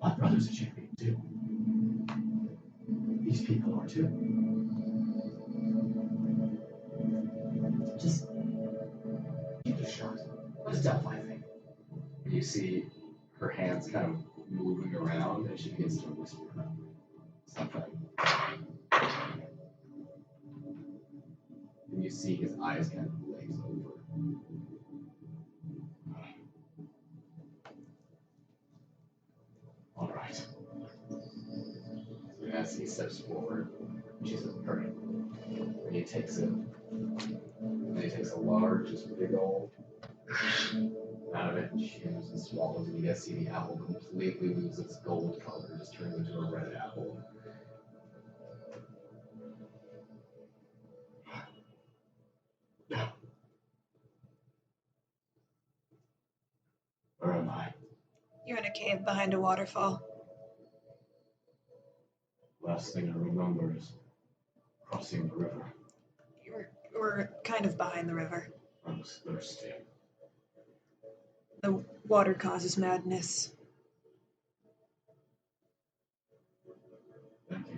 My brother's a champion too. These people are too. Just give it a shot. What does Delphi think? And you see her hands kind of moving around, and she begins to whisper something. And you see his eyes kind of glaze over. All right. So as he steps forward, she says, "Hurry." And he takes it. And he takes a large, just big old out of it and chews and swallows, and you guys see the apple completely lose its gold color, just turns into a red apple. Where am I? You're in a cave behind a waterfall. Last thing I remember is crossing the river. We're kind of behind the river. I was thirsty. The water causes madness. Thank you.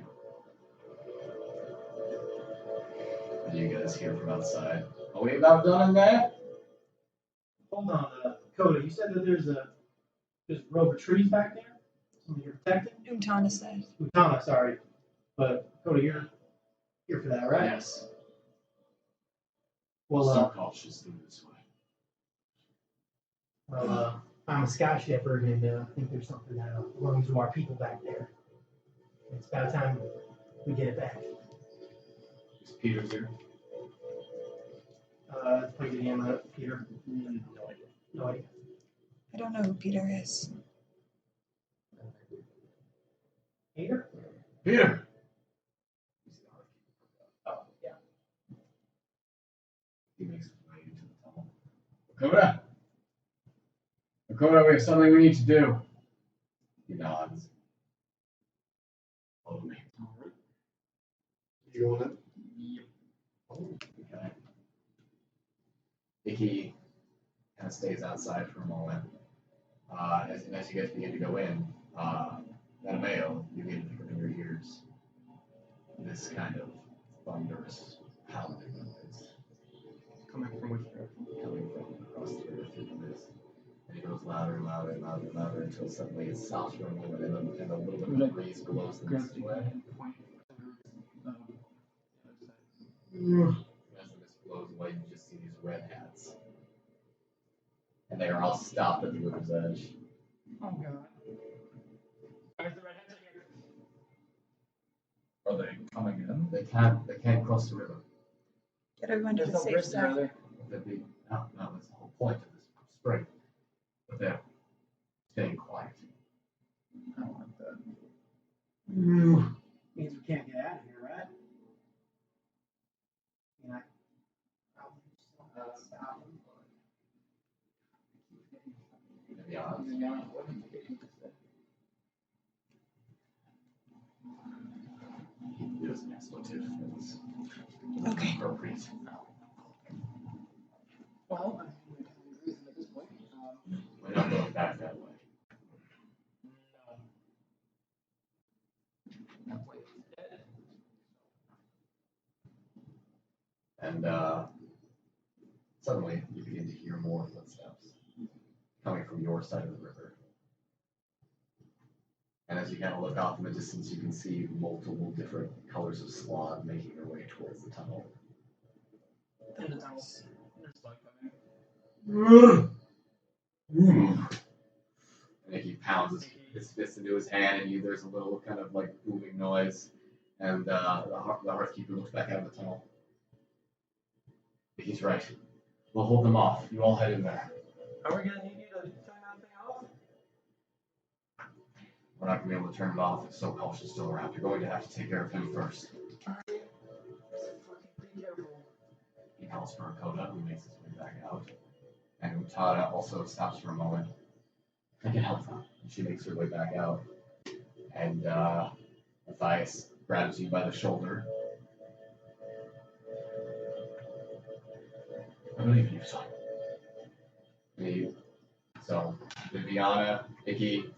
And you guys hear from outside, "Are we about done in there?" Hold on, Coda, you said that there's a grove of trees back there? Something you're protecting? Umtana said. Utana, sorry. But Coda, you're here for that, right? Yes. Well, So cautious through this way. I'm a sky shepherd, and I think there's something that belongs to our people back there. It's about time we get it back. Is Peter here? Play the game, Peter. No idea. No idea. I don't know who Peter is. Peter? Peter! Oh, yeah. He makes his way into the tunnel. Dakota! Dakota, we have something we need to do. He nods. Follow me. You want it? Okay. Icky kind of stays outside for a moment. As you guys begin to go in, Mattimeo, you begin to hear in your ears this kind of thunderous pounding noise coming from which direction? coming from across the river through the mist. And it goes louder and louder and louder and louder until suddenly it stops for a moment and a little bit of the breeze blows the Grab mist the away. and point towards the other side. As the mist blows away, you just see these red hats. And they are all stopped at the river's edge. Oh god. Guys, the redheads are here. Are they coming in? They can't cross the river. Get everyone to There's the no safe bridge there, side. there. No, that's the whole point of this spring. But they're staying quiet. I don't like that. Viviana. What did you say? He was an expletive. It was Okay. appropriate. Well, I mean, we can agree with him at this point. We're not going back that way. No. That place is dead. And suddenly you begin to hear more footsteps coming from your side of the river. And as you kind of look off in the distance, you can see multiple different colors of slod making their way towards the tunnel. And the tunnel's slug coming. And he pounds his fist into his hand, and there's a little kind of like booming noise. And the hearthkeeper looks back out of the tunnel. He's right. We'll hold them off. You all head in there. Are we gonna need you to turn that thing off? We're not going to be able to turn it off if Sokol's is still around. You're going to have to take care of him first. Alright. Be careful. He calls for a Koda, who makes his way back out. And Utada also stops for a moment. I can help them. She makes her way back out. And Matthias grabs you by the shoulder. I believe in you, son. So, Viviana, Icky,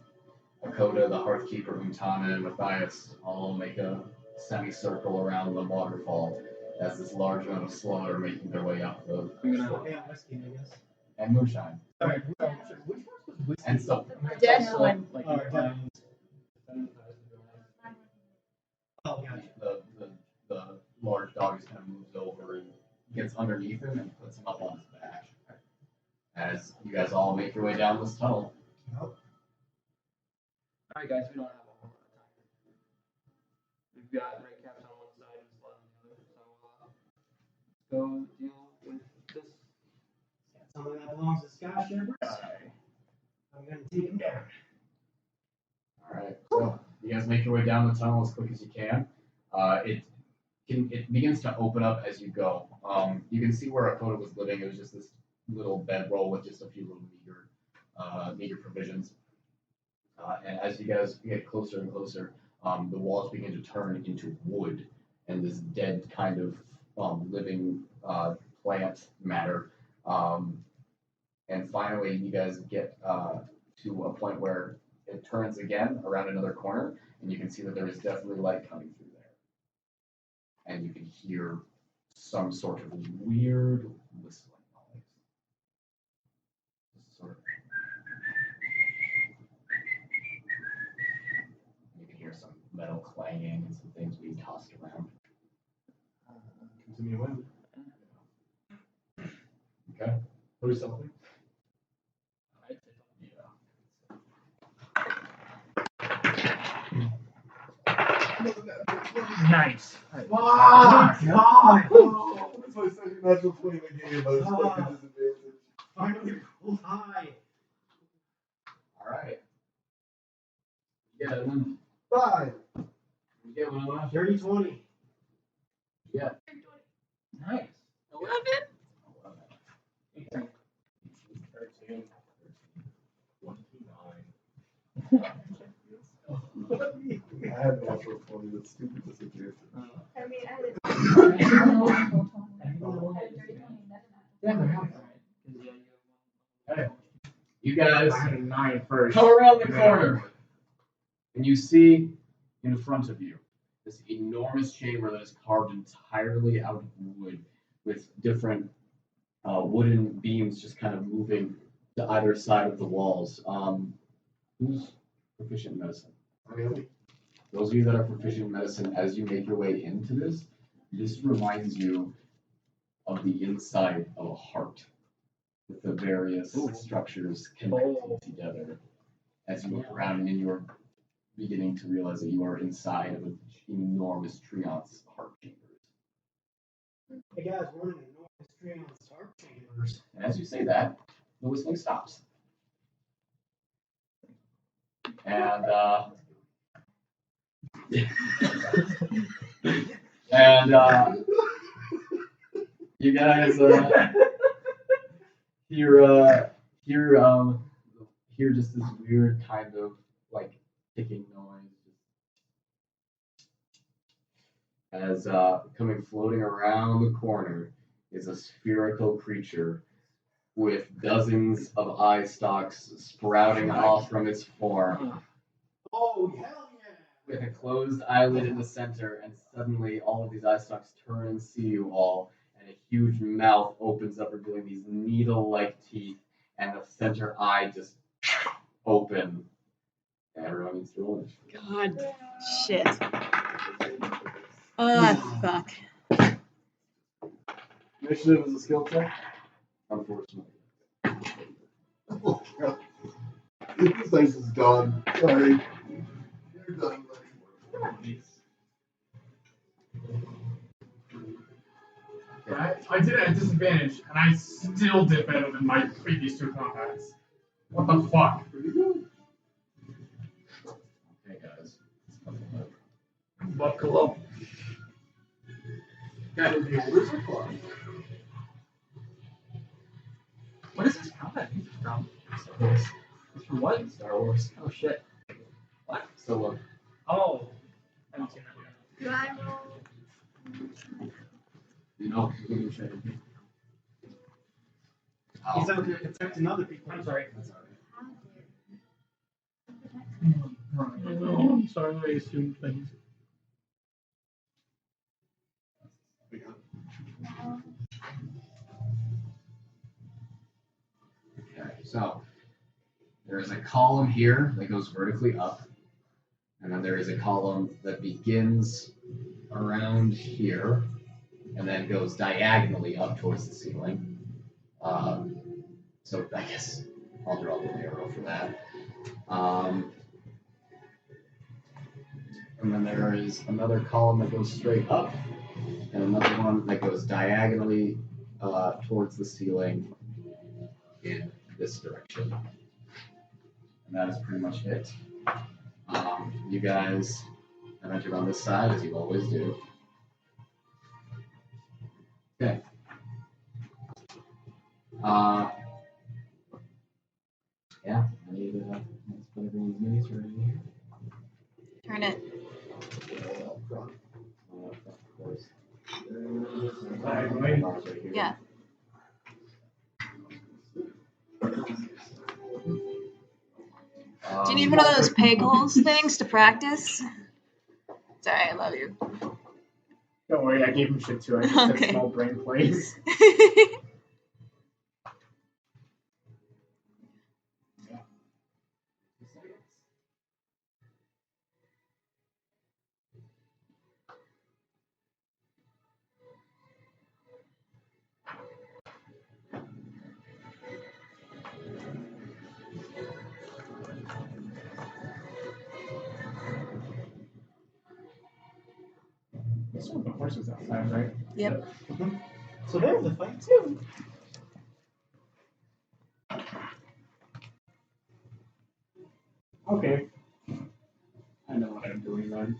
Akoda, the Hearthkeeper, Untana, and Matthias all make a semicircle around the waterfall as this large amount of slug are making their way up the shore. Yeah, whiskey, I guess. And moonshine. Sorry, which one was whiskey? And so, Dead one. Like, Oh, dead. Oh, gotcha. the large dog just kind of moves over and gets underneath him and puts him up on his back. As you guys all make your way down this tunnel. Alright guys, we don't have a whole lot of time. We've got red caps on one side and slug on the other, so go deal with this. Something that belongs to Scott Shepard. I'm gonna take him down. Alright, so you guys make your way down the tunnel as quick as you can. It begins to open up as you go. You can see where Akoda was living. It was just this little bedroll with just a few little meager provisions. And as you guys get closer and closer, the walls begin to turn into wood and this dead kind of living plant matter. And finally, you guys get to a point where it turns again around another corner, and you can see that there is definitely light coming through there. And you can hear some sort of weird whistling noise. Sort of. You can hear some metal clanging and some things being tossed around. Continue in. Okay. What is something? I'd say something. Nice. Oh, God! Oh, that's my second natural 20 in the game. I was fucking disadvantage. Finally rolled high. Alright. You get one. 5. You get one left. Dirty 20. Yeah. Nice. 11? 18. 13. 29. I had a natural 20. That's stupid disadvantage. I mean, I had a dirty 20. Okay. You guys I had a 9 first. come around the corner, and you see in front of you this enormous chamber that is carved entirely out of wood, with different wooden beams just kind of moving to either side of the walls. Who's proficient in medicine? Those of you that are proficient in medicine, as you make your way into this reminds you of the inside of a heart, with the various structures connected together. As you look around and you're beginning to realize that you are inside of an enormous treant's heart chambers. Hey guys, we're in an enormous tree on the heart chambers. And as you say that, the whistling stops. And you guys hear just this weird kind of like ticking noise as coming floating around the corner is a spherical creature with dozens of eye stalks sprouting off from its form. Oh, hell yeah! With a closed eyelid in the center, and suddenly all of these eye stalks turn and see you all, and a huge mouth opens up, revealing these needle-like teeth, and the center eye just open. Everyone needs to roll it. God. Shit. Oh, fuck. Initiative is a skill check? Unfortunately. Oh, God. This place is done. Sorry. You're done, buddy. I did it at disadvantage, and I still did better than my previous 2 combats. What the fuck? Pretty good. Okay, guys. Buckle up. What is this combat music from? Star Wars. It's from what? Star Wars. Oh shit. What? Solo. Oh. I haven't seen that yet. Do I roll? You know, you can try to do. He's out there protecting other people. I'm sorry. That's alright. Oh, I'm sorry, I assumed things. Okay, so there is a column here that goes vertically up, and then there is a column that begins around here and then goes diagonally up towards the ceiling. So I guess I'll draw the arrow for that. And then there is another column that goes straight up, and another one that goes diagonally towards the ceiling in this direction. And that is pretty much it. You guys have entered on this side, as you always do. Okay. Yeah, I need to let's put everyone's names right in here. Turn it. Of course. Yeah. Do you need one of those peg holes things to practice? Sorry, I love you. Don't worry, I gave him shit too. I just Okay. had small brain plays. This one, the horses outside, right? Yep. So there's a fight too. Okay. I know what I'm doing then.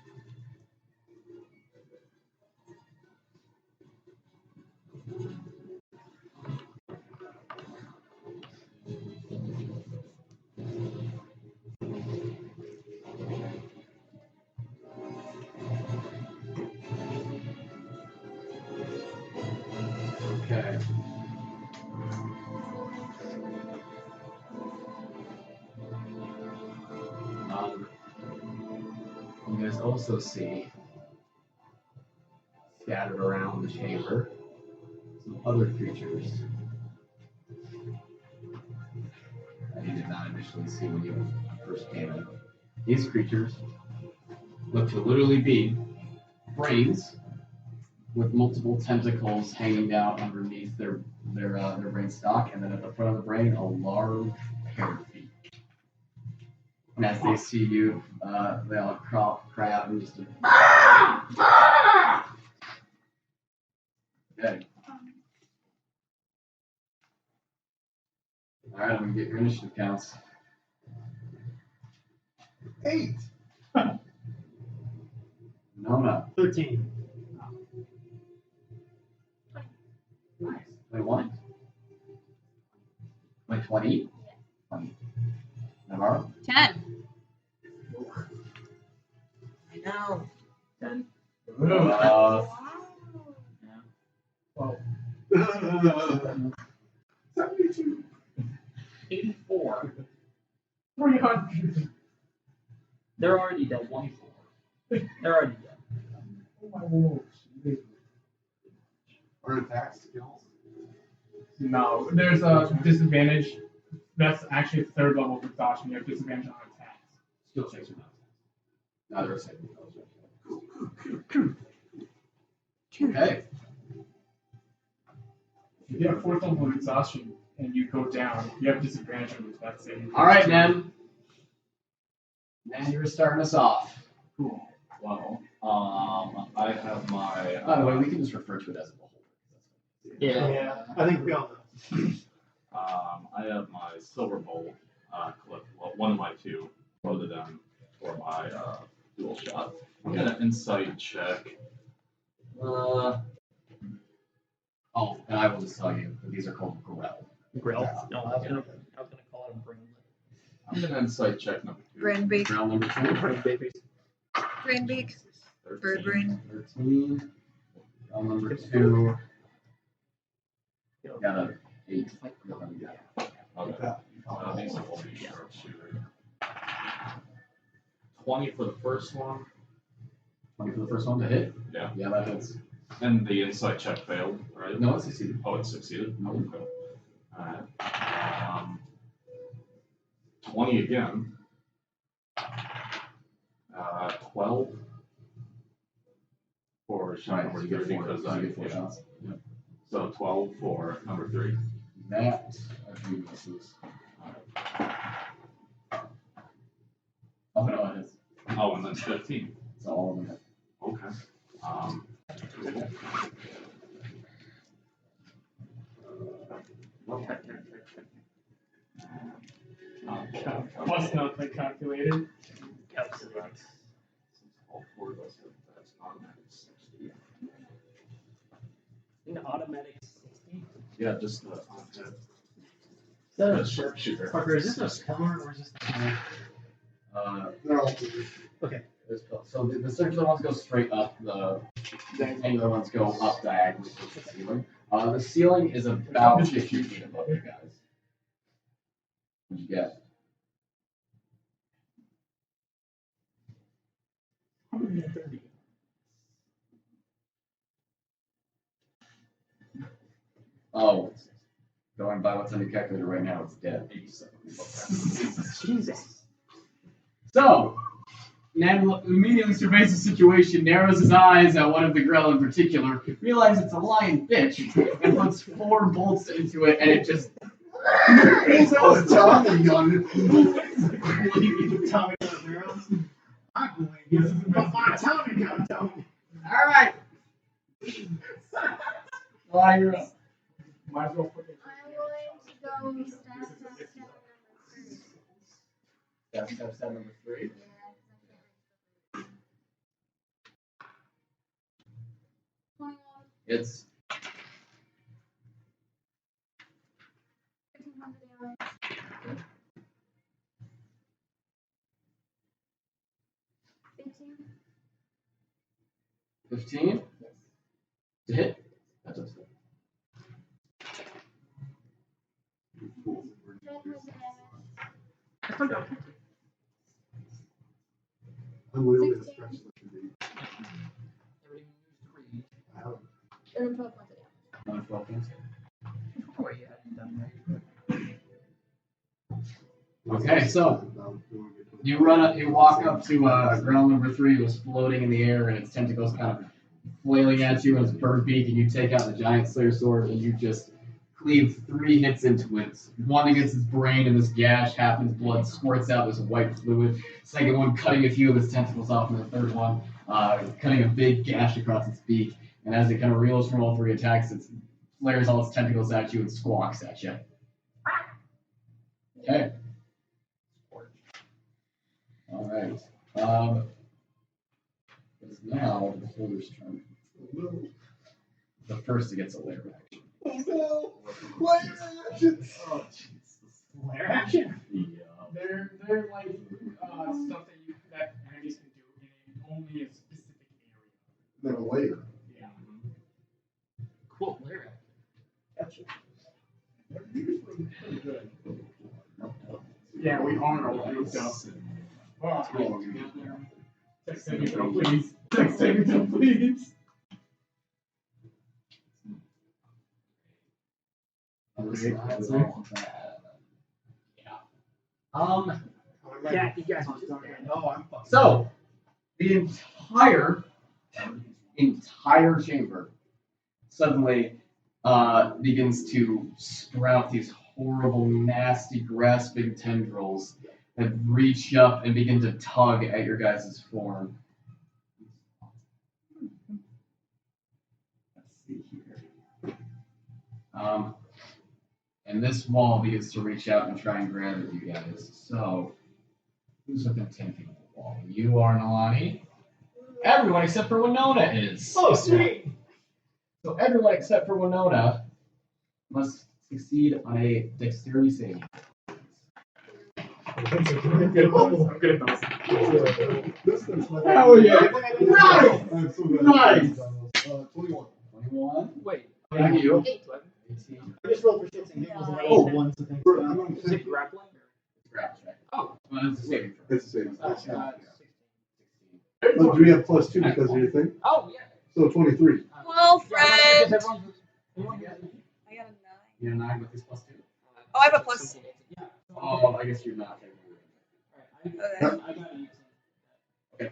Okay. You guys also see scattered around the chamber some other creatures that you did not initially see when you first came in. These creatures look to literally be brains with multiple tentacles hanging down underneath their brain stalk, and then at the front of the brain, a large pair of feet. And as they see you, they all cry out and just. Okay. All right, I'm gonna get your initiative counts. 8. No. 13. Nice. 21. Like 20? 20. Naivara? 10. I know. 10. Well, 72. 84. 300. They're already dead. 24. They're already dead. Oh my lord. Are attacks skills? No, there's a disadvantage. That's actually third level of exhaustion. You have disadvantage on attacks. Skill checks are not. Neither are saving throws. Okay. If you have fourth level of exhaustion and you go down, you have disadvantage on your attack saving. All right, Nen. Nen, you're starting us off. Cool. Well, I have my. By the way, we can just refer to it as a beholder. Yeah, I think we all know. I have my silver bolt clip. Well, one of my two loaded them for my dual shot. I'm gonna insight check. Oh, and I will just tell you that these are called Grell. Grill. No, I was gonna call it a brain. I'm gonna insight check number 2. Brainbeak. Grell number 2. Brain babies. Brainbeak. 13. Bird brain. 13. Grell number 2. Got an 8. Okay. These will be sharpshooter. 20 for the first one. 20 for the first one to hit? Yeah. Yeah, that hits. And the insight check failed, right? No, it succeeded. Oh, it succeeded? No. Okay. Alright. 20 again. 12 for shot Right, number so 3 you get 4, because so I you get 4 shots. Yep. So 12 for number 3. That actually misses. Oh, no, it is. Oh, and then 15. It's all of them. Okay. What's not the calculated? All 4 of us have that's automatic 60. An automatic 60. Yeah, just the So, sharpshooter. Parker, is this a scorer or is this a They're all blue. Okay. So the circular ones go straight up, the angular ones go up diagonally towards the ceiling. The ceiling is about 50 feet above you guys. What'd you get? 130. Oh, going by what's on your calculator right now, it's dead. 87. Jesus. So, Nan immediately surveys the situation, narrows his eyes at one of the Grell in particular, realizes it's a lion bitch, and puts 4 bolts into it, and it just. It's a Tommy gun. Tommy gun barrels? I'm going to but my Tommy gun don't. Alright! Well, you're up. Might as well put it. I'm going to go Step number 3. It's 15 to hit. That does hit. I'm literally the specialist. I haven't. And then 12 points of damage. Not 12 points. Oh, you hadn't done that. Okay, so you run up, you walk up to Grell number 3 who's floating in the air, and its tentacles kind of flailing at you, and its bird beak, and you take out the giant Slayer sword, and you just cleave 3 hits into it. One against its brain, and this gash, half its blood squirts out this white fluid. Second one cutting a few of its tentacles off, and the third one cutting a big gash across its beak. And as it kind of reels from all 3 attacks, it flares all its tentacles at you and squawks at you. Okay. All right. It's now the holder's turn. The first that gets a lair action. Oh no! Layer action! Oh, jeez. action. Yeah. They're like stuff that enemies can do in only a specific area. Then later. Yeah. Cool. Later. Gotcha. Pretty good. Yeah, we are all grouped up. Oh, text saving throw, please. Text saving throw, please. That's all bad. Yeah. Yeah, you guys are Oh, I'm fucking. So, the entire chamber suddenly begins to sprout these horrible, nasty, grasping tendrils that reach up and begin to tug at your guys' form. Let's see here. And this wall begins to reach out and try and grab at you guys. So, who's within 10 feet of the wall? You are, Nalane. Everyone except for Winona is. Oh, sweet. So everyone except for Winona must succeed on a dexterity saving. I'm good at those. Distance. Hell yeah. Nice! I'm so glad. Nice! 21. 21. Wait. Thank you. 18. 18. I just rolled for shits and giggles and I Oh. rolled ones to think I'm about. on Is it grappling? It's a grab check. Oh. Well, it's a saving throw. It's the same. Oh, 16. But do we have +2 because of your thing? Oh, yeah. So 23. Well, Yeah, friend. everyone's- everyone's- I got a 9. You have 9 with this +2. Oh, I have a plus. Yeah. Oh, I guess you're not. Okay. I got 18.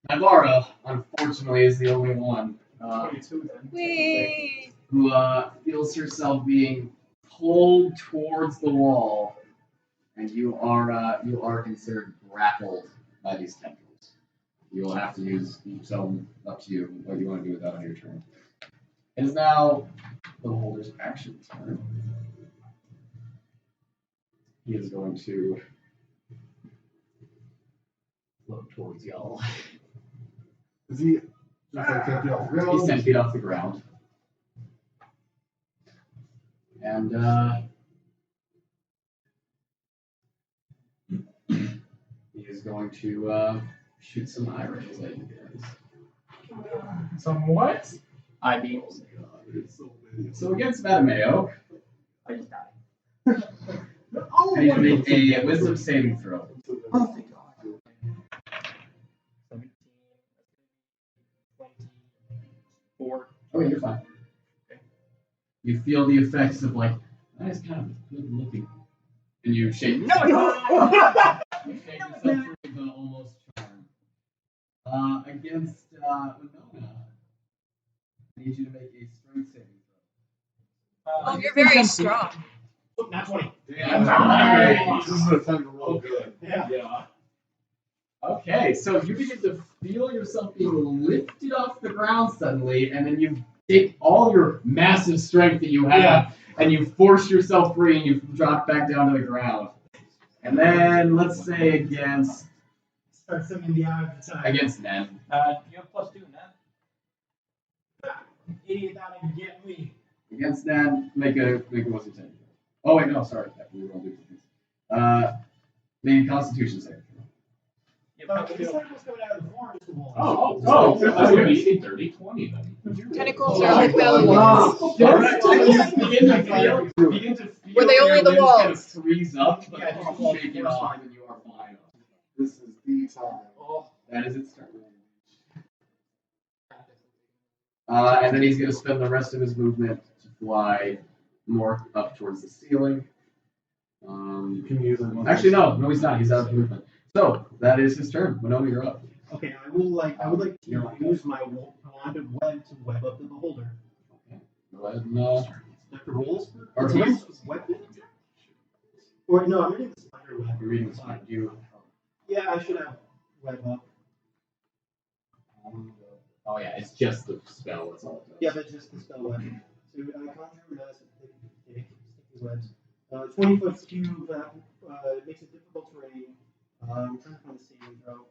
Naivara, unfortunately, is the only one 22 then. Whee! who feels herself being pulled towards the wall, and you are considered grappled by these tendrils. You will have to use so up to you what you want to do with that on your turn. It is now the holder's action turn. He is going to look towards y'all. Is he just like 10 feet off the ground? He's 10 feet off the ground. And he is going to shoot some Irish at you guys. Some what? I beat. It's so big. So against Mattimeo, I just died. I need to make a wisdom saving throw. Oh, thank God. 17, 24. Okay, you're fine. You feel the effects of like, that is kind of good looking. And you shake. No, you shake yourself free of the almost charm. Against Winona, I need you to make a strength saving throw. Oh, you're very strong. Oh, not 20. Nice. This is the time to roll good. Yeah. Okay, so you begin to feel yourself being lifted off the ground suddenly, and then you take all your massive strength that you have, and you force yourself free, and you drop back down to the ground. And then, let's say against Start singing the eye of the time. against Nen. You have +2 now. Idiot thought I could get me. Against Nen, make a wisdom saving. Oh wait, no, sorry, we were going to do things. Make a Constitution saving. This time was coming out of the forest wall. Oh, that's gonna be 30, 20 then. Tentacles are like belly ones. Begin to feel. Were they only your the limbs walls? kind of freeze up, but Yeah, just just shake it off, and you are fine. This is the time. That is its turn. And then he's going to spend the rest of his movement to fly more up towards the ceiling. You can use it. Actually, no, he's not. He's out of movement. So that is his turn. Winona, you're up. Okay, I would like to use my wand of web to web up the beholder. Okay. Go ahead and Dr. Rolls? Or It's please. weapon? Or no, I'm reading the spider web. you're reading this one. You. Yeah, I should have web up. Oh yeah, it's just the spell. That's all it does. Yeah, but just the spell web. So conjure does sticky webs. 20-foot cube makes it difficult terrain. I'm trying to find the saving throw.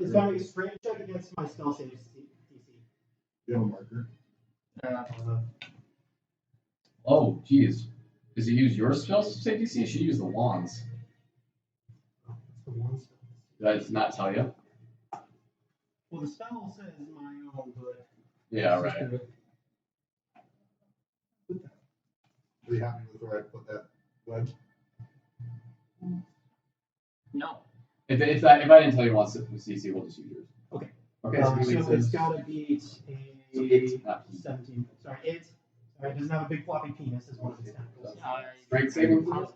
It's going to be a strength check against my spell save DC. You have a marker. Oh, geez. Does it use your spell save DC? It should use the wands. It's the one spell. Did I just not tell you? Well, the spell says my own, but. Yeah, let's just right. do it. Are you happy with where I put that web? No. If I didn't tell you once CC, we'll just use yours. Okay. Okay, so he So it's gotta beat a 17. Sorry, it doesn't have a big floppy penis as one of its tentacles. Strength saving throw?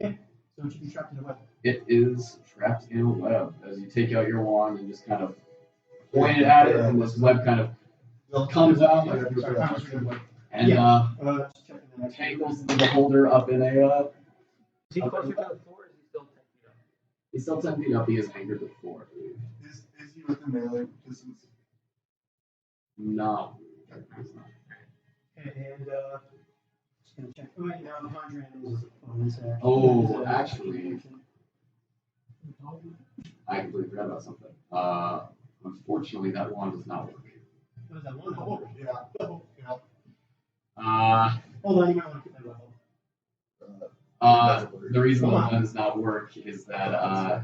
Okay, so it should be trapped in a web. It is trapped in a web. As you take out your wand and just kind of point it at it, and this web kind of comes out and just checking that. tangles the beholder up in a. Is he closer to the floor, or is he still 10 feet up? He's still 10 feet up. He is anchored to the floor. Is he within melee distance? No. And just gonna check. Oh, wait, now conjure animals is a bonus action. Oh, Is it actually, action? I completely forgot about something. Unfortunately, that wand does not work. What is that one? Oh, yeah. Oh, yeah. Hold on, you might want to keep that level. The reason the one does not work is that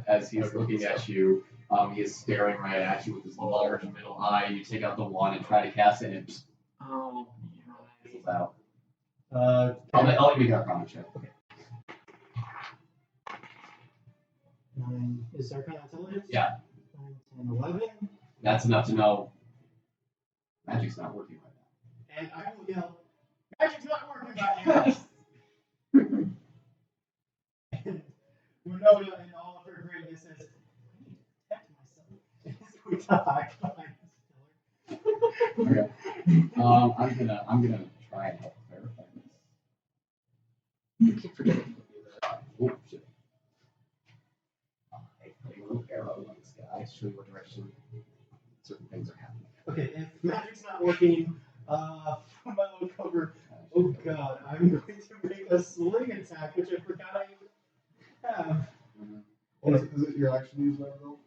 as he's looking at you, he is staring right at you with his large middle eye. You take out the wand and try to cast it, and it Oh, fizzles out. I'll give you that Arcana check. Okay. 9 is Arcana Intelligence? Yeah. 9, 10, 11. That's enough to know magic's not working right And I will yell, magic's not working right now! And Winona, in all of her greatness, says, I need to protect myself. We die behind this pillar. Okay. I'm gonna try and help clarify this. I keep forgetting to do that. Oh shit. I put a little arrow on this guy to show you what direction certain things are happening. Okay, if magic's not working, from my little cover, oh god, I'm going to make a sling attack, which I forgot I even have. Oh, is it your action use that though?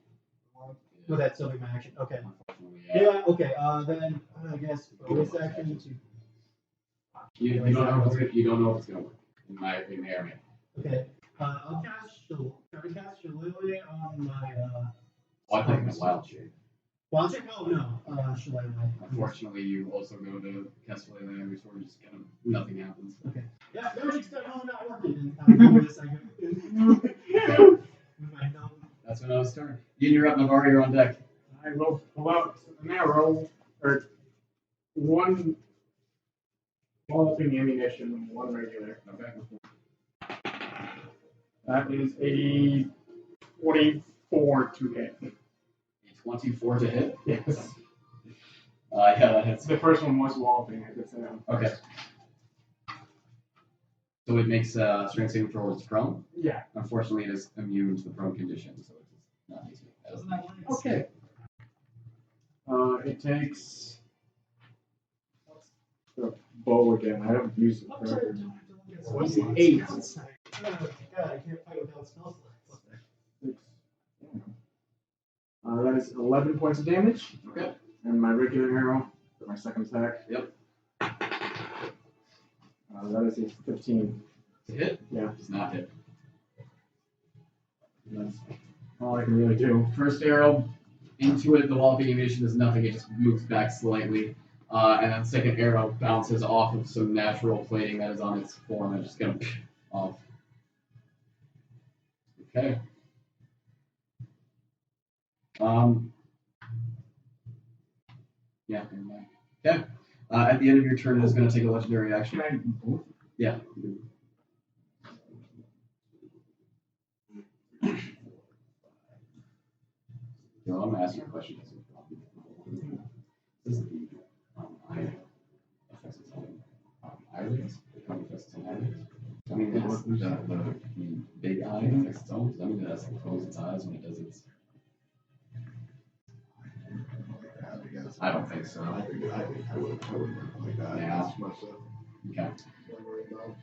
With that still be my action. Okay. Unfortunately, Yeah, okay, then I guess bonus action to. You don't know if it's gonna work. In my opinion, may or may not. Okay. I'll try to cast Shillelagh on my Oh, I thought you meant wild shape. Wild shape? Oh no. Shillelagh. Unfortunately, you also go to cast Shillelagh and every sword just kind of nothing happens. Okay. Yeah, magic's definitely not working. And I do this, I go with my gnome. That's when I was turn. You're up, Naivara, you're on deck. I will pull out an arrow, or one walloping ammunition and one regular. Okay. That is a 44 to hit. A 24 to hit? Yes. Yeah, that hits. The first one was walloping, I could say. Okay. So it makes strength saving throw it's prone. Yeah. Unfortunately, it is immune to the prone condition, so it's not easy. Okay. It takes. What's the bow again? I haven't used it forever. What's the 8? Oh god, I can't fight without spell slots. 6. That is 11 points of damage. Okay. And my regular arrow for my second attack. Yep. That is a 15. To hit? Yeah. Does not hit. That's all I can really do. First arrow into it, the wall of ammunition does nothing, it just moves back slightly. And then second arrow bounces off of some natural plating that is on its form and just gonna off. Okay. Yeah. Okay. At the end of your turn, it is going to take a legendary action. Can I do both? Yeah. I'm going to ask you a question. This is the eyelids. I mean, it's the big eye affects its own. I mean, it has to close its eyes when it does its. I don't think so. I wouldn't like that. Yeah. That's much Okay.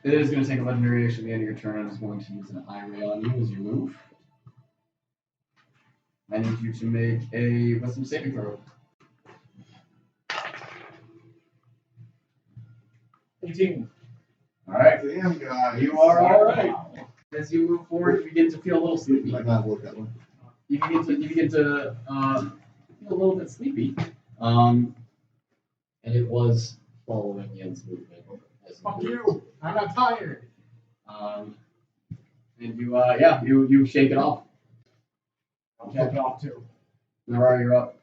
It is going to take a legendary action at the end of your turn. I'm just going to use an eye ray on you as you move. I need you to make a wisdom saving throw. 18. All right. Damn, guys. You are all right. As you move forward, you begin to feel a little sleepy. Might not look that one. You begin to feel a little bit sleepy. And it was following Yen's movement. Fuck you! I'm not tired. And you shake it off. I'll shake it off too. Naivara, you're up.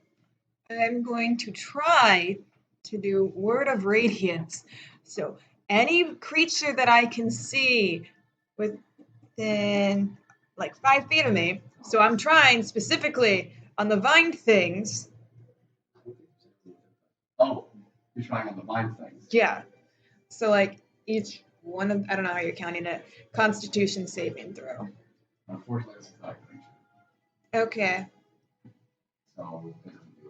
I'm going to try to do Word of Radiance. So any creature that I can see within like 5 feet of me. So I'm trying specifically on the vine things. Oh, you're trying on the vine things. Yeah. So like each one of, I don't know how you're counting it, Constitution saving throw. Unfortunately, this is not a creature. Okay. So it doesn't do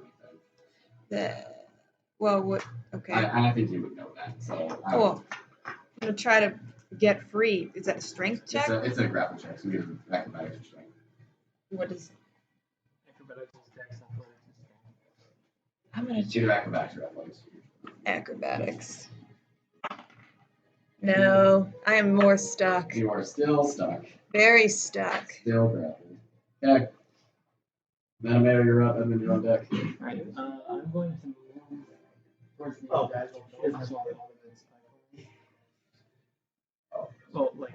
anything. Okay. I think you would know that. So Cool. I'm gonna try to get free. Is that a strength check? It's a grapple check, so we have acrobatics or strength. What is? Acrobatics is dex, athletics is strength. I'm gonna It's either acrobatics or athletics. acrobatics. No, I am more stuck. You are still stuck. Very stuck. Still grappled. Okay. Mattimeo, you're up. Edmund, you're on deck. Alright, I'm going to move towards the Oh, guys. She doesn't want all of this. Oh. So, like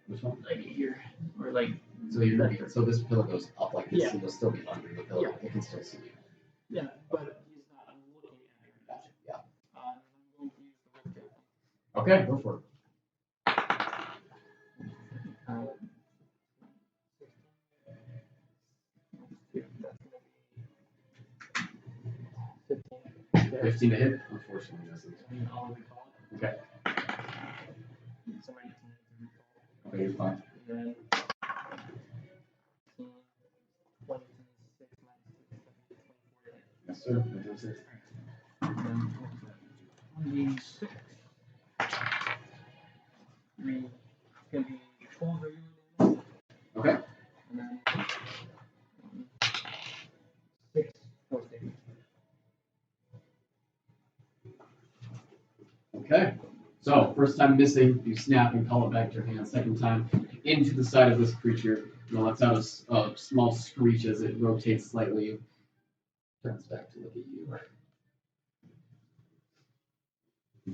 Which one? here. Or like, So this pillar goes up like this, Yeah. so you'll still be under the pillar. Yeah. It can still see you. yeah, but he's not, I'm looking at him. Gotcha. Yeah. I'm going to use the whip javelin. Okay, go for it. That's gonna be 15. 15 to hit. Unfortunately, misses. And I'll recall it. Okay. So my 18 to recall. Okay, you're fine. And then 15, 26 minus 6, 24. Yes, sir. That does it. And then 26. 3. It's gonna be 12 regular damage. Okay. And then 6 force damage. Okay. So, first time missing, you snap and call it back to your hand. Second time, into the side of this creature. It lets out a small screech as it rotates slightly. Turns back to look at you.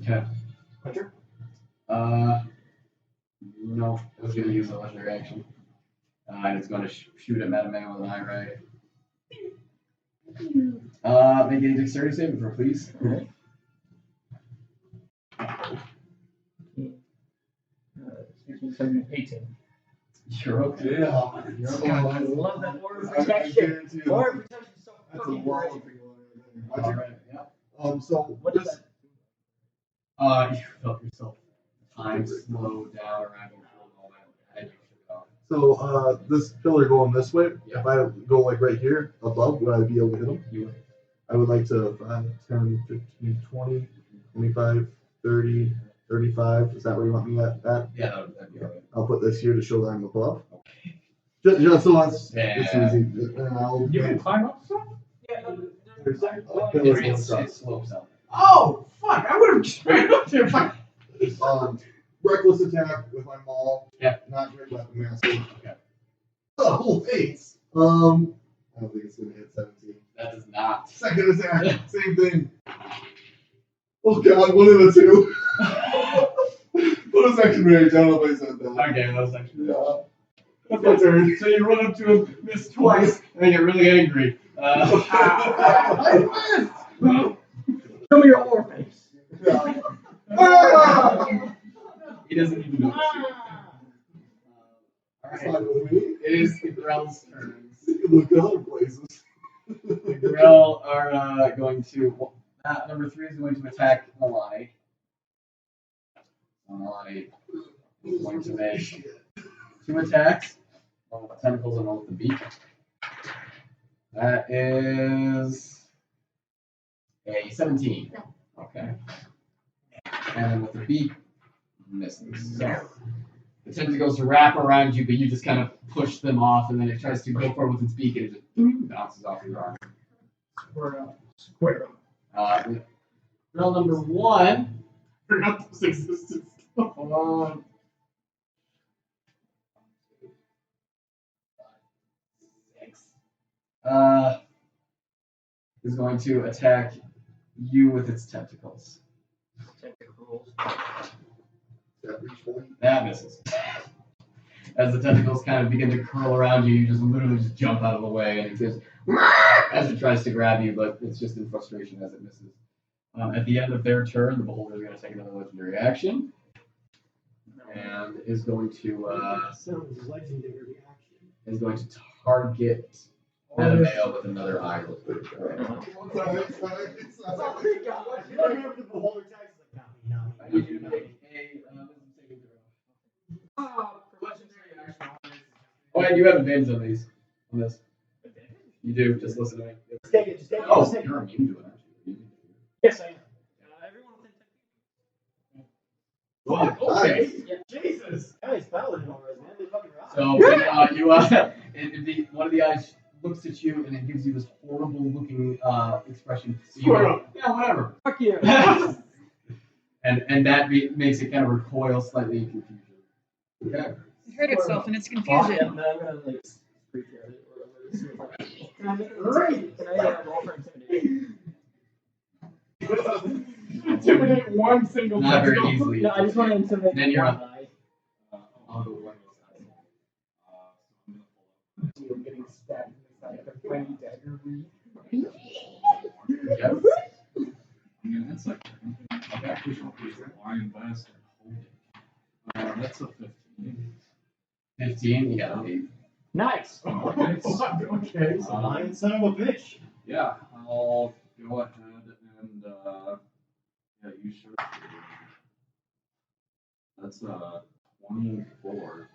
Okay. Hunter? No. It was going to use a legendary action. And it's going to shoot at Mattimeo with an eye ray. Make a dexterity saving throw, please. Alright. 16, 17, 18. You're okay. Yeah. You're God, okay. I love that word of I protection. guarantee you. Word of protection is so That's a fucking wall great. of people All right right. Yeah. there. So What is this, that? You felt yourself time slow down around you for a moment, and you shook it off. so this pillar going this way. Yeah. If I go like right here above, would I be able to hit him? You would. I would like to 5, 10, 15, 20, 25, 30, 35. Is that where you want me at? Yeah, that'd be all right. I'll put this here to show that I'm above. Just so it's Yeah. easy. And I'll You can climb up stuff? Yeah, there's there's pillars going It across. slopes up. Oh, fuck! I would have straight up there. Fuck. Reckless attack with my maul. Yeah. Not great weapon master. Okay. Oh, 8. I don't think it's gonna hit 17. That does not. Second attack, same thing. Oh god, one of the two. Bonus action rage. I don't know if I said that. Okay, that was actually. Yeah. That's my turn. So you run up to him, miss twice, and then get really angry. I missed! Show me your war face. Yeah. Ah! He doesn't even notice you. It's Alright, not with me. it is the Grell's turns. You look other places. The Grell are going to. Number 3 is going to attack Nalane. Nalane is going to make 2 attacks. One with the tentacles and one with the beak. That is a 17. Okay. And then with the beak, misses. So the tentacles to wrap around you, but you just kind of push them off, and then it tries to go forward with its beak, and it just bounces off your arm. Square up. Drill number 1 Forgot those existed. Hold on. 6. Is going to attack you with its tentacles. Tentacles. That reach one. That misses. As the tentacles kind of begin to curl around you, you just literally just jump out of the way, and it goes as it tries to grab you, but it's just in frustration as it misses. At the end of their turn, the beholder is going to take another legendary action, and is going to Sounds legendary action. is going to target Mattimeo with another eyelid. You don't remember the beholder tags like I need you to make a wisdom saving throw. For legendary action, Oh, and you have advantage on these. On this. You do. Just listen to me. Just take it. Just take it. Oh, Just take it. you're immune to it, aren't you? Yes, I am. everyone within 10 feet. Oh, okay. Jesus. Guys, paladin already, man. They fucking rock. So one of the eyes looks at you and it gives you this horrible looking expression. So you go, yeah, whatever. Fuck you. and that makes it kind of recoil slightly in confusion. Okay. It hurt itself in its And confusion. then I'm gonna like freak at it or whatever. See if I can I make it? Can I roll for intimidation? Intimidate one single Not very tentacle. easily. No, I just want to intimidate Then you're one up. eye. I'll go one of those guys. I'm getting stabbed in the side with a tiny dagger reed. Yes. I'm gonna insight check. Okay, push on the lion bastard. That's a 15. 15. Yeah. Okay. Nice. Okay. Lion son of a bitch. Yeah, I'll go ahead and yeah, you should. That's 24.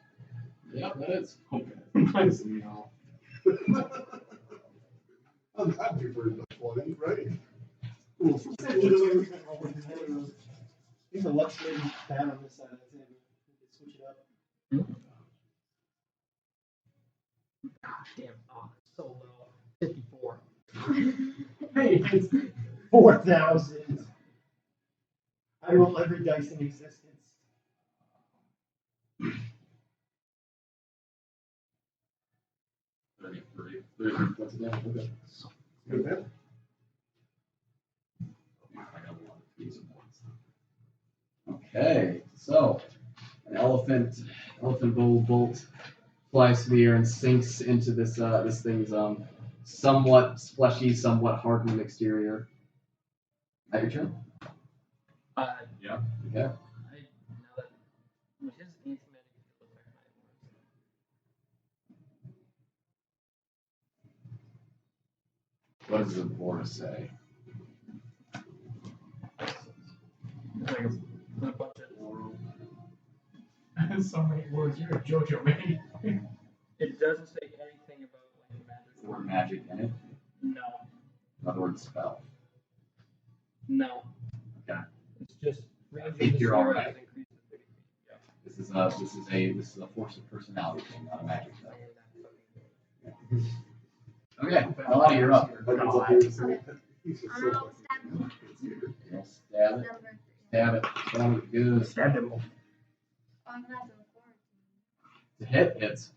Yeah, that is. Okay. Nice. No. I'm happy for the 20, right? He's a luxury fan on this side of the table. We can switch it up. God damn. Oh, so low. 54. Hey, it's 4,000. I roll every dice in existence. 33. What's it down? Okay. Good man. I got a lot of these points. Okay. So an elephant bolt flies through the air and sinks into this thing's somewhat fleshy, somewhat hardened exterior. At your turn. Yeah. Okay. Now that with his anti-magic field effect, What does the board say? it's like a bunch of So many words. You're a JoJo man. It doesn't say anything about like magic. The word magic in it. No. In other words, spell. No. Okay. It's just range of think the you're sword alright. is increased to 30 feet. Yeah. This is a force of personality thing, not a magic thing. Okay, Nalane, you're up. He's just so You'll stab it. Stab it. Stab it. Good. Stab him. The hit hits.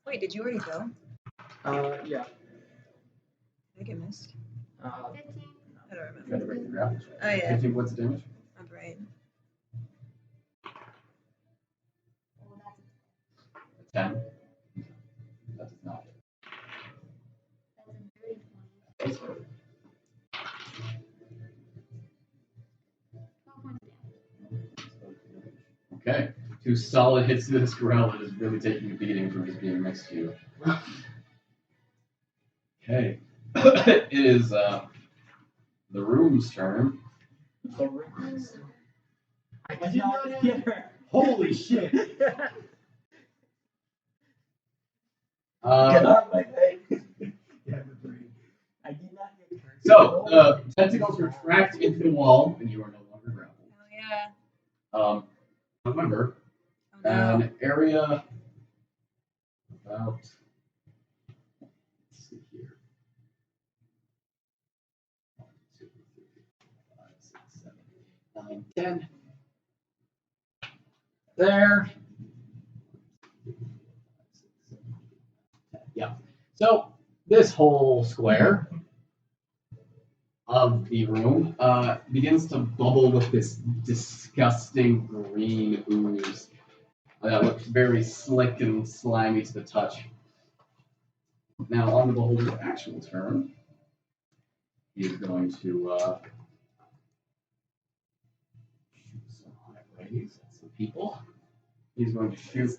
Wait, did you already go? Yeah. I think I missed. I don't You remember. got to break the grapple. Oh yeah, 15 points of damage. I'm right. A 10. That does not hit. Okay. 2 solid hits to this gorilla that is really taking a beating from just being next to you. Okay. It is the room's turn. The rings. I did did not not get her. Holy shit. Get Uh, out my face. I did not get her. so, tentacles retract into the wall, and you are no longer grappled. Oh yeah. However, Oh no. an area about, let's see here. 1, 2, 3, 4, 5, 6, 7, 9, 10. There. Yeah. So this whole square of the room begins to bubble with this disgusting green ooze that looks very slick and slimy to the touch. Now, on the beholder's actual turn, he is going to shoot some high rays at some people. He's going to shoot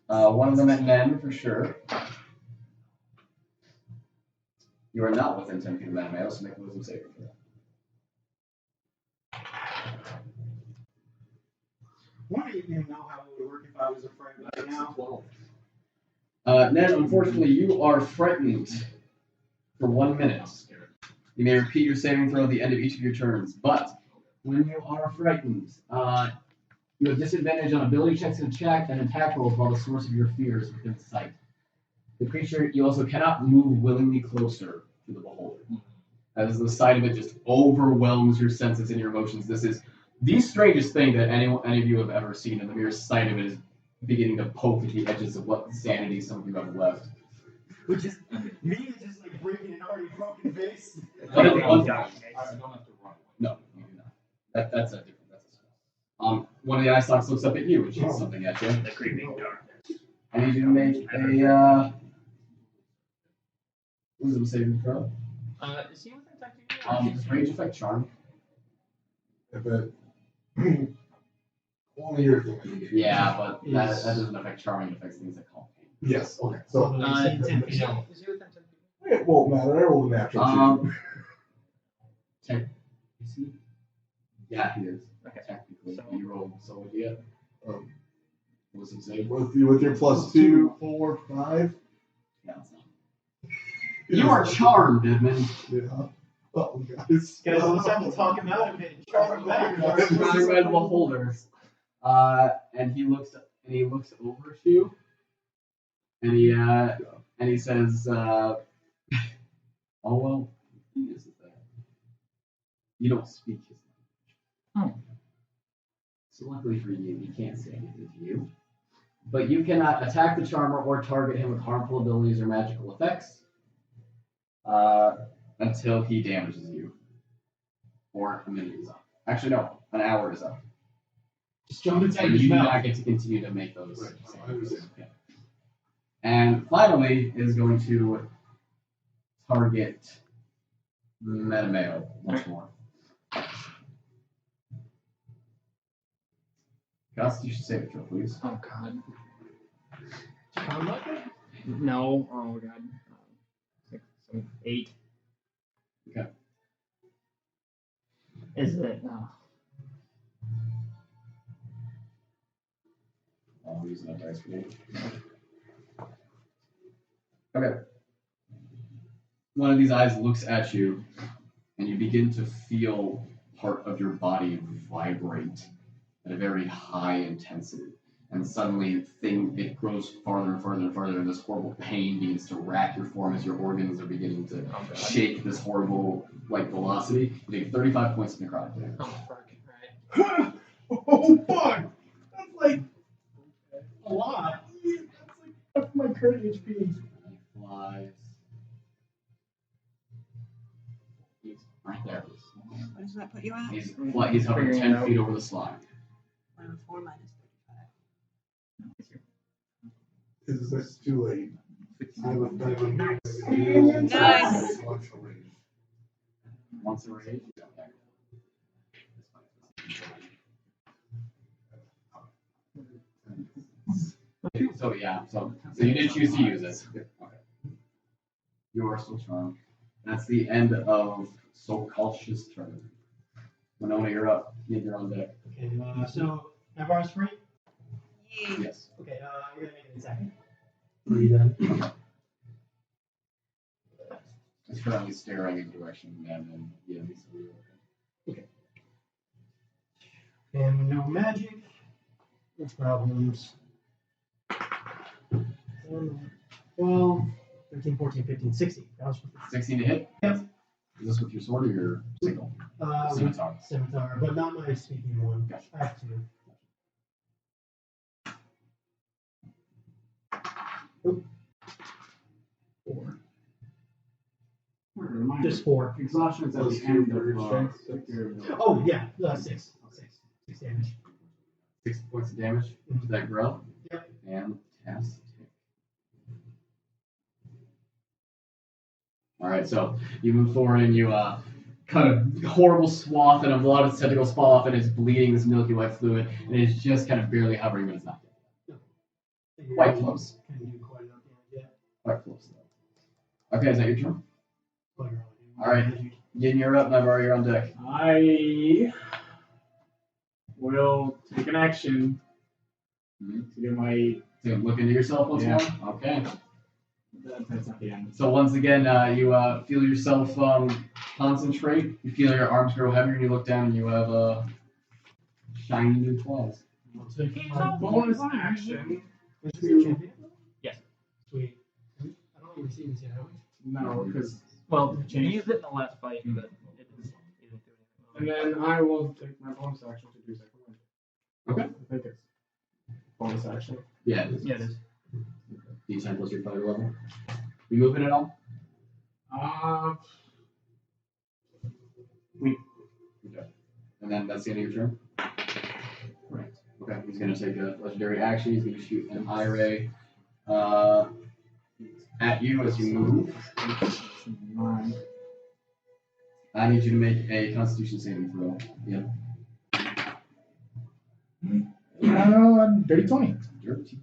one of them at men for sure. You are not within 10 feet of Mattimeo, so make a wisdom saving for that. Why do you know how it would work if I was afraid right now? Ned, unfortunately, you are frightened for 1 minute. You may repeat your saving throw at the end of each of your turns, but when you are frightened, you have disadvantage on ability checks and attack rolls while the source of your fear is within sight. The creature, you also cannot move willingly closer to the beholder. As the sight of it just overwhelms your senses and your emotions. This is the strangest thing that any of you have ever seen, and the mere sight of it is beginning to poke at the edges of what sanity some of you have left. Which is me just like breaking an already broken vase. I don't have to run. No, you do not. That's a different. That's a spell. One of the eye stalks looks up at you and shoots something at you. The creeping darkness. I need you to make a wisdom saving throw. Is he within 10 feet? Range effect charm. I bet. Only your thing. Yeah, but that doesn't affect charming. It affects things that call pain. Yes. Okay. So. Is he within 10 feet? It won't matter. I rolled a natural two. Is he? Yeah, he is. Okay. Technically, you rolled. So what do you get? Wisdom save. With your plus 2, 4, 5. Yeah, that's not. You are charmed, Edmund. Yeah. Oh, guys. Guys, let's have to talk him out of it. Charm back. You read beholder. And he looks over at you, and he says, "Oh well, he is there. You don't speak his language. So luckily for you, he can't say anything to you. But you cannot attack the charmer or target him with harmful abilities or magical effects until he damages you, or a minute is up. Actually, no, an hour is up. Just jump inside You his do mouth. not get to continue to make those. Right, I understand. Yeah. And finally is going to target Mattimeo once more. Constitution saving throw, please. Oh god. No. Oh god. 6, 7, 8. Okay. Is it? No. I'm using that dice for you. Okay. One of these eyes looks at you, and you begin to feel part of your body vibrate at a very high intensity. And suddenly, it grows farther and farther and farther, and this horrible pain begins to rack your form as your organs are beginning to shake this horrible, velocity. You take 35 points of necrotic damage. Oh fuck. Right. Oh fuck! That's like a lot. That's like half my current HP. He flies. He's right there. What does that put you at? He's hovering 10 feet over the slime. 4 minus Is this too late? Nice. Once a rage. So yeah, so you did choose to use it. Okay. You are still charmed. That's the end of Sokalsh's turn. Winona, you're up. You're on deck. Okay, so Naivara's free? Yeah. Yes. Okay, we're gonna make an attack. Free then. Just currently staring in the direction of them, and yeah, he's Okay. And no magic. No problems. 12, 13, 14, 15, 16. That was 16 to hit. Yep. Is this with your sword or your sickle? Scimitar. Scimitar, but not my speaking one. Gotcha. I have two. Four. Remind Just me, four. Exhaustion is at Plus the end two for your of strength. Oh yeah, 6. 6 damage. 6 points of damage to that grill. Yep. Fantastic. Alright, so you move forward and you cut a horrible swath and a lot of tentacles fall off and it's bleeding this milky white fluid and it's just kind of barely hovering, but it's not dead. Quite close. Can do quite enough damage yet. Quite close though. Okay, is that your turn? Quite early. Alright. Yin, you're up, Naivara, you're on deck. I will take an action to get my. So look into yourself once Yeah. more? Okay. That's not the end. So once again, you feel yourself concentrate. You feel your arms grow heavier, and you look down, and you have shiny new claws. I'll take Bonus action. Yes. Sweet. I don't think we've seen this yet, have we? No, because. Well, you used it in the last fight, but it didn't do And anything. then I will take my bonus action to do second wind. Okay. I think it's bonus action. Yeah. Yeah, it is. D10 plus your fighter level. You moving at all? Okay. And then that's the end of your turn? Right. Okay, he's going to take a legendary action. He's going to shoot an eye ray at you as you move. 9. I need you to make a Constitution saving throw. Yeah. Dirty 20. Dirty 20.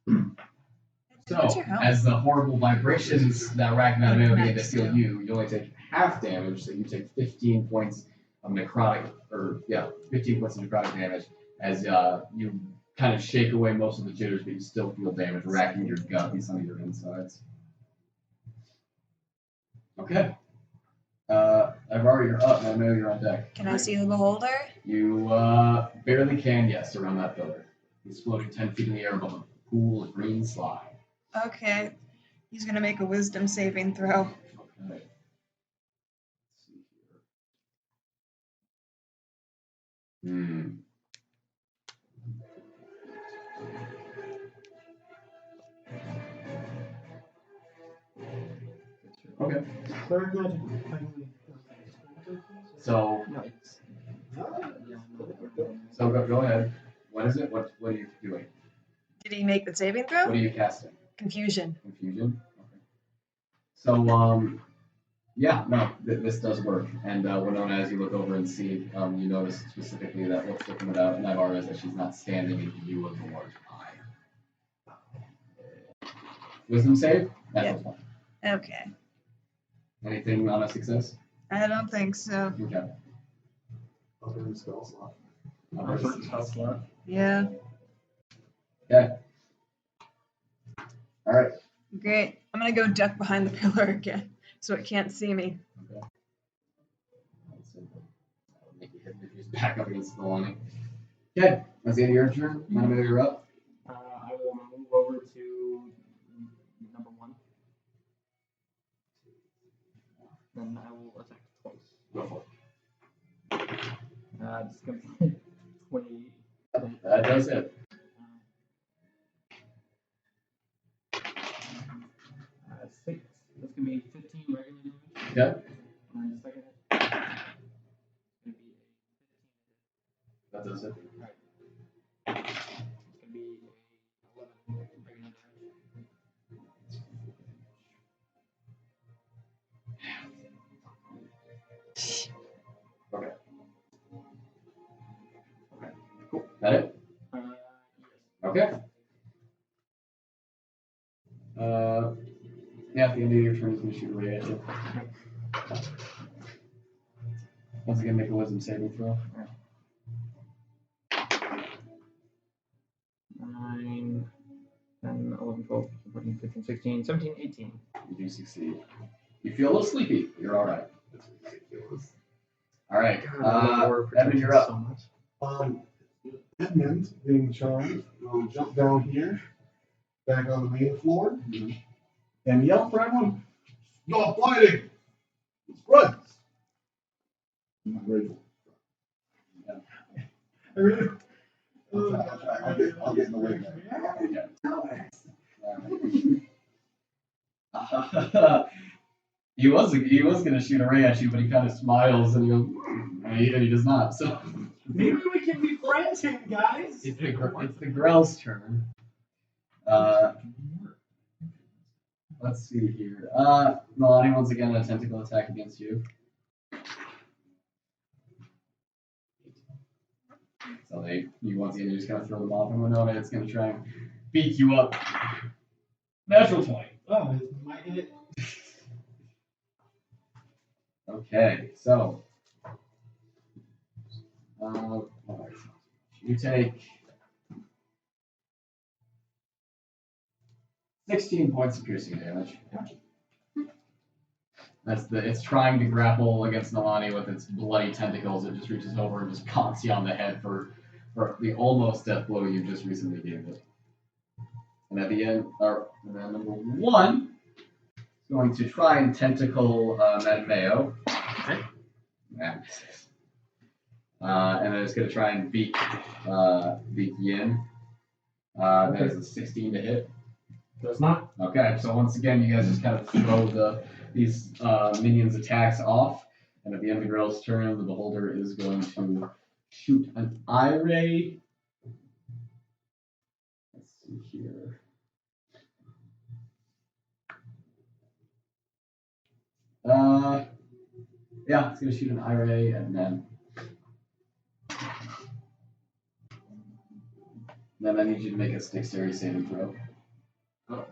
What's So, your health? as the horrible vibrations that rack Mattimeo begin to feel you only take half damage, so you take 15 points of necrotic, 15 points of necrotic damage as you kind of shake away most of the jitters, but you still feel damage racking your gut and some of your insides. Okay. Naivara, you're up. Mattimeo, you're on deck. Can I see the beholder? You barely can, yes, around that pillar. He's floating 10 feet in the air above a pool of green slime. Okay. He's gonna make a wisdom saving throw. Okay. Let's see here. Okay. Third magic. So, No, it's. go ahead. What is it? What are you doing? Did he make the saving What throw? are you casting? Confusion. Confusion? Okay. So, this does work. And Winona, as you look over and see, you notice specifically that what's different about Naivara is that she's not standing in view of the large eye. Wisdom save? That's one. Okay. Anything on a success? I don't think so. Okay. Other than spell slot. Yeah. Okay. All right. Great. I'm gonna go duck behind the pillar again, so it can't see me. Okay. That'll make you hit if you back up against the line. Okay. That's the end of your turn. Mattimeo, you're up. I will move over to number 1. Then I will attack twice. Go for It's going to be 20. it. That does it. 6. That's going to be 15 regular damage. Okay. And then the second hit. It's going to be That does it. a 15. It's going to be a 11 regular damage. Okay. Okay. Cool. That it? Yes. Okay. Yeah, at the end of your turn, he's going to shoot a ray at you. Once again, make a wisdom saving throw. 9, 10, 11, 12, 14, 15, 16, 17, 18. You do succeed. You feel a little sleepy. You're all right. That's ridiculous. All right. Edmund, you're up. Edmund, being charmed, will jump down here, back on the main floor, and yell for everyone. Not fighting. It's friends. I'm grateful. I really. I'll get in the way there. He was gonna shoot a ray at you, but he kind of smiles and he does not. So Maybe we can be friends here, guys. it's the Grell's turn. Let's see here. Nalane once again a tentacle attack against you. So you once again just kind of throw them off, and Winona it's gonna try and beat you up. Natural 20. Oh, it might hit. Okay, so you take 16 points of piercing damage. It's trying to grapple against Nalane with its bloody tentacles. It just reaches over and just conks you on the head for the almost death blow you just recently gave it. And at the end, and then number 1 is going to try and tentacle Mattimeo. Okay. And then it's going to try and beat Yin. That is a 16 to hit. Does not. Okay, so once again, you guys just kind of throw these minions' attacks off, and at the end of the girl's turn, the beholder is going to shoot an eye ray. Let's see here. Yeah, it's going to shoot an eye ray, and then I need you to make a dexterity saving throw. Oh.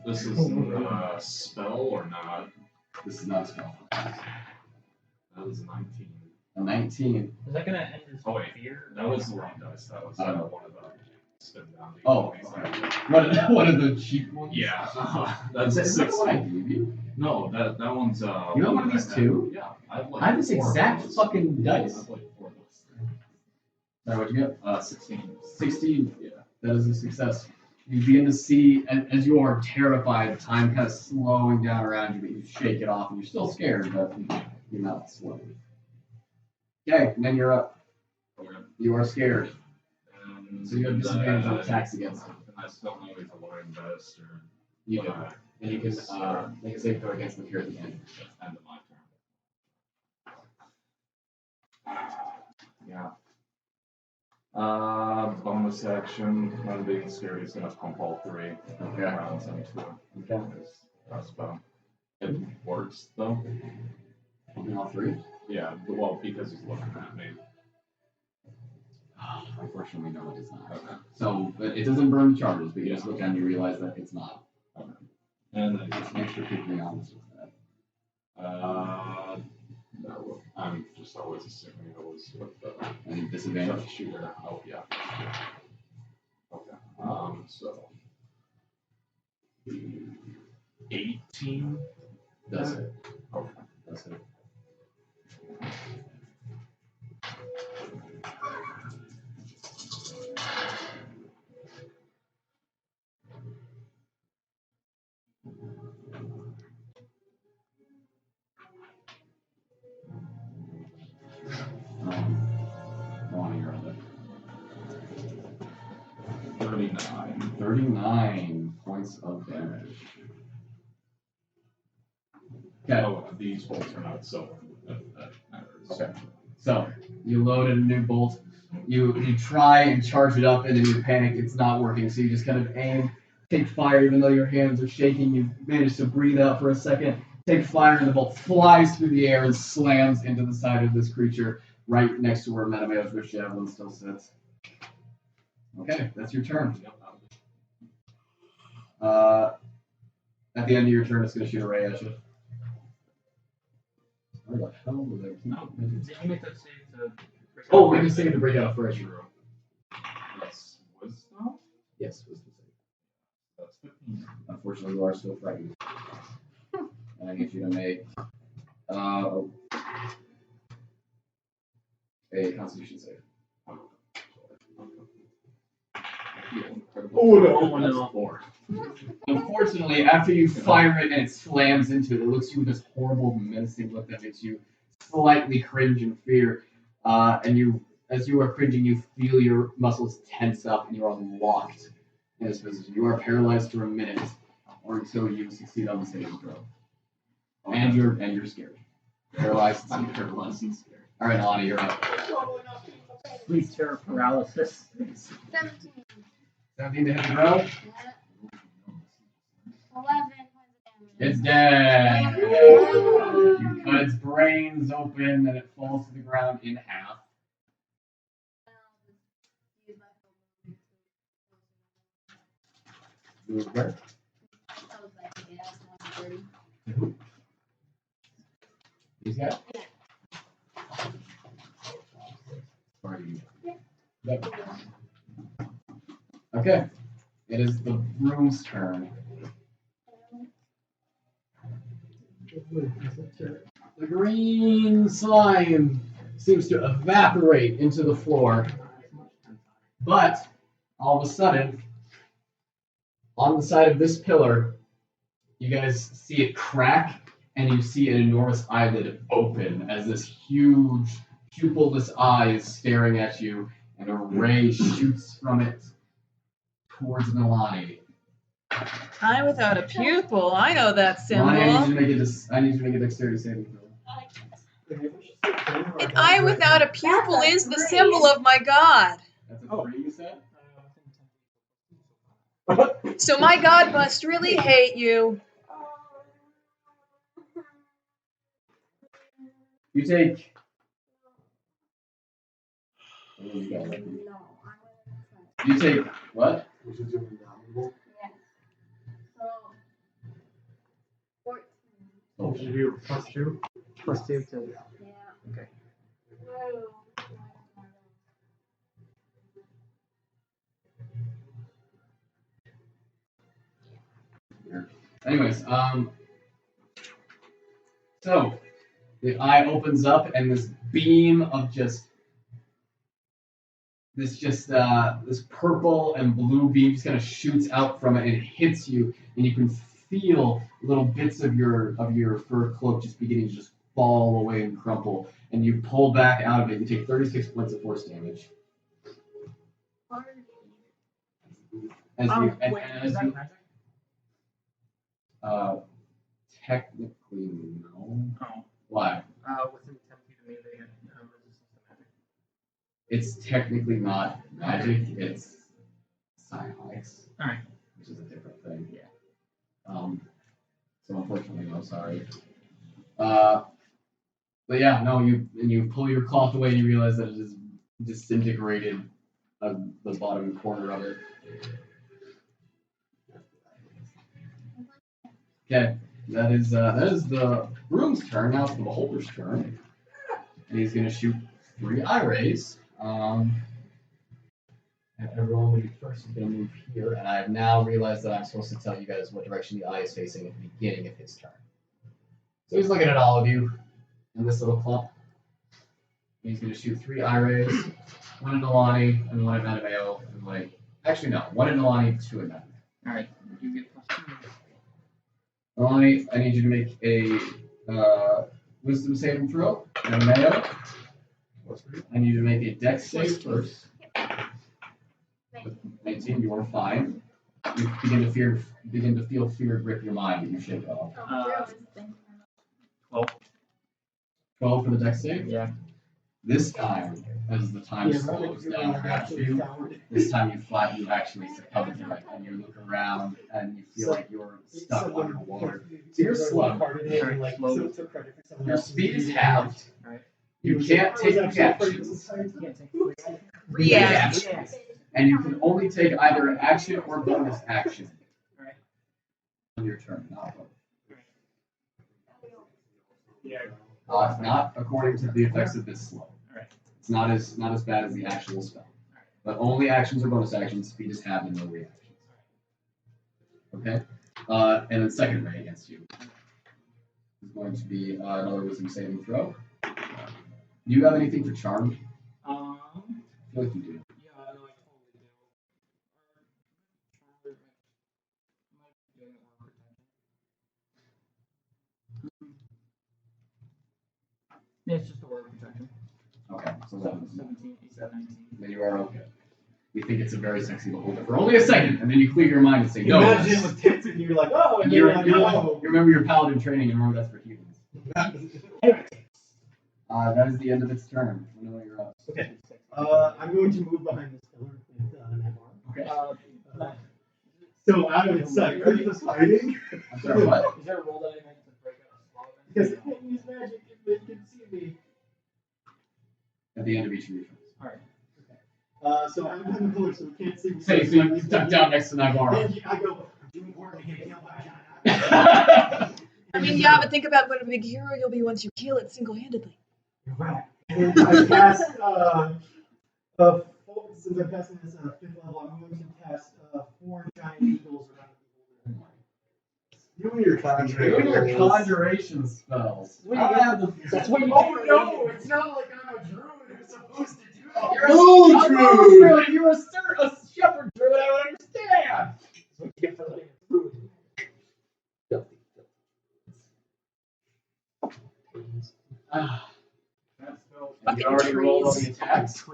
This is a spell or not? This is not a spell. That was a 19. A 19. Is that gonna end his fear? That was the wrong dice. That was one of the spin down. Oh, okay. One of the cheap ones? Yeah. That's Is that 6. what I gave you? No, that one's You have one of these too? Yeah. I have this exact fucking dice. I've like 4 of those. Sorry, what'd you get? 16. 16. Yeah. That is a success. You begin to see, as you are terrified, time kind of slowing down around you, but you shake it off, and you're still scared, but you're not slow. Okay, and then you're up. Okay. You are scared. So you have And, disadvantage on attacks against him. And I still know he's a learn best or. You do. And you can make a save throw against them here at the end. End of my turn. Yeah. Bonus action. When being scared, he's gonna pump all 3 rounds into him. Okay. Crossbow. It works though. Pumping all 3? Yeah. Well, because he's looking at me. Unfortunately, no, it does not. Okay. So it doesn't burn the charges, but you just look and you realize that it's not. Okay. And then Just make sure people are honest with that. No, I'm just always assuming it was with the Any disadvantage? shooter. Oh yeah. Okay. So 18. Does it? Okay. Does it? Go on, you're on it. 39. 39 points of damage. Okay. Oh, these bolts are not silver. That matters. Okay. So you loaded a new bolt. You try and charge it up, and in your panic, it's not working. So you just kind of aim, take fire, even though your hands are shaking. You manage to breathe out for a second, take fire, and the bolt flies through the air and slams into the side of this creature, right next to where Mattimeo's wish javelin still sits. Okay, that's your turn. At the end of your turn, it's going to shoot a ray at you. Where the hell were they? No, did you make that save to break Oh, out? we're just saying to break out first. That's wisdom? Yes, wisdom save. That's 15. Unfortunately, you are still frightened. And I need you to make a Constitution save. I feel incredibly Oh no. Oh no. 4. Unfortunately, after you fire it and it slams into it, it looks at you with this horrible, menacing look that makes you slightly cringe in fear. And you, as you are cringing, you feel your muscles tense up and you are locked in this position. You are paralyzed for a minute, or until you succeed on the saving throw. Okay. And you're scared. Paralyzed. I'm paralyzed and scared. All right, Nalane, you're up. Please terror paralysis. 17. 17 to hit the ground. Yeah. 11 points of damage. It's dead. You cut its brains open and it falls to the ground in half. Move where? Who? These guys? Sorry. Yep. Okay. It is the broom's turn. The green slime seems to evaporate into the floor, but all of a sudden, on the side of this pillar, you guys see it crack, and you see an enormous eyelid open as this huge, pupilless eye is staring at you, and a ray shoots from it towards Nalane. Eye without a pupil. I know that symbol. Nalane, I need you to make a dexterity saving throw. An eye without a pupil is the symbol of my god. That's a 3, you said? So my god must really hate you. You take. You take what? Yeah. So, 14. What did you do? +2? +2 to. Yeah. Okay. Whoa. Anyways, so the eye opens up and this beam of this purple and blue beam just kind of shoots out from it and it hits you, and you can feel little bits of your fur cloak just beginning to just fall away and crumple, and you pull back out of it. You take 36 points of force damage. As you, and as you, technically no. Oh. Why? Within 10 feet of me, they get resistance to magic. It's technically not magic. It's psionics, Alright. which is a different thing. Yeah. So unfortunately, no, sorry. But yeah, no, you pull your cloth away and you realize that it is disintegrated the bottom corner of it. Okay, that is the broom's turn. Now it's the beholder's turn, and he's gonna shoot 3 eye rays. And everyone, when you first is gonna move here, and I have now realized that I'm supposed to tell you guys what direction the eye is facing at the beginning of his turn. So he's looking at all of you in this little clump. He's gonna shoot 3 eye rays, 1 at Nalane and 1 at Mattimeo, and actually no, 1 at Nalane, 2 at Mattimeo. Alright, you get +2. Nalane, I need you to make a wisdom saving throw, and Mayo, I need you to make a dex save first. With 19, you are fine. You begin to feel fear grip your mind, but you shake it off. 12. 12 for the dex save? Yeah. This time, as the time slows down around you, this time you actually succumb to it, and you look around and you feel like you're stuck underwater. So you're slow. Your speed is halved. You can't take reactions. Reactions. And you can only take either an action or bonus action on your turn. Not both. Yeah. Not according to the effects of this slow. It's not as bad as the actual spell. But only actions or bonus actions. Speed is halved and no reactions. Okay? And then second ray against you is going to be another wisdom saving throw. Do you have anything for charm? I feel like you do. Yeah, no, I totally do. Yeah, it's just a word protection. Okay, so that was 17, 18, 19. then you are okay. You think it's a very sexy beholder for only a second, and then you clear your mind and say, You no. imagine it with tits and you're like, oh, and You you're like, no. remember your paladin training and remember that's for humans. That is the end of its turn. Winona, you're up. Okay. I'm going to move behind this pillar with Naivara. Okay. So out of its sight. Are you just hiding? I'm sorry, what? Is there a roll that I make to break out a swallow? Because I can't use magic if they can see me. At the end of each of your turns. Alright. So I'm behind the pillar, so we can't see me. Say, so you duck down next to Naivara. And I go, too important to get killed by China. I mean, yeah, but think about what a big hero you'll be once you kill it single-handedly. You're right. And I cast, since I'm casting this at a 5th level, I'm going to cast 4 giant eagles around the beholder. Doing your conjuration. Doing your conjuration spells. That's what you Oh no, it's not like I'm a druid who's supposed to do that. You're a druid! You're a shepherd druid, I would understand! That's what you get for letting a druid. Have you already rolled all the attacks?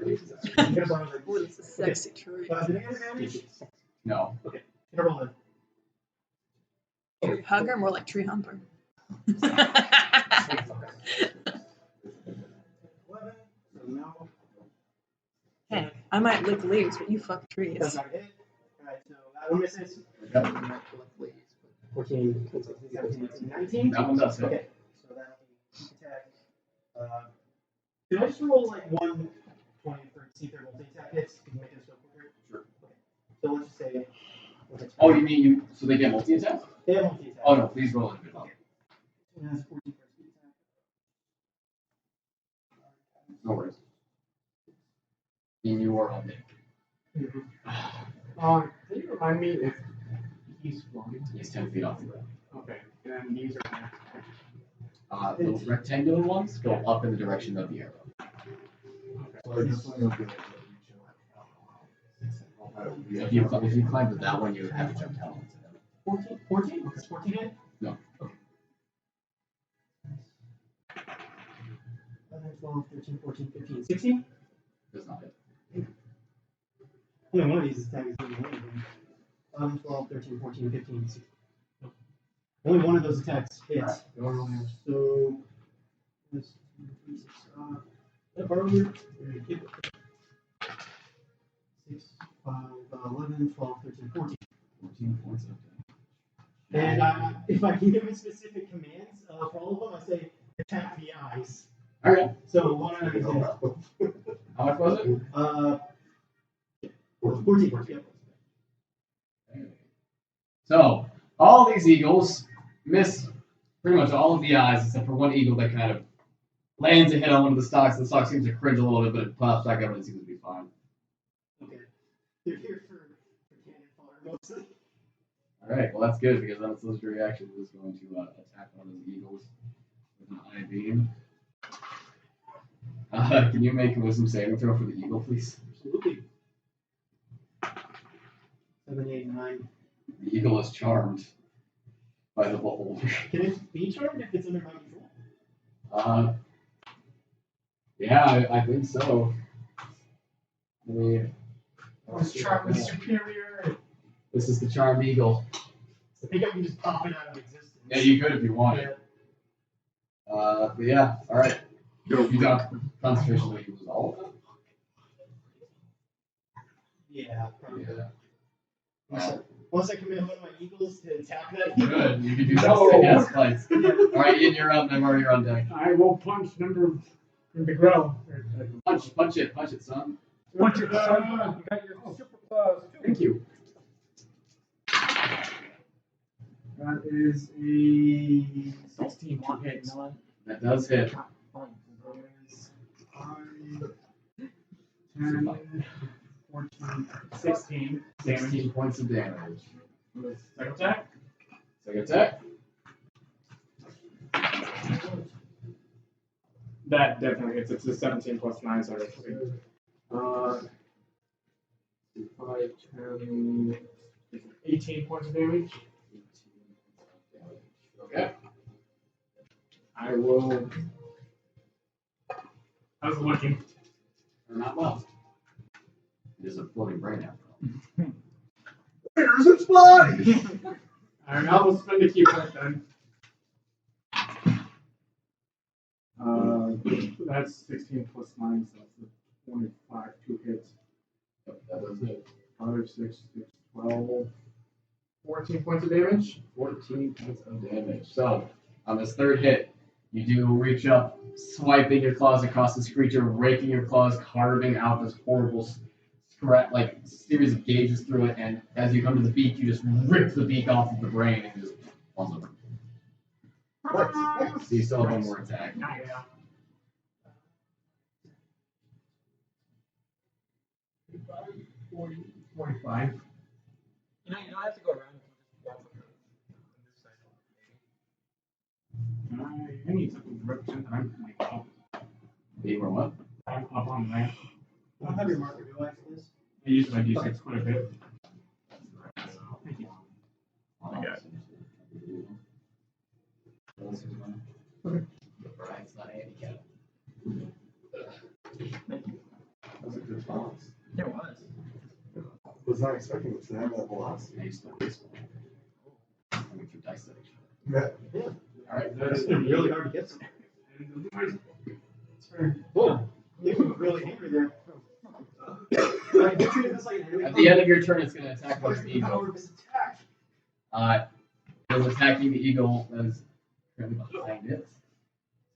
It's a sexy tree. Did I get advantage? No. Okay, can I roll it? Tree hugger, more like tree humper. 11. So no. Hey, I might lick leaves, but you fuck trees. That's not a hit. Alright, so what misses. 14, 17, 18, 19. That one does hit. Okay, so that'll be attack. Can I just roll like 1 20 for see if their multi-attack hits? Can you make this go quicker? Sure. Okay. So let's just say. Oh, you mean you? So they get multi-attack? They have multi-attack. Oh no, please roll it. Okay. So that's 14 for speed attack. No worries. In your update. Can you remind me if he's floating? He's 10 feet off the ground. Okay, and then these are. Those rectangular ones go up in the direction of the arrow. So I guess I'm gonna do If you climb to that one, you would have to jump down into them. 14? 14? Is 14 hit? No. 11, 12, 13, 14, 15, 16? Does not hit. Only one of these is tagged as 11, 12, 13, 14, 15, 16. Nope. Only one of those attacks hits. Right. So, this 3, 6, borrow your 6, 5, 11, 12, 13, 14. 14 points of And if I can give it specific commands for all of them, I say attack the eyes. Alright. So one of them is How much was it? 14. Yep. So, all these eagles miss pretty much all of the eyes except for one eagle that kind of lands a hit on one of the stalks. The stalk seems to cringe a little bit, but it pops back up and it seems to be fine. Okay. They're here for cannon fodder mostly. Alright, well that's good because then its lizard reaction is going to attack one of those eagles with an eye beam. Can you make a wisdom saving throw for the eagle, please? Absolutely. 7, 8, 9. The eagle is charmed by the beholder. Can it be charmed if it's under my control? Yeah, I think so. I mean, This charm is superior. this is the charmed eagle. I think I can just pop it out of existence. Yeah, you could if you wanted. But yeah, alright. You got concentration, like you lose all of them? Yeah, probably. Yeah. Once I command one of my eagles to attack that Good, you can do that. No. Yes, fights. Alright, Ian, you're up. Naivara, you're on deck. I will punch number the grow. Punch it, son. Punch it, son. You got your super claws. Thank you. That is a 16 to hit. That does hit. 10, 14, 16 damage. 16 points of damage. Second attack. Second attack. That definitely hits. It's a 17 plus 9, so it's 5, 10, 18 points of damage. Okay. I I will. How's it looking? Or not well. It is a floating brain now. Where's its body? Alright, I'll spend a key point then. That's 16 plus 9, so that's 25, 2 hits. Yep, that was it. 5, 6, 12, 14 points of damage. 14 points of damage. So, on this third hit, you do reach up, swiping your claws across this creature, raking your claws, carving out this horrible series of gauges through it, and as you come to the beak, you just rip the beak off of the brain and just falls over. So you still have one more attack. Yeah. 40, 45. You don't have to go around. You can just walk on this side. I need something to represent that I'm like up. You were what? I'm up on the ramp. I'll have your marker go after this. I use my D6 quite a bit. Thank you. Okay. Brian's not handicapped. That was a good response. It was. Was not expecting it to have that velocity. I used to baseball. I went through dice setting. Yeah. Alright. It's been really hard to get some. Whoa. You were really angry there. At the end of your turn, it's going to attack with the eagle. It is attacking the eagle that is currently behind it.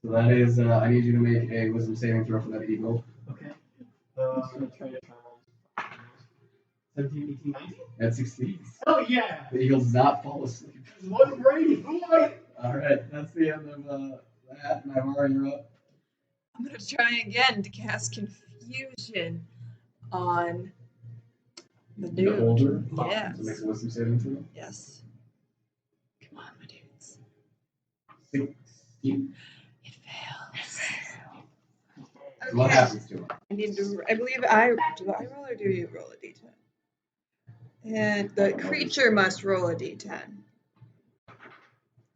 So that is, I need you to make a wisdom saving throw for that eagle. Okay. I'm just gonna try to try 17, 18, 19? That succeeds. Oh yeah! The eagle does not fall asleep. There's one brain boy! Alright, that's the end of that. Naivara, you're up. I'm gonna try again to cast confusion on the The dude. older. Yes. So make a wisdom saving throw. Yes. Come on, my dudes. 16. It fails. So what happens to him? I need to. I believe do I roll or do you roll a d10? And the creature must roll a d10.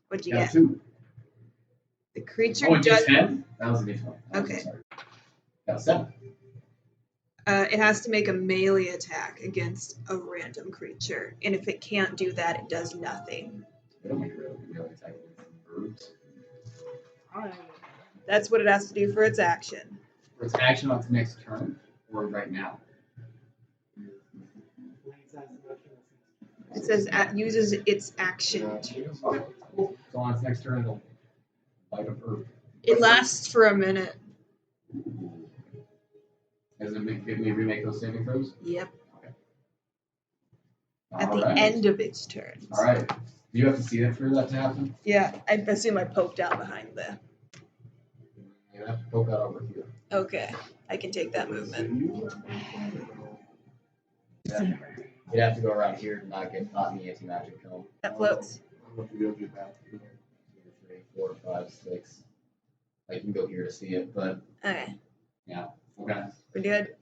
What'd you get? 2. The creature Oh, a does. D10? That was a D20. Okay. Sorry. Got 7. It has to make a melee attack against a random creature, and if it can't do that, it does nothing. They don't make a melee attack against birds. That's what it has to do for its action. For its action on its next turn, or right now. It says uses its action. Okay, cool. So on its next turn, it'll bite a bird. It lasts for a minute. Does it make me remake those saving throws? Yep. Okay. At the Alright. end of its turn. Alright. Do you have to see it for that to happen? Yeah, I assume I poked out behind the. You have to poke out over here. Okay, I can take that movement. Yeah. You'd have to go around here to not get caught in the anti-magic cone. That floats. 2, 3, 4, 5, 6. I can go here to see it, but Okay, yeah. Okay. we're good.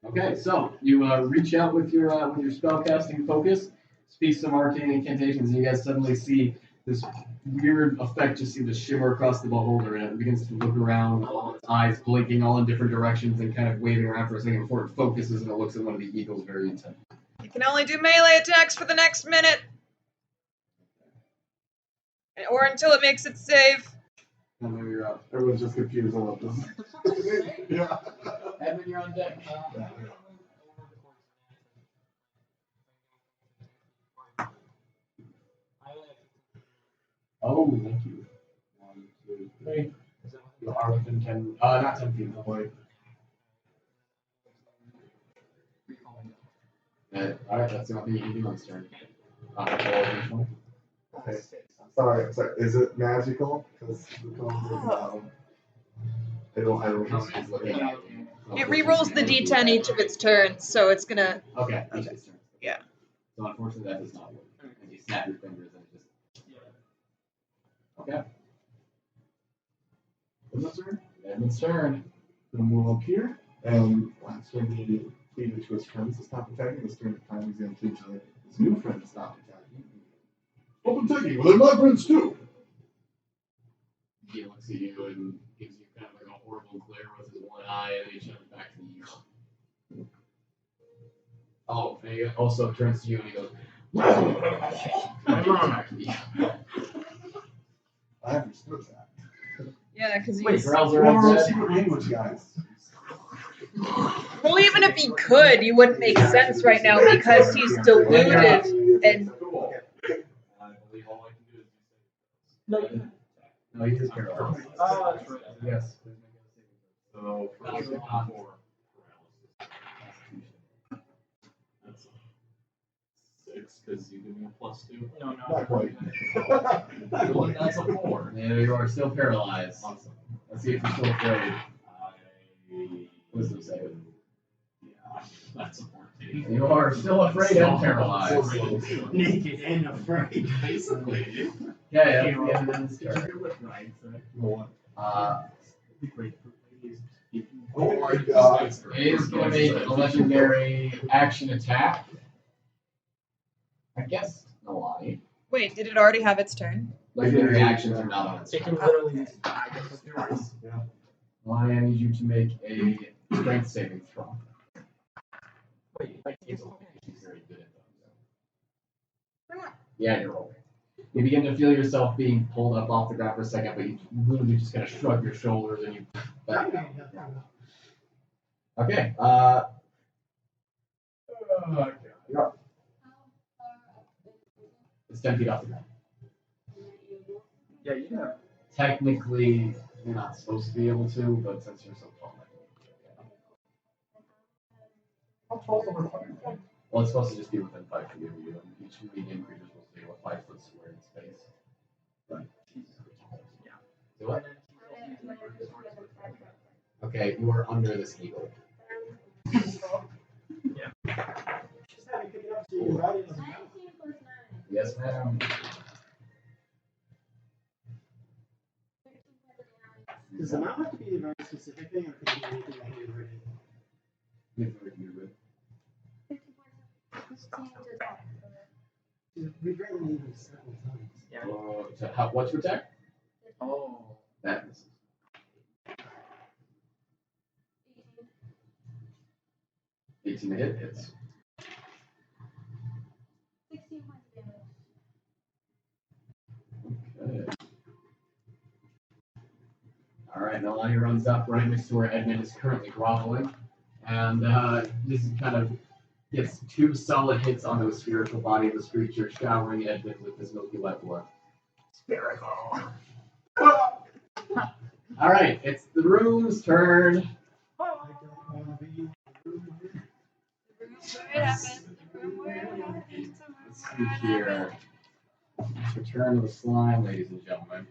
Okay, so you reach out with your spellcasting focus, speak some arcane incantations, and you guys suddenly see this weird effect just seem to shimmer across the beholder, and it begins to look around, its eyes blinking all in different directions and kind of waving around for a second before it focuses and it looks at one of the eagles very intently. You can only do melee attacks for the next minute. Or until it makes its save. And then you're up. Everyone's just confused on what this is. Yeah. Edmund, you're on deck. Oh, thank you. 1, 2, 3. You are within 10, not 10 feet, don't worry. Alright, that's the only thing you can do on this turn. Okay. Sorry. Is it magical? Because the cone's looking down. I don't It's looking at you. It rerolls the d10 each of its turns, so it's gonna. Okay, each of its turn. Yeah. So unfortunately that does not work. And you snap your fingers and it just... Okay. Edmund's turn. Edmund's turn. Gonna move up here. And last when he pleaded to his friends to stop attacking, this turn time he's gonna plead to his new friend to stop attacking. Open taking, well they're my friends too. He looks at you and gives you kind of like a horrible glare with his one eye, and he turns back to the eagle. Oh, and he also turns to you and he goes, I understood that. Yeah, because wait, he's. Corrals are No, all no, dead? secret language, guys. Well, even if he could, he wouldn't make sense right now because he's deluded and. Cool. I believe all I can do is No, you can. No, he is paralyzed. Oh, that's right. Yes. so first on 4 paralysis. That's 6 because you give me a +2. No, no. Not quite. Well, that's a 4. Yeah, you are still paralyzed. Awesome. Let's see if you're still afraid. I Wisdom save. yeah, that's a 14. You are still afraid and paralyzed. Naked and afraid. Basically. Yeah, that's the end of his turn. Go on. Oh my god. He is going to make a legendary action attack. I guess Nalane. Wait, did it already have its turn? Legendary actions are not on its It can turn. literally die just with yours. Nalane, I need you to make a strength saving throw. Wait, like She's very good at those. Yeah, you're rolling. You begin to feel yourself being pulled up off the ground for a second, but you literally just kind of shrug your shoulders and you back down. Okay, you're up. It's 10 feet off the ground. Yeah, you know. Technically, you're not supposed to be able to, but since you're so tall, well, it's supposed to just be within 5 feet of you, and each medium creature is supposed to be a 5 foot square in space. Right. Yeah. Do what? Okay, you are under this eagle. Just have it pick it up so you can ride it as a mouse. Yes, ma'am. Does the mount have to be a very specific thing, or can it be anything that he already? We've written even several times. Yeah. What's your attack? Oh. That misses. 18 to hit hits. 16 points of damage. Okay. Alright, Nalane runs up right next to where Edmund is currently groveling, and just kind of gets 2 solid hits onto the spiritual body of this creature, showering Edmund with his milky white blood. Spiritual. Alright, it's the room's turn. I don't want to be. Let's see here. It's return of the slime, ladies and gentlemen.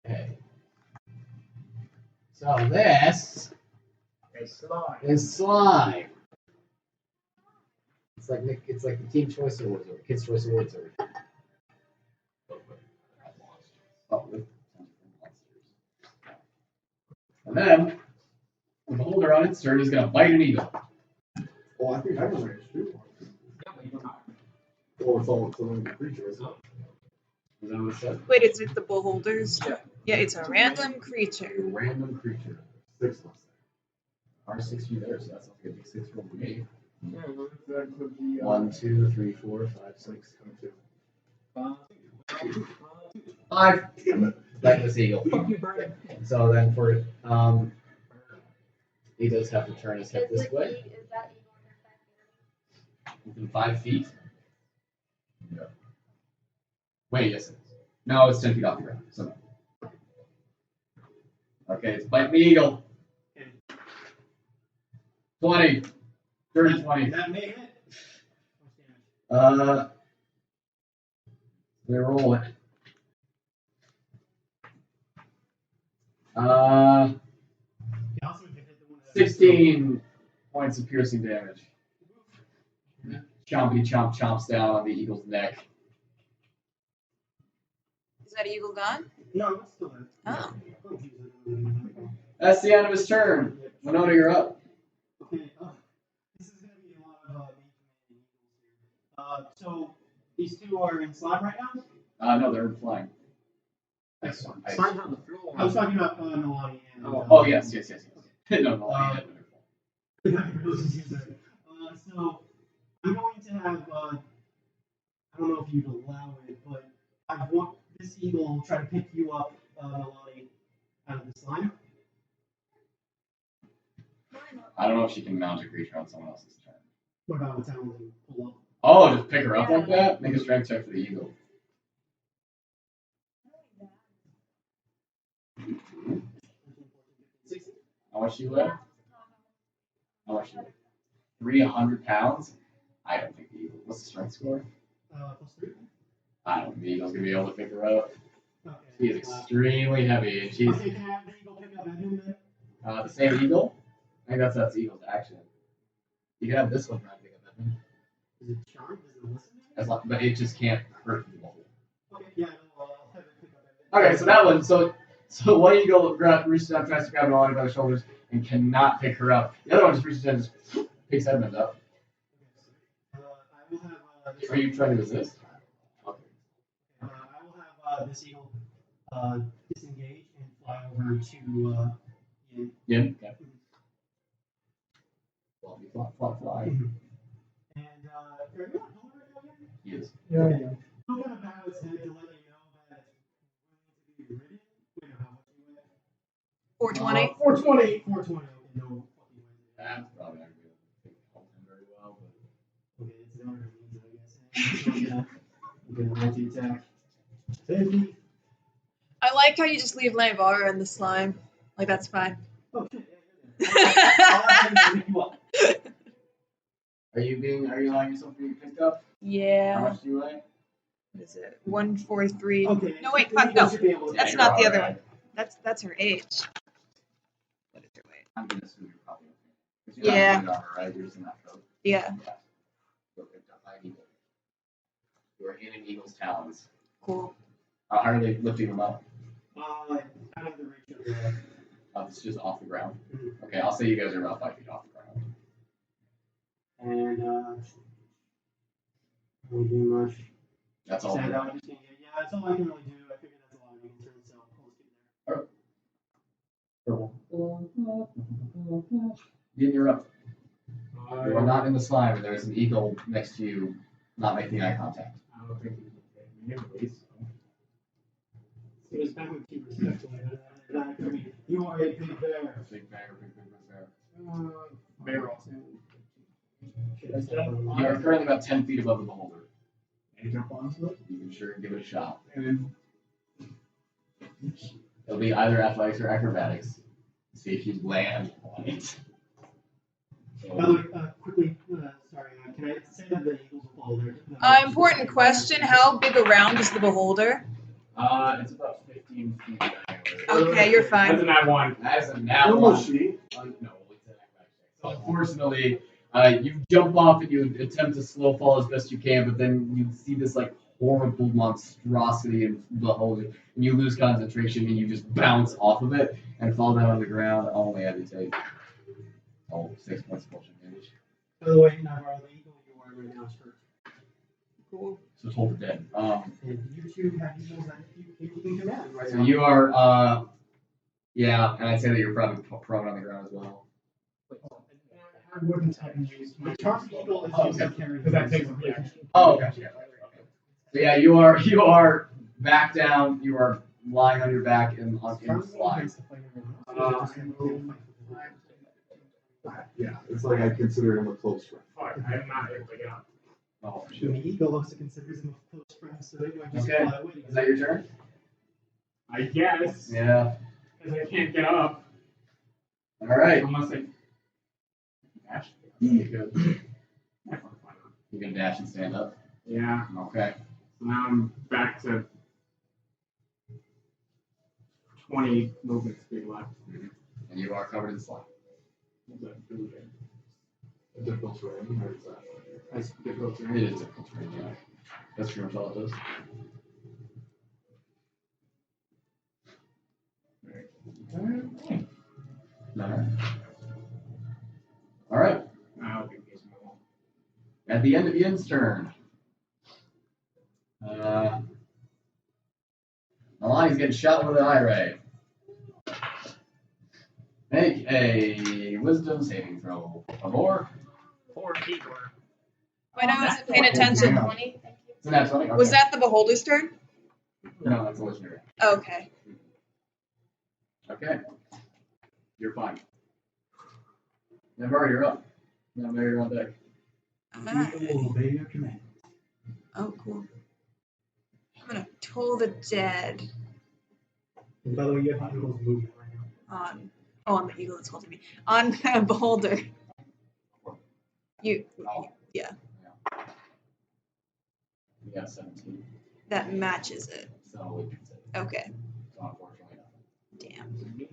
Okay. So this is slime. It's like the Team Choice Awards or Kids Choice Awards or. Oh, with and then the beholder on its turn is going to bite an eagle. Oh, I think I was range too. Yeah, but you don't have. Oh, it's all a creature, isn't it? Is that what it says? Wait, is it the beholders? Yeah. Yeah, it's a random creature. A random creature. 6 plus. R6 you there, so that's not going to be 6 roll for me. Yeah, that could be. 1, 2, 3, 4, 5, 6, 5. 5. Like this eagle. Fuck you, Brian. So then for he does have to turn his head this way. Is that Within 5 feet. Yeah. Wait, yes it is. No, it's 10 feet off the ground. So no. Okay, it's bite the eagle. 20. 30, 20. That may hit. They roll it. 16 points of piercing damage. Chompity chomps down on the eagle's neck. Is that eagle gone? No, it's still there. Oh. That's the end of his turn. Winona, you're up. Okay, this is going to be a lot of main command eagles here. So, these two are in slime right now? No, they're flying. Excellent. Slime's on the floor. I was talking about Nalane and... Oh, yes. No, Nalane. So, I'm going to have, I don't know if you'd allow it, but I want this eagle try to pick you up, Nalane, out of the slime. I don't know if she can mount a creature on someone else's turn. What about the talons and pull up? Oh, just pick her up like that? Make a strength check for the eagle. How much you weigh? How much you weigh? 300 pounds? I don't think the eagle. What's the strength score? +3. I don't think the eagle's gonna be able to pick her up. Okay. She is extremely heavy, and she's Okay, can I have the eagle pick up Edmund then? the same eagle. I think that's the eagle's action. You can have this one try to pick up Edmund. Is it charmed? Does it listen? As long, but it just can't hurt people. Okay, yeah, I'll have it pick up Edmund. Okay, so that one. So one eagle reaches out, tries to grab Nalane by the shoulders, and cannot pick her up. The other one just reaches out and just picks Edmund up. I will have. Are you trying to resist? Okay. I will have this eagle disengage and fly over to Yin. Yin. Okay. Well, you fly. And are you on color right now yet? He is. Yeah, yeah. I'm gonna bow its head to let you know that it's willing to be ridden. Wait, how much do you weigh? 420. 420. 420. Okay, no fucking way. That's probably not going to help him very well, but. Okay, it's not really easy, I guess. I'm gonna multi-attack. 50. I like how you just leave Naivara in the slime. Like, that's fine. Oh shit, yeah. I'll have him pick you up. Are you allowing yourself to be picked up? Yeah. How much do you weigh? What is it? 143. Okay. No, wait, the fuck, eagle no. should be able to That's pick not you the up. other one. That's her age. What is her weight? I'm gonna assume you're probably okay. 'Cause you're Yeah. not in armor, right? You're just in that coat. Yeah. You're picked up by an eagle. You are in an eagle's talons. Cool. How are they lifting them up? Out of the reach of the. It's just off the ground. Mhm. Okay, I'll say you guys are about 5 feet off the ground. And don't do much. That's all. Stand out, just gonna get, yeah, that's all I can really do. I figured that's a lot of eagle turns, so I'll just get there. Yin, you're up. You are I not in the slime, and there's an eagle next to you, not making eye contact. don't think you can get me anyways. It was back with keep respectfully. I mean, you are a big bear. Big bear, big bear. Bear also. You are currently about 10 feet above the beholder. And jump onto it. You can sure give it a shot. And It'll be either athletics or acrobatics. See if you land on it. By the way, quickly, sorry, can I say that the eagles will follow there? Important question. How big around is the beholder? It's about 15 feet diameter. Okay, you're fine. that's a nat one. That is a nat Where one. was she? No, it's an acrobatics check. So unfortunately, you jump off and you attempt to slow fall as best you can, but then you see this like horrible monstrosity in the beholder, and you lose concentration and you just bounce off of it and fall down on the ground. I'll only have you take 6 points of fortune damage. By the way, Naivara, the eagle you are right now is hurt. Cool. So it's hold for dead. And you two have eagles that you can command right So now. you are, yeah, and I'd say that you're probably prone on the ground as well. I wouldn't have used my The charmed eagle is Oh, used to okay. carry because that takes a reaction. Oh, gotcha. Okay. So yeah, you are back down. You are lying on your back in the slide. Yeah, it's like I consider him a close friend. Fuck, I'm not able to get up. Oh, The eagle also considers him a close friend, so they might just Okay. fly away. Is that your turn? I guess. Yeah. Because I can't get up. All right. Unless I dash. You can, Yeah, fuck, why not? you can dash and stand up. Yeah. Okay. So now I'm back to 20 movement speed left. And you are covered in slime. What's that do there? A difficult terrain, or is that? That's difficult to It read. is difficult to read, yeah. That's pretty much all it does. All right. I'll give you some more. At the end of Yin's turn, Nalane's getting shot with an eye ray. Make a wisdom saving throw. Or more. 4 keyboard. When I wasn't paying attention, 20. Thank you. It's an nat 20. Okay. was that the beholder's turn? No, that's a legendary. Okay. Okay. You're fine. Naivara, you're up. Now you're on deck. Alright. Obey your command. Oh, cool. I'm gonna toll the dead And by the way, you have eagles moving right now. on the eagle that's holding me. On beholder. You, yeah, You got 17. that matches it. So we can say. Okay. So unfortunately nothing.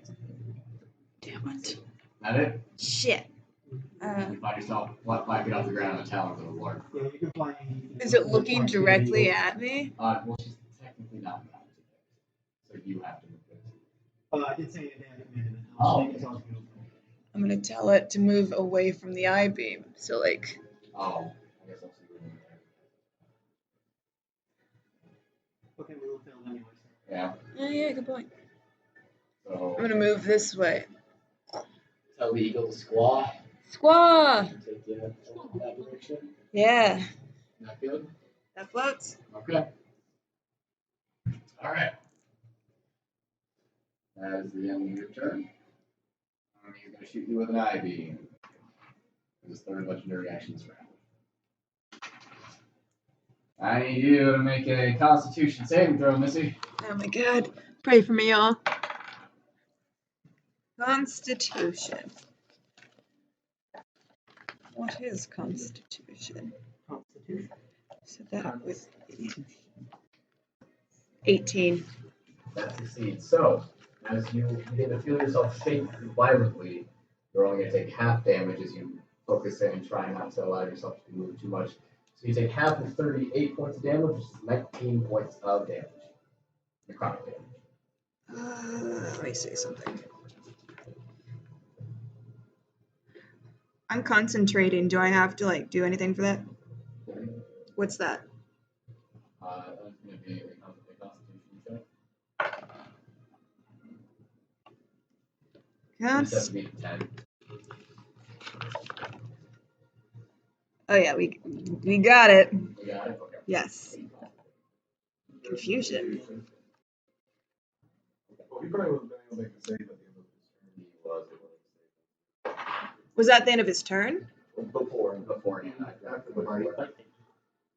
Damn it. That it? Shit. You find yourself 5 feet off the ground in the talons of the Lord. Yeah, you can fly. Is it looking directly at me? Well, she's technically not bound to it. So you have to move it. I did say it had a command. Oh. I'm gonna tell it to move away from the eye beam. So like, Oh. I guess I'll see you in there. Okay, we will fail anyway. Yeah. oh yeah, good point. So I'm gonna move this way. tell the eagle to squaw. Squaw! And take you that direction. Yeah, Is that good? that floats. Okay. Alright. That is the end of your turn. He's going to shoot you with an eye beam. His third legendary action this round. I need you to make a Constitution saving throw, Missy. Oh my god. Pray for me, y'all. Constitution. What is Constitution? Constitution. So that was 18. That succeeds. So, as you begin to feel yourself shake violently, you're only going to take half damage as you focus in and try not to allow yourself to move too much. So you take half of 38 points of damage, which is 19 points of damage. Necrotic damage. Let me say something. I'm concentrating. Do I have to like do anything for that? What's that? That's going to be a Constitution check. Cons- Just have to beat 10. oh yeah, we got it. You got it? Okay. Yes. Confusion. Well, he probably would have been able to make a save at the end of his turn. He was able to save. Was that the end of his turn? Beforehand. After the party.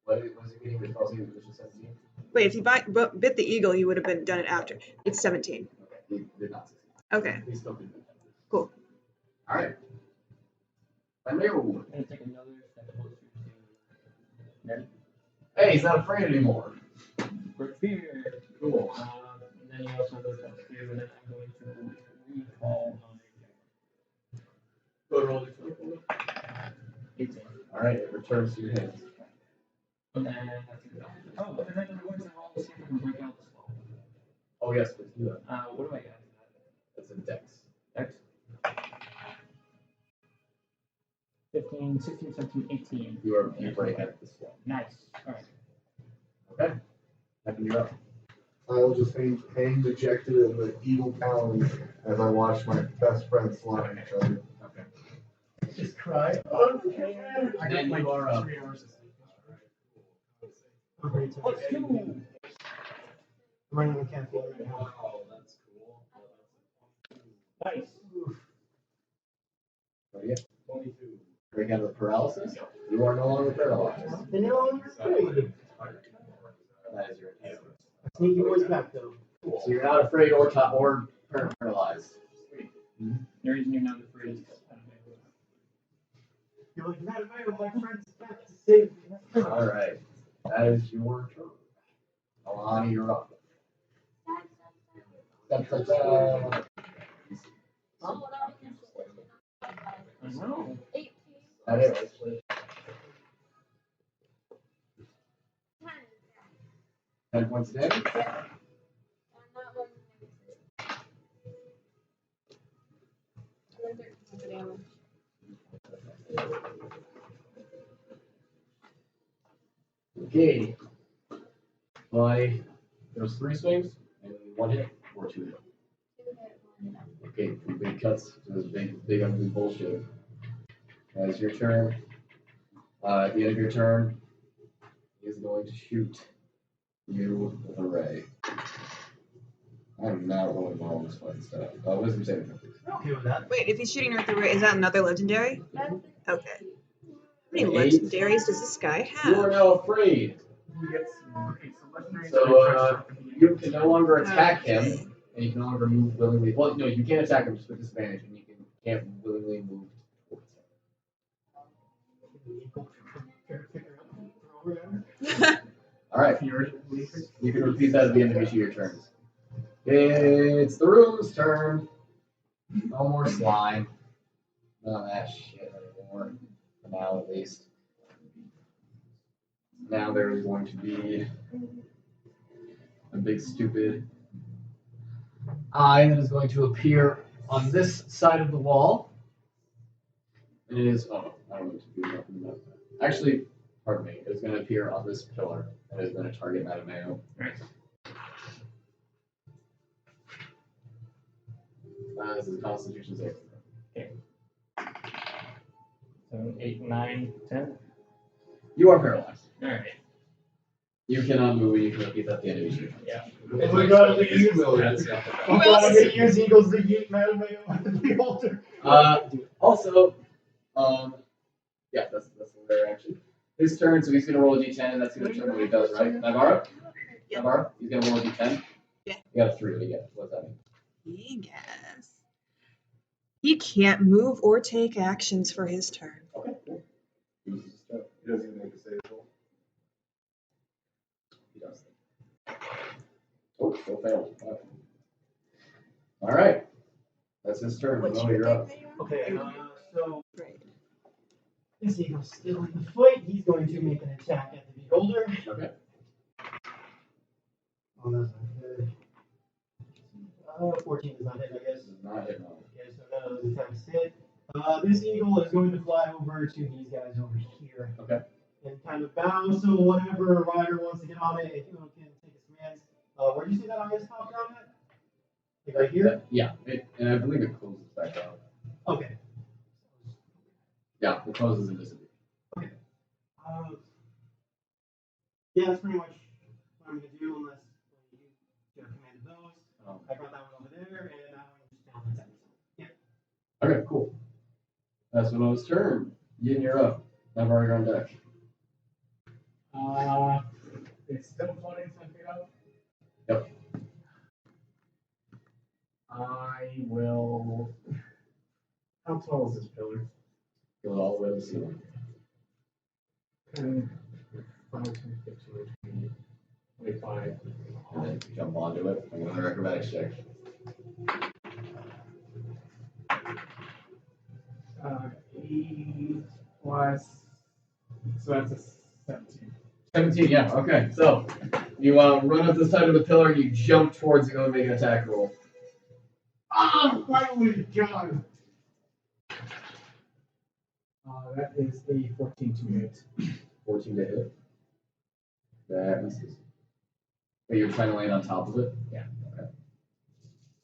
What was he getting with also he was just 17? Wait, if he bit the eagle, he would have been done it after. It's 17. Okay, he did not succeed. Okay, He still did that. cool. Alright. Mattimeo. I'm going to take another step closer to Ned. Hey, he's not afraid anymore. For fear. Cool. And then he also does that too, and then I'm going to recall my Go to roll your 18. Alright, it returns to your hands. And then that's it. Oh, and then I'm going to roll to see if I can break out the spell. Oh, yes, please do that. What do I get? That's a dex. X. 15, 16, 17, 18. You break out the spell. Nice. Alright. Okay. Second, you're up. I will just hang dejected in the eagle talons as I watch my best friends slaughter each other. Okay. Just cry. And then you are up. 3 hours of sleep. I'm ready to Let's go! I'm running on caffeine right now. Wow, that's cool. Nice. What do you get? 22. Break out of the paralysis. You are no longer paralyzed. Then you're on your afraid. That is your answer. Sneaky boys back though. So you're not afraid or paralyzed. The reason you're not afraid is You're like, not afraid, my friend's back to save me. Alright. That is your turn. Nalane, you're up. Da-da-da. No. That is. 10 points of damage. damage. Okay. There's 3 swings and 1 hit or 2 hit. Okay, 3 big cuts to this big ugly bullshit. As your turn, at the end of your turn, he is going to shoot you with a ray. I'm not rolling well on this fucking stuff. Wisdom saving throw, please. I'm okay with that. Wait, if he's shooting her with the ray, is that another legendary? That's Okay. How many An 8. legendaries does this guy You are have? now afraid. He gets okay. So legendary. So you can no longer attack him, and you can no longer move willingly. Well, no, you can't attack him just with disadvantage, and you can't willingly move towards him. All right. You can repeat that at the end of each of your turns. It's the room's turn. No more slime. None of that shit anymore. For now, at least. Now there is going to be a big stupid eye that is going to appear on this side of the wall. And it is, oh, I don't need to do nothing about that. Actually, pardon me, it's going to appear on this pillar and it's going to target Mattimeo. This is a Constitution save. Okay. 7, 8, 9, 10. You are paralyzed. Alright. You cannot move, you can repeat that at the end of each turn. Yeah. And we got to use That's I'm going to use Eagles to yeet Mattimeo the altar. Also, yeah, that's the rare action. His turn, so he's going to roll a d10, and that's going to determine what he does, right? Naivara? Yeah. Naivara? He's going to roll a d10? Yeah. You got a 3, what do you get? What's that mean? He guess. He can't move or take actions for his turn. Okay, cool. He doesn't even make a save roll. He does. Oh, still failed. Okay. All right. That's his turn. What's Winona, your you're up. thing that Okay, so Right. this eagle's still in the fight. He's going to make an attack at the beholder. Okay. Oh, that's not good. 14 does not hit, I guess. Does not hit no. Okay, so none of those attacks hit. This eagle is going to fly over to these guys over here. Okay. And kind of bow, so whatever Ryder wants to get on it, it can take his commands. Where do you see that on his top down at? Like right here? Yeah, and I believe it closes back out. Okay. Yeah, it closes and disappears. Okay. Yeah, that's pretty much what I'm going to do, unless you get a command of those. I brought that one over there, and that one just down that. Yeah. Okay, cool. That's Winona's turn. Yin, you're up. Naivara, you're on deck. It's still floating 10 feet up. Yep. I will. How tall is this pillar? Go all the way to the ceiling. 10, 5, 10, 15, 20, 25. And then you jump onto it. I'm going to acrobatics check. 8 plus. So that's a 17. 17, yeah, okay. So, you run up the side of the pillar, you jump towards it, go and make an attack roll. Ah, finally, God. That is a 14 to hit. 14 to hit. That misses. But you're trying to land on top of it? Yeah. Okay.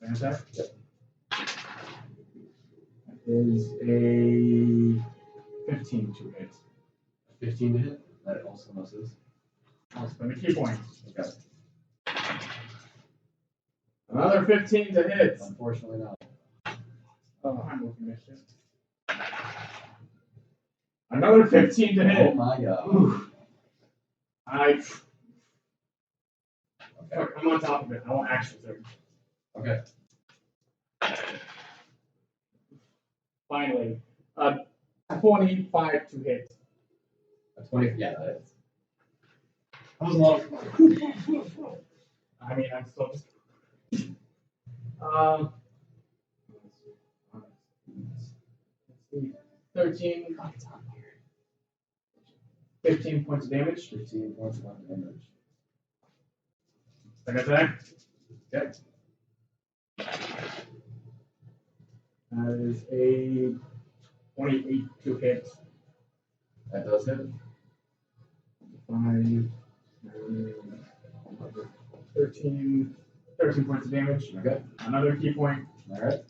An attack? Yep. That is a 15 to hit. 15 to hit? That also misses. I'll spend a key point. Okay. Another 15 to hit. Unfortunately not. Oh, I'm looking at shit. Another 15 to hit. Oh my god. Ooh. Okay. Fuck, I'm on top of it. I want action surge. Okay. Finally. 25 to hit. A 20, yeah, that is. That was a lot of fun. I mean, I'm still just. 13. 15 points of damage. 15 points of damage. Second attack. Okay. That is a 28 to hit. That does hit. 5, 13 points of damage. Okay. Another key point. All right.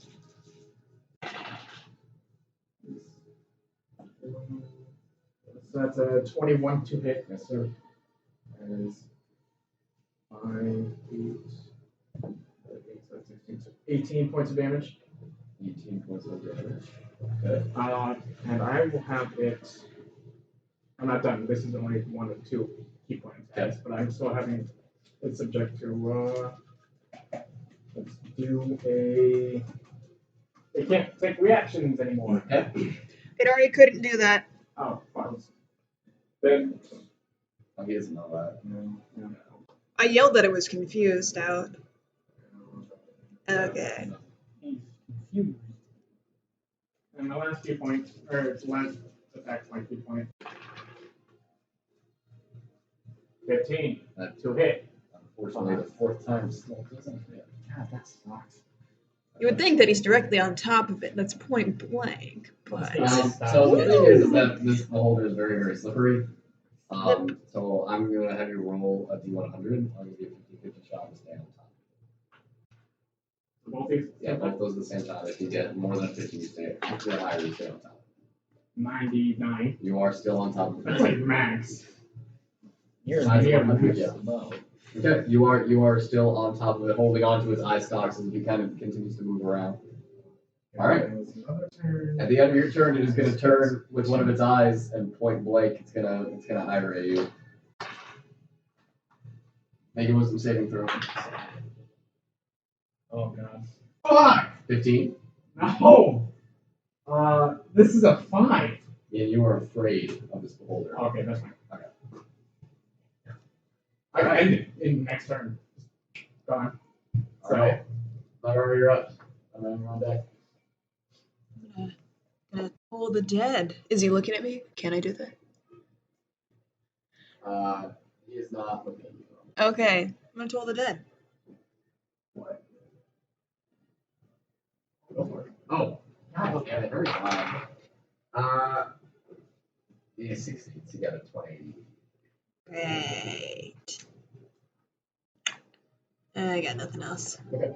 So that's a 21 to hit. Yes, sir. That is 5, 8, 16, so 18 points of damage. 18 points of damage. Okay. And I will have it. I'm not done. This is only 1 of 2 key point attacks, but I'm still having it subject to. Let's do a. They can't take reactions anymore. It already couldn't do that. Oh, fine. Then. Oh, he doesn't know that. No. I yelled that it was confused out. Okay. He's confused. And the last key point, or its last attack point, key point. 15 to hit. Unfortunately, the 4th time still doesn't hit. God, that sucks. You would think that he's directly on top of it. That's point blank. But So the thing is that this beholder is very, very slippery. So I'm going to have you roll a D100. I'm going to give you 50-50 shot to stay on top. Both these? Yeah, both those at the same time. If you get more than a 50, you stay. If you're higher, you stay on top. 99. You are still on top of That's it. like max. You're Size near 100, the yeah. above. Okay, you are still on top of it, holding on to its eye stalks as he kind of continues to move around. All right. At the end of your turn, it is going to turn with one of its eyes and point blank. It's gonna irate you. Make a wisdom saving throw. Oh god. Fuck! 15. No! This is a 5. Yeah, you are afraid of this beholder. Okay, that's fine. Okay. I end it in next turn. Gone. All right. Naivara, you're up. I'm on deck. gonna pull the dead. Is he looking at me? Can I do that? He is not looking at you. Okay, I'm gonna toll the dead. What? Go for it. Oh, God damn it, hurry. He succeeds. He got a 20. Great. I got nothing else. Okay.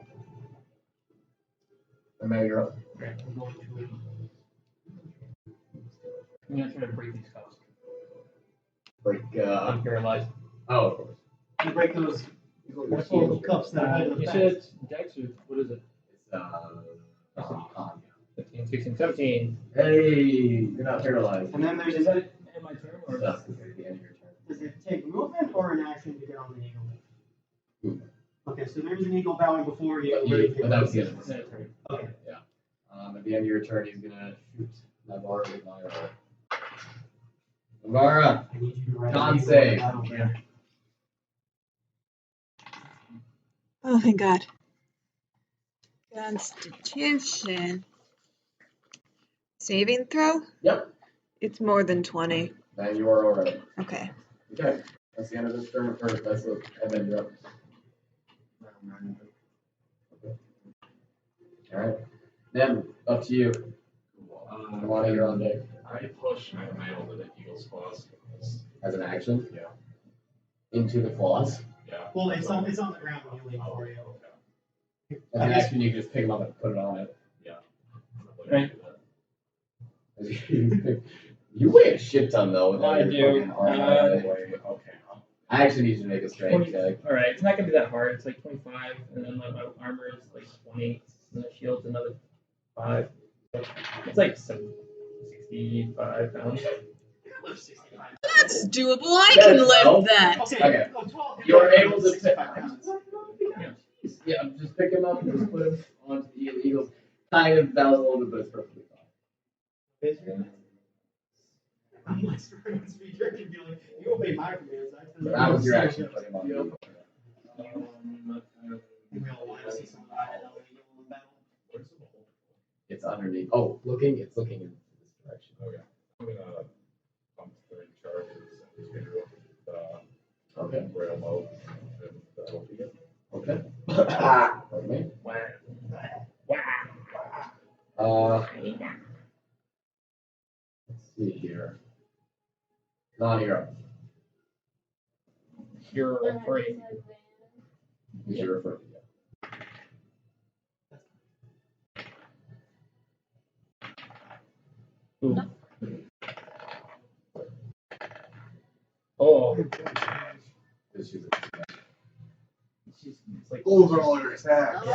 And now you're up. Okay, I'm gonna try to break these cups. Like, I'm paralyzed. oh, of course. You break those little cups that hold You them said fast. Dex or what is it? It's, 15, 16, 17. Hey, you're not paralyzed. And then there's Is that in my turn or? That's at the end of your turn. does it take movement or an action to get on the eagle? Movement. Okay, so there's an eagle bowing before you. But that was the end of his Yeah, turn. Okay. Yeah. At the end of your turn, he's gonna shoot Naivara with Naivara. Naivara, I need you to write Con an eagle save. battle plan. Oh, thank God. Constitution. Saving throw? Yep. It's more than 20. Then you are alright. Okay. Okay. That's the end of this turn. Or that's the and then you're up. Alright. Then up to you. Melania, you're on deck. I push Mattimeo to the eagle's claws. As an action. Yeah. Into the claws. Yeah. Well, it's on the ground kneeling for you. As an action, you can just pick them up and put it on it. Yeah. Right. You weigh a shit ton though. With all I your do. fucking armor. Okay. I actually need you to make a strength 20. check. Alright, it's not gonna be that hard. It's like 25, and then like my armor is like 20, and the shield's another 5. So it's like 65 pounds. That's doable. I can lift that. Okay. Oh, 12. You're able to pick. 65 pounds. Yeah, just pick him up and just put him onto the eagles. Kind of bounce a little bit, but it's perfectly fine. I'm like, speed jerky, be like, you obey my commands. That was your action. Put him on the eagle. We all want to see some of that in battle. It's underneath. Oh, looking. It's looking in this direction. Okay. I'm gonna pump 3 charges and do Okay. rail mode. And that'll be it. Okay. Pardon me. Let's see here. Nalane, you're up. You're afraid. Because you're afraid. Ooh. Oh. Because she's It's like Those are all your attacks.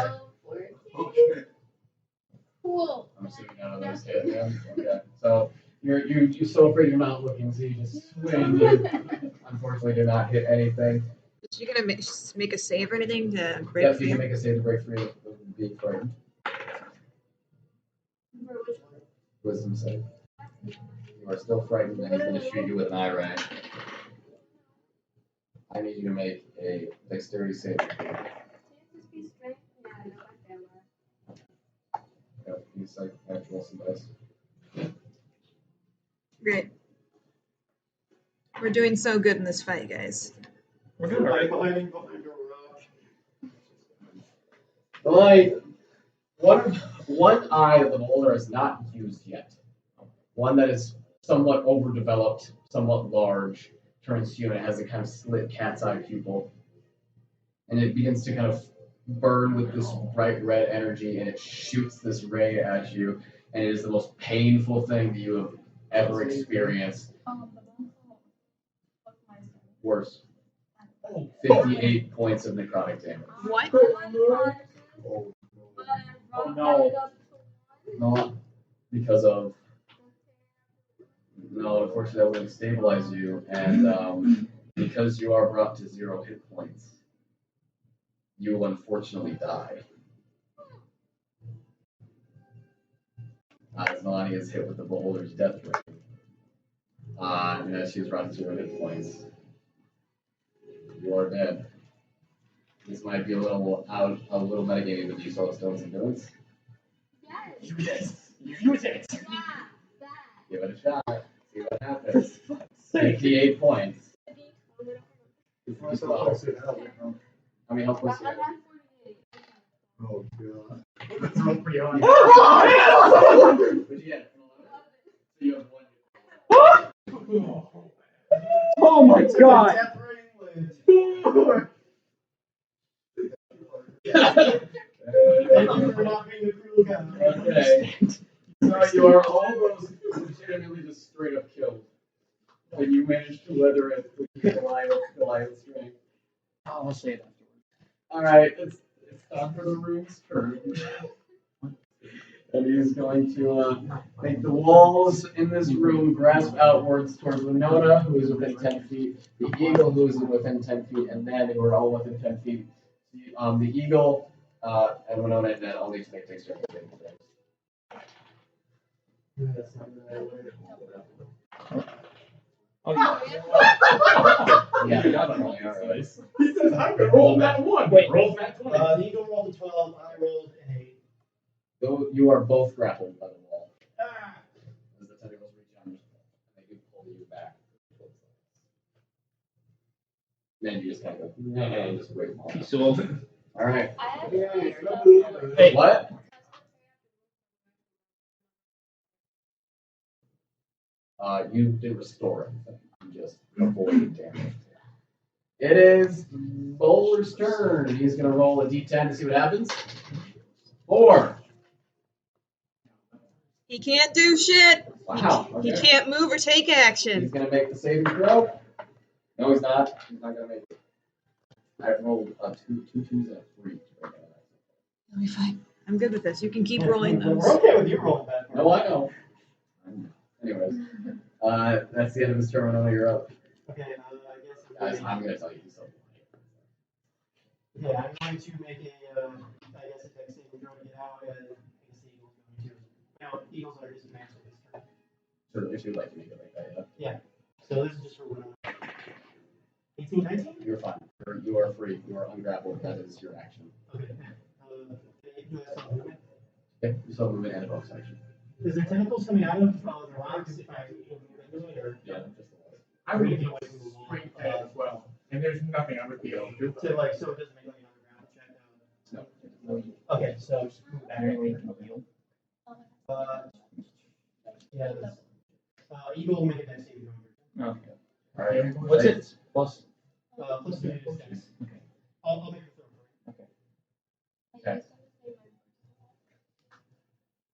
Okay. Cool. I'm assuming none of those hit him. Okay. So you're so afraid you're not looking, so you just swing. You unfortunately do not hit anything. Is she gonna make a save or anything to break Yep, free? you can make a save to break free of being frightened. Wisdom save. You are still frightened, and he's going to shoot you with an eye ray. I need you to make a dexterity save. Yep, he's like actual some dice. Great. We're doing so good in this fight, guys. we're doing alright. Behind your rock. The light. One eye of the beholder is not used yet. One that is somewhat overdeveloped, somewhat large, turns human. It has a kind of slit cat's eye pupil. And it begins to kind of burn with this bright red energy, and it shoots this ray at you. And it is the most painful thing that you have ever experienced. Worse. 58 points of necrotic damage. What? Oh no. Not because of. No, unfortunately, that wouldn't stabilize you, and because you are brought to 0 hit points, you will unfortunately die. As Nalane is hit with the beholder's death ray, and as she is brought to 0 hit points, you are dead. This might be a little metagaming, but do you still have stones and endurance? Use it. Use it. Give it a shot. See what happens. 58 points. How many health points do you have? Oh god. That's roll pretty hard. What'd you get? So you have 1. Oh my god. Thank you for not being a cruel guy. Okay. So you are almost legitimately just straight up killed. But you managed to weather it with your Goliath strength. I'll say it afterwards. Alright, it's time for the room's turn. And he's going to make the walls in this room grasp outwards towards Winona, who is within 10 feet, the eagle, who is within 10 feet, and Ned, who are all within 10 feet. The eagle and Winona and Ned all need to make dexterity saving throws. Oh yeah. Yeah, definitely. Alright. He says, I'm gonna roll that one. Wait. Rolls that 20. The eagle rolled a 12, I rolled an 8. Though you are both grappled by the wall. As the tentacles reach down, and they do pull you back. Then you just kind of go, and just wait. Peace of Alright. Hey. What? You didn't restore anything. You just avoided damage. It is Bowler's turn. He's going to roll a d10 to see what happens. 4. He can't do shit. Wow. He Okay. can't move or take He's action. going to make the saving throw. No, he's not. He's not going to make it. I've rolled two twos and a 3. He'll be fine. I'm good with this. You can keep rolling those. We're okay with you rolling back. No, I know. Anyways, that's the end of his turn. I know you're up. Okay, I Guys, guess I'm going to tell you something. yeah, I'm going to make I guess a dex saving throw to get out, and I guess the eagle's going to. Now, eagles are disadvantaged this turn. So if you'd like to make it like that, yeah. So this is just for Winona. 18, 19? You're fine. You are free. You are ungrappled. That is your action. Okay. Do I still move it? Yep. You still have movement and a bonus action. Is there tentacles coming out of the rocks if I move into it, or? Yeah, just the last. I would get like straight dead as well. And there's nothing I would be able to do. So like, so it doesn't make like another ground check. No. Okay, so just move back. Yeah, that's, Eagle will make a dex saving throw. Okay. Alright. What's it? Plus. Plus 2 is dex. Okay. I'll make the throw for you. Okay.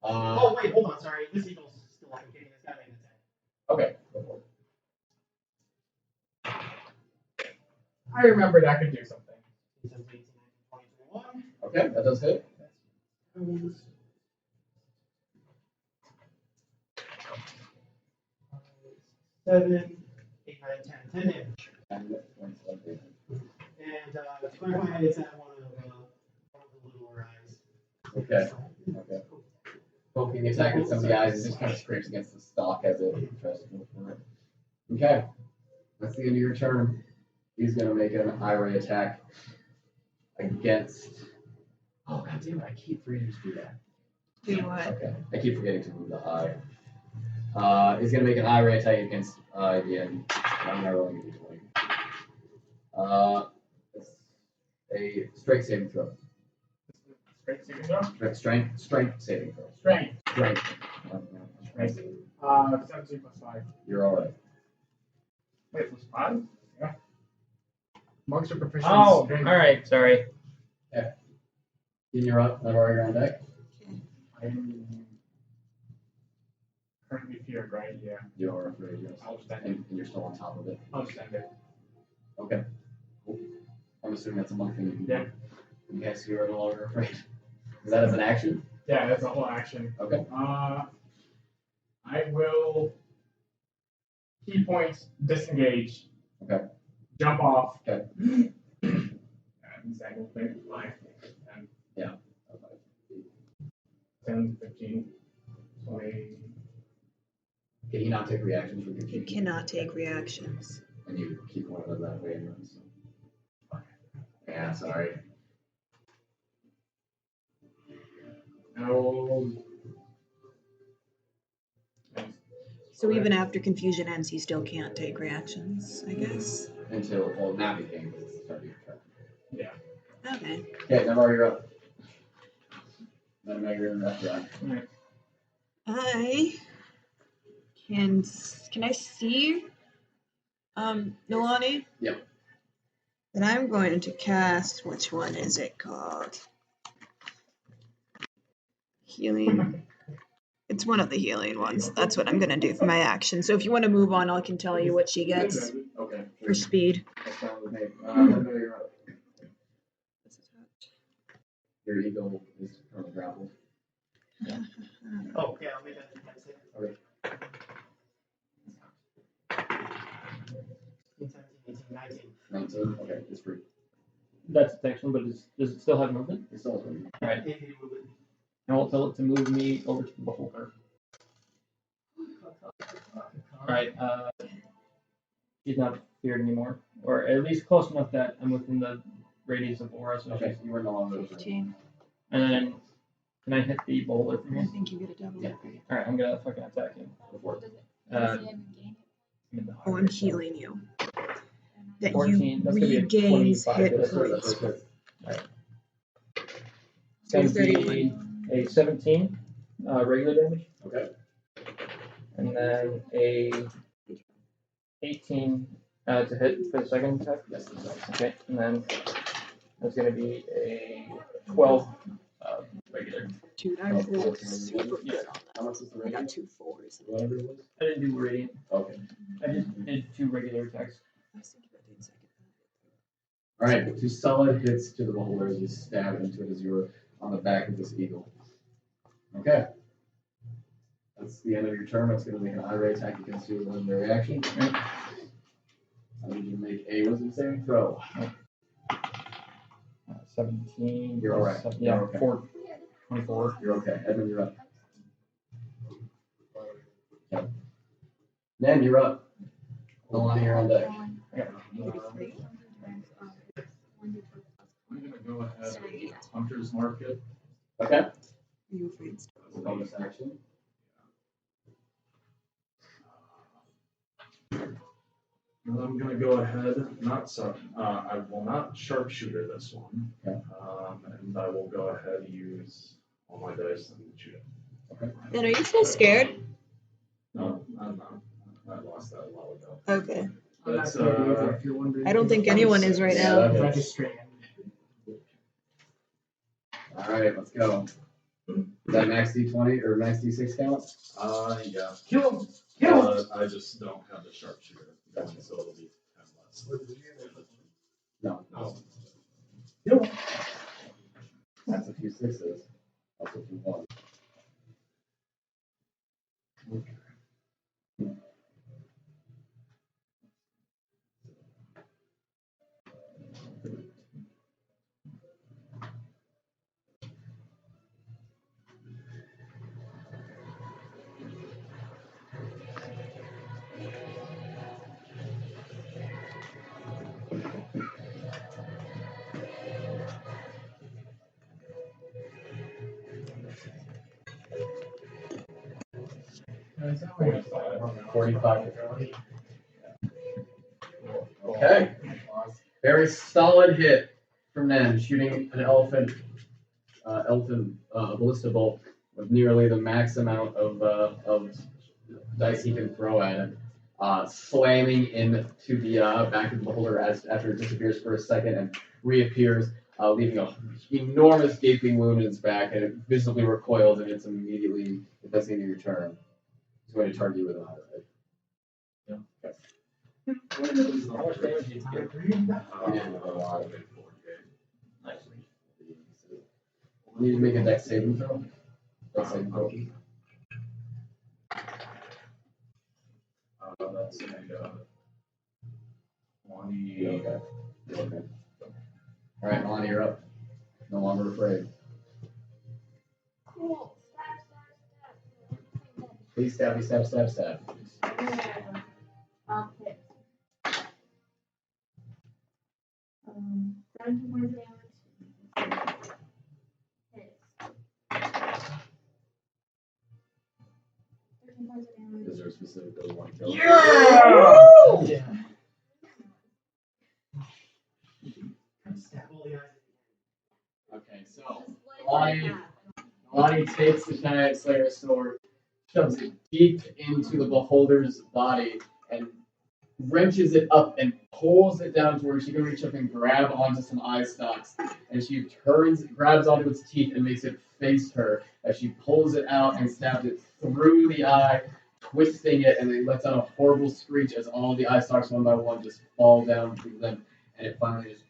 Oh, wait, hold on, sorry. This Eagle's still up and kicking. It's got to make an attack. Okay. Go for it. I remembered I could do something. 17, 18, 19, 20, 21. Okay, that does hit. 7, 8, 9, 10 damage. 10 points of damage. And to clarify, it's at one of the littler eyes. Okay. Okay. Poking the attack at some of the eyes, it just kind of scrapes against the stalk as it tries to go for it. Okay. That's the end of your turn. He's going to make an eye ray attack against. Oh, god damn it, I keep forgetting to do that. Do what? Okay. I keep forgetting to move the eye. He's going to make an eye ray attack against again. I'm not rolling a d20. It's a strength saving throw. Strength saving throw? Strength saving throw. Strength. Strength. Strength. 17 plus 5. You're alright. Wait, plus 5? Yeah. Monks are proficient. Oh, in strength. alright, sorry. Okay. You're up. Naivara, you're on deck. I'm currently feared, right? Yeah. You are afraid, yes. I'll just end it. And you're still on top of it. I'll just end it. Okay. Cool. I'm assuming that's a monk thing you can Yeah. do. Yes, you are no longer afraid. Is that as an action? Yeah, that's a whole action. Okay. I will key points, disengage. Okay. Jump off. Okay. And second thing, 5, 10. Yeah. 10, 15, 20. Can he not take reactions from You cannot take reactions. And you keep one of them that way anyway, so. Yeah, sorry. No. So even after confusion ends, he still can't take reactions, I guess. Until, well, now he can, because it's the start of your turn. Yeah. Okay. Okay, Naivara, you're up. Then Meg, you're in after that. Alright. I can I see Nalane? Yep. Then I'm going to cast, which one is it called? Healing. It's one of the healing ones. That's what I'm going to do for my action. So if you want to move on, I can tell you what she gets Okay. for speed. That's fine with me. Then you're up. Your eagle is currently grappled. Oh, yeah, I'll make that save. Okay. 17, 18, 19. 19. Okay, it's free. That's its action, but does it still have movement? It's still free. Alright. 8 feet of movement. And we'll tell it to move me over to the beholder. Alright, she's not feared anymore. Or at least close enough that I'm within the radius of aura, so Okay, you are no longer afraid. 15. And then, can I hit the beholder from I here? think you get a double. Yeah. Alright, I'm gonna fucking attack him. Before. I'm in the Oh, I'm healing you. That 14, you that's gonna be a regains 25. hit That's points. good. So It's gonna be 31. a 17 regular damage, Okay. and then a 18 to hit for the second attack. Yes, that's right. Okay, and then that's gonna be a 12 regular. Dude, I rolled super good on How much is the that. I got rating? 2 4s. Whatever it was. I didn't do radiant. Okay. I just did 2 regular attacks. I was thinking about doing second. Alright, 2 solid hits to the beholder as you stab into it as you were on the back of this eagle. Okay. That's the end of your turn. That's going to make an eye ray attack against you with a reaction. I need you to make a wisdom saving throw. 17. You're all right. Yeah, You're okay. 24. You're okay. Edmund, you're up. Okay. Nan, you're up. Nalane, you're on deck. I'm gonna go ahead with Hunter's Market. Okay. Are you afraid? Bonus action. And I'm gonna go ahead, I will not sharpshooter this one. Okay. And I will go ahead and use all my dice and shoot it. Okay. And are you still scared? No, I'm not. lost that a while ago. Okay. That's if you're wondering. I don't think anyone is right Yeah, now. that That is. is straight. Alright, let's go. Is that max D20 or max D6 count? Yeah. Kill him! Kill him! I just don't have the sharpshooter, so it'll be 10 less. No. No. Kill him! That's a few sixes. Also a few ones. It's only 45. Okay. Very solid hit from Nen, shooting an elephant ballista bolt with nearly the max amount of dice he can throw at it, slamming into the back of the beholder after it disappears for a second and reappears, leaving an enormous gaping wound in its back, and it visibly recoils, and it's immediately it does the end of your turn. It's going to target you with a high. Yeah. Okay. How much damage did you get? Nice. You need to make a dex saving throw. Dex saving throw. That's a 20. Okay. Okay. All right, Nalane, you're up. No longer afraid. Cool. Stab. Please stabby stab stab stab. Okay. 17 points of damage. Hits. 13 points of damage. Is there a specific that you want to kill? Yeah. Stab all the eyes. Okay, so Nalane. Nalane takes the Giant Slayer sword, shoves it deep into the beholder's body, and wrenches it up and pulls it down to where she can reach up and grab onto some eye stalks. And she grabs onto its teeth and makes it face her as she pulls it out and stabs it through the eye, twisting it, and it lets out a horrible screech as all the eye stalks one by one just fall down to them, and it finally just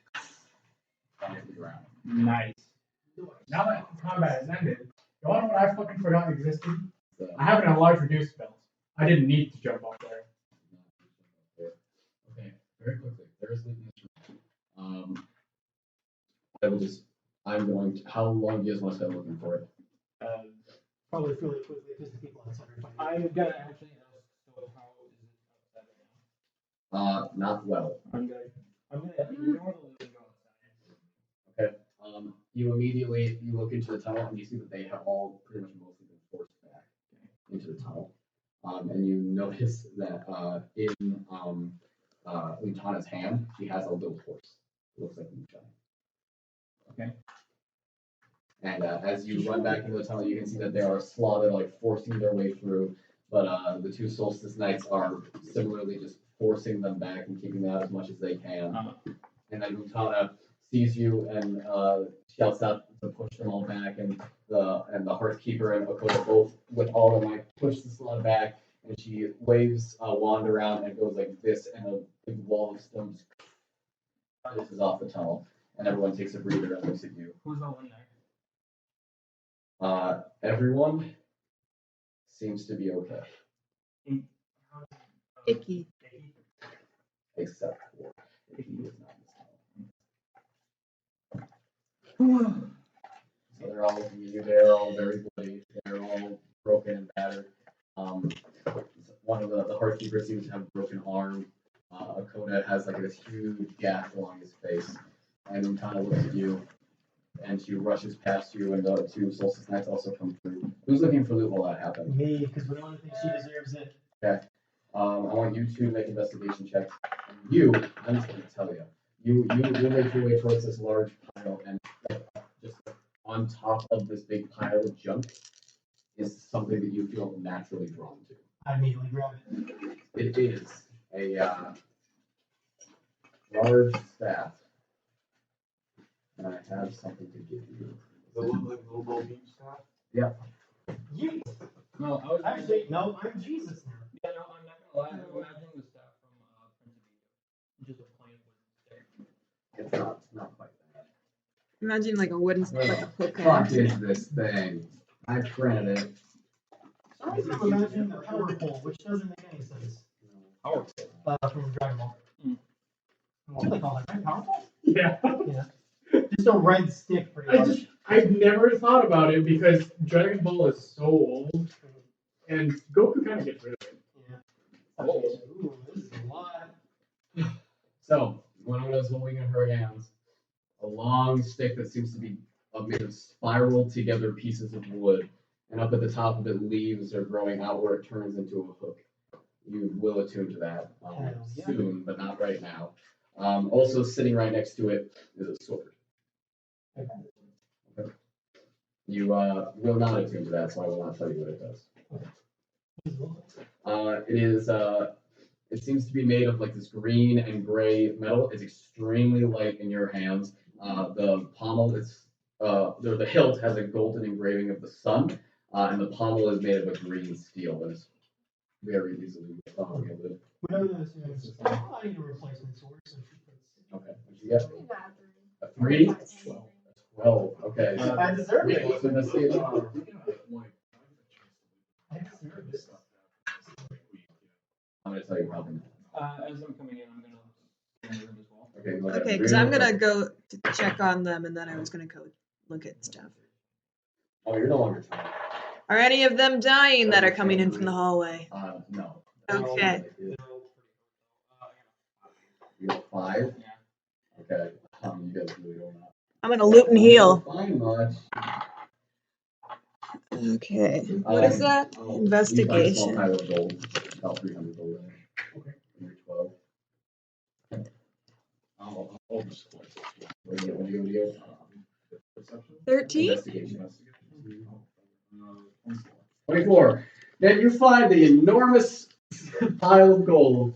falls to the ground. Nice. Now that combat has ended, you want to know what I fucking forgot existed? So, I have an enlarge reduce spells. I didn't need to jump up there. okay, very quickly. There's the how long do you guys want to spend looking for it? Probably really quickly because the people outside are fighting. I'm gonna actually ask, so how is it outside right now? Not well. I'm gonna ignore the loot and go outside. Okay. You immediately look into the tunnel and you see that they have all pretty much mostly been forced back into the tunnel. And you notice that in Utana's hand, she has a little horse. It looks like Utana. Okay. And as you run back into the tunnel, you can see that they are slaughtered, like forcing their way through. But the two Solstice Knights are similarly just forcing them back and keeping them out as much as they can. And then Utana sees you and shouts out to push them all back, and the Hearthkeeper and Okoda both, with all their might, push the slot back, and she waves a wand around and goes like this, and a big wall of stones pushes off the tunnel, and everyone takes a breather and looks at you. Who's all in there? Everyone seems to be okay, Icky. except for Icky is not in this tunnel. So they're all looking at you. They're all very bloody. They're all broken and battered. One of the Hearthkeeper seems to have a broken arm. Okoda has like this huge gash along his face, and Utana looks at you, and she rushes past you, and the two Solstice Knights also come through. Who's looking for loot while that happens? Me, because Winona thinks she deserves it. Okay. I want you two to make investigation checks. And you, I'm just going to tell you, you make your way towards this large pile, and just on top of this big pile of junk is something that you feel naturally drawn to. I immediately grab it. It is a large staff. And I have something to give you. The little beach stuff? Yep. Yeet. No, I was Actually, no, I'm Jesus now. Yeah, no, I'm not gonna lie. I'm imagining the staff from Prince of Egypt, just a plain wooden stick. It's not quite that. Imagine like a wooden stick with a hook Fuck on it. is this thing? I printed it. I'm imagining a power pole, which doesn't make any sense. Power From Dragon Ball. Mm. What do they call it? Right? Power pole? Yeah. Yeah. Just a red stick, pretty much. I've never thought about it because Dragon Ball is so old, and Goku kind of gets rid of it. Yeah. Ooh, this is a lot. So, Winona's holding in her hands a long stick that seems to be made of spiraled together pieces of wood, and up at the top of it, leaves are growing out where it turns into a hook. You will attune to that Yeah. soon, but not right now. Also, sitting right next to it is a sword. Okay. You will not attune to that, so I will not tell you what it does. It is. It seems to be made of like this green and gray metal. It's extremely light in your hands. The pommel is. The hilt has a golden engraving of the sun, and the pommel is made of a green steel that is very easily wielded. I need a replacement sword. So Okay. What'd you get? A 3? 12. Okay. I deserve it. What's in the seal? I deserve this. I'm gonna tell you probably. As I'm coming in, I'm gonna scan the room as well. Okay. Go ahead. Okay, because I'm gonna go to check on them, and then I was gonna go look at stuff. Oh, you're no longer trying. Are any of them dying that are coming in from the hallway? No. Okay. You have 5? Yeah. Okay. You guys really don't know. I'm gonna loot and heal. Fine much. Okay. What is that? You find a small Investigation. pile of gold. About 300 gold in it. Okay. You're 12. I'll just collect it. What do you get? Perception? 13? Investigation. 24. Then you find the enormous pile of gold,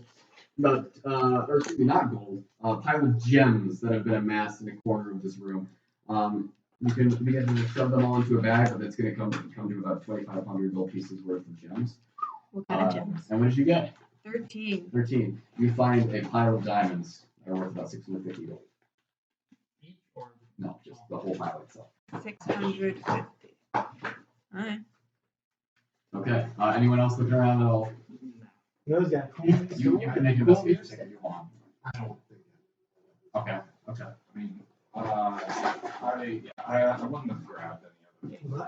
or excuse me, not gold, pile of gems that have been amassed in the corner of this room. You can begin to shove them all into a bag, but it's going to come to about 2,500 gold pieces worth of gems. What kind of gems? And what did you get? 13. 13. You find a pile of diamonds that are worth about 650 gold. Each or No, just the whole pile itself. 650. Alright. Okay. Anyone else looking around at all? Those guys. You can make an investigation check if you want. I don't think. Okay. Okay. I mean, I wouldn't have grabbed any of it.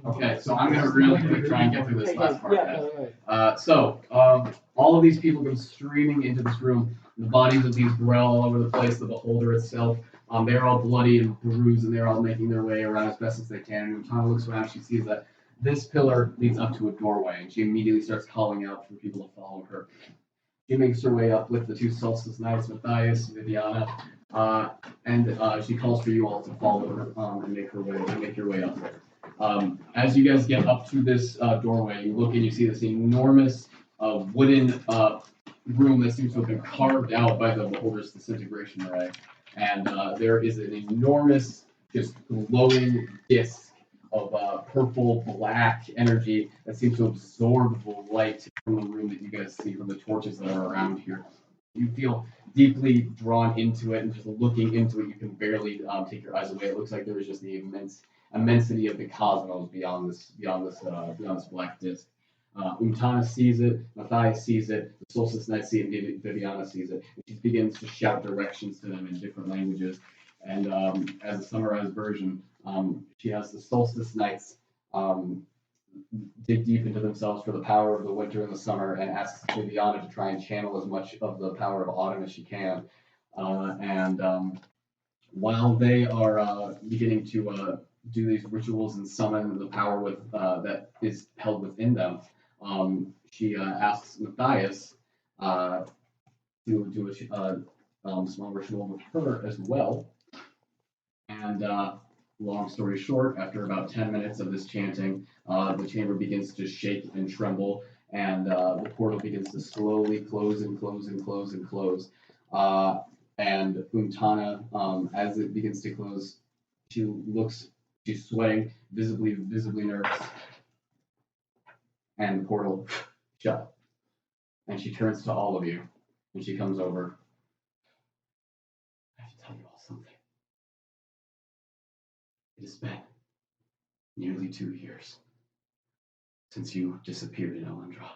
Okay, so I'm gonna really quick try and get through this last part. So all of these people come streaming into this room. The bodies of these growl all over the place. The beholder itself, they're all bloody and bruised, and they're all making their way around as best as they can. And when Tana looks around, she sees that this pillar leads up to a doorway, and she immediately starts calling out for people to follow her. She makes her way up with the 2 Solstice Knights, Matthias, Viviana, and she calls for you all to follow her and make your way up there. As you guys get up to this doorway, you look and you see this enormous wooden room that seems to have been carved out by the beholder's disintegration ray, and there is an enormous, just glowing disc of purple black energy that seems to absorb the light from the room that you guys see from the torches that are around here. You feel deeply drawn into it, and just looking into it, you can barely take your eyes away. It looks like there is just the immensity of the cosmos beyond this black disc. Umtana sees it, Matthias sees it, the Solstice Knights see it, and Viviana sees it. And she begins to shout directions to them in different languages. And as a summarized version, she has the Solstice Knights dig deep into themselves for the power of the winter and the summer, and asks Viviana to try and channel as much of the power of autumn as she can. While they are beginning to do these rituals and summon the power that is held within them, she asks Matthias to do a small ritual with her as well. And long story short, after about 10 minutes of this chanting, the chamber begins to shake and tremble, and the portal begins to slowly close and close and close and close. And Untana, as it begins to close, she's sweating, visibly nervous, and the portal shut. And she turns to all of you, and she comes over. I have to tell you all something. It has been nearly 2 years since you disappeared in Elendra.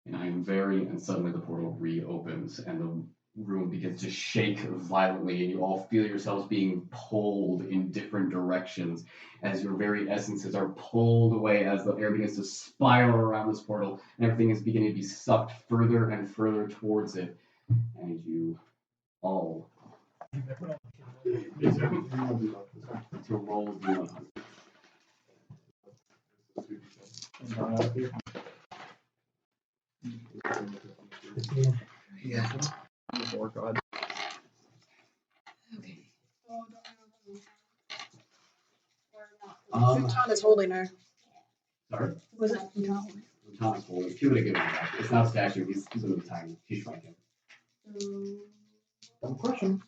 And and suddenly the portal reopens and the room begins to shake violently, and you all feel yourselves being pulled in different directions as your very essences are pulled away as the air begins to spiral around this portal, and everything is beginning to be sucked further and further towards it. And you all to roll D100. Yeah. Oh God. Okay. Um, Untana's holding her. Sorry? Was it Untana? Thomas Fuller. He would have given it back. It's not a statue. He's a little tiny. He's shrinking. Dumb question.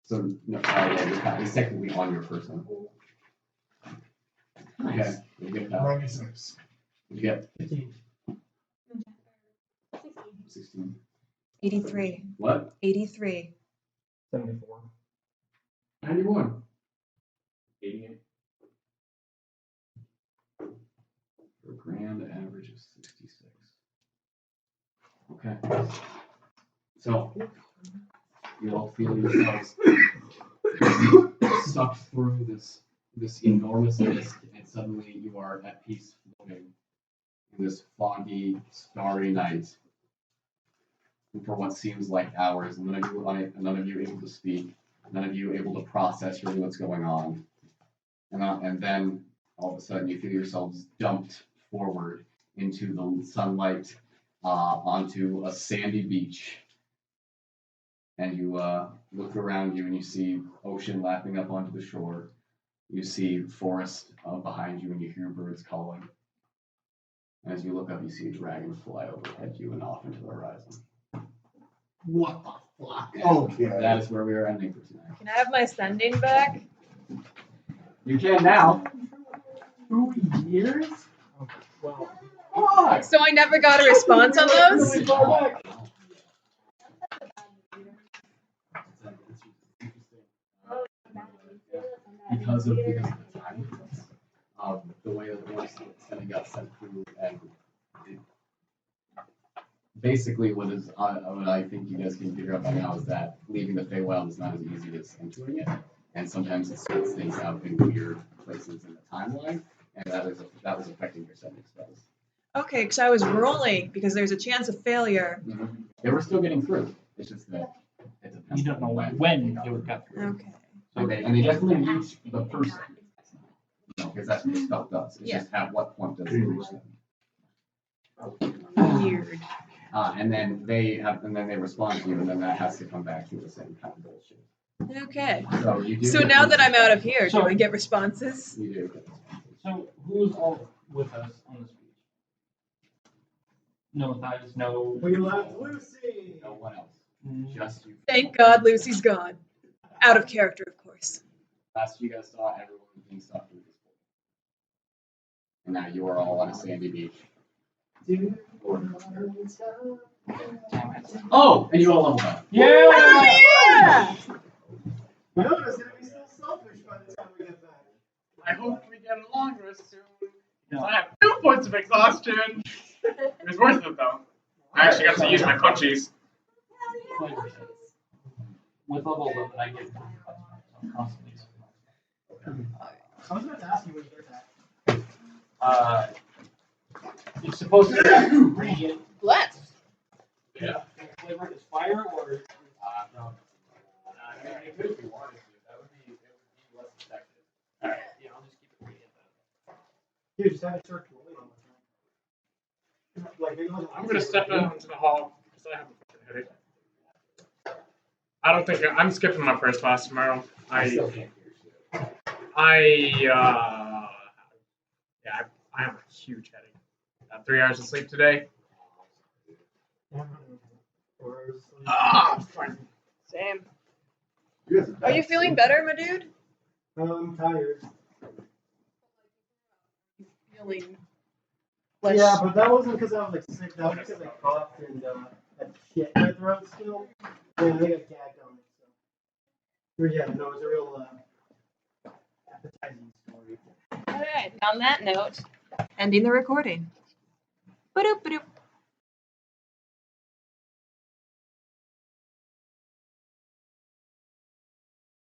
So, no, yeah, he's technically on your person. Okay. You get that. -6. You get 15. 16. 83. What? 83. 74. 91. 88. For a grand average of 66. Okay. So, you all feel yourselves sucked through this enormous mist, and suddenly you are at peace floating in this foggy, starry night. And for what seems like hours, none of you able to speak, none of you able to process really what's going on. And then all of a sudden you feel yourselves dumped forward into the sunlight, onto a sandy beach. And you look around you and you see ocean lapping up onto the shore. You see forest behind you and you hear birds calling. And as you look up, you see a dragon fly overhead you and off into the horizon. What the fuck? Okay. That is where we are ending for tonight. Can I have my sending back? You can now. 2 years? Well, Why? So I never got a response on those? Because of the time, the way that the sending got sent through, and basically what I think you guys can figure out by now is that leaving the Feywild is not as easy as entering it, and sometimes it sorts things out in weird places in the timeline, and that was affecting your sending spells. Okay, because I was rolling because there's a chance of failure. Mm-hmm. They were still getting through. It's just that it depends. You don't know when it would got through. Okay. And they definitely reach the person. Because that's what the spell does. It's just at what point does it reach them. Weird. And then they respond to you, and then that has to come back to the same kind of bullshit. Okay. So you do. So now that I'm out of here, So- do I get responses? You do. So who's all with us on this beach? No Matthias, no. We left Lucy. No one else. Mm. Just you. Thank God Lucy's gone. Out of character, of course. Last you guys saw, everyone was being sucked through this pool. And now you are all on a sandy beach. Oh, and you all leveled up. Yeah! Yeah! Winona's gonna be so selfish by the time we get back. I hope we get along real soon. No. I have 2 points of exhaustion. It was worth it though. I actually got to use my punchies. With levels up, I get constantly. I was about to ask you when you get back. It's supposed to be radiant. Let's. Yeah. Flavor is fire or? No. It could if you wanted to. It would be less effective. Alright, yeah, I'll just keep it radiant then. Dude, just have it start rolling on the time. Like, I'm gonna step out into the hall because I have a fucking headache. I don't think I'm skipping my first class tomorrow. I still can't hear shit. I have a huge headache. 3 hours of sleep today. Fine. Same. You guys Are you feeling better, my dude? I'm tired. Feeling Yeah, but that wasn't because I was like sick. That was because I coughed and had shit in my throat still. Yeah, I got gagged on it. So. But yeah, no, it was a real appetizing story. All right. On that note, ending the recording. Ba-doop, ba-doop.